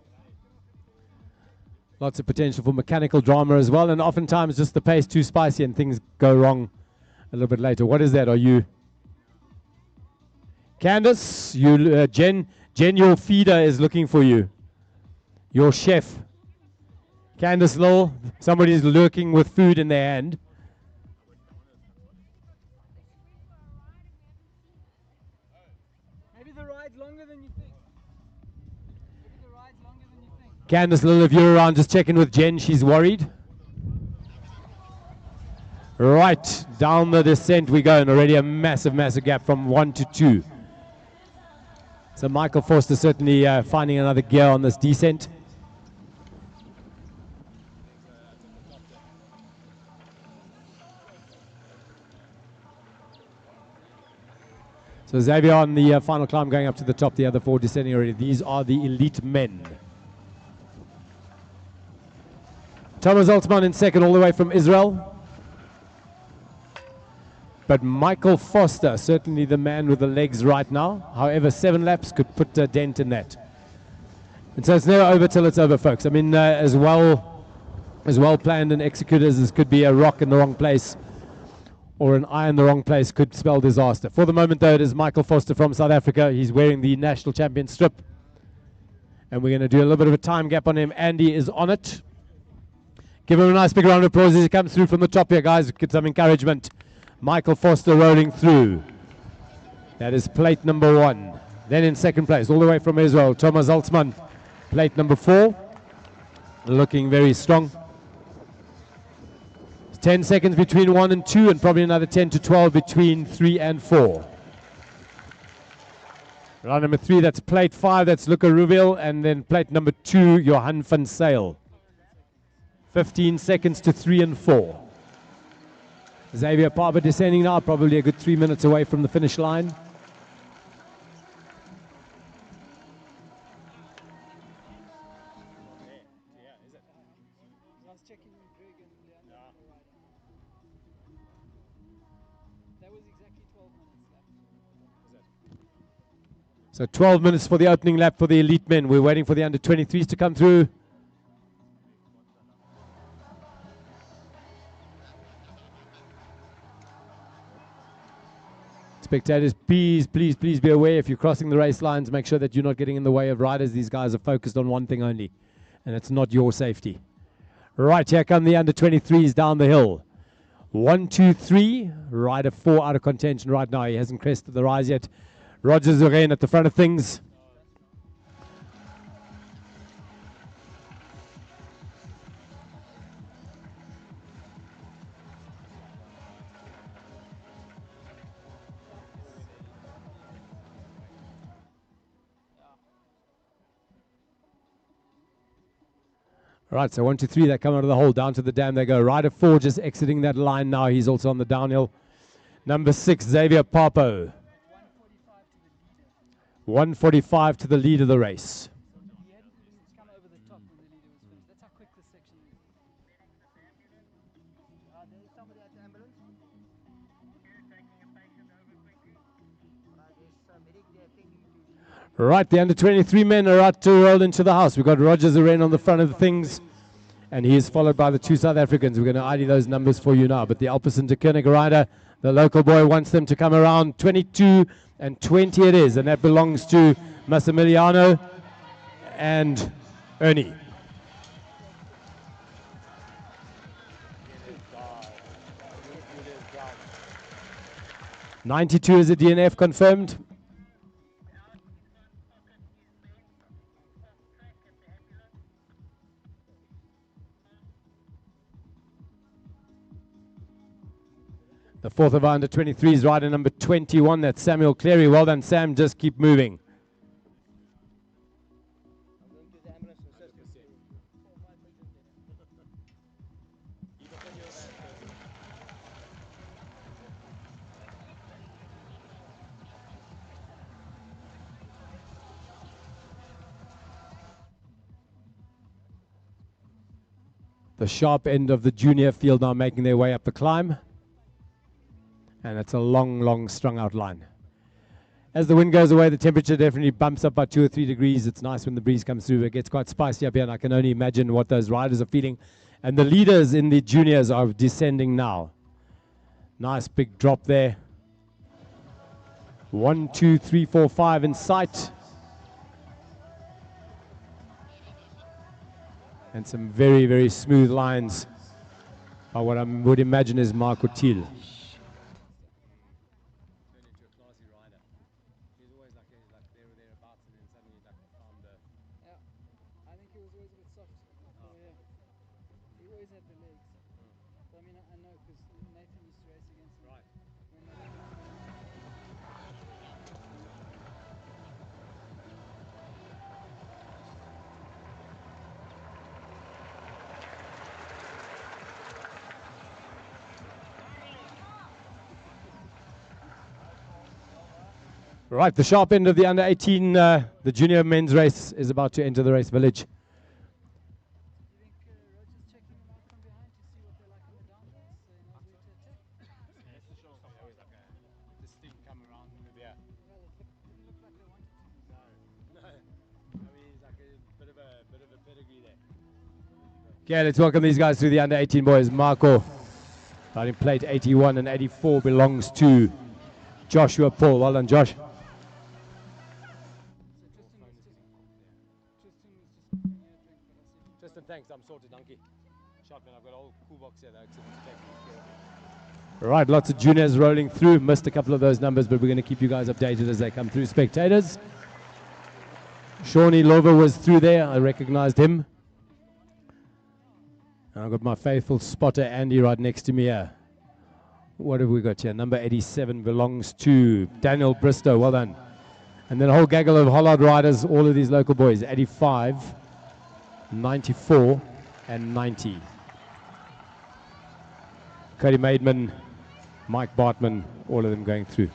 Lots of potential for mechanical drama as well, and oftentimes just the pace too spicy and things go wrong a little bit later. What is that? Are you Candace? You Jen, your feeder is looking for you. Your chef. Candace Lowell, somebody's lurking with food in their hand. Maybe the ride's longer than you think. Candace Lowell, if you're around, just check in with Jen. She's worried. Right, down the descent we go, and already a massive, massive gap from 1 to 2. So Michael Foster certainly finding another gear on this descent. So Xavier on the final climb going up to the top, the other 4 descending already. These are the elite men. Thomas Altman in 2nd, all the way from Israel. But Michael Foster, certainly the man with the legs right now. However, 7 laps could put a dent in that. And so it's never over till it's over, folks. I mean, as well planned and executed as this could be, a rock in the wrong place or an eye in the wrong place could spell disaster. For the moment, though, it is Michael Foster from South Africa. He's wearing the national champion strip. And we're going to do a little bit of a time gap on him. Andy is on it. Give him a nice big round of applause as he comes through from the top here, guys. Get some encouragement. Michael Foster rolling through. That is plate number 1. Then in 2nd place, all the way from Israel, Thomas Altman, plate number 4. Looking very strong. 10 seconds between 1 and 2, and probably another 10 to 12 between 3 and 4. Round number 3, that's plate 5, that's Luca Ruvil, and then plate number 2, Johan van Zyl. 15 seconds to 3 and 4. Xavier Papo descending now, probably a good 3 minutes away from the finish line. So 12 minutes for the opening lap for the elite men. We're waiting for the under 23s to come through. Spectators, please be aware if you're crossing the race lines, make sure that you're not getting in the way of riders. These guys are focused on one thing only, and it's not your safety. Right, here come the under 23s down the hill. 1, 2, 3. Rider 4 out of contention right now. He hasn't crested the rise yet. Roger Zorain at the front of things. All right, so 1, 2, 3, they come out of the hole, down to the dam they go. Rider 4 just exiting that line now. He's also on the downhill. Number 6, Xavier Papo. 1:45 to the lead of the race. Right, the under 23 men are out to roll into the house. We've got Roger Zorain on the front of the things, and he is followed by the 2 South Africans. We're going to ID those numbers for you now. But the Alpecin de Koenig rider, the local boy, wants them to come around. 22 and 20 it is, and that belongs to Massimiliano and Ernie. .92 is a DNF confirmed. The 4th of our under 23s rider number 21, that's Samuel Cleary. Well done, Sam. Just keep moving. The sharp end of the junior field now making their way up the climb. And it's a long strung out line. As the wind goes away, the temperature definitely bumps up by 2 or 3 degrees. It's nice when the breeze comes through. It gets quite spicy up here, and I can only imagine what those riders are feeling. And the leaders in the juniors are descending now. Nice big drop there. 1, 2, 3, 4, 5 in sight. And some very smooth lines by what I would imagine is Marco Thiel. Right, the sharp end of the under 18, the junior men's race is about to enter the race village. Okay, let's welcome these guys through the under 18 boys. Marco, riding plate 81 and 84 belongs to Joshua Paul. Well done, Josh. Tristan, thanks. I'm sorted, donkey. Shotman, I've got a whole cool box here. Right, lots of juniors rolling through. Missed a couple of those numbers, but we're going to keep you guys updated as they come through. Spectators. Shawnee Lover was through there. I recognized him. And I've got my faithful spotter, Andy, right next to me here. What have we got here? Number 87 belongs to Daniel Bristow. Well done. And then a whole gaggle of Hollard riders, all of these local boys. 85, 94, and 90. Cody Maidman, Mike Bartman, all of them going through.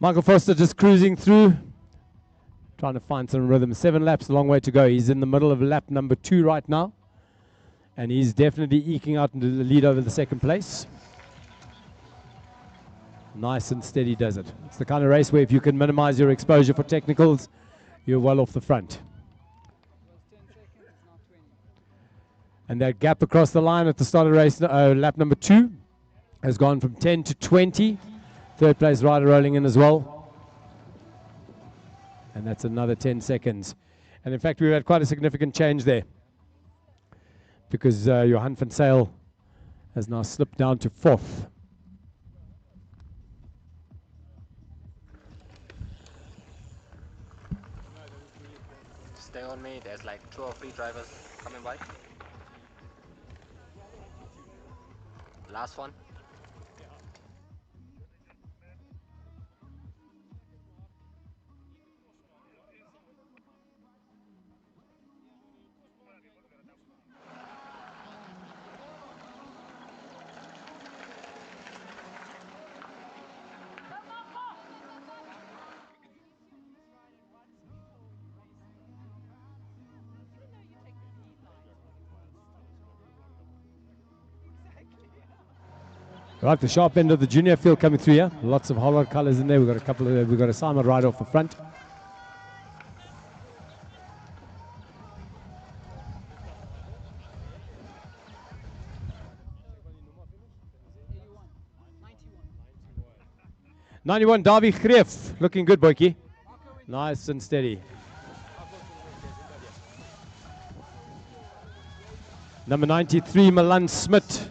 Michael Foster just cruising through. trying to find some rhythm. 7 laps, a long way to go. He's in the middle of lap number 2 right now. And he's definitely eking out into the lead over the second place. Nice and steady does it. It's the kind of race where if you can minimize your exposure for technicals, you're well off the front. And that gap across the line at the start of race, lap number 2, has gone from 10 to 20. Third place rider rolling in as well. And that's another 10 seconds. And in fact, we've had quite a significant change there, because Johan van Zyl has now slipped down to 4th. Stay on me, there's like 2 or 3 drivers coming by. Last one. Right, the sharp end of the junior field coming through here. Lots of Hollard colours in there. We've got a couple of, we've got a Simon right off the front. '91 Davy Greef, looking good, Boykie. Nice and steady. Number 93 Milan Smit.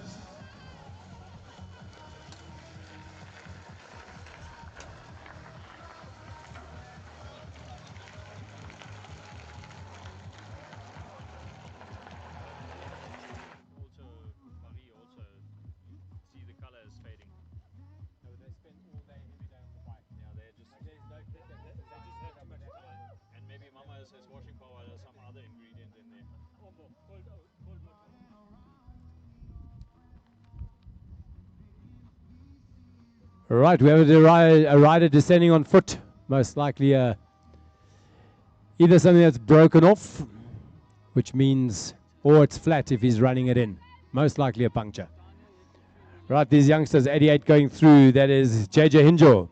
Right, we have a rider descending on foot, most likely either something that's broken off, which means, or it's flat if he's running it in. Most likely a puncture. Right, these youngsters, 88 going through, that is JJ Hinjo.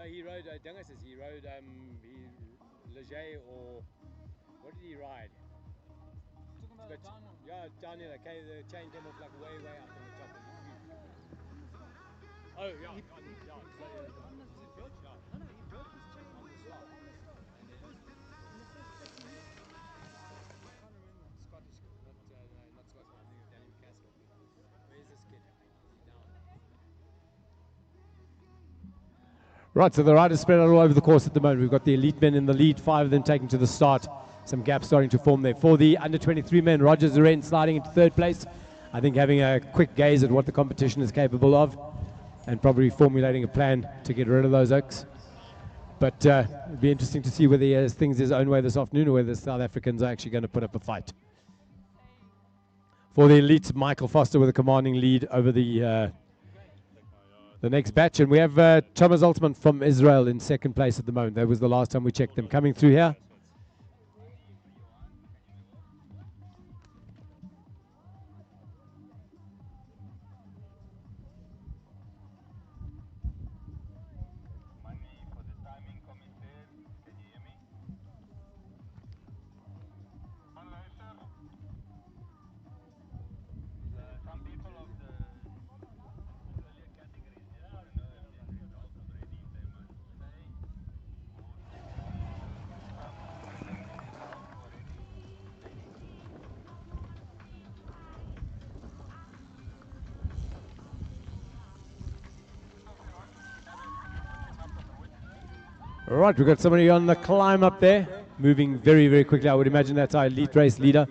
He rode, he rode Leger, or what did he ride? Yeah, downhill, okay, the chain came off like way up on the top. Oh, yeah, he broke his chain. No, he broke his chain on the start. And then, I can't remember, Scottish, not Scottish, I think it's Danny Castle. Where's this kid? Is he down? Right, so the riders spread out all over the course at the moment. We've got the elite men in the lead, 5 of them taking to the start. Some gaps starting to form there. For the under 23 men, Roger Zeren sliding into 3rd place. I think having a quick gaze at what the competition is capable of and probably formulating a plan to get rid of those oaks. But it'd be interesting to see whether he has things his own way this afternoon or whether the South Africans are actually going to put up a fight. For the elites, Michael Foster with a commanding lead over the next batch. And we have Thomas Altman from Israel in 2nd place at the moment. That was the last time we checked them. Coming through here. All right, we've got somebody on the climb up there, moving very, very quickly. I would imagine that's our elite race leader.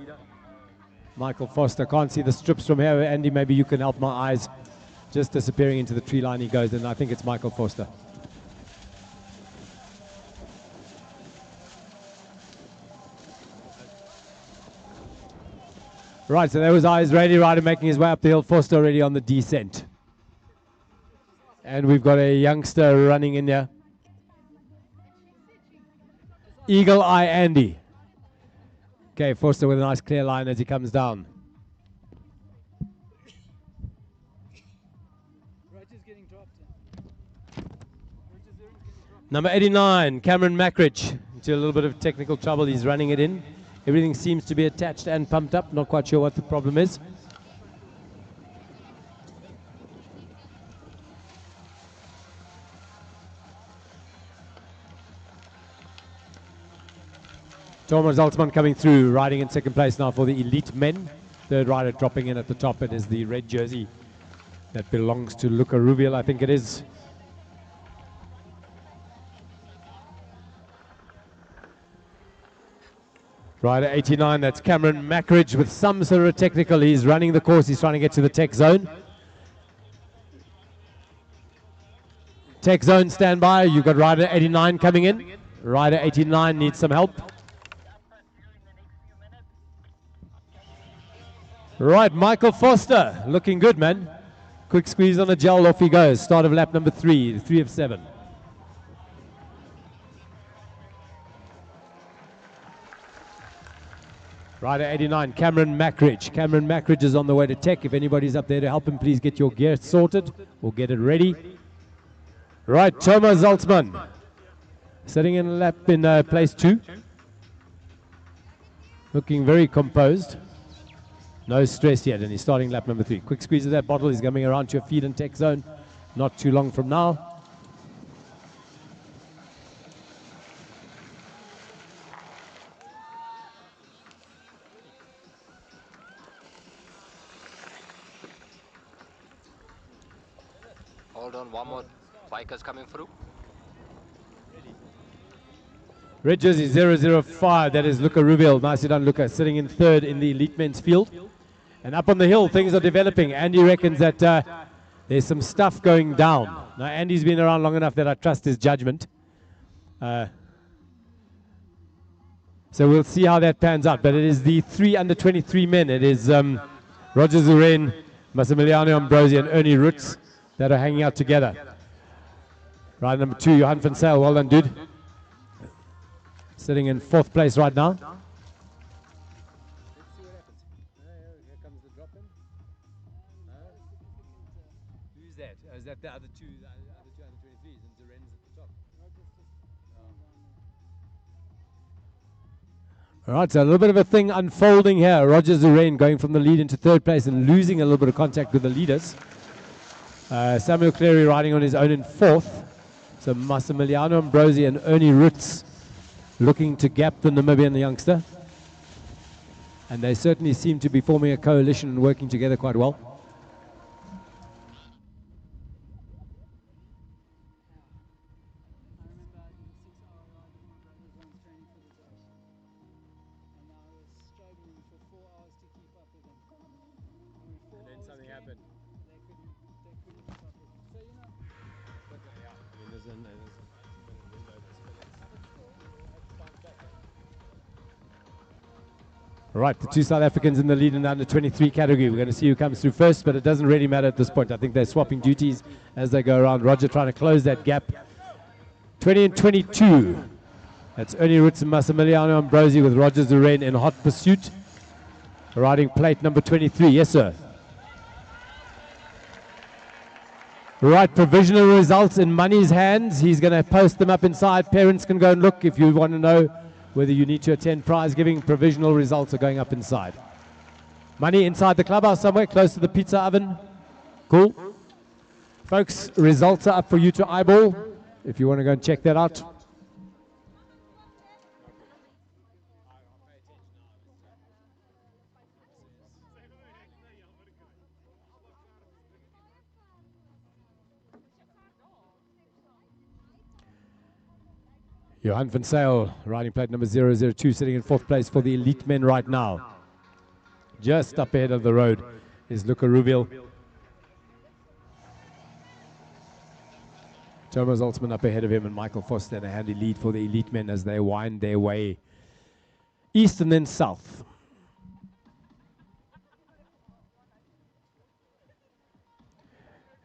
Michael Foster. Can't see the strips from here. Andy, maybe you can help my eyes. Just disappearing into the tree line he goes, and I think it's Michael Foster. Right, so there was Eyes Ready Rider making his way up the hill. Foster already on the descent. And we've got a youngster running in there. Eagle Eye Andy. Okay, Foster with a nice clear line as he comes down. Number 89, Cameron Mackridge. Into a little bit of technical trouble. He's running it in. Everything seems to be attached and pumped up. Not quite sure what the problem is. Thomas Zaltzman coming through, riding in second place now for the elite men. Third rider dropping in at the top. It is the red jersey that belongs to Luca Rubiel, I think it is. Rider 89, that's Cameron Mackridge with some sort of a technical. He's running the course. He's trying to get to the tech zone. Tech zone standby. You've got rider 89 coming in. Rider 89 needs some help. Right, Michael Foster, looking good, man. Quick squeeze on the gel, off he goes. Start of lap number 3, 3 of 7. Rider 89, Cameron Mackridge. Cameron Mackridge is on the way to tech. If anybody's up there to help him, please get your gear sorted or get it ready. Right, Thomas Zaltzman, sitting in lap in place 2. Looking very composed. No stress yet, and he's starting lap number 3. Quick squeeze of that bottle. He's coming around to a feed and tech zone not too long from now. Hold on, one more biker's coming through. Red jersey 005, that is Luca Rubiel. Nicely done, Luca, sitting in third in the elite men's field. And up on the hill, things are developing. Andy reckons that there's some stuff going down. Now, Andy's been around long enough that I trust his judgment. So we'll see how that pans out. But it is the 3 under 23 men. It is Roger Zuren, Massimiliano Ambrosi, and Ernie Roots that are hanging out together. Rider number 2, Johan van Zyl. Well done, dude. Sitting in 4th place right now. Who's that? Is that the other two under 23s and Zuren's at the top? All right, so a little bit of a thing unfolding here. Roger Zuren going from the lead into 3rd place and losing a little bit of contact with the leaders. Samuel Cleary riding on his own in 4th. So Massimiliano Ambrosi and Ernie Roots looking to gap the Namibian youngster. And they certainly seem to be forming a coalition and working together quite well. And then something happened. Right, the 2 South Africans in the lead in the under 23 category. We're going to see who comes through first, but it doesn't really matter at this point. I think they're swapping duties as they go around. Roger trying to close that gap. 20 and 22. That's Ernie Roots and Massimiliano Ambrosi with Roger Zuren in hot pursuit. Riding plate number 23. Yes, sir. Right, provisional results in Money's hands. He's going to post them up inside. Parents can go and look if you want to know whether you need to attend prize giving. Provisional results are going up inside. Money inside the clubhouse somewhere, close to the pizza oven. Cool. Folks, results are up for you to eyeball if you want to go and check that out. Johan van Zyl, riding plate number 002, sitting in 4th place for the elite men right now. Just up ahead of the road is Luca Rubiel. Thomas Altman up ahead of him, and Michael Foster in a handy lead for the elite men as they wind their way east and then south.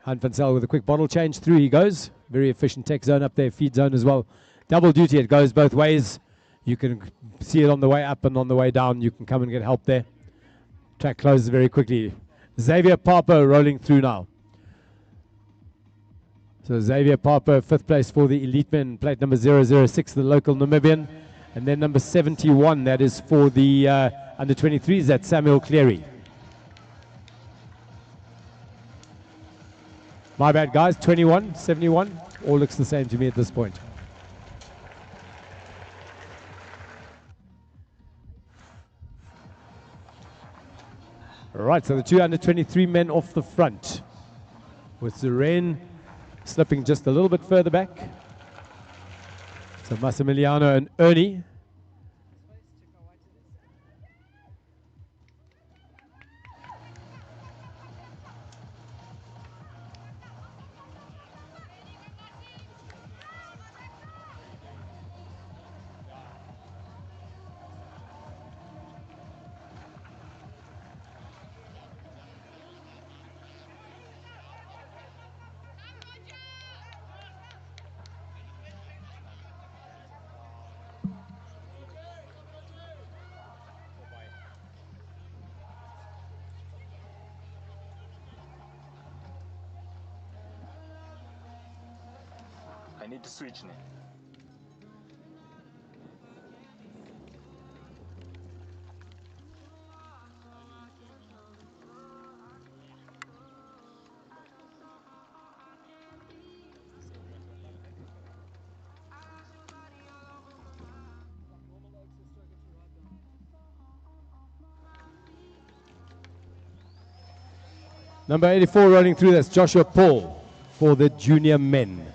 Hunt van Zyl with a quick bottle change. Through he goes. Very efficient tech zone up there, feed zone as well. Double duty, it goes both ways. You can see it on the way up and on the way down. You can come and get help there. Track closes very quickly. Xavier Papo rolling through now. So Xavier Papo, 5th place for the elite men, plate number 006, the local Namibian. And then number 71, that is for the under 23s, that's Samuel Cleary. My bad, guys, 21, 71, all looks the same to me at this point. All right, so the 2 under 23 men off the front, with Zeren slipping just a little bit further back. So Massimiliano and Ernie. I need to switch now. Number 84 rolling through, that's Joshua Paul for the junior men.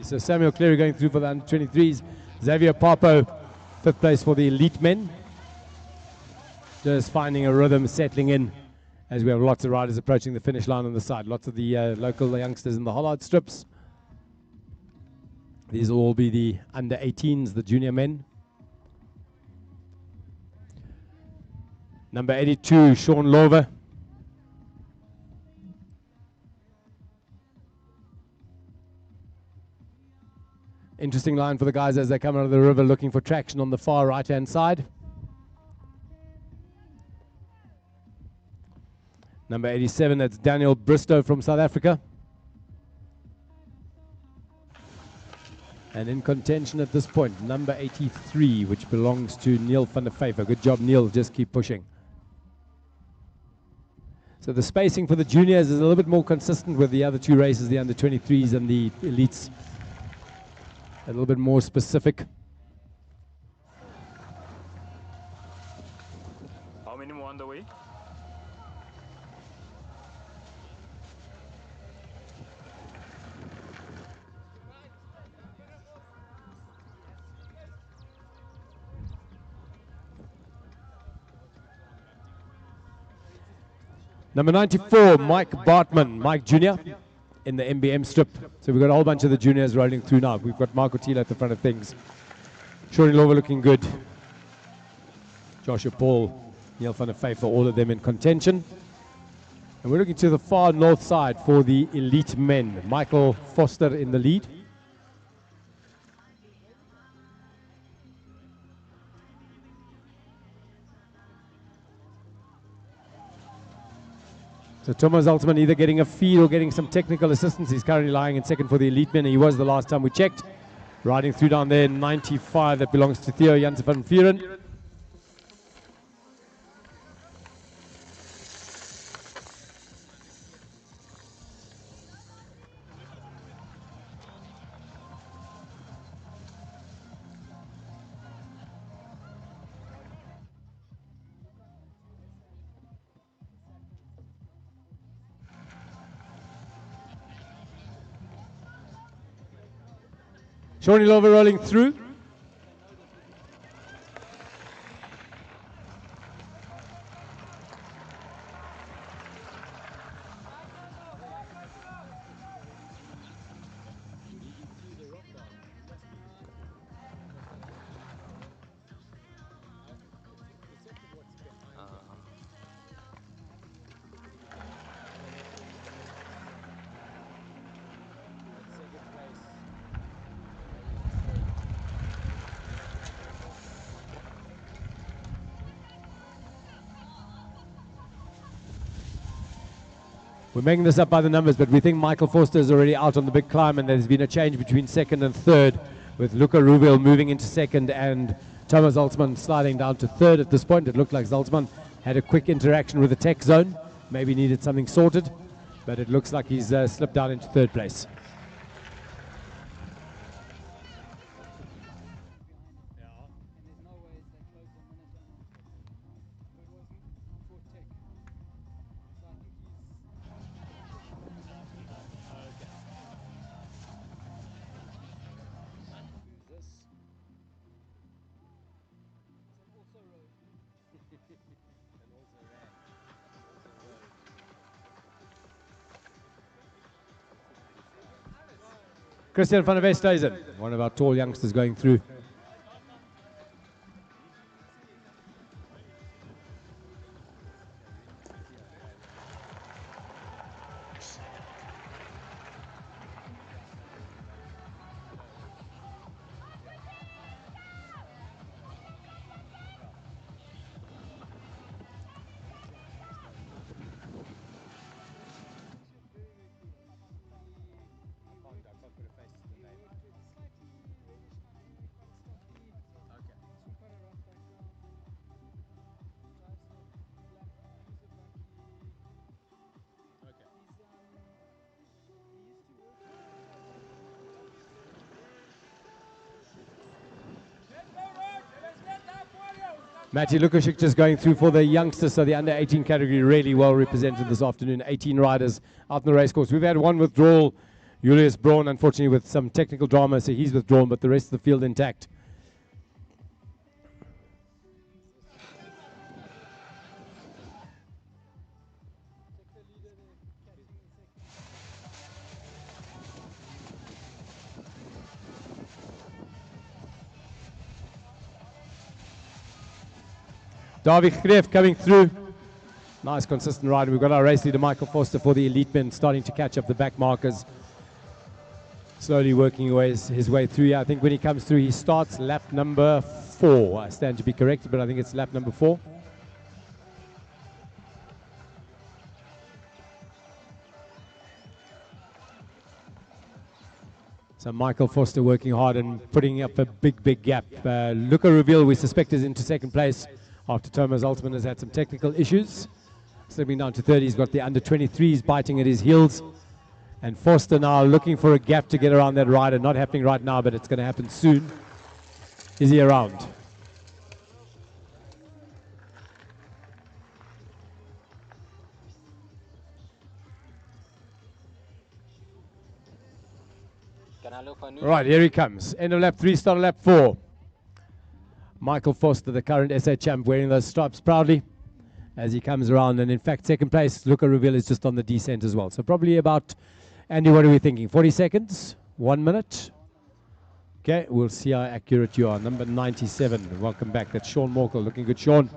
So Samuel Cleary going through for the under 23s. Xavier Papo, 5th place for the elite men. Just finding a rhythm, settling in as we have lots of riders approaching the finish line on the side. Lots of the local youngsters in the Hollard strips. These will all be the under 18s, the junior men. Number 82, Sean Lover. Interesting line for the guys as they come out of the river looking for traction on the far right-hand side. Number 87, that's Daniel Bristow from South Africa. And in contention at this point, number 83, which belongs to Neil van der Vyver. Good job, Neil. Just keep pushing. So the spacing for the juniors is a little bit more consistent with the other two races, the under 23s and the elites. A little bit more specific. How many more on the way? Number 94, Mike Bartman, Mike Jr. in the MBM strip. So we've got a whole bunch of the juniors rolling through now. We've got Marco Thiel at the front of things. Shorty Lover looking good. Joshua Paul, Neil van der Vyver, all of them in contention. And we're looking to the far north side for the elite men. Michael Foster in the lead. So Thomas Altman either getting a feed or getting some technical assistance. He's currently lying in second for the elite men. He was the last time we checked. Riding through down there, 95, that belongs to Theo Jansen van Vuren. Shawnee Lover rolling through. We're making this up by the numbers, but we think Michael Forster is already out on the big climb, and there's been a change between second and third, with Luca Ruvil moving into second and Thomas Zaltzman sliding down to third at this point. It looked like Zaltzman had a quick interaction with the tech zone, maybe needed something sorted, but it looks like he's slipped down into third place. Christian van der Westhuizen, one of our tall youngsters going through. Matty Lukashik just going through for the youngsters, so the under 18 category really well represented this afternoon. 18 riders out in the race course. We've had one withdrawal, Julius Braun, unfortunately with some technical drama, so he's withdrawn, but the rest of the field intact. Davy Greef coming through. Nice consistent ride. We've got our race leader Michael Forster for the elite men starting to catch up the back markers. Slowly working his way through. Yeah, I think when he comes through, he starts lap number 4. I stand to be corrected, but I think it's lap number 4. So Michael Forster working hard and putting up a big gap. Luca Ruvil, we suspect, is into second place after Thomas Zaltzman has had some technical issues. Slipping down to third, he's got the under 23s biting at his heels. And Forster now looking for a gap to get around that rider. Not happening right now, but it's going to happen soon. Is he around? Can I look for new? Right, here he comes. End of lap 3, start of lap 4. Michael Forster, the current SA champ, wearing those stripes proudly as he comes around. And in fact, second place, Luca Ruvil is just on the descent as well. So probably about, Andy, what are we thinking? 40 seconds? 1 minute? Okay, we'll see how accurate you are. Number 97, welcome back. That's Sean Morkel. Looking good, Sean.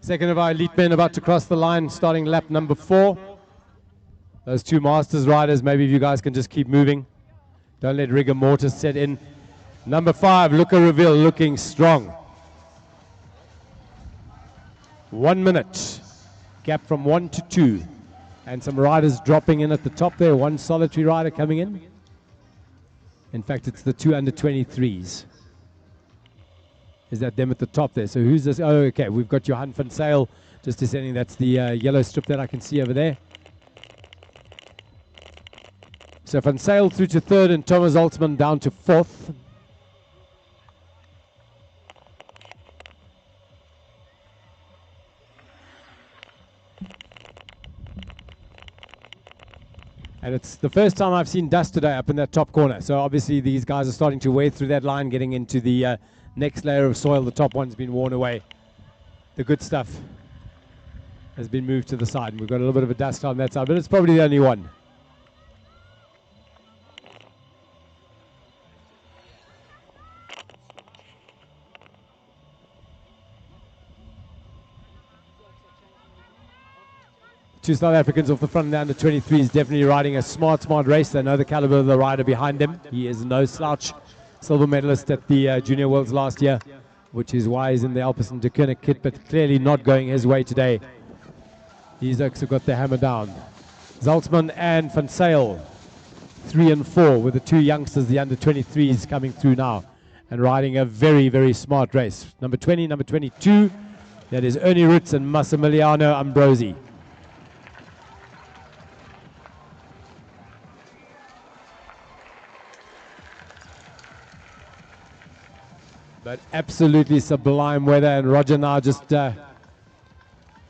Second of our elite men about to cross the line, starting lap number 4. Those two Masters riders, maybe if you guys can just keep moving. Don't let rigor mortis set in. Number 5, Luca Ruvil, looking strong. 1 minute. Gap from 1 to 2. And some riders dropping in at the top there. One solitary rider coming in. In fact, it's the 2 under 23s. Is that them at the top there? So who's this? Oh, okay. We've got Johan van Sail just descending. That's the yellow strip that I can see over there. So van Sail through to 3rd and Thomas Altman down to 4th. And it's the first time I've seen dust today up in that top corner. So obviously these guys are starting to wade through that line, getting into the next layer of soil. The top one's been worn away. The good stuff has been moved to the side. And we've got a little bit of a dust on that side, but it's probably the only one. Two South Africans off the front of the under 23s, definitely riding a smart race. They know the caliber of the rider behind them. He is no slouch. Silver medalist at the Junior Worlds last year, which is why he's in the Alpecin de Koenig kit, but clearly not going his way today. These oaks have got their hammer down. Zaltzman and Van Sail, 3 and 4, with the two youngsters, the under 23s, coming through now and riding a very, very smart race. Number 20, number 22, that is Ernie Roots and Massimiliano Ambrosi. But absolutely sublime weather, and Roger now just,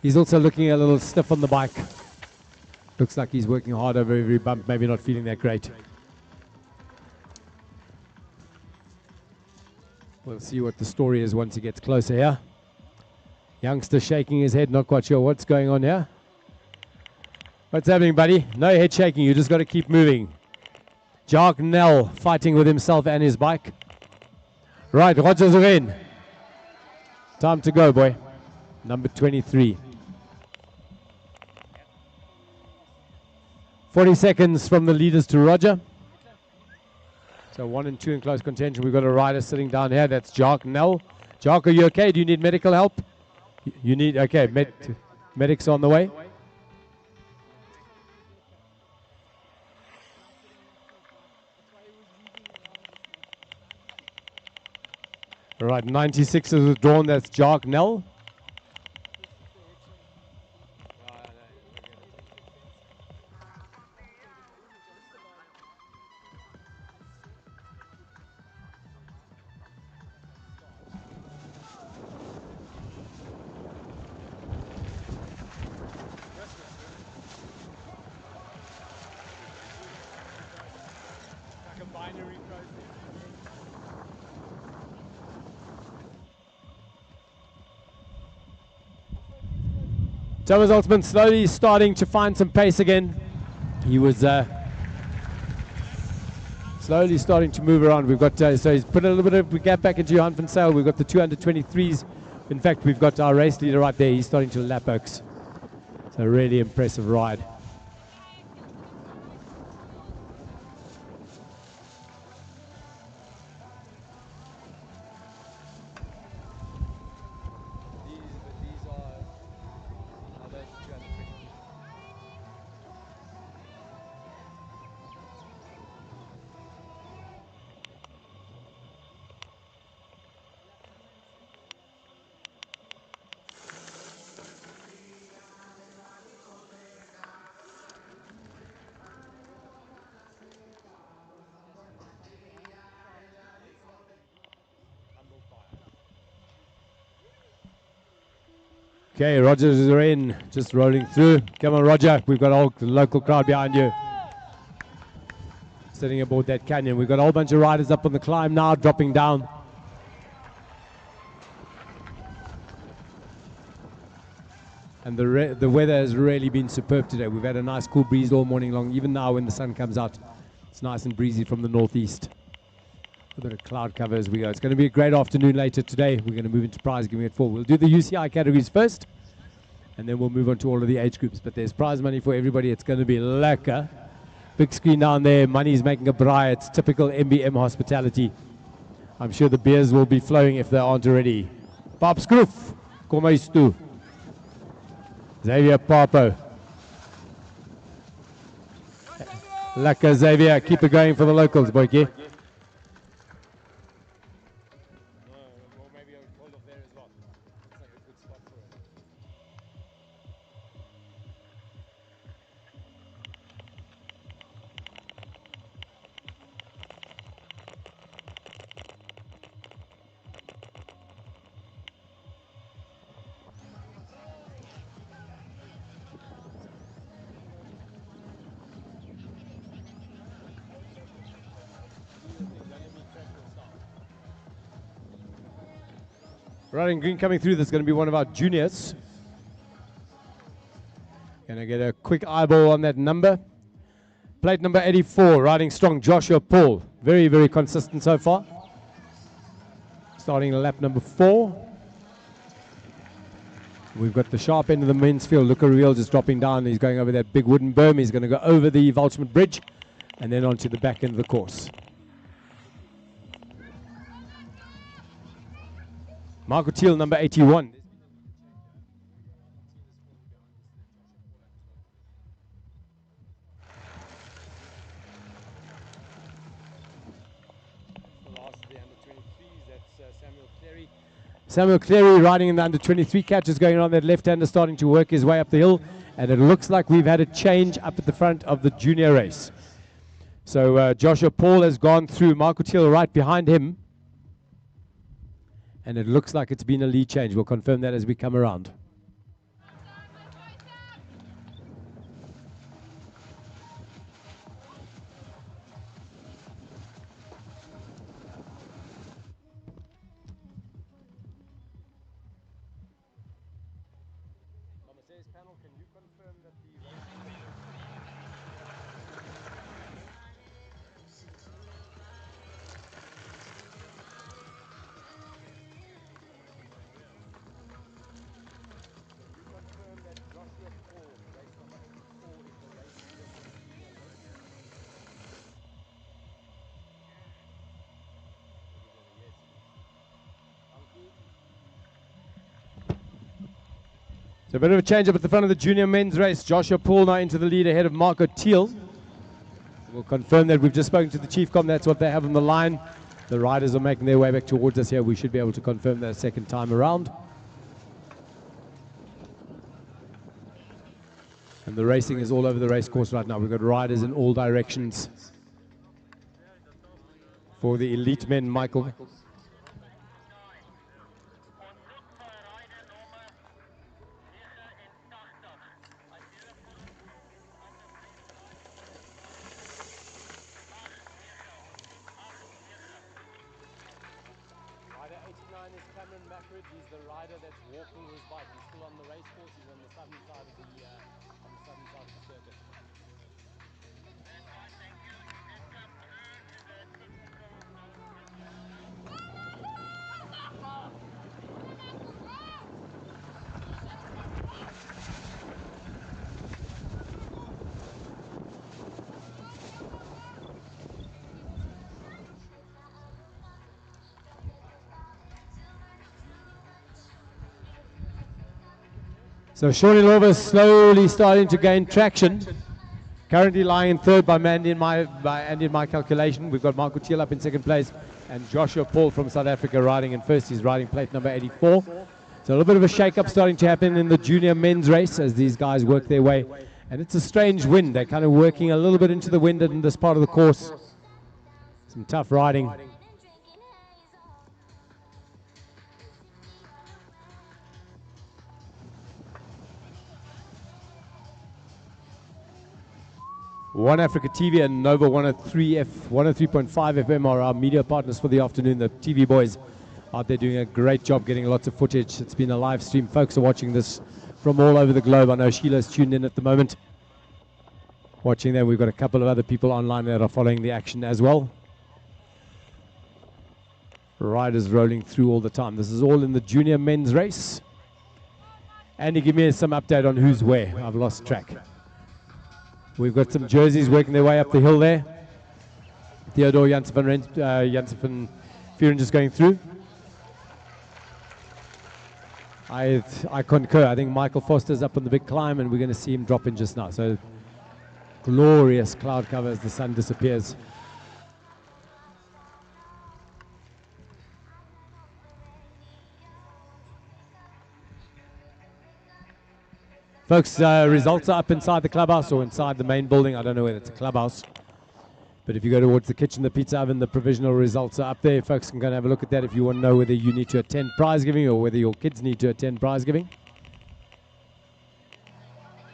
he's also looking a little stiff on the bike. Looks like he's working hard over every bump, maybe not feeling that great. We'll see what the story is once he gets closer here. Youngster shaking his head, not quite sure what's going on here. What's happening, buddy? No head shaking, you just got to keep moving. Jacques Nel fighting with himself and his bike. Right, Roger's in. Time to go, boy. Number 23. 40 seconds from the leaders to Roger. So 1 and 2 in close contention. We've got a rider sitting down here. That's Jacques Nel. Jacques, are you okay? Do you need medical help? You need, okay, medics on the way. All right, 96 is withdrawn. That's Jacques Nel. Thomas Altman slowly starting to find some pace again. He was slowly starting to move around. We've got, so he's put a little bit of a gap back into Johan van Sail. We've got the 2 under 23s. In fact, we've got our race leader right there. He's starting to lap Oaks. It's a really impressive ride. Okay, Rogers is in, just rolling through. Come on, Roger. We've got all the local crowd behind you. Sitting aboard that canyon. We've got a whole bunch of riders up on the climb now, dropping down. And the weather has really been superb today. We've had a nice cool breeze all morning long. Even now when the sun comes out, it's nice and breezy from the northeast. A bit of cloud cover as we go. It's going to be a great afternoon later today. We're going to move into prize giving at 4. We'll do the UCI categories first, and then we'll move on to all of the age groups. But there's prize money for everybody. It's going to be lekker. Big screen down there. Money's making a braai. It's typical MBM hospitality. I'm sure the beers will be flowing if they aren't already. Pap Skroef, kom huis toe. Xavier Papo. Lekker Xavier, keep it going for the locals, boyki. Riding green coming through, that's going to be one of our juniors. Going to get a quick eyeball on that number. Plate number 84, riding strong, Joshua Paul. Very, very consistent so far. Starting lap number 4. We've got the sharp end of the men's field. Luca Real just dropping down. He's going over that big wooden berm. He's going to go over the Volchmont Bridge and then onto the back end of the course. Marco Thiel, number 81. Samuel Cleary riding in the under-23 catches, going on that left-hander, starting to work his way up the hill. And it looks like we've had a change up at the front of the junior race. So Joshua Paul has gone through, Marco Thiel right behind him. And it looks like it's been a lead change. We'll confirm that as we come around. So a bit of a change up at the front of the junior men's race. Joshua Paul now into the lead ahead of Marco Thiel. We'll confirm that. We've just spoken to the chief com. That's what they have on the line. The riders are making their way back towards us here. We should be able to confirm that a second time around. And the racing is all over the race course right now. We've got riders in all directions. For the elite men, Michael. He's the rider that's walking his bike. He's still on the race course. He's on the southern side of the circuit. So Shawnee Lova slowly starting to gain traction. Currently lying in third by Andy in my calculation. We've got Marco Thiel up in second place and Joshua Paul from South Africa riding in first. He's riding plate number 84. So a little bit of a shake-up starting to happen in the junior men's race as these guys work their way. And it's a strange wind. They're kind of working a little bit into the wind in this part of the course. Some tough riding. One Africa TV and Nova 103.5 FM are our media partners for the afternoon. The TV boys out there doing a great job getting lots of footage. It's been a live stream. Folks are watching this from all over the globe. I know Sheila's tuned in at the moment. Watching them, we've got a couple of other people online that are following the action as well. Riders rolling through all the time. This is all in the junior men's race. Andy, give me some update on who's where. I've lost track. We've got some jerseys working their way up the hill there. Theodore Janssen van Vuren just going through. I concur. I think Michael Foster's up on the big climb, and we're going to see him drop in just now. So glorious cloud cover as the sun disappears. Folks, results are up inside the clubhouse or inside the main building. I don't know whether it's a clubhouse. But if you go towards the kitchen, the pizza oven, the provisional results are up there. Folks can go and have a look at that if you want to know whether you need to attend prize giving or whether your kids need to attend prize giving.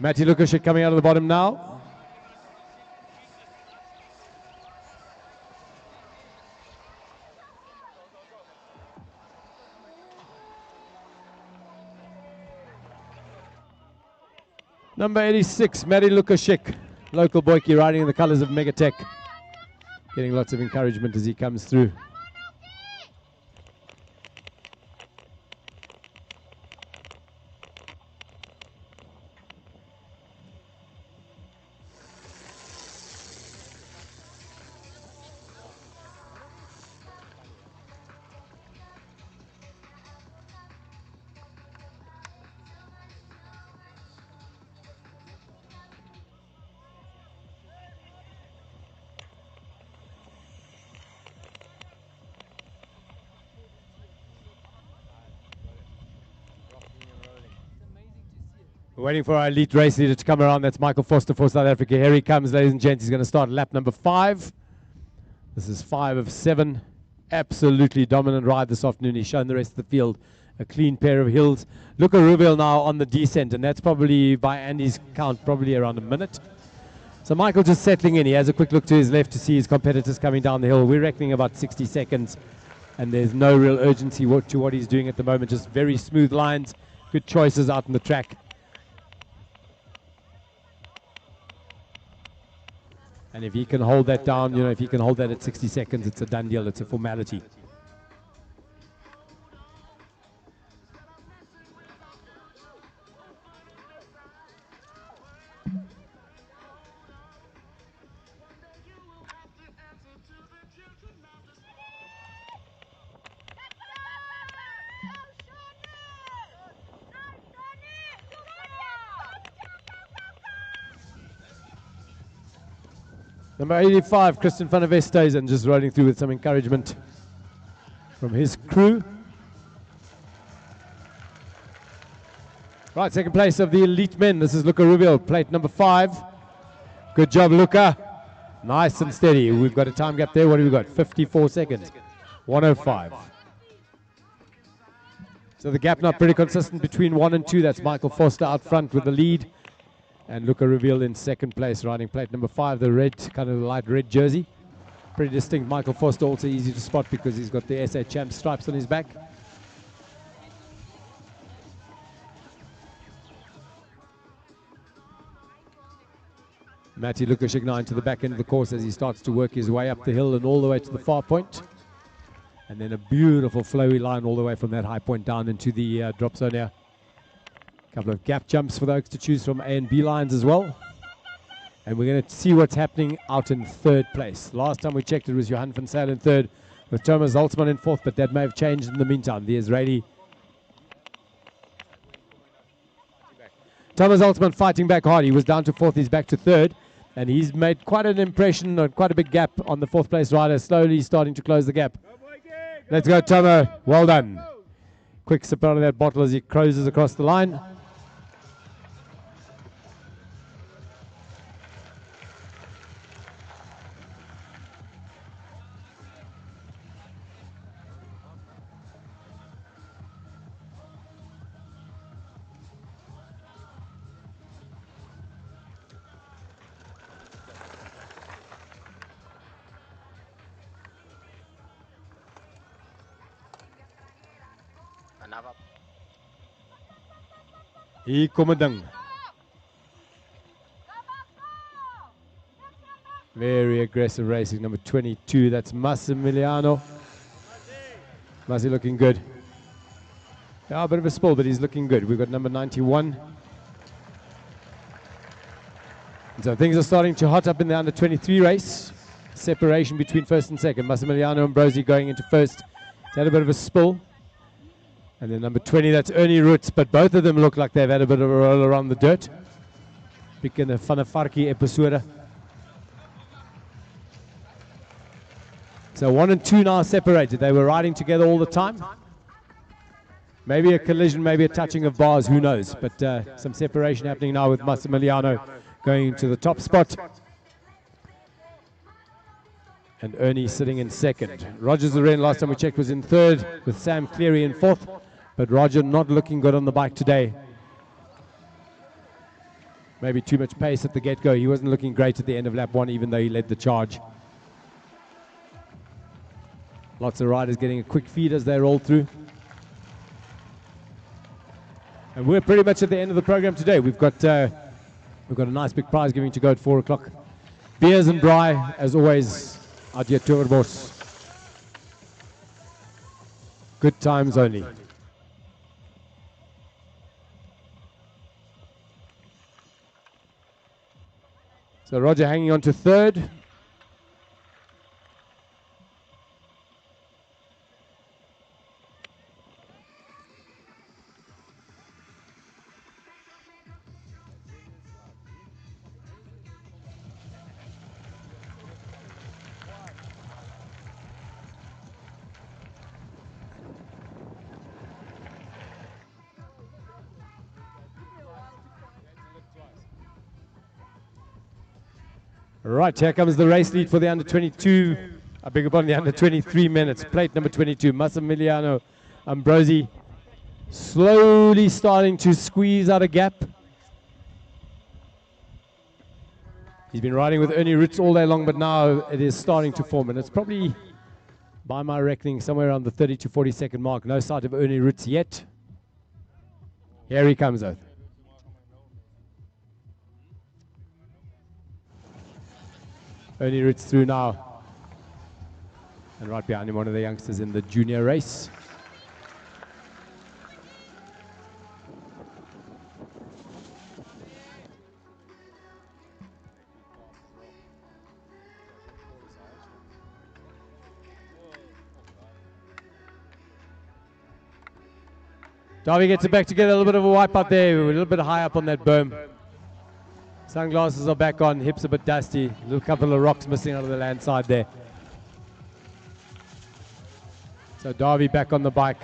Matty Lukashik coming out of the bottom now. Number 86, Matty Lukashik, local boykie riding in the colours of Megatech. Getting lots of encouragement as he comes through. We're waiting for our elite race leader to come around. That's Michael Foster for South Africa. Here he comes, ladies and gents. He's going to start lap number 5. This is 5 of 7. Absolutely dominant ride this afternoon. He's shown the rest of the field a clean pair of hills. Look at Rubel now on the descent, and that's probably, by Andy's count, probably around a minute. So Michael just settling in. He has a quick look to his left to see his competitors coming down the hill. We're reckoning about 60 seconds, and there's no real urgency to what he's doing at the moment. Just very smooth lines, good choices out on the track. And if he can hold that down, if he can hold that at 60 seconds, it's a done deal. It's a formality. Number 85, Christian van der Westhuizen, just rolling through with some encouragement from his crew. Right, second place of the elite men. This is Luca Rubio, plate number 5. Good job, Luca. Nice and steady. We've got a time gap there. What have we got? 54 seconds. 105. So the gap not pretty consistent between 1 and 2. That's Michael Foster out front with the lead. And Luca Reveal in second place, riding plate number 5, the red, kind of the light red jersey. Pretty distinct. Michael Foster also easy to spot because he's got the SA Champ stripes on his back. Matty Lukashik now into the back end of the course as he starts to work his way up the hill and all the way to the far point. And then a beautiful flowy line all the way from that high point down into the drop zone here. Couple of gap jumps for the Oaks to choose from, A and B lines as well. And we're going to see what's happening out in third place. Last time we checked, it was Johan van Zyl in third, with Thomas Zaltzman in fourth, but that may have changed in the meantime. The Israeli Thomas Zaltzman fighting back hard. He was down to fourth, he's back to third, and he's made quite an impression, quite a big gap on the fourth place rider, slowly starting to close the gap. Let's go, Tomo. Well done. Quick sip out of that bottle as he cruises across the line. Hier kom 'n ding. Very aggressive racing, number 22. That's Massimiliano. Massi looking good. Yeah, a bit of a spill, but he's looking good. We've got number 91. And so things are starting to hot up in the under 23 race. Separation between first and second. Massimiliano Ambrosi going into first. He's had a bit of a spill. And then number 20, that's Ernie Roots, but both of them look like they've had a bit of a roll around the dirt. Picking a van 'n varkie episode. So 1 and 2 now separated. They were riding together all the time. Maybe a collision, maybe a touching of bars, who knows. But some separation happening now with Massimiliano going into the top spot. And Ernie sitting in second. Roger Zaren, last time we checked, was in third, with Sam Cleary in fourth. But Roger not looking good on the bike today. Maybe too much pace at the get-go. He wasn't looking great at the end of lap 1, even though he led the charge. Lots of riders getting a quick feed as they roll through. And we're pretty much at the end of the program today. We've got a nice big prize giving to go at 4 o'clock. Beers and braai, as always, out here at Towerbos. Good times only. So Roger hanging on to third. Right, here comes the race lead for the under 22. I beg your pardon, the under 23 minutes. Plate number 22, Massimiliano Ambrosi. Slowly starting to squeeze out a gap. He's been riding with Ernie Roots all day long, but now it is starting to form. And it's probably, by my reckoning, somewhere around the 30 to 40 second mark. No sight of Ernie Roots yet. Here he comes, though. Ernie Roots through now. And right behind him, one of the youngsters in the junior race. Darby gets it back together, a little bit of a wipe out there. We're a little bit high up on that berm. Sunglasses are back on, hips a bit dusty. A little couple of rocks missing out of the landside there. So Darby back on the bike.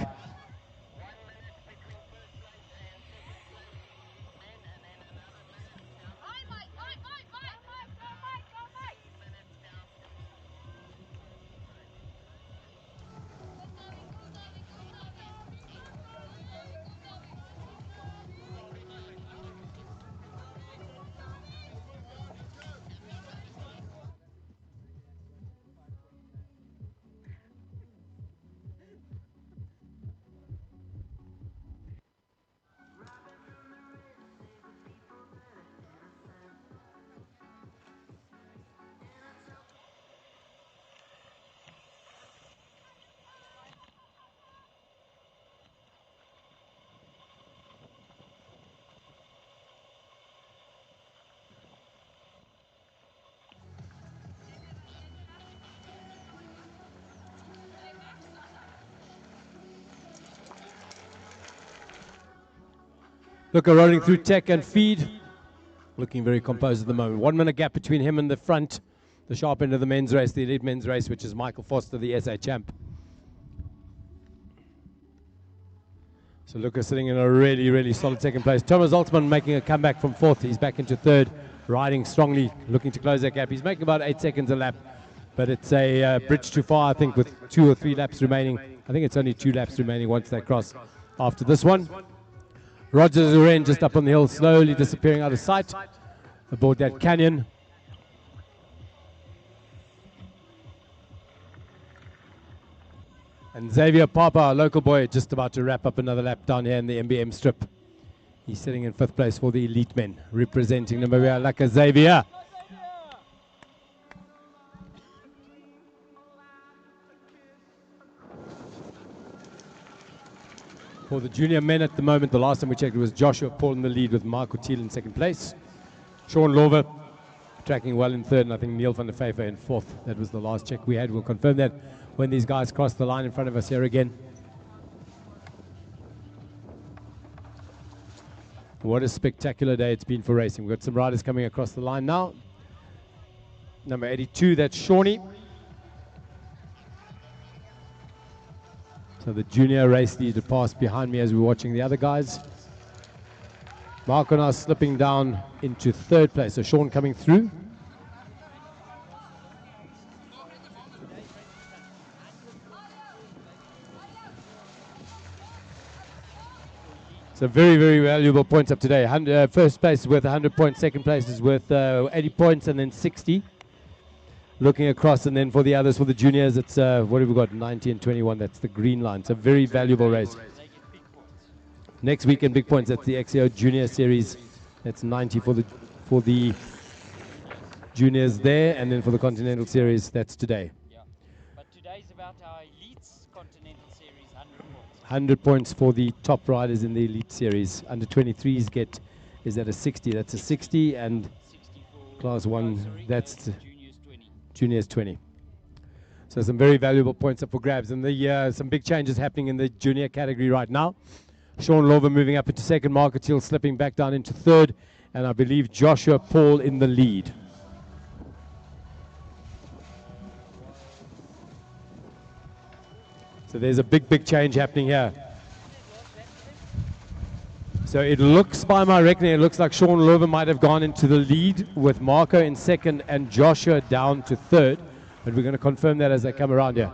Looker rolling through tech and feed. Looking very composed at the moment. 1 minute gap between him and the front. The sharp end of the men's race, the elite men's race, which is Michael Foster, the SA champ. So Looker sitting in a really, really solid second place. Thomas Altman making a comeback from fourth. He's back into third, riding strongly, looking to close that gap. He's making about 8 seconds a lap, but it's a bridge too far, I think, with 2 or 3 laps remaining. I think it's only 2 laps remaining once they cross after this one. Roger Zuren just up on the hill, slowly disappearing out of sight aboard that canyon. And Xavier Papa, our local boy, just about to wrap up another lap down here in the MBM strip. He's sitting in 5th place for the elite men, representing Namibia. Laka Xavier. For the junior men at the moment, the last time we checked, it was Joshua Paul in the lead with Marco Thiel in 2nd place. Sean Lover tracking well in 3rd, and I think Neil van der Vijver in 4th. That was the last check we had. We'll confirm that when these guys cross the line in front of us here again. What a spectacular day it's been for racing. We've got some riders coming across the line now. Number 82, that's Shawnee. So the junior race leader passed behind me as we were watching the other guys. Marco now slipping down into third place. So Sean coming through. So very, very valuable points up today. First place is worth 100 points, second place is worth 80 points, and then 60. Looking across, and then for the others, for the juniors, it's, what have we got, 90 and 21, that's the green line. It's a very valuable race. Next weekend, big points, that's the XEO Junior Series. That's 90 for the juniors there, and then for the Continental Series, that's today. Yeah. But today's about our Elites Continental Series, 100 points. 100 points for the top riders in the Elite Series. Under 23s get, is that a 60? That's a 60, and Class 1, that's Juniors 20. So some very valuable points up for grabs. And some big changes happening in the junior category right now. Sean Lover moving up into second, Marco Thiel slipping back down into third, and I believe Joshua Paul in the lead. So there's a big, big change happening here. So it looks, by my reckoning, it looks like Sean Lover might have gone into the lead with Marco in second and Joshua down to third. But we're going to confirm that as they come around here.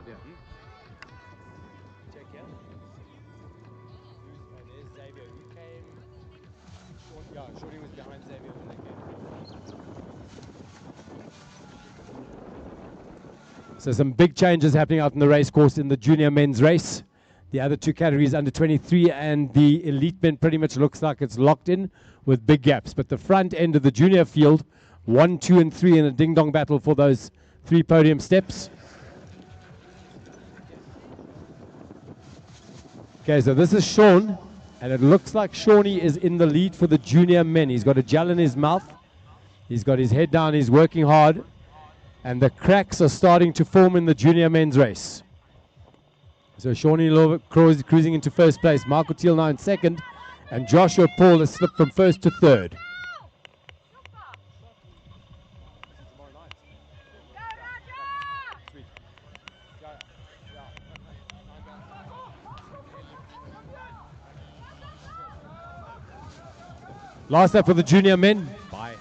So some big changes happening out in the race course in the junior men's race. The other two categories, under 23 and the elite men, pretty much looks like it's locked in with big gaps. But the front end of the junior field, 1, 2, and 3 in a ding-dong battle for those 3 podium steps. Okay, so this is Sean, and it looks like Shawnee is in the lead for the junior men. He's got a gel in his mouth. He's got his head down. He's working hard. And the cracks are starting to form in the junior men's race. So Shawnee cruising into first place. Marco Thiel now in second. And Joshua Paul has slipped from first to third. Last lap for the junior men. Bye.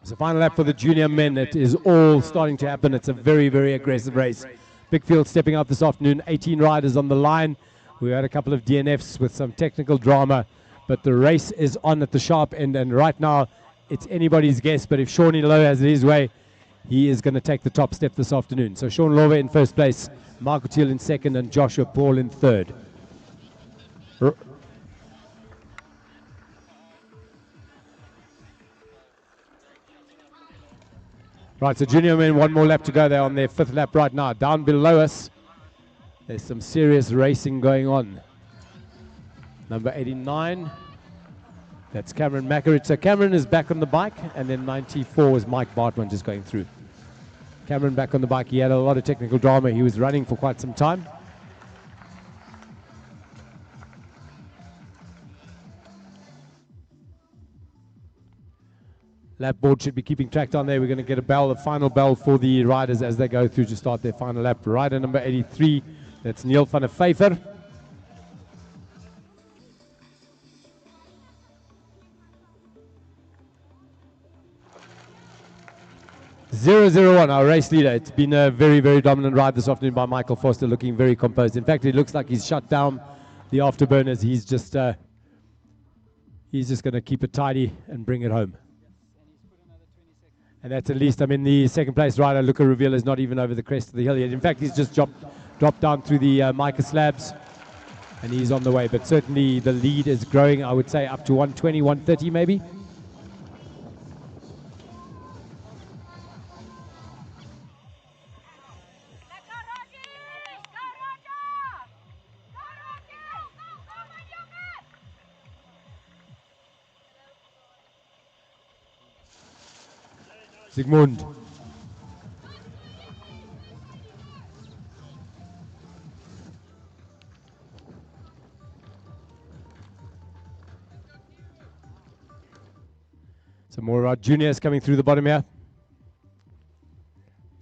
It's the final lap for the junior men. It is all starting to happen. It's a very, very aggressive race. Big field stepping out this afternoon. 18 riders on the line. We had a couple of DNFs with some technical drama, but the race is on at the sharp end, and right now it's anybody's guess, but if Shawnee Lowe has it his way, he is going to take the top step this afternoon. So Sean Lowe in first place, Marco Thiel in second, and Joshua Paul in third. Right, so junior men, one more lap to go. They're on their 5th lap right now. Down below us, there's some serious racing going on. Number 89, that's Cameron Mackeridge. So Cameron is back on the bike, and then 94 is Mike Bartman just going through. Cameron back on the bike. He had a lot of technical drama. He was running for quite some time. Lap board should be keeping track down there. We're going to get a bell, a final bell for the riders as they go through to start their final lap. Rider number 83, that's Neil van der Vyver. .001, our race leader. It's been a very, very dominant ride this afternoon by Michael Foster, looking very composed. In fact, it looks like he's shut down the afterburners. He's just going to keep it tidy and bring it home. And that's at least, I mean, the second place rider, Luca Reveal, is not even over the crest of the hill yet. In fact, he's just dropped down through the mica slabs, and he's on the way. But certainly the lead is growing, I would say, up to 120, 130 maybe. Sigmund. Some more juniors coming through the bottom here.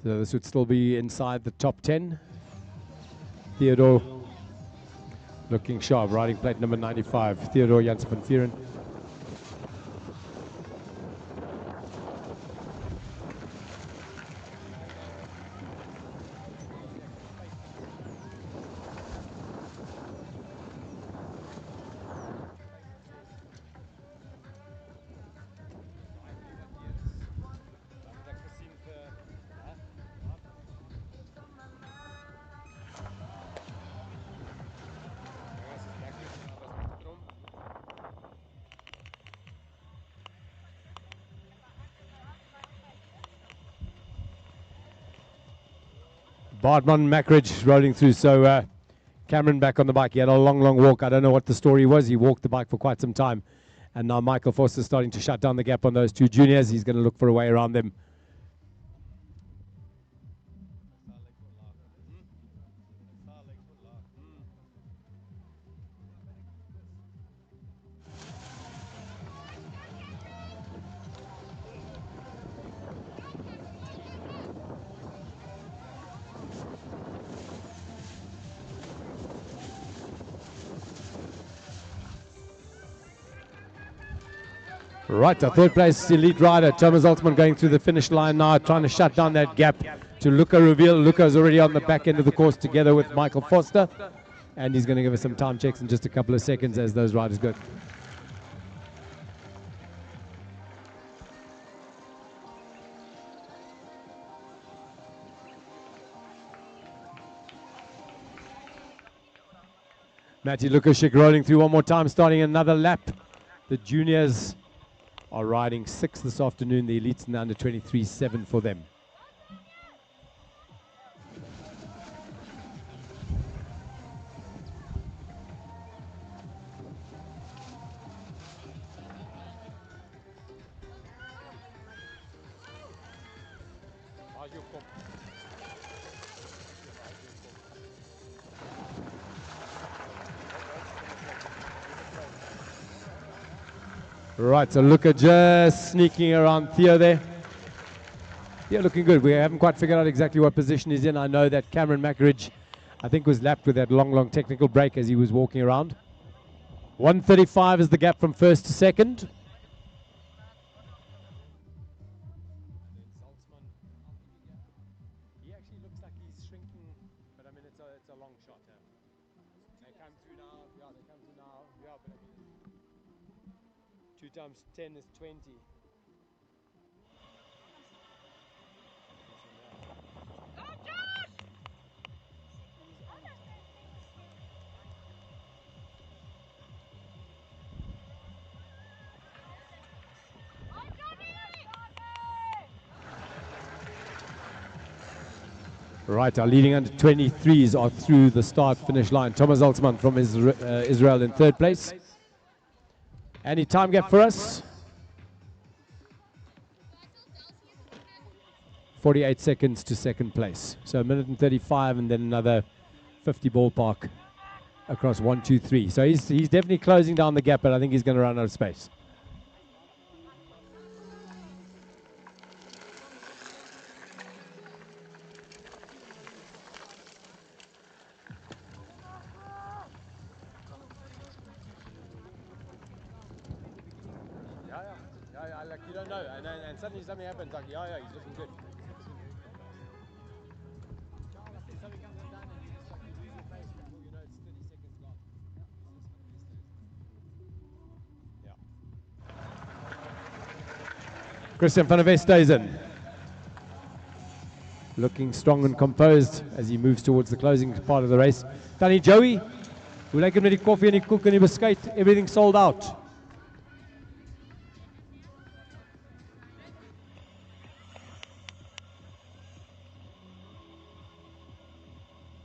So this would still be inside the top 10. Theodore looking sharp, riding plate number 95, Theodore Janssen van Vieren. Bartman Mackridge rolling through. So Cameron back on the bike. He had a long walk. I don't know what the story was. He walked the bike for quite some time. And now Michael Foster starting to shut down the gap on those two juniors. He's going to look for a way around them. Right, our third place elite rider, Thomas Altman, going through the finish line now, trying to shut down that gap to Luca Reveal. Luca's already on the back end of the course together with Michael Foster. And he's going to give us some time checks in just a couple of seconds as those riders go. Matty Lukashik rolling through one more time, starting another lap. The juniors are riding 6 this afternoon. The elites and the under 23, 7 for them. Right, so Luca just sneaking around Theo there. Yeah, looking good. We haven't quite figured out exactly what position he's in. I know that Cameron Mackridge, I think, was lapped with that long technical break as he was walking around. 135 is the gap from first to second. He actually looks like he's shrinking, but I mean, it's a long shot. They come through now. Yeah, they come through now. Yeah, but I mean, 2 times 10 is 20. Right, our leading under 23s are through the start-finish line. Thomas Altman from Israel in third place. Any time gap for us? 48 seconds to second place. So 1:35 and then another 50 ballpark across 1, 2, 3. So he's definitely closing down the gap, but I think he's going to run out of space. Like you don't know, and suddenly something happens. Like, yeah, he's looking good. Something comes undone, and you just like you lose your pace before you know it's 30 seconds gone. Yeah. Christian van der West stays in. Looking strong and composed as he moves towards the closing part of the race. Danny Joey, hoe lyk hom met die koffie en die koek en die beskuit? Everything sold out.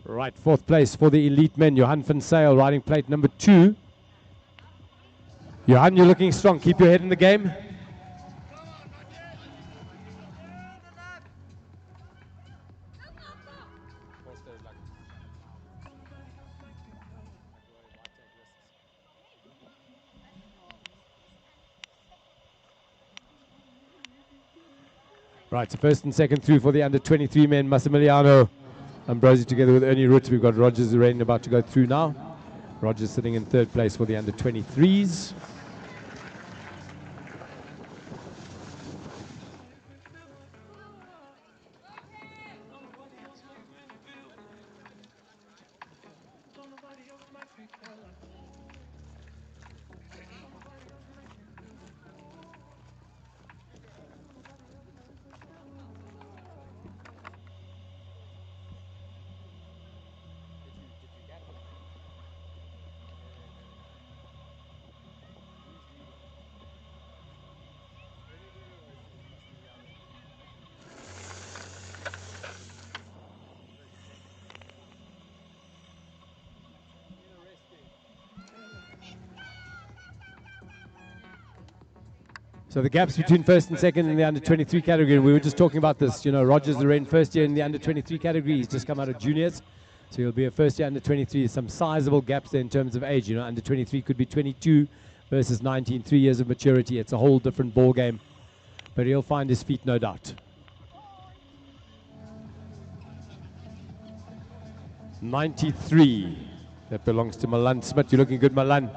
Right, fourth place for the elite men, Johan van Sail, riding plate number 2. Johan, you're looking strong. Keep your head in the game. Right, so first and second through for the under-23 men. Massimiliano Ambrosi together with Ernie Root. We've got Rogers Zerain about to go through now. Rogers sitting in third place for the under-23s. So the gaps between first and second in the under-23 category, we were just talking about this, you know, Rogers Loren, first year in the under-23 category, he's just come out of juniors, so he'll be a first year under-23, some sizable gaps there in terms of age, you know, under-23 could be 22 versus 19, 3 years of maturity, it's a whole different ball game, but he'll find his feet, no doubt. 93, that belongs to Milan Smith, you're looking good, Milan,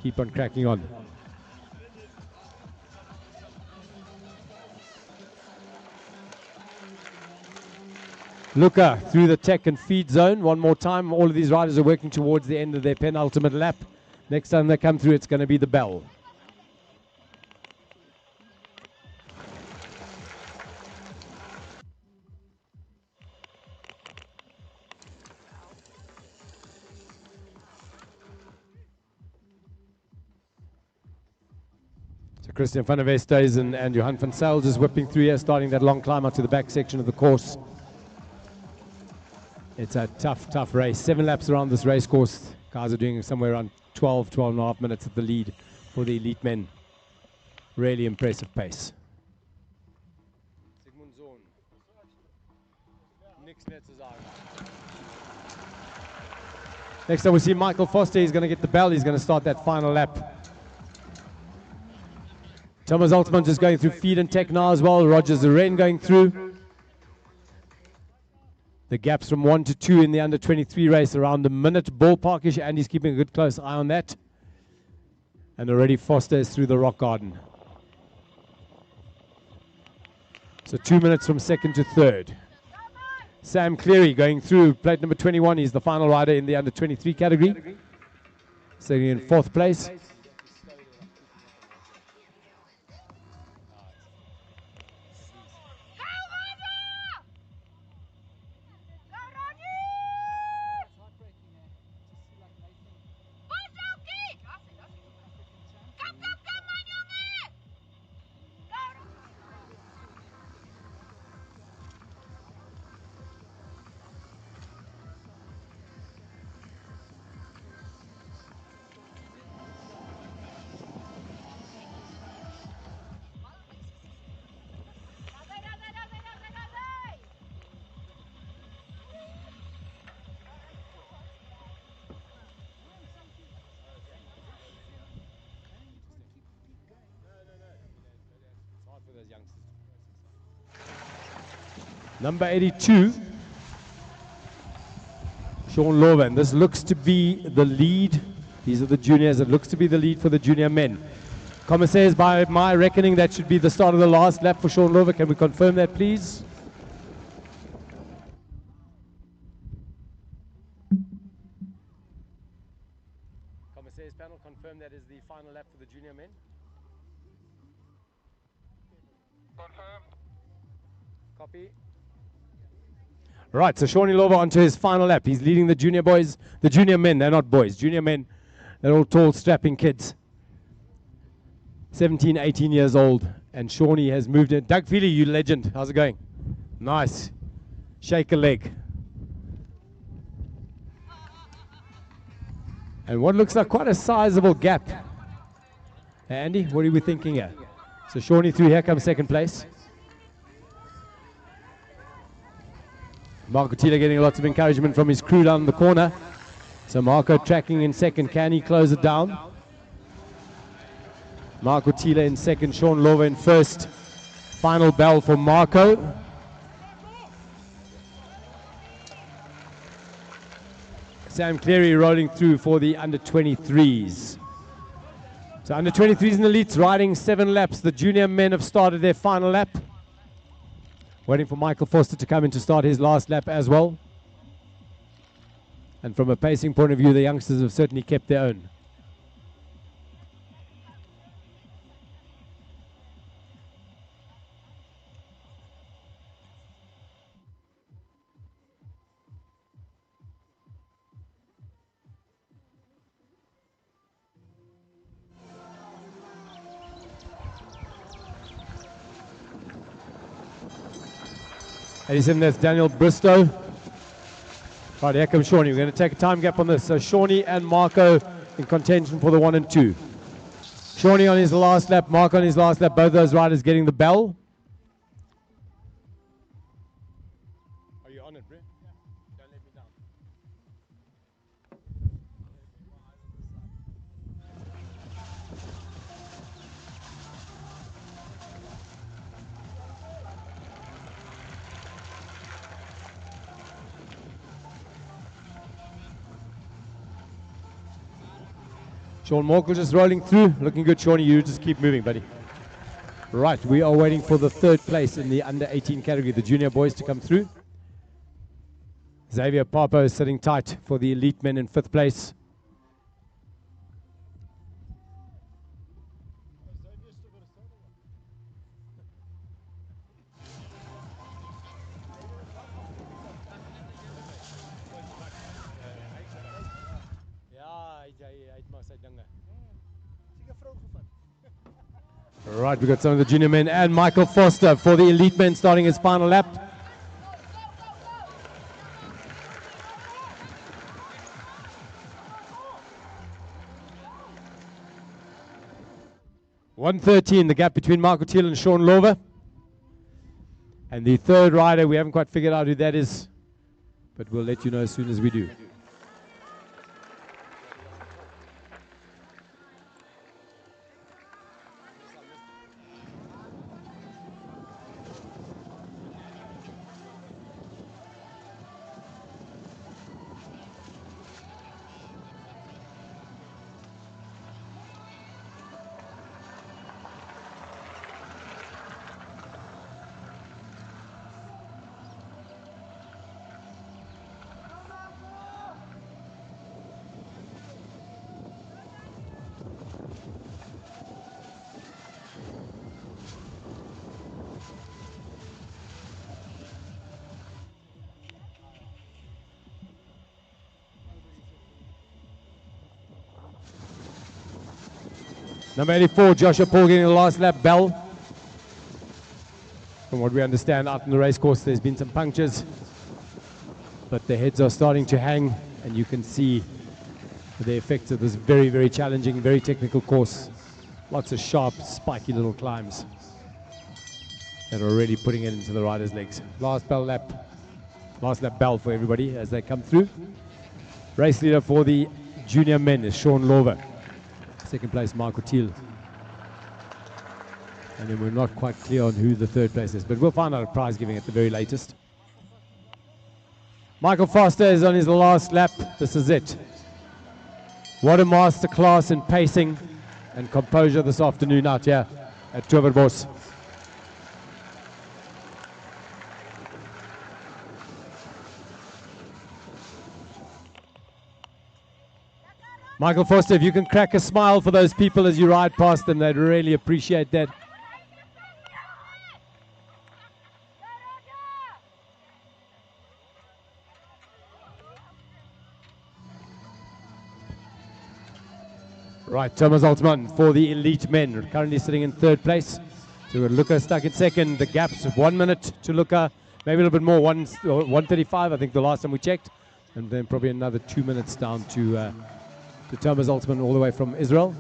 keep on cracking on. Luca through the tech and feed zone one more time. All of these riders are working towards the end of their penultimate lap. Next time they come through, it's going to be the bell. So Christian van der Westhuizen and Johan van Zyl just whipping through here, starting that long climb up to the back section of the course. It's a tough, tough race. 7 laps around this race course. Guys are doing somewhere around 12 and a half minutes at the lead for the elite men. Really impressive pace. Next up we see Michael Foster. He's going to get the bell. He's going to start that final lap. Thomas Altman just going through feed and tech now as well. Rogers Zerain going through. The gaps from 1 to 2 in the under-23 race around a minute ballparkish. Andy's keeping a good close eye on that. And already Foster is through the rock garden. So 2 minutes from second to third. Sam Cleary going through plate number 21. He's the final rider in the under-23 category. Sitting in 4th place. Number 82, Sean Loven. This looks to be the lead. These are the juniors. It looks to be the lead for the junior men. Commissaires, by my reckoning, that should be the start of the last lap for Sean Loven. Can we confirm that, please? Commissaires panel, confirm that is the final lap for the junior men. Confirmed. Copy. Right, so Shawnee Lova onto his final lap. He's leading the junior boys, the junior men. They're not boys. Junior men, they're all tall, strapping kids. 17, 18 years old. And Shawnee has moved in. Doug Feely, you legend. How's it going? Nice. Shake a leg. And what looks like quite a sizable gap. Hey, Andy, what are we thinking here? So Shawnee through, here comes second place. Marco Tila getting lots of encouragement from his crew down the corner. So Marco tracking in second. Can he close it down? Marco Tila in second. Sean Lova in first. Final bell for Marco. Sam Cleary rolling through for the under-23s. So under-23s and elites riding 7 laps. The junior men have started their final lap. Waiting for Michael Foster to come in to start his last lap as well. And from a pacing point of view, the youngsters have certainly kept their own. That's Daniel Bristow. Right, here comes Shawnee. We're going to take a time gap on this. So Shawnee and Marco in contention for the 1 and 2. Shawnee on his last lap, Marco on his last lap. Both those riders getting the bell. Are you on it, Brett? Don't let me down. Sean Morkel just rolling through. Looking good, Shawnee. You just keep moving, buddy. Right, we are waiting for the 3rd place in the under-18 category, the junior boys, to come through. Xavier Papo is sitting tight for the elite men in 5th place. Right, we've got some of the junior men and Michael Foster for the elite men starting his final lap. .113, the gap between Marco Thiel and Sean Lover. And the 3rd rider, we haven't quite figured out who that is, but we'll let you know as soon as we do. Number 84, Joshua Paul getting the last lap bell. From what we understand, out in the race course, there's been some punctures, but the heads are starting to hang, and you can see the effects of this very, very challenging, very technical course. Lots of sharp, spiky little climbs that are really putting it into the rider's legs. Last lap bell for everybody as they come through. Race leader for the junior men is Sean Lover. 2nd place, Marco Thiel. And then we're not quite clear on who the 3rd place is, but we'll find out at prize giving at the very latest. Michael Foster is on his last lap. This is it. What a master class in pacing and composure this afternoon out here at Towerbos. Michael Foster, if you can crack a smile for those people as you ride past them, they'd really appreciate that. Right, Thomas Altman for the elite men, currently sitting in 3rd place. So we've got Luca stuck in 2nd. The gap's 1 minute to Luca, maybe a little bit more, 1:35, I think the last time we checked. And then probably another 2 minutes down to Thomas Altman all the way from Israel.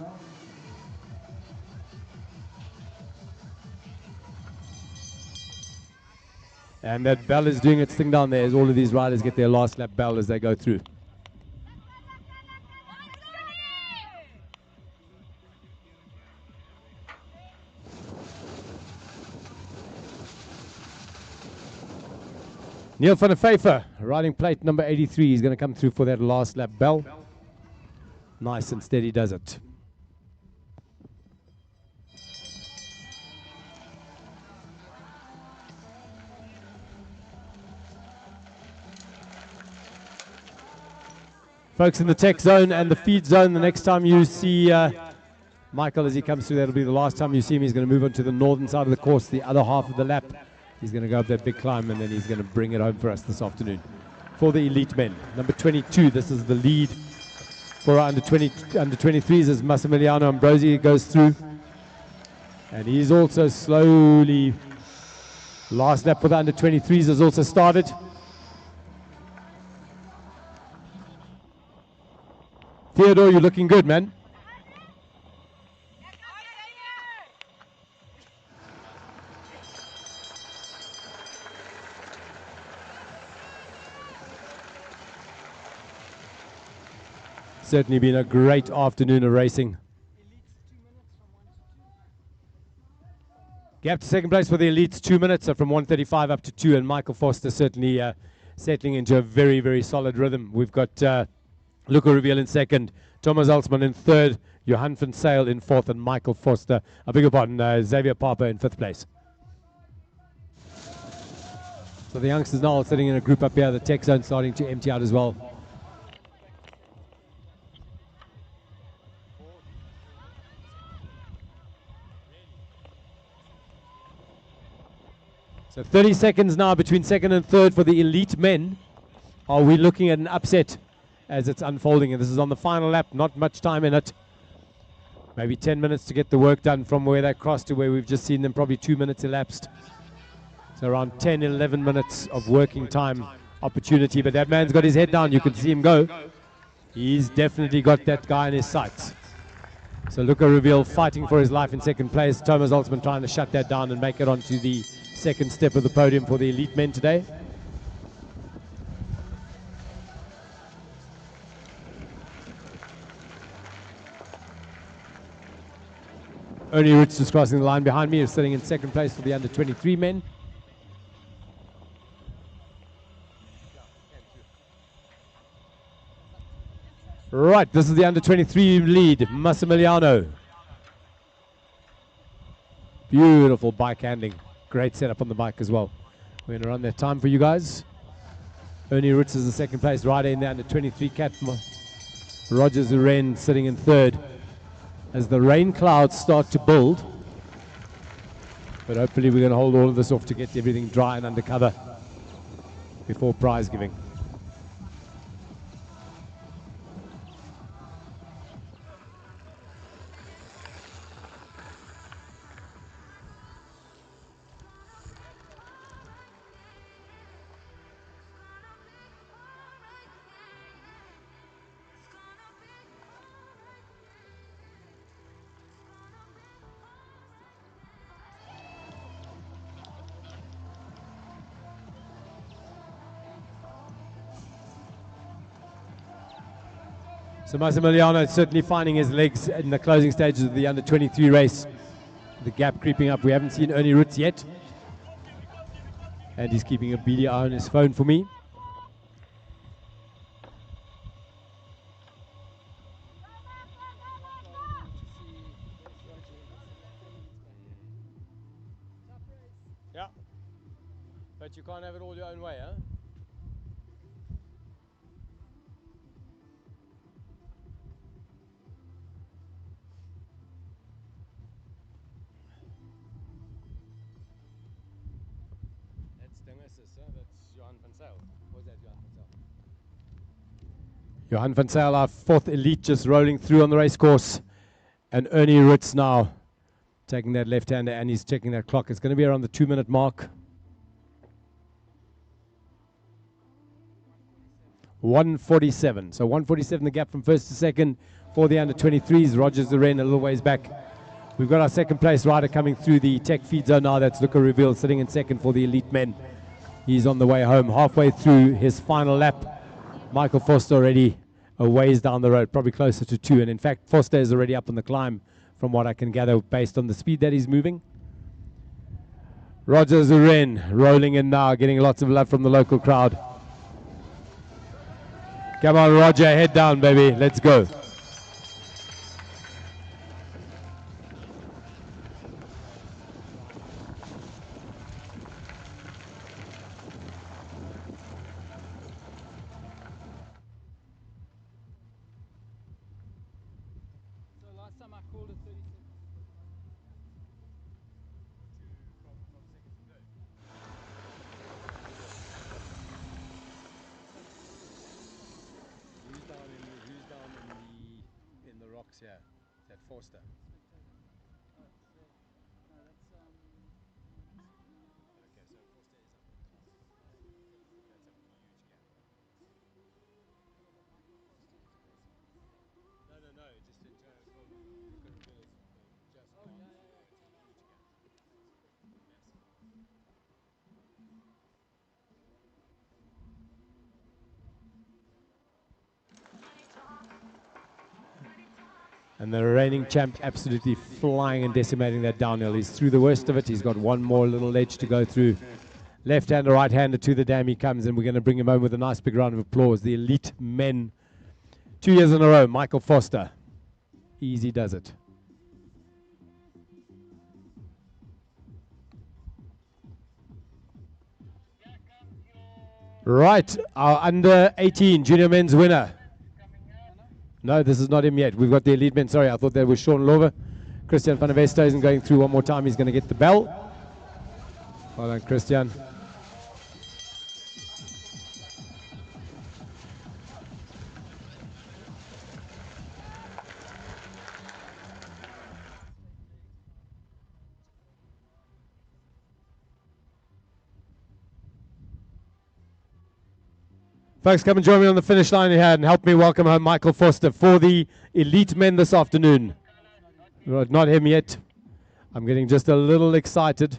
And that bell is doing its thing down there as all of these riders get their last lap bell as they go through. Neil van der Pfeiffer, riding plate number 83. He's going to come through for that last lap bell. Nice and steady does it. Folks in the tech zone and the feed zone, the next time you see Michael as he comes through, that'll be the last time you see him. He's going to move on to the northern side of the course, the other half of the lap. He's going to go up that big climb, and then he's going to bring it home for us this afternoon. For the elite men, number 22, this is the lead for our under 23s as Massimiliano Ambrosi goes through. And he's also slowly, last lap for the under 23s has also started. Theodore, you're looking good, man. Certainly been a great afternoon of racing. Gap to second place for the elites, 2 minutes, so from 1:35 up to 2, and Michael Foster certainly settling into a very, very solid rhythm. We've got Luca Reveal in second, Thomas Alsman in third, Johan van Zyl in fourth, and Michael Foster, I beg your pardon, Xavier Papa in fifth place. So the youngsters now sitting in a group up here, the tech zone starting to empty out as well. So 30 seconds now between second and third for the elite men. Are we looking at an upset as it's unfolding? And this is on the final lap, not much time in it. Maybe 10 minutes to get the work done from where they crossed to where we've just seen them, probably 2 minutes elapsed. So around 10, 11 minutes of working time opportunity. But that man's got his head down. You can see him go. He's definitely got that guy in his sights. So Luca Reveal fighting for his life in second place. Thomas Alsman trying to shut that down and make it onto the second step of the podium for the elite men today. Ernie Ritz just crossing the line behind me, is sitting in second place for the under 23 men. Right, this is the under 23 lead, Massimiliano. Beautiful bike handling. Great setup on the bike as well. We're going to run that time for you guys. Ernie Ritz is the second place rider in the under 23 cat. Roger Zuren sitting in third. As the rain clouds start to build. But hopefully we're going to hold all of this off to get everything dry and under cover before prize giving. So Massimiliano is certainly finding his legs in the closing stages of the under 23 race. The gap creeping up. We haven't seen Ernie Ritz yet. And he's keeping a beady eye on his phone for me. Yeah. But you can't have it all your own way, huh? That's Johan van Zyl. What was that, Johan van Zyl? Johan van Zyl, our fourth elite, just rolling through on the race course. And Ernie Ritz now taking that left-hander, and he's checking that clock. It's going to be around the 2-minute mark. 1:47. So 1:47 the gap from first to second for the under 23s. Roger Zuren a little ways back. We've got our second place rider coming through the tech feed zone now. That's Luca Reveal sitting in second for the elite men. He's on the way home, halfway through his final lap. Michael Foster already a ways down the road, probably closer to 2. And in fact, Foster is already up on the climb from what I can gather based on the speed that he's moving. Roger Zuren rolling in now, getting lots of love from the local crowd. Come on, Roger, head down, baby. Let's go. Yeah, that Forster. No, just in terms of look at reveals just it's a huge gap. And the reigning champ absolutely flying and decimating that downhill. He's through the worst of it. He's got one more little ledge to go through. Left-hander, right-hander to the dam he comes, and we're going to bring him home with a nice big round of applause. The elite men. 2 years in a row, Michael Foster. Easy does it. Right, our under 18 junior men's winner. No, this is not him yet. We've got the elite men. Sorry, I thought that was Sean Lover. Christian van der Westhuizen going through one more time. He's going to get the bell. Well done, Christian. Folks, come and join me on the finish line here and help me welcome home Michael Foster for the elite men this afternoon. Right, not him yet. I'm getting just a little excited.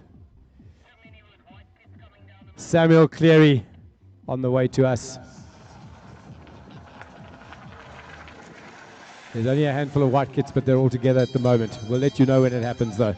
Samuel Cleary on the way to us. There's only a handful of white kits, but they're all together at the moment. We'll let you know when it happens, though.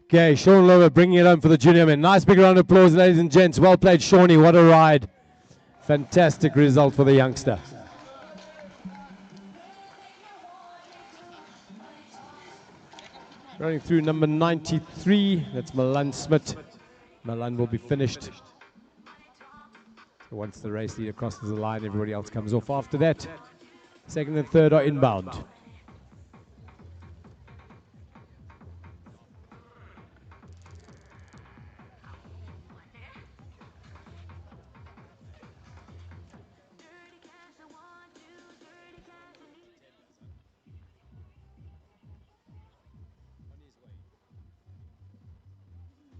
Okay, Sean Lower bringing it home for the junior men. Nice big round of applause, ladies and gents. Well played, Shawnee. What a ride. Fantastic result for the youngster. Running through number 93, that's Milan Smith. Milan will be finished. So once the race leader crosses the line, everybody else comes off after that. Second and third are inbound.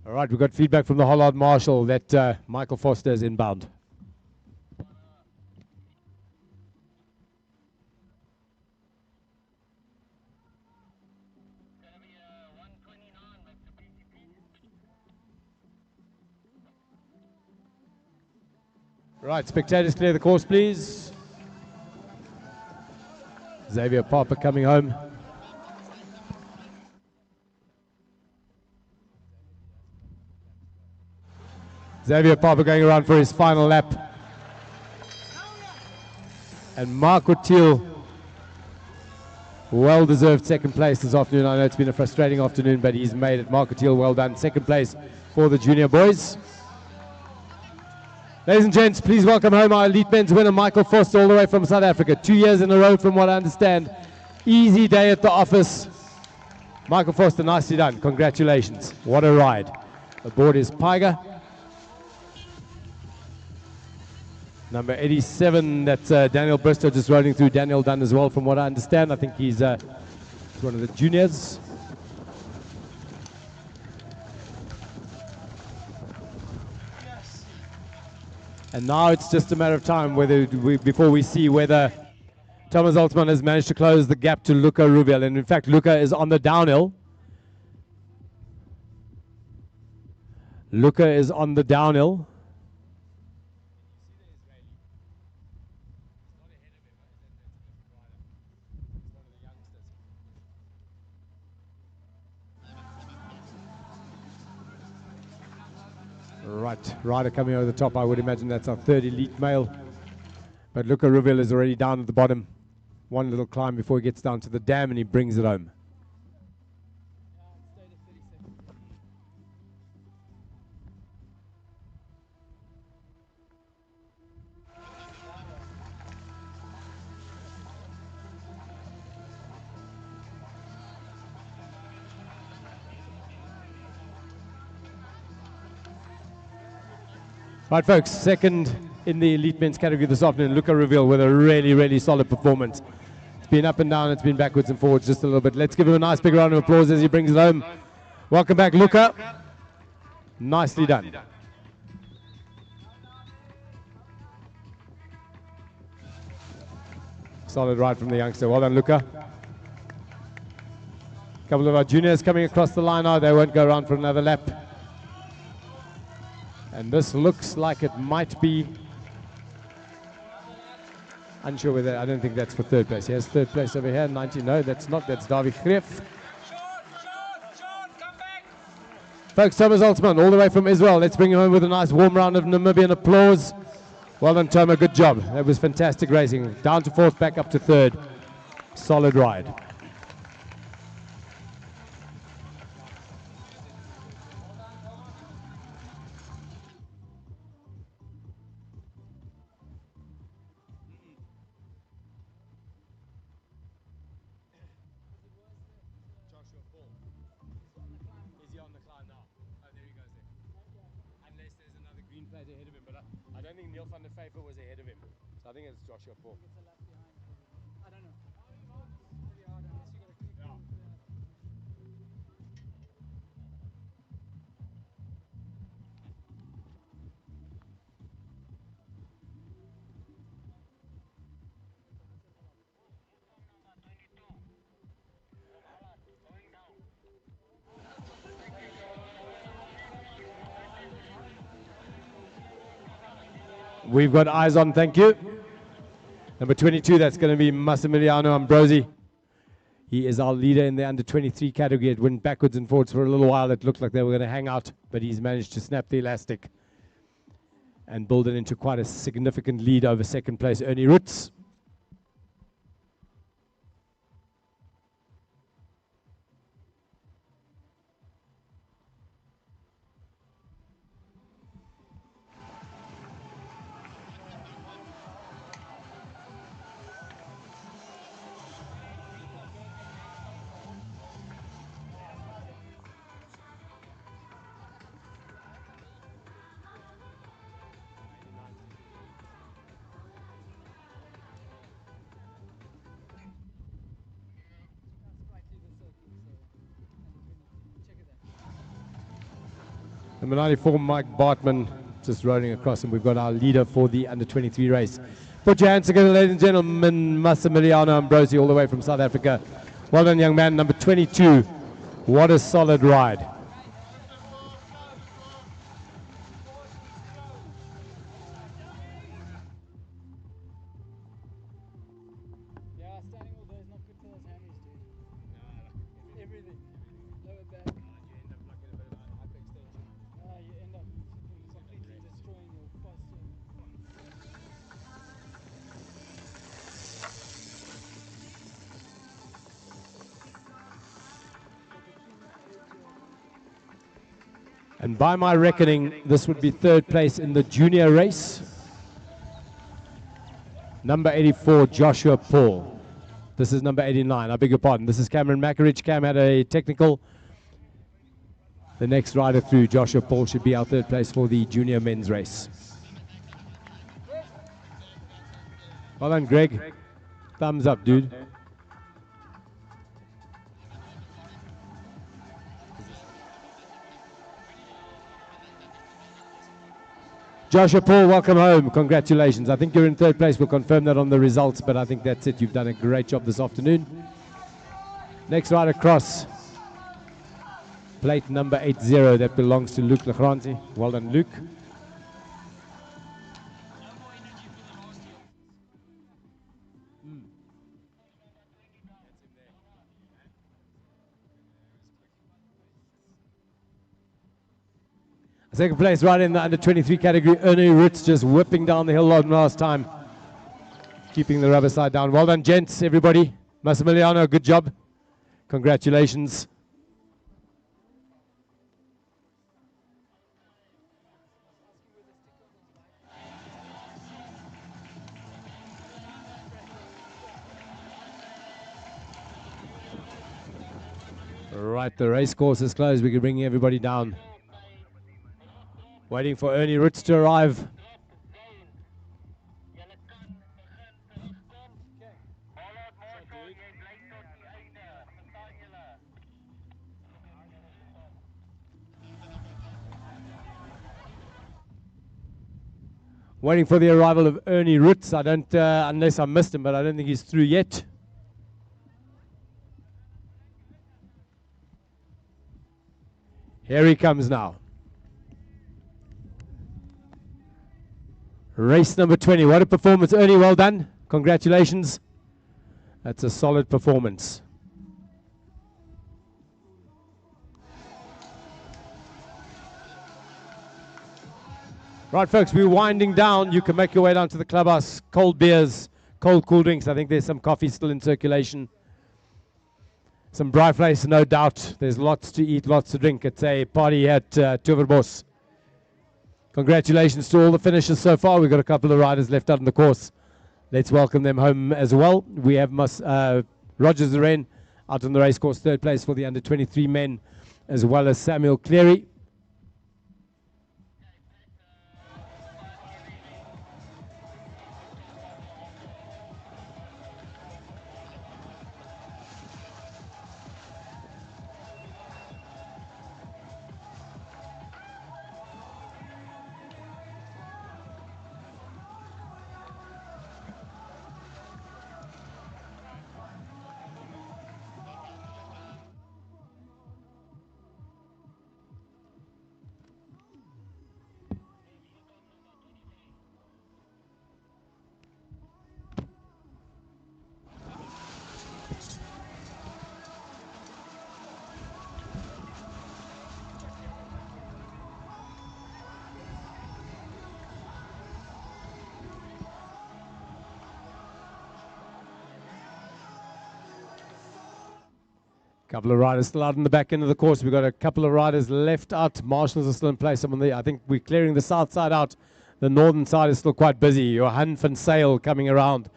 All right, we've got feedback from the Hollard Marshal that Michael Foster is inbound. Right, spectators clear the course, please. Xavier Papa coming home. Xavier Papa going around for his final lap. And Mark O'Teal, well-deserved second place this afternoon. I know it's been a frustrating afternoon, but he's made it. Mark O'Teal, well done. Second place for the junior boys. Ladies and gents, please welcome home our elite men's winner, Michael Foster, all the way from South Africa. 2 years in a row, from what I understand. Easy day at the office. Michael Foster, nicely done. Congratulations. What a ride. Aboard is Piger. Number 87, that's Daniel Bristow just rolling through. Daniel Dunn as well, from what I understand. I think he's one of the juniors. And now it's just a matter of time before we see whether Thomas Altman has managed to close the gap to Luca Rubiel. And in fact, Luca is on the downhill. Luca is on the downhill. Right, rider coming over the top. I would imagine that's our third elite male. But Luca Rubiel is already down at the bottom. One little climb before he gets down to the dam and he brings it home. Right, folks, second in the elite men's category this afternoon, Luca Rubiel with a really, really solid performance. It's been up and down, it's been backwards and forwards just a little bit. Let's give him a nice big round of applause as he brings it home. Welcome back, Luca. Nicely done. Solid ride from the youngster. Well done, Luca. A couple of our juniors coming across the line now. They won't go around for another lap. And this looks like it might be, unsure whether, I don't think that's for third place. He has third place over here, 19. No, that's not, that's Davy Greef. Folks, Thomas Altman, all the way from Israel. Let's bring him home with a nice warm round of Namibian applause. Well done, Toma, good job. That was fantastic racing. Down to fourth, back up to third. Solid ride. We've got eyes on, thank you. Number 22, that's going to be Massimiliano Ambrosi. He is our leader in the under-23 category. It went backwards and forwards for a little while. It looked like they were going to hang out, but he's managed to snap the elastic and build it into quite a significant lead over second place, Ernie Roots. Number 94, Mike Bartman, just rolling across, and we've got our leader for the under-23 race. Put your hands together, ladies and gentlemen. Massimiliano Ambrosi, all the way from South Africa. Well done, young man. Number 22. What a solid ride. And by my reckoning, this would be third place in the junior race. Number 84, Joshua Paul. This is number 89, I beg your pardon. This is Cameron Mackeridge. Cam had a technical. The next rider through, Joshua Paul, should be our third place for the junior men's race. Well done, Greg. Thumbs up, dude. Joshua Paul, welcome home. Congratulations. I think you're in third place. We'll confirm that on the results, but I think that's it. You've done a great job this afternoon. Next rider across. Plate number 80. That belongs to Luke Legranti. Well done, Luke. Second place right in the under 23 category, Ernie Ritz just whipping down the hill on last time. Keeping the rubber side down. Well done, gents, everybody. Massimiliano, good job. Congratulations. Right, the race course is closed. We can bring everybody down. Waiting for Ernie Ritz to arrive. Waiting for the arrival of Ernie Ritz. I don't, unless I missed him, but I don't think he's through yet. Here he comes now. Race number 20. What a performance, Ernie. Well done. Congratulations. That's a solid performance. Right, folks, we're winding down. You can make your way down to the clubhouse. Cold beers, cold cool drinks. I think there's some coffee still in circulation. Some braaivleis, no doubt. There's lots to eat, lots to drink. It's a party at Towerbos. Congratulations to all the finishers so far. We've got a couple of riders left out on the course. Let's welcome them home as well. We have Roger Zeren out on the race course, third place for the under 23 men, as well as Samuel Cleary. Couple of riders still out in the back end of the course. We've got a couple of riders left out. Marshals are still in place. I think we're clearing the south side out. The northern side is still quite busy. Johan van Sail coming around.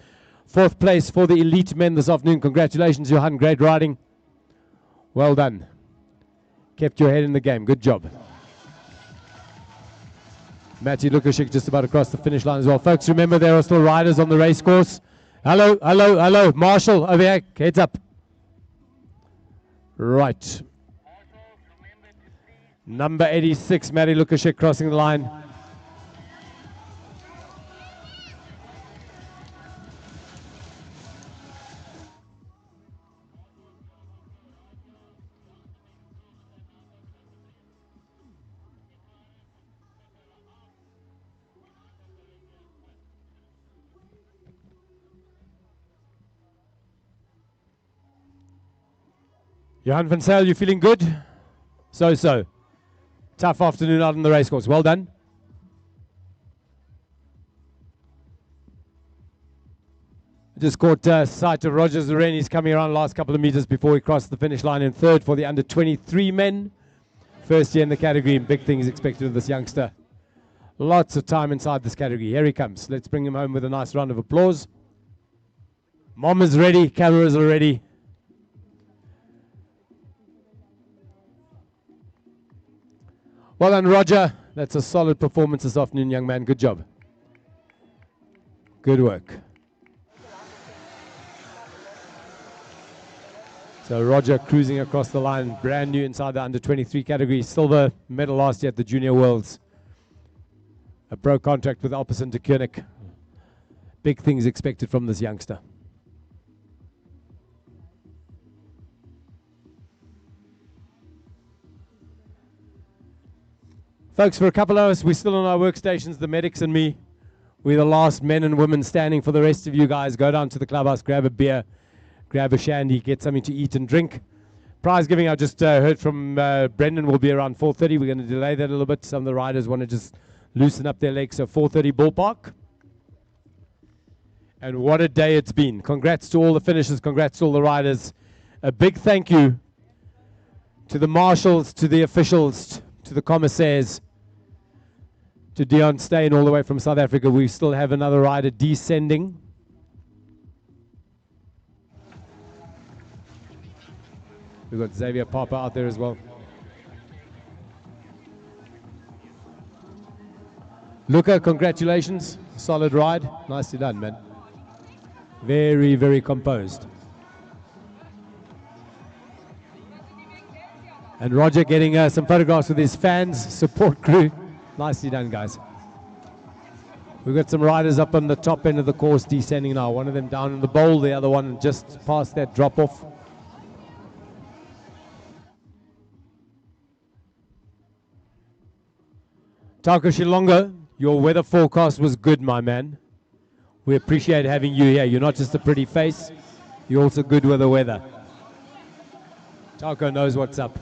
Fourth place for the elite men this afternoon. Congratulations, Johan. Great riding. Well done. Kept your head in the game. Good job. Matty Lukashik just about across the finish line as well. Folks, remember there are still riders on the race course. Hello, hello, hello. Marshall, over here. Heads up. Right. Number 86, Matty Lukashik crossing the line. Johan van Sail, you feeling good? So. Tough afternoon out on the racecourse. Well done. Just caught sight of Roger Zeren. He's coming around the last couple of meters before he crossed the finish line in third for the under 23 men. First year in the category. Big things expected of this youngster. Lots of time inside this category. Here he comes. Let's bring him home with a nice round of applause. Mom is ready. Cameras are ready. Well done, Roger. That's a solid performance this afternoon, young man. Good job. Good work. So Roger cruising across the line, brand new inside the under-23 category. Silver medal last year at the Junior Worlds. A pro contract with Alperson de Koenig. Big things expected from this youngster. Folks, for a couple of us, we're still on our workstations, the medics and me. We're the last men and women standing. For the rest of you guys, go down to the clubhouse, grab a beer, grab a shandy, get something to eat and drink. Prize giving, I just heard from Brendan, will be around 4:30. We're going to delay that a little bit. Some of the riders want to just loosen up their legs, so 4:30 ballpark. And what a day it's been. Congrats to all the finishers, congrats to all the riders. A big thank you to the marshals, to the officials, to the commissaires, to Dion Steyn all the way from South Africa. We still have another rider descending. We've got Xavier Papa out there as well. Luca, congratulations. Solid ride. Nicely done, man. Very, very composed. And Roger getting some photographs with his fans, support crew. Nicely done, guys. We've got some riders up on the top end of the course descending now. One of them down in the bowl, the other one just past that drop-off. Tako Shilongo, your weather forecast was good, my man. We appreciate having you here. You're not just a pretty face, you're also good with the weather. Tako knows what's up.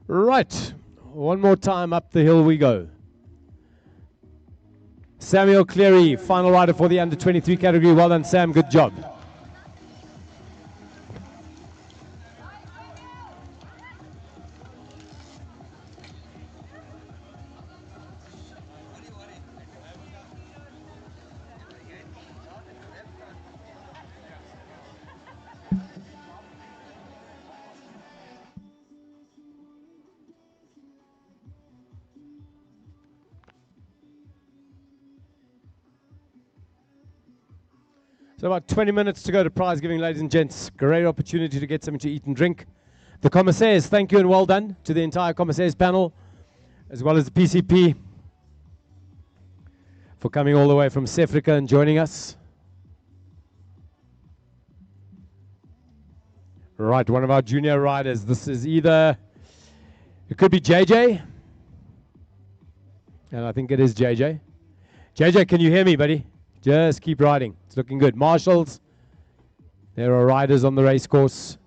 Right, one more time up the hill we go. Samuel Cleary, final rider for the under-23 category. Well done, Sam, good job. So about 20 minutes to go to prize giving, ladies and gents. Great opportunity to get something to eat and drink. The commissaires, thank you and well done to the entire commissaires panel, as well as the PCP, for coming all the way from South Africa and joining us. Right, one of our junior riders. This is either, it could be JJ, and I think it is JJ. JJ, can you hear me, buddy? Just keep riding. It's looking good. Marshals, there are riders on the race course.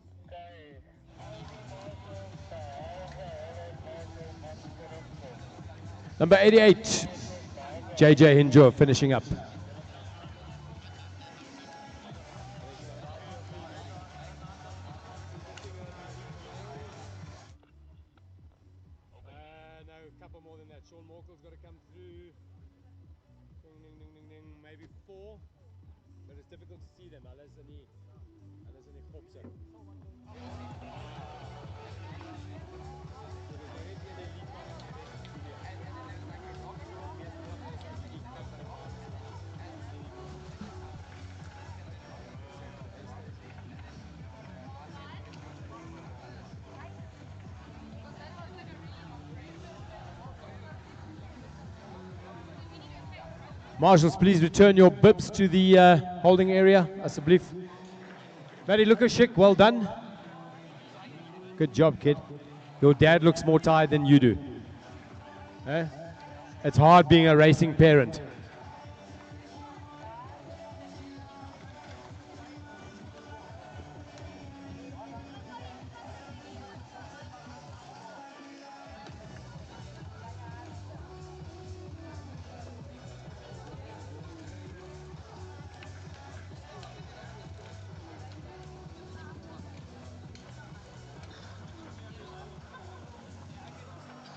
Number 88, JJ Hinjo, finishing up. No, a couple more than that. Sean Morkel's got to come through. Ding, ding, ding, ding, ding. Maybe 4, but it's difficult to see them. Alles in die kopse. Marshals, please return your bibs to the holding area, alsjeblieft. Very Lukashik, well done. Good job, kid. Your dad looks more tired than you do. It's hard being a racing parent.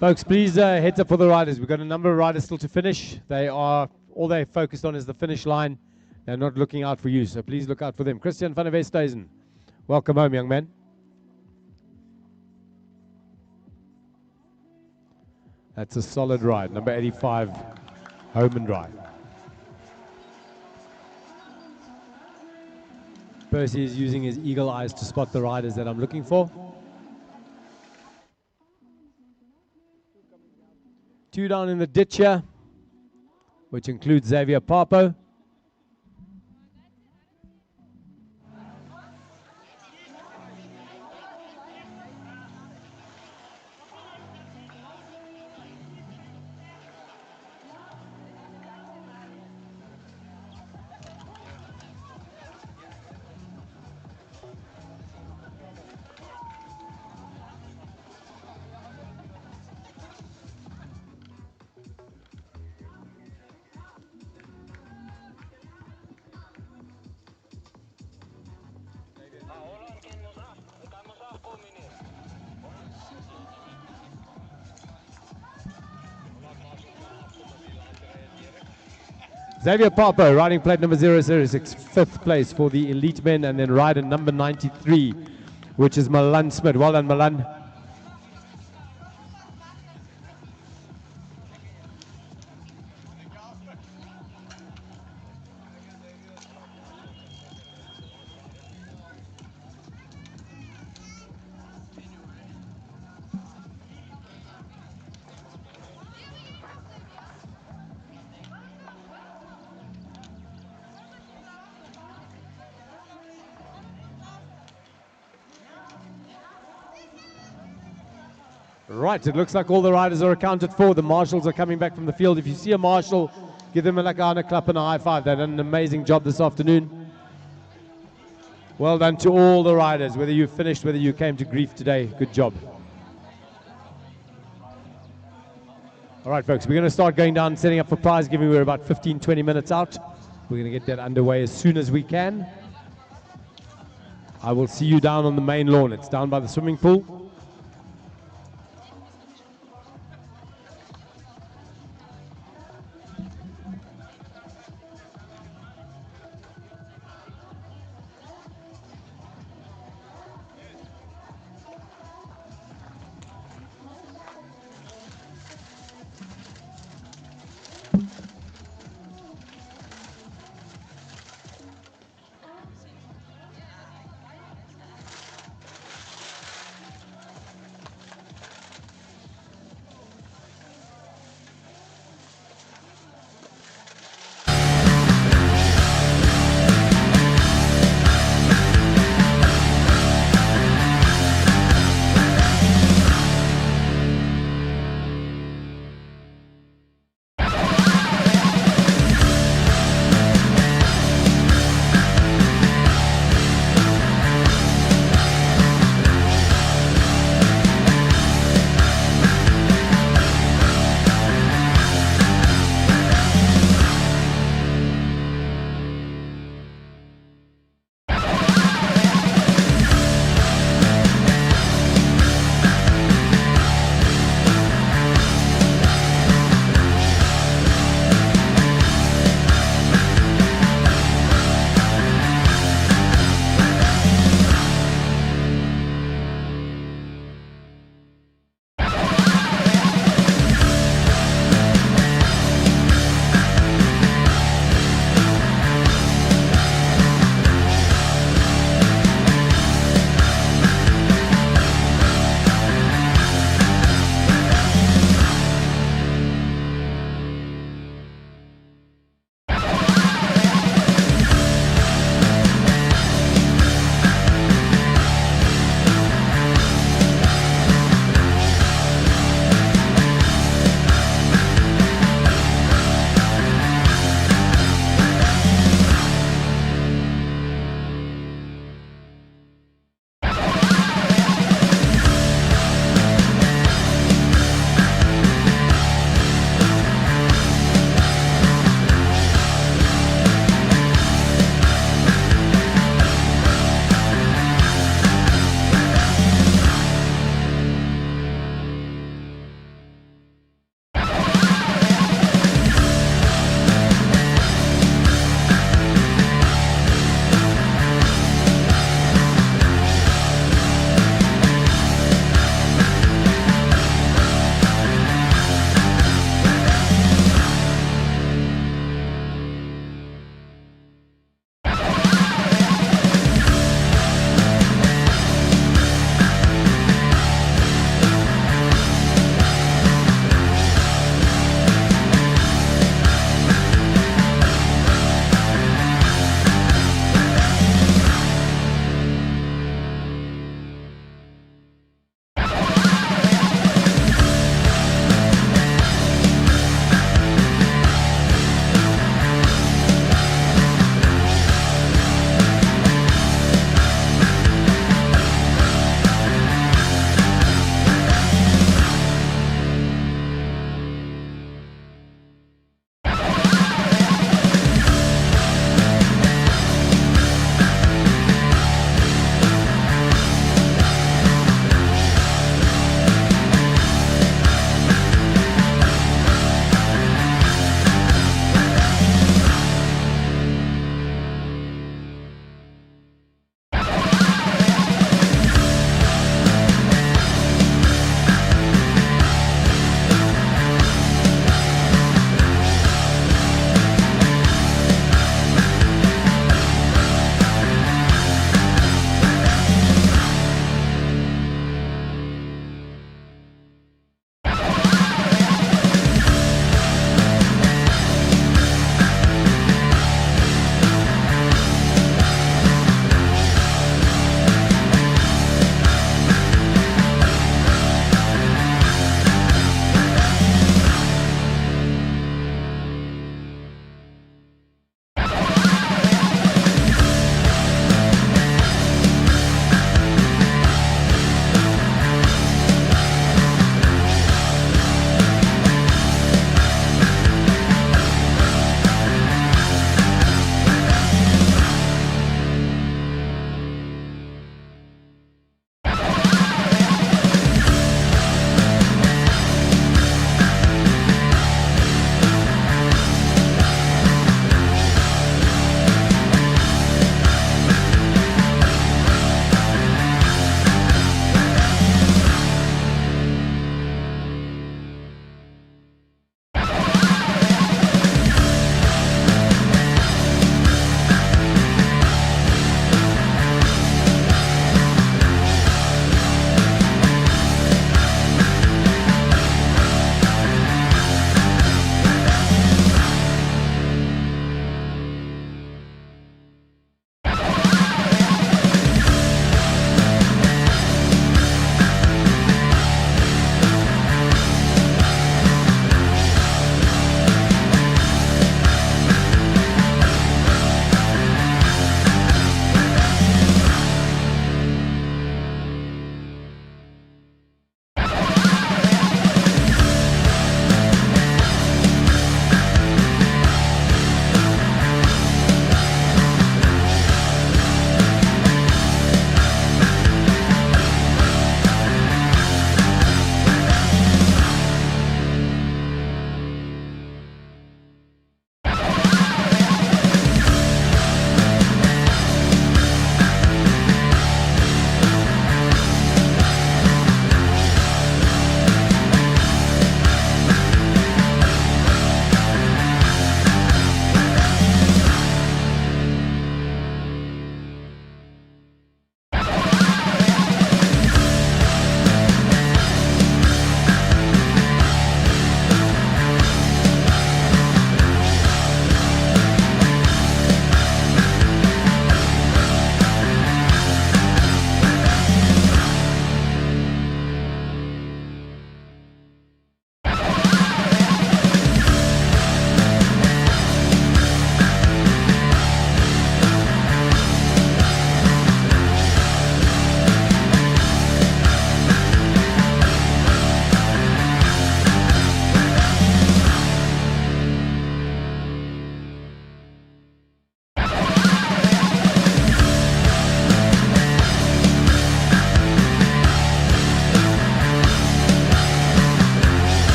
Folks, please heads up for the riders. We've got a number of riders still to finish. All they're focused on is the finish line. They're not looking out for you, so please look out for them. Christian van der Westhuizen, Welcome home, young man. That's a solid ride. Number 85, home and dry. Percy is using his eagle eyes to spot the riders that I'm looking for. 2 down in the ditch here, which includes Xavier Papo. Xavier Papo, riding plate number 006, 5th place for the elite men, and then rider number 93, which is Milan Smith. Well done, Milan. Right, it looks like all the riders are accounted for. The marshals are coming back from the field. If you see a marshal, give them a lakana clap and a high five. They've done an amazing job this afternoon. Well done to all the riders, whether you finished, whether you came to grief today. Good job. All right, folks, we're going to start going down, setting up for prize giving. We're about 15, 20 minutes out. We're going to get that underway as soon as we can. I will see you down on the main lawn. It's down by the swimming pool.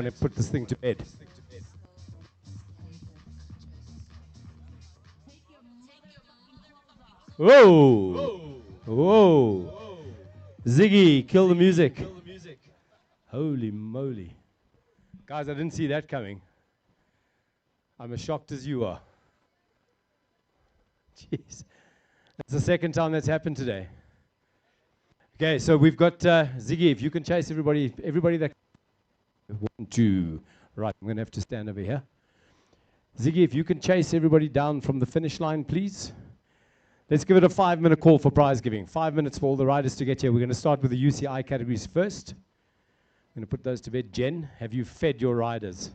want to put this thing to bed. Whoa! Whoa! Ziggy, kill the music. Holy moly. Guys, I didn't see that coming. I'm as shocked as you are. Jeez. That's the second time that's happened today. Okay, so we've got Ziggy, if you can chase everybody that... 1, 2. Right, I'm going to have to stand over here. Ziggy, if you can chase everybody down from the finish line, please. Let's give it a 5-minute call for prize giving. 5 minutes for all the riders to get here. We're going to start with the UCI categories first. I'm going to put those to bed. Jen, have you fed your riders?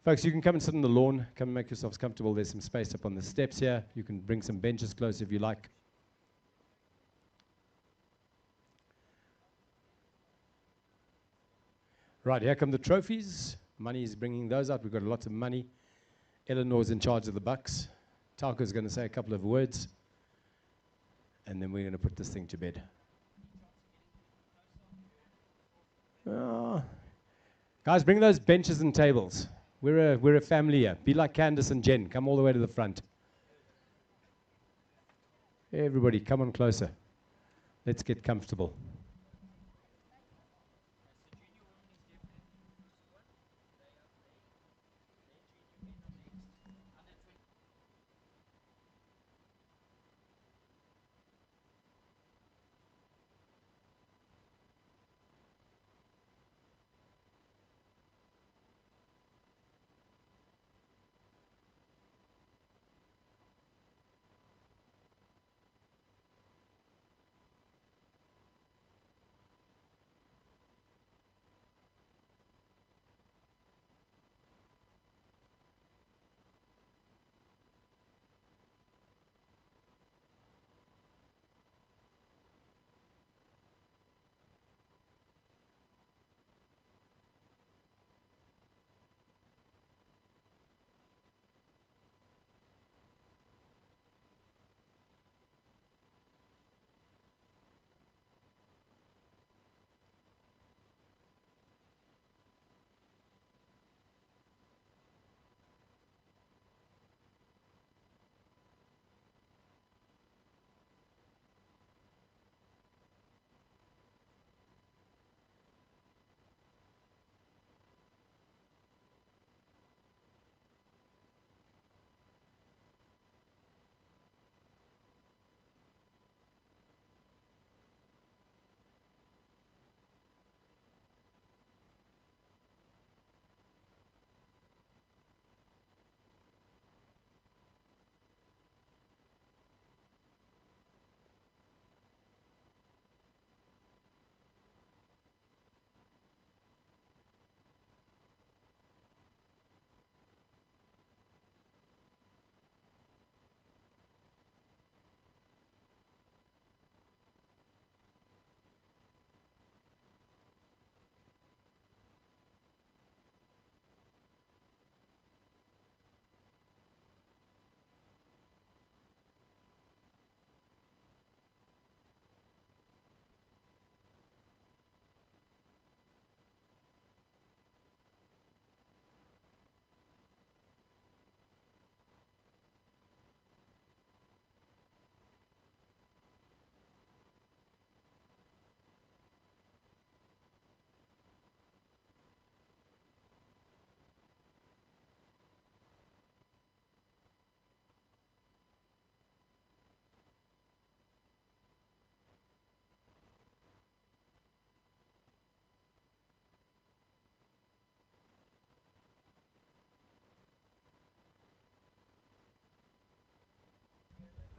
Folks, you can come and sit on the lawn. Come and make yourselves comfortable. There's some space up on the steps here. You can bring some benches close if you like. Right, here come the trophies. Money is bringing those out. We've got lots of money. Eleanor's in charge of the bucks. Tauko's going to say a couple of words. And then we're going to put this thing to bed. Guys, bring those benches and tables. We're a family here. Be like Candace and Jen. Come all the way to the front. Everybody, come on closer. Let's get comfortable.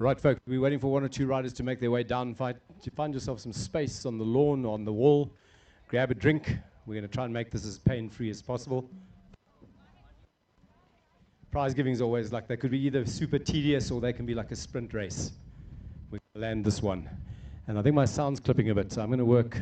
Right, folks, we're waiting for 1 or 2 riders to make their way down. Find yourself some space on the lawn, on the wall. Grab a drink. We're going to try and make this as pain-free as possible. Prize giving is always like, they could be either super tedious or they can be like a sprint race. We're going to land this one. And I think my sound's clipping a bit, so I'm going to work.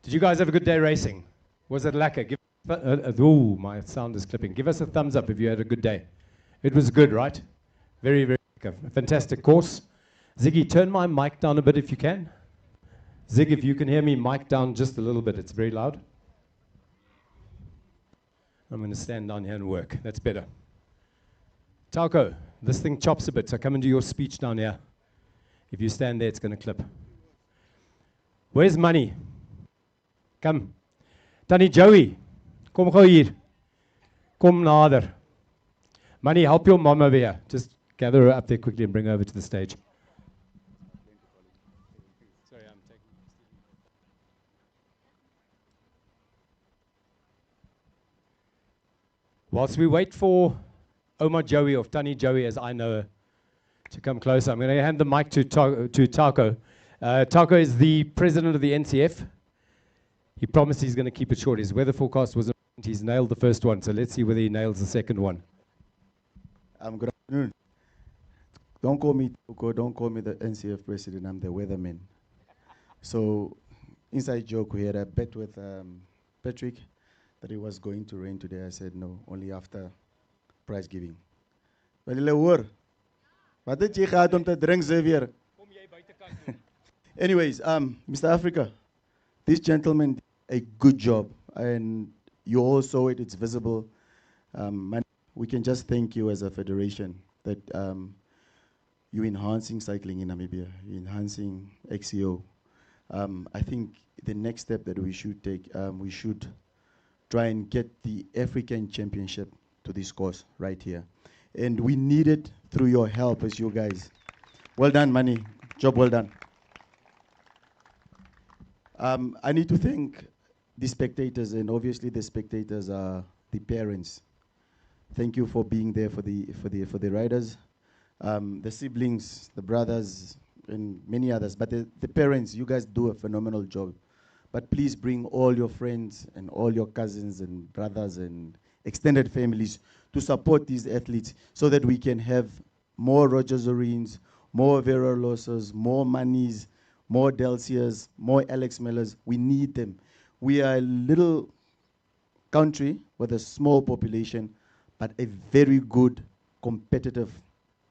Did you guys have a good day racing? Was it lacquer? Oh, my sound is clipping. Give us a thumbs up if you had a good day. It was good, right? Very, very good. A fantastic course. Ziggy, turn my mic down a bit if you can. Zig, if you can hear me, mic down just a little bit. It's very loud. I'm going to stand down here and work. That's better. Tauko, this thing chops a bit, so come and do your speech down here. If you stand there, it's going to clip. Where's Money? Come. Tannie Joey, kom gou hier. Kom nader. Money, help your mom over here. Just gather her up there quickly and bring her over to the stage. Sorry, I'm taking. Whilst we wait for Oma Joey, or Tannie Joey as I know her, to come closer, I'm going to hand the mic to Tauko. Tauko is the president of the NCF. He promised he's going to keep it short. His weather forecast was he's nailed the first one, so let's see whether he nails the second one. Good afternoon. Don't call me Tauko, don't call me the NCF president, I'm the weatherman. So, inside joke, we had a bet with Patrick that it was going to rain today. I said no, only after prize giving. Well, wat het jy gehad om te drink, Xavier? Anyways, Mr. Africa, this gentleman did a good job, and you all saw it, it's visible. We can just thank you as a federation that you're enhancing cycling in Namibia, you're enhancing XCO. I think the next step that we should take, we should try and get the African Championship to this course right here. And we need it through your help as you guys. Well done, Manny. Job well done. I need to thank the spectators, and obviously the spectators are the parents. Thank you for being there for the riders, the siblings, the brothers, and many others. But the parents, you guys do a phenomenal job. But please bring all your friends and all your cousins and brothers and extended families to support these athletes so that we can have more Roger Zorines, more Vera Losses, more Manis, more Delcias, more Alex Mellers. We need them. We are a little country with a small population, but a very good, competitive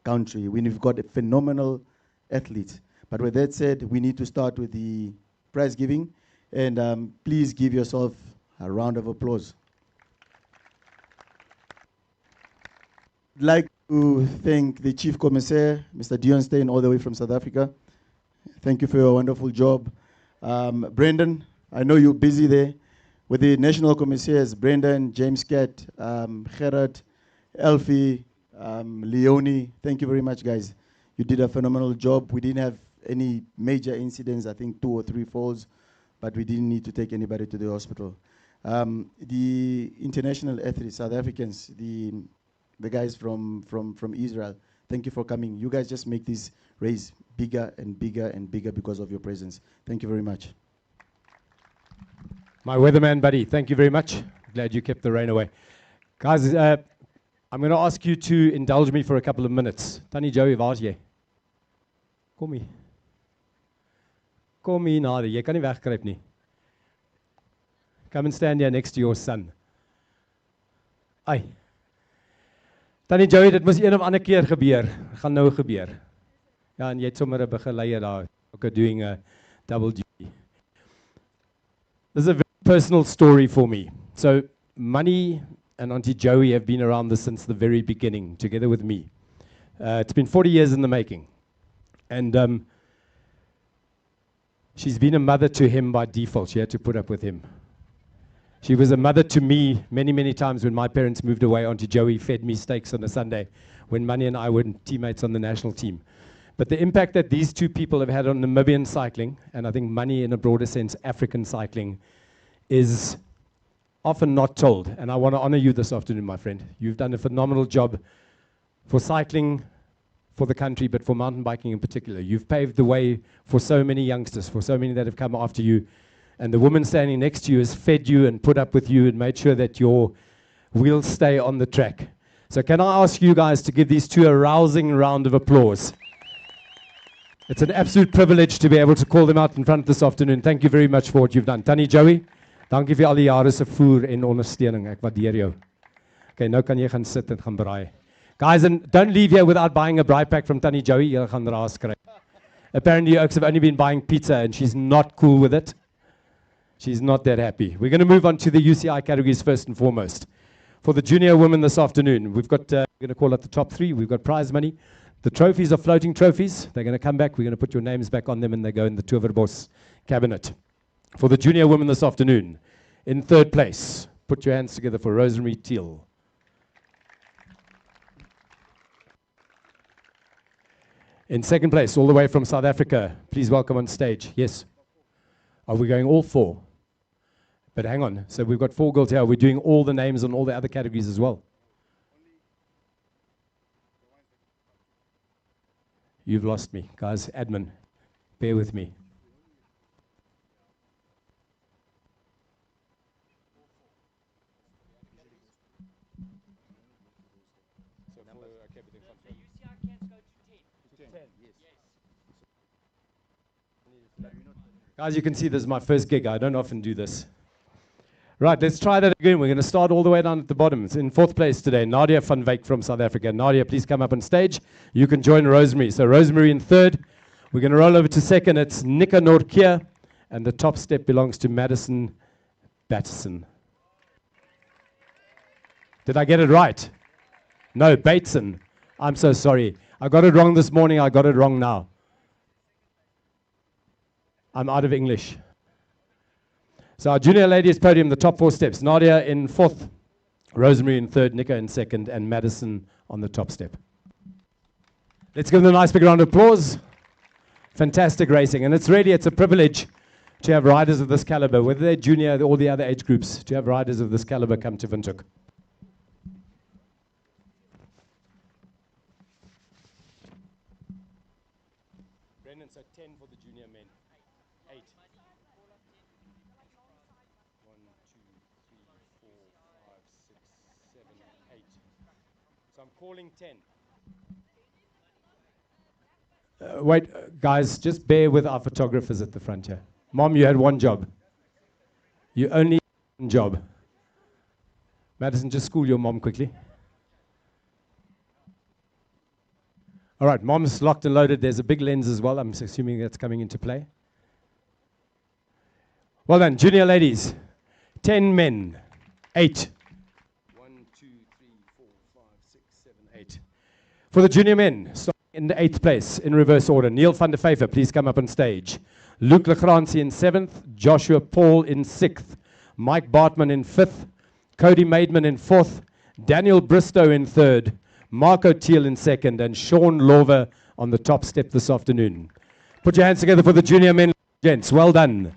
country. We've got a phenomenal athletes. But with that said, we need to start with the prize giving. And please give yourself a round of applause. I'd like to thank the Chief Commissaire, Mr. Dion Stein, all the way from South Africa. Thank you for your wonderful job. Brendan, I know you're busy there. With the National Commissaires, Brendan, James Cat, Gerard, Elfie, Leonie, thank you very much, guys. You did a phenomenal job. We didn't have any major incidents, I think 2 or 3 falls, but we didn't need to take anybody to the hospital. The international athletes, South Africans, the guys from Israel, thank you for coming. You guys just make this race bigger and bigger and bigger because of your presence. Thank you very much. My weatherman buddy, thank you very much. Glad you kept the rain away. Guys, I'm going to ask you to indulge me for a couple of minutes. Tannie Joey, waar's jy? Kom hier. Kom hier nader, jy kan nie wegkruip nie. Come and stand here next to your son. Ai. Tannie Joey, dit moes een of ander keer gebeur. Gaan nou gebeur. Ja, en jy het sommer 'n begeleier daar. Okay, doing a double duty. This is a very personal story for me. So, Money and Auntie Joey have been around this since the very beginning, together with me. It's been 40 years in the making. And she's been a mother to him by default. She had to put up with him. She was a mother to me many, many times when my parents moved away. Auntie Joey fed me steaks on a Sunday when Money and I were teammates on the national team. But the impact that these two people have had on Namibian cycling, and I think Money in a broader sense, African cycling, is often not told. And I want to honor you this afternoon, my friend. You've done a phenomenal job for cycling, for the country, but for mountain biking in particular. You've paved the way for so many youngsters, for so many that have come after you. And the woman standing next to you has fed you and put up with you and made sure that your wheels stay on the track. So can I ask you guys to give these two a rousing round of applause? It's an absolute privilege to be able to call them out in front this afternoon. Thank you very much for what you've done. Tannie Joey, Dankie vir al die jare se voer en ondersteuning. Ek waardeer jou. Okay, nou kan jy gaan sit en gaan braai. Guys, and don't leave here without buying a braai pack from Tannie Joey. Jy gaan raas kry. Apparently, Oaks have only been buying pizza and she's not cool with it. She's not that happy. We're going to move on to the UCI categories first and foremost. For the junior women this afternoon, we've got, we're going to call out the top three. We've got prize money. The trophies are floating trophies. They're going to come back. We're going to put your names back on them and they go in the Towerbos cabinet. For the junior women this afternoon, in third place, put your hands together for Rosemary Teal. In second place, all the way from South Africa, please welcome on stage. Yes. Are we going all four? But hang on. So we've got 4 girls here. We're doing all the names on all the other categories as well. You've lost me. Guys, admin, bear with me. Guys, you can see this is my first gig. I don't often do this. Right, let's try that again. We're going to start all the way down at the bottom. It's in 4th place today, Nadia van Wyk from South Africa. Nadia, please come up on stage. You can join Rosemary. So Rosemary in 3rd. We're going to roll over to 2nd. It's Nika Norkia. And the top step belongs to Madison Batterson. Did I get it right? No, Bateson. I'm so sorry. I got it wrong this morning. I got it wrong now. I'm out of English. So our junior ladies podium, the top 4 steps. Nadia in 4th, Rosemary in 3rd, Nika in 2nd, and Madison on the top step. Let's give them a nice big round of applause. Fantastic racing. And it's a privilege to have riders of this caliber, whether they're junior or the other age groups, to have riders of this caliber come to Windhoek. Brendan, so 10 for the junior men. 8. 1, 2, 3, 4, 5, 6, 7, 8. So I'm calling 10. Wait, guys, just bear with our photographers at the front here. Mom, you had one job. You only had one job. Madison, just school your mom quickly. All right, mom's locked and loaded. There's a big lens as well. I'm assuming that's coming into play. Well done, junior ladies. 10 men. 8. 1, 2, 3, 4, 5, 6, 7, 8. For the junior men, starting in the 8th place, in reverse order. Neil van der Vyver, please come up on stage. Luke Legrandsie in 7th. Joshua Paul in 6th. Mike Bartman in 5th. Cody Maidman in 4th. Daniel Bristow in 3rd. Marco Thiel in 2nd. And Sean Lover on the top step this afternoon. Put your hands together for the junior men, gents. Well done.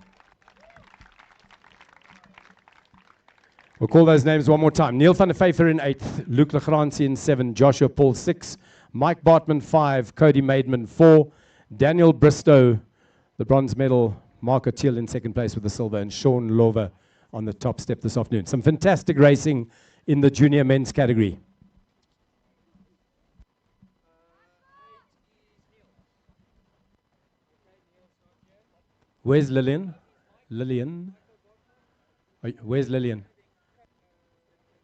We'll call those names one more time. Neil van der Vyver in 8th, Luke Legrandsie in 7, Joshua Paul 6, Mike Bartman 5, Cody Maidman 4, Daniel Bristow, the bronze medal, Marco Thiel in 2nd place with the silver, and Sean Lover on the top step this afternoon. Some fantastic racing in the junior men's category. Where's Lillian? Lillian? Where's Lillian?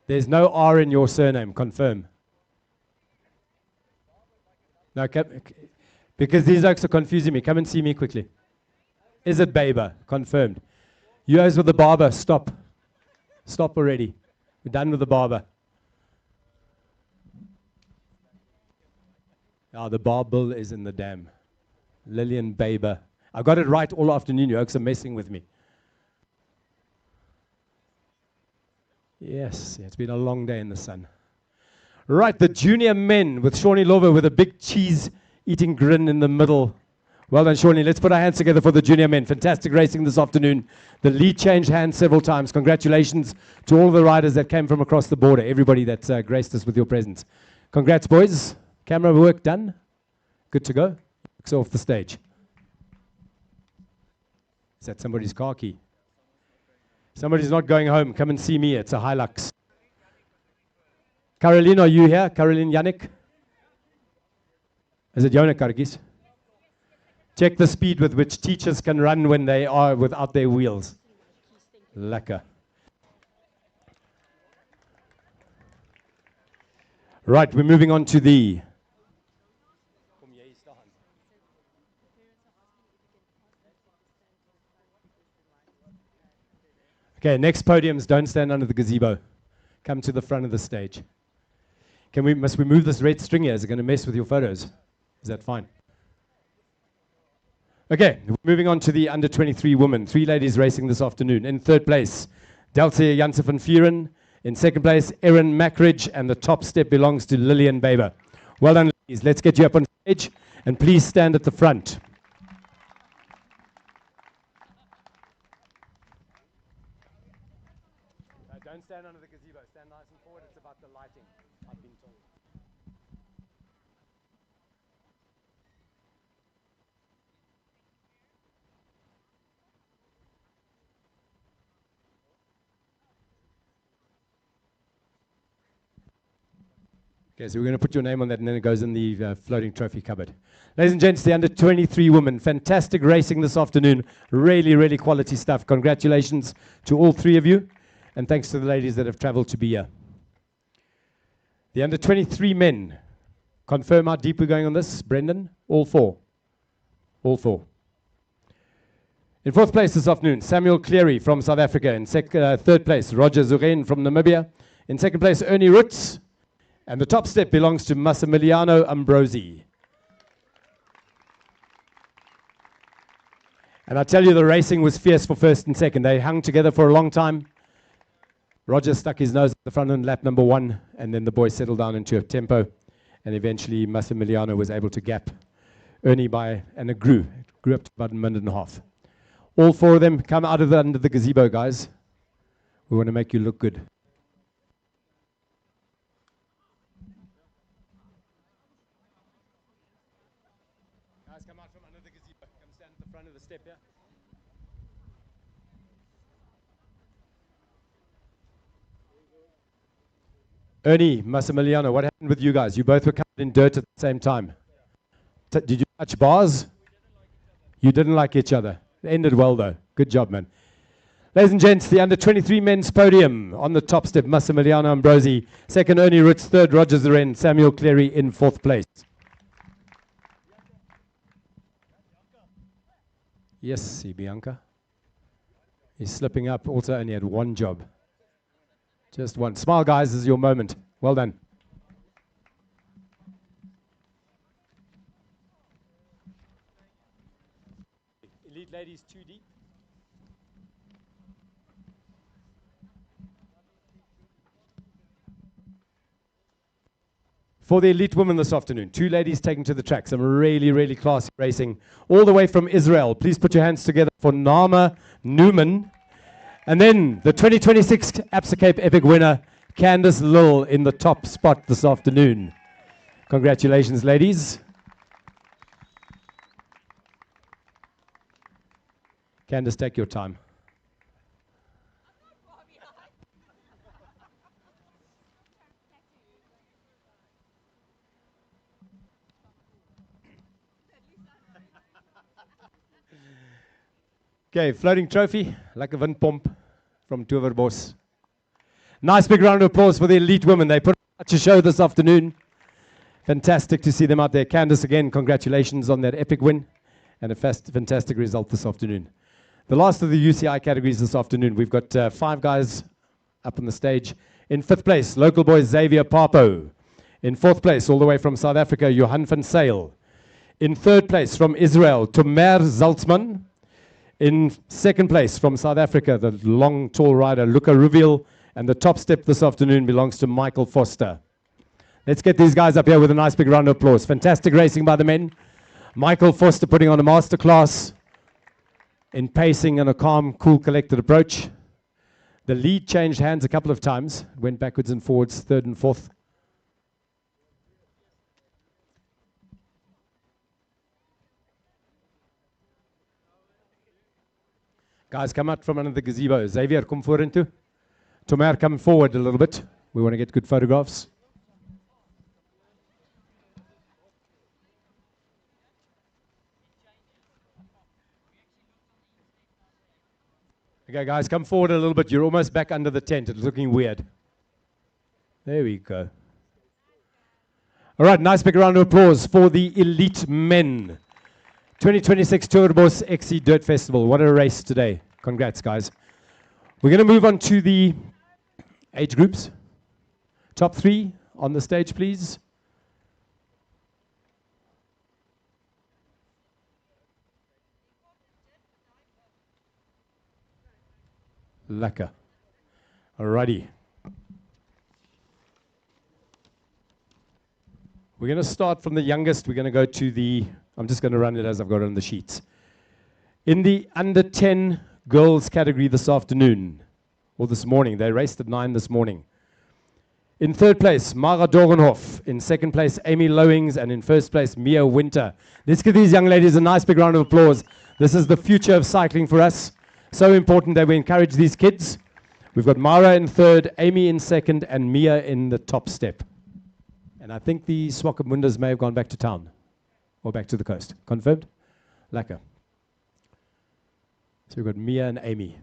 There's no R in your surname, confirm. No, because these oaks are confusing me. Come and see me quickly. Is it Baber? Confirmed. You guys with the barber, stop. Stop already. We're done with the barber. The barbell is in the dam. Lillian Baber. I got it right all afternoon. You oaks are messing with me. Yes, it's been a long day in the sun. Right, the junior men with Shawnee Lover with a big cheese-eating grin in the middle. Well done, Shawnee. Let's put our hands together for the junior men. Fantastic racing this afternoon. The lead changed hands several times. Congratulations to all the riders that came from across the border, everybody that's graced us with your presence. Congrats, boys. Camera work done? Good to go? So off the stage. Is that somebody's car key? Somebody's not going home. Come and see me. It's a Hilux. Caroline, are you here? Caroline Yannick? Is it Jonik Karkis? Check the speed with which teachers can run when they are without their wheels. Lekker. Right, we're moving on to the... Okay, next podiums, don't stand under the gazebo. Come to the front of the stage. Must we move this red string here? Is it going to mess with your photos? Is that fine? Okay, moving on to the under 23 women. 3 ladies racing this afternoon. In third place, Delta Janse van Vuren. In second place, Erin Mackridge. And the top step belongs to Lillian Baber. Well done, ladies. Let's get you up on stage. And please stand at the front. Don't stand under the gazebo. Stand nice and forward. It's about the lighting, I've been told. Okay, so we're going to put your name on that, and then it goes in the floating trophy cupboard. Ladies and gents, the under 23 women, fantastic racing this afternoon. Really, really quality stuff. Congratulations to all 3 of you, and thanks to the ladies that have traveled to be here. The under 23 men, confirm how deep we're going on this, Brendan? All 4. All 4. In fourth place this afternoon, Samuel Cleary from South Africa. In third place, Roger Zuren from Namibia. In second place, Ernie Roots. And the top step belongs to Massimiliano Ambrosi. And I tell you, the racing was fierce for first and second. They hung together for a long time. Roger stuck his nose at the front in lap number 1, and then the boys settled down into a tempo. And eventually, Massimiliano was able to gap Ernie by, and it grew up to about a minute and a half. All 4 of them come out of under the gazebo, guys. We want to make you look good. Guys, come out from under the gazebo. Come stand at the front of the step here. Ernie, Massimiliano, what happened with you guys? You both were covered in dirt at the same time. Did you touch bars? You didn't like each other. It ended well, though. Good job, man. Ladies and gents, the under 23 men's podium. On the top step, Massimiliano Ambrosi. Second, Ernie Roots. Third, Roger Zuren. Samuel Cleary in fourth place. Yes, Bianca. He's slipping up. Also only had 1 job. Just 1. Smile, guys. This is your moment. Well done. Elite ladies 2 deep. For the elite women this afternoon, 2 ladies taken to the track. Some really, really classy racing. All the way from Israel. Please put your hands together for Nama Newman. And then the 2026 Absa Cape Epic winner, Candice Lill, in the top spot this afternoon. Congratulations, ladies. Candice, take your time. Okay, floating trophy, like a windpomp from Towerbos. Nice big round of applause for the elite women. They put on such a show this afternoon. Fantastic to see them out there. Candice, again, congratulations on that epic win and a fantastic result this afternoon. The last of the UCI categories this afternoon, we've got 5 guys up on the stage. In 5th place, local boy Xavier Papo. In 4th place, all the way from South Africa, Johan van Sail. In 3rd place, from Israel, Tomer Zaltzman. In 2nd place, from South Africa, the long, tall rider, Luca Ruviel. And the top step this afternoon belongs to Michael Foster. Let's get these guys up here with a nice big round of applause. Fantastic racing by the men. Michael Foster putting on a masterclass in pacing and a calm, cool, collected approach. The lead changed hands a couple of times, went backwards and forwards, 3rd and 4th. Guys, come out from under the gazebo. Xavier, come forward into. Tomer, come forward a little bit. We want to get good photographs. Okay, guys, come forward a little bit. You're almost back under the tent. It's looking weird. There we go. All right, nice big round of applause for the elite men. 2026 Towerbos XC Dirt Festival. What a race today. Congrats, guys. We're going to move on to the age groups. Top 3 on the stage, please. Lekker. Alrighty. We're going to start from the youngest. We're going to go to the, I'm just going to run it as I've got it on the sheets. In the under 10 girls category this afternoon, or this morning, they raced at 9 this morning. In third place, Mara Dorenhoff. In second place, Amy Lowings. And in first place, Mia Winter. Let's give these young ladies a nice big round of applause. This is the future of cycling for us. So important that we encourage these kids. We've got Mara in third, Amy in second, and Mia in the top step. And I think the Swakamundas may have gone back to town or back to the coast. Confirmed? Lekker. So we've got Mia and Amy.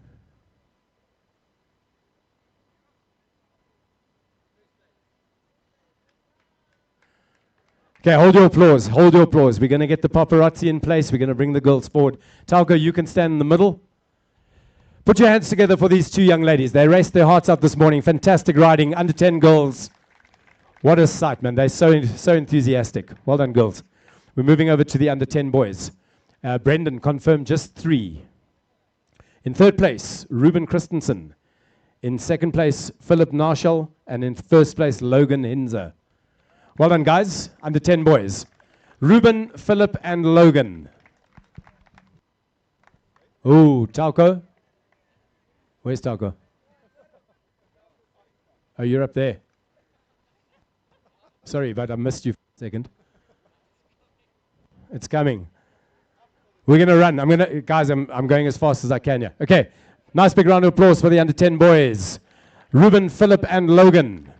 Okay, hold your applause. Hold your applause. We're going to get the paparazzi in place. We're going to bring the girls forward. Tauko, you can stand in the middle. Put your hands together for these two young ladies. They raced their hearts out this morning. Fantastic riding. Under 10 girls. What a sight, man. They're so enthusiastic. Well done, girls. We're moving over to the under 10 boys. Brendan confirmed just 3. In third place, Ruben Christensen. In second place, Philip Narshall. And in first place, Logan Hinzer. Well done, guys. Under 10 boys. Ruben, Philip, and Logan. Oh, Tauko. Where's Tauko? Oh, you're up there. Sorry, but I missed you for a second. It's coming. We're going to run. Guys, I'm going as fast as I can here. Okay. Nice big round of applause for the under 10 boys. Ruben, Philip, and Logan.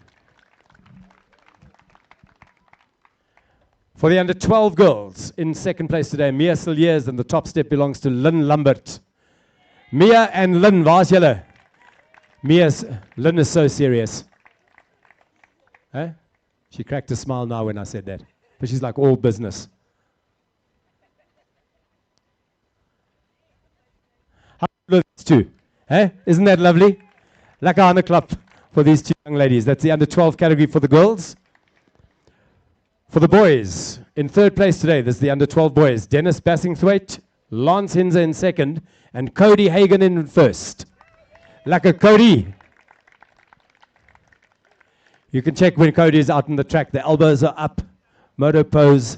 For the under 12 girls, in second place today, Mia Silliers, and the top step belongs to Lynn Lambert. Mia and Lynn, waar's julle? Lynn is so serious. Eh? She cracked a smile now when I said that. But she's like all business. How good are these two? Eh? Isn't that lovely? Lekker hande klap for these two young ladies. That's the under 12 category for the girls. For the boys, in third place today, there's the under 12 boys. Dennis Bassingthwaite, Lance Hinzer in second, and Cody Hagen in first. Lekker Cody. You can check when Cody is out on the track. The elbows are up. Moto pose.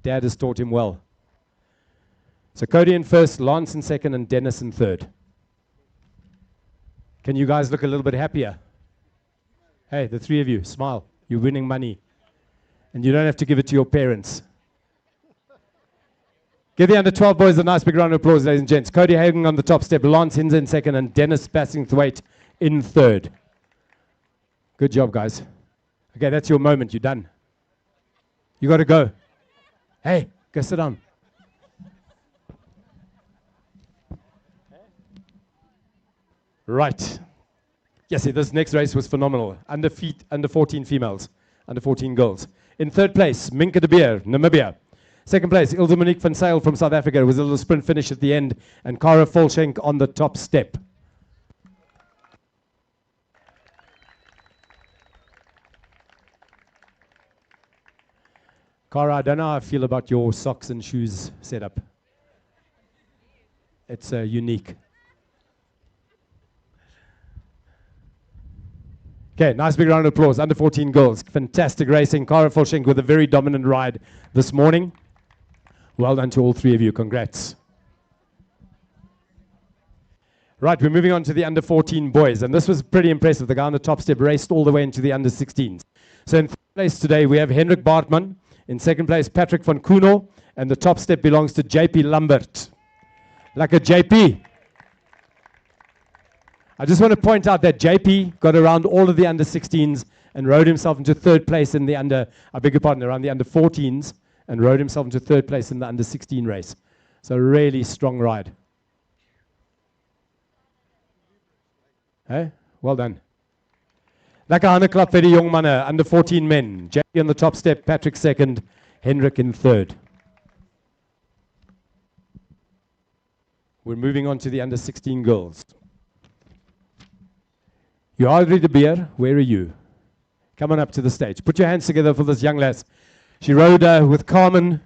Dad has taught him well. So Cody in first, Lance in second, and Dennis in third. Can you guys look a little bit happier? Hey, the three of you, smile. You're winning money. And you don't have to give it to your parents. Give the under 12 boys a nice big round of applause, ladies and gents. Cody Hagen on the top step, Lance Hinzer in second, and Dennis Bassingthwaite in third. Good job, guys. Okay, that's your moment. You're done. You got to go. Hey, go sit down. Right. Yes, this next race was phenomenal. Under 14 females, under 14 girls. In third place, Minka de Beer, Namibia. Second place, Ilse Monique van Sail from South Africa. It was a little sprint finish at the end. And Cara Volschenk on the top step. Cara, I don't know how I feel about your socks and shoes setup. It's unique. Okay, nice big round of applause. Under 14 girls. Fantastic racing. Cara Volschenk with a very dominant ride this morning. Well done to all three of you. Congrats. Right, we're moving on to the under 14 boys. And this was pretty impressive. The guy on the top step raced all the way into the under 16s. So in third place today, we have Hendrik Bartman. In second place, Patrick van Kuno. And the top step belongs to JP Lambert. Like a JP. I just want to point out that JP got around all of the under 16s and rode himself into third place in the under 14s and rode himself into third place in the under 16 race. So really strong ride. Hey, well done. Lekker hande klap vir die jong manne, under 14 men. Jackie on the top step, Patrick second, Hendrik in third. We're moving on to the under 16 girls. Joadri de Beer, where are you? Come on up to the stage. Put your hands together for this young lass. She rode with Carmen.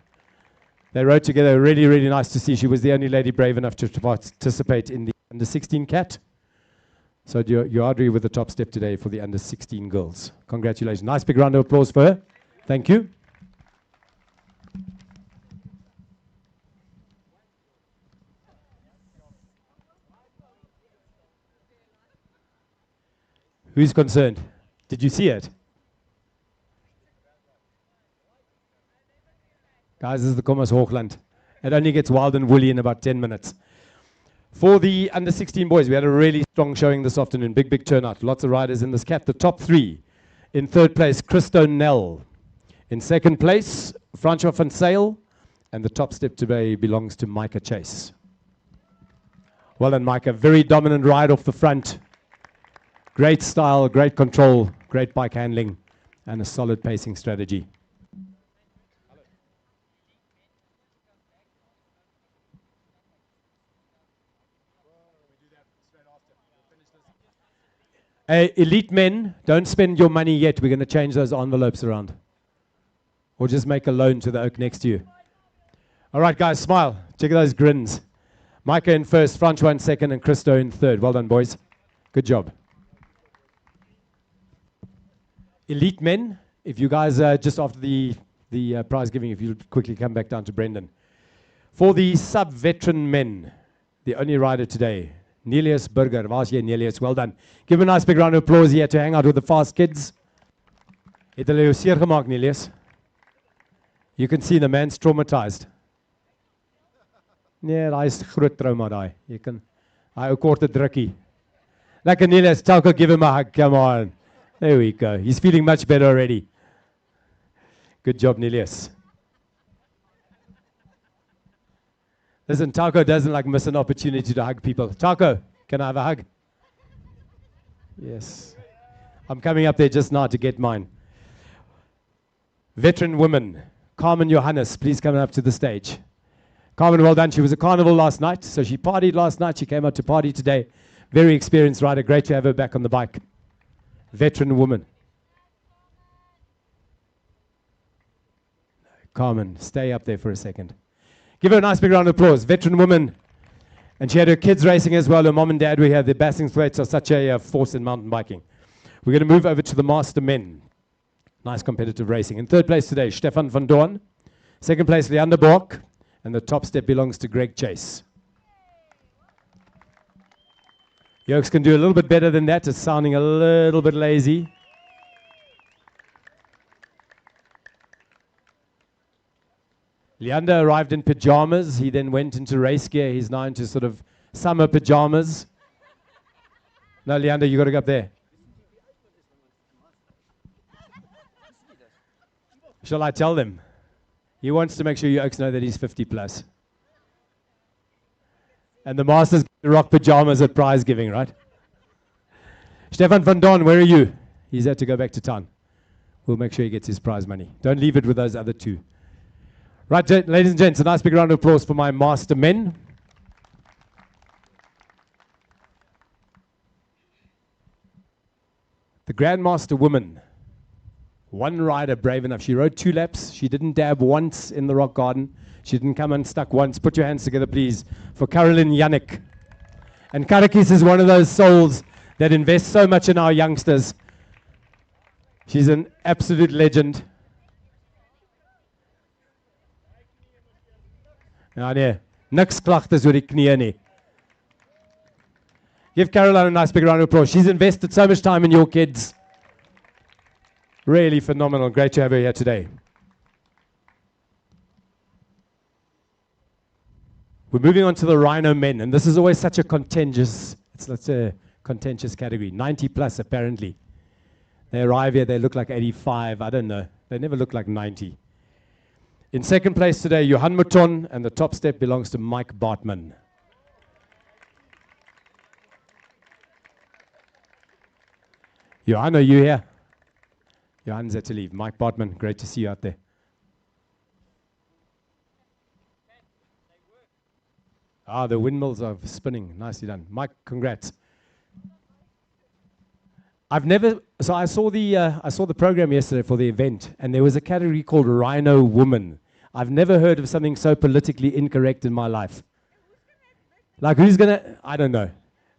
They rode together. Really, really nice to see. She was the only lady brave enough to participate in the under 16 cat. So Joadri with the top step today for the under 16 girls. Congratulations. Nice big round of applause for her. Thank you. Who's concerned? Did you see it? Guys, this is the Kommas Hoogland. It only gets wild and woolly in about 10 minutes. For the under 16 boys, we had a really strong showing this afternoon. Big, big turnout. Lots of riders in this cat. The top three. In third place, Christo Nell. In second place, Francois van Sale. And the top step today belongs to Micah Chase. Well done, Micah. Very dominant ride off the front. Great style, great control, great bike handling, and a solid pacing strategy. Hey, elite men, don't spend your money yet. We're going to change those envelopes around. Or just make a loan to the oak next to you. All right, guys, smile. Check those grins. Micah in first, Francois in second, and Christo in third. Well done, boys. Good job. Elite men, if you guys, just after the prize giving, if you quickly come back down to Brendan. For the sub-veteran men, the only rider today, Nelius Burger. Waar's jy, Nelius? Well done. Give him a nice big round of applause here to hang out with the fast kids. Het hulle jou seer gemaak, Nelius? You can see the man's traumatized. Nee, daai is groot trauma daai. Jy kan hy ou korte drukkie. Lekker Nelius, Talco, give him a hug. Come on. There we go. He's feeling much better already. Good job, Nelius. Listen, Taco doesn't like miss an opportunity to hug people. Taco, can I have a hug? Yes. I'm coming up there just now to get mine. Veteran women. Carmen Johannes, please come up to the stage. Carmen, well done. She was at Carnival last night, so she partied last night. She came out to party today. Very experienced rider. Great to have her back on the bike. Veteran woman. Carmen, stay up there for a second. Give her a nice big round of applause. Veteran woman. And she had her kids racing as well. Her mom and dad were here. The Bassingsthwaites are such a force in mountain biking. We're going to move over to the master men. Nice competitive racing. In third place today, Stefan van Doorn. Second place, Leander Bork. And the top step belongs to Greg Chase. Yokes can do a little bit better than that. It's sounding a little bit lazy. Leander arrived in pajamas. He then went into race gear. He's now into sort of summer pajamas. No, Leander, you got to go up there. Shall I tell them? He wants to make sure you oaks know that he's 50 plus. And the masters get to rock pajamas at prize giving, right? Stefan van Don, where are you? He's had to go back to town. We'll make sure he gets his prize money. Don't leave it with those other two. Right, ladies and gents, a nice big round of applause for my master men. The Grandmaster woman. One rider brave enough. She rode 2 laps. She didn't dab once in the rock garden. She didn't come unstuck once. Put your hands together, please, for Caroline Yannick. And Karakis is one of those souls that invests so much in our youngsters. She's an absolute legend. Ja, nee, niks klagtes oor die knieë nie. Give Caroline a nice big round of applause. She's invested so much time in your kids. Really phenomenal. Great to have her here today. We're moving on to the Rhino men, and this is always such a contentious, it's a contentious category. 90 plus apparently. They arrive here, they look like 85, I don't know. They never look like 90. In second place today, Johan Mouton, and the top step belongs to Mike Bartman. Johan, are you here? Johan's had to leave. Mike Bartman, great to see you out there. Ah, the windmills are spinning. Nicely done. Mike, congrats. I saw the program yesterday for the event, and there was a category called Rhino Woman. I've never heard of something so politically incorrect in my life. Like, who's gonna, I don't know.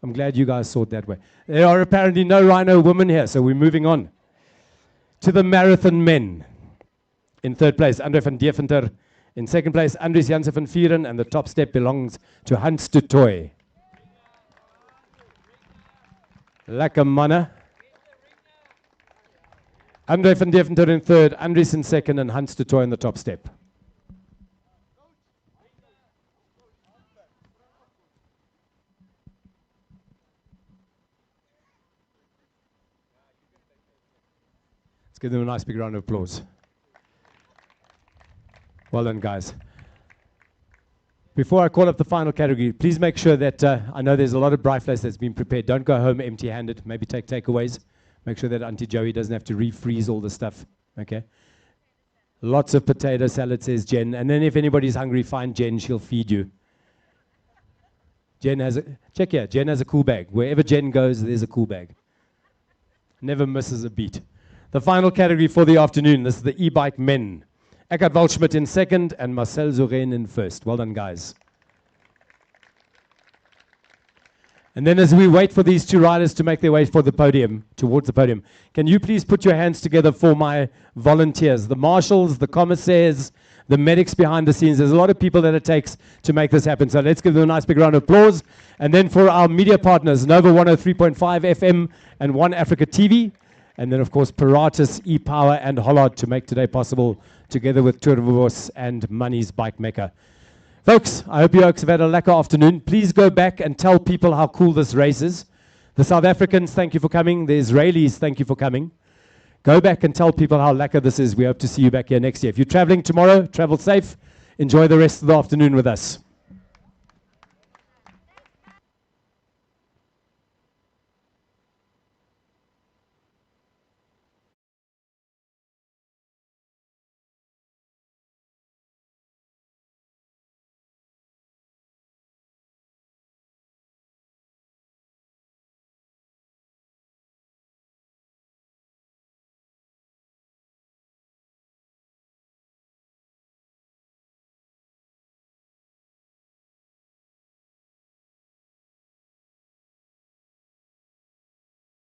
I'm glad you guys saw it that way. There are apparently no Rhino Women here, so we're moving on to the marathon men. In third place, Andre van Deventer. In second place, Andries Jansen van Vieren, and the top step belongs to Hans de Tooy. Lekker manne. Andre van Deventer in third, Andries in second, and Hans de Tooy in the top step. Let's give them a nice big round of applause. Well done, guys. Before I call up the final category, please make sure that, I know there's a lot of braaivleis that's been prepared. Don't go home empty-handed. Maybe take takeaways. Make sure that Auntie Joey doesn't have to refreeze all the stuff, okay? Lots of potato salad, says Jen. And then if anybody's hungry, find Jen. She'll feed you. Jen has a, check here, Jen has a cool bag. Wherever Jen goes, there's a cool bag. Never misses a beat. The final category for the afternoon, this is the e-bike men. Eckhard Waldschmidt in second and Marcel Zoren in first. Well done, guys. And then as we wait for these two riders to make their way for the podium, towards the podium, can you please put your hands together for my volunteers, the marshals, the commissaires, the medics behind the scenes. There's a lot of people that it takes to make this happen. So let's give them a nice big round of applause. And then for our media partners, Nova 103.5 FM and One Africa TV. And then, of course, Paratus, E-Power, and Hollard to make today possible, together with Towerbos and Money's Bike Maker. Folks, I hope you folks have had a lekker afternoon. Please go back and tell people how cool this race is. The South Africans, thank you for coming. The Israelis, thank you for coming. Go back and tell people how lekker this is. We hope to see you back here next year. If you're traveling tomorrow, travel safe. Enjoy the rest of the afternoon with us.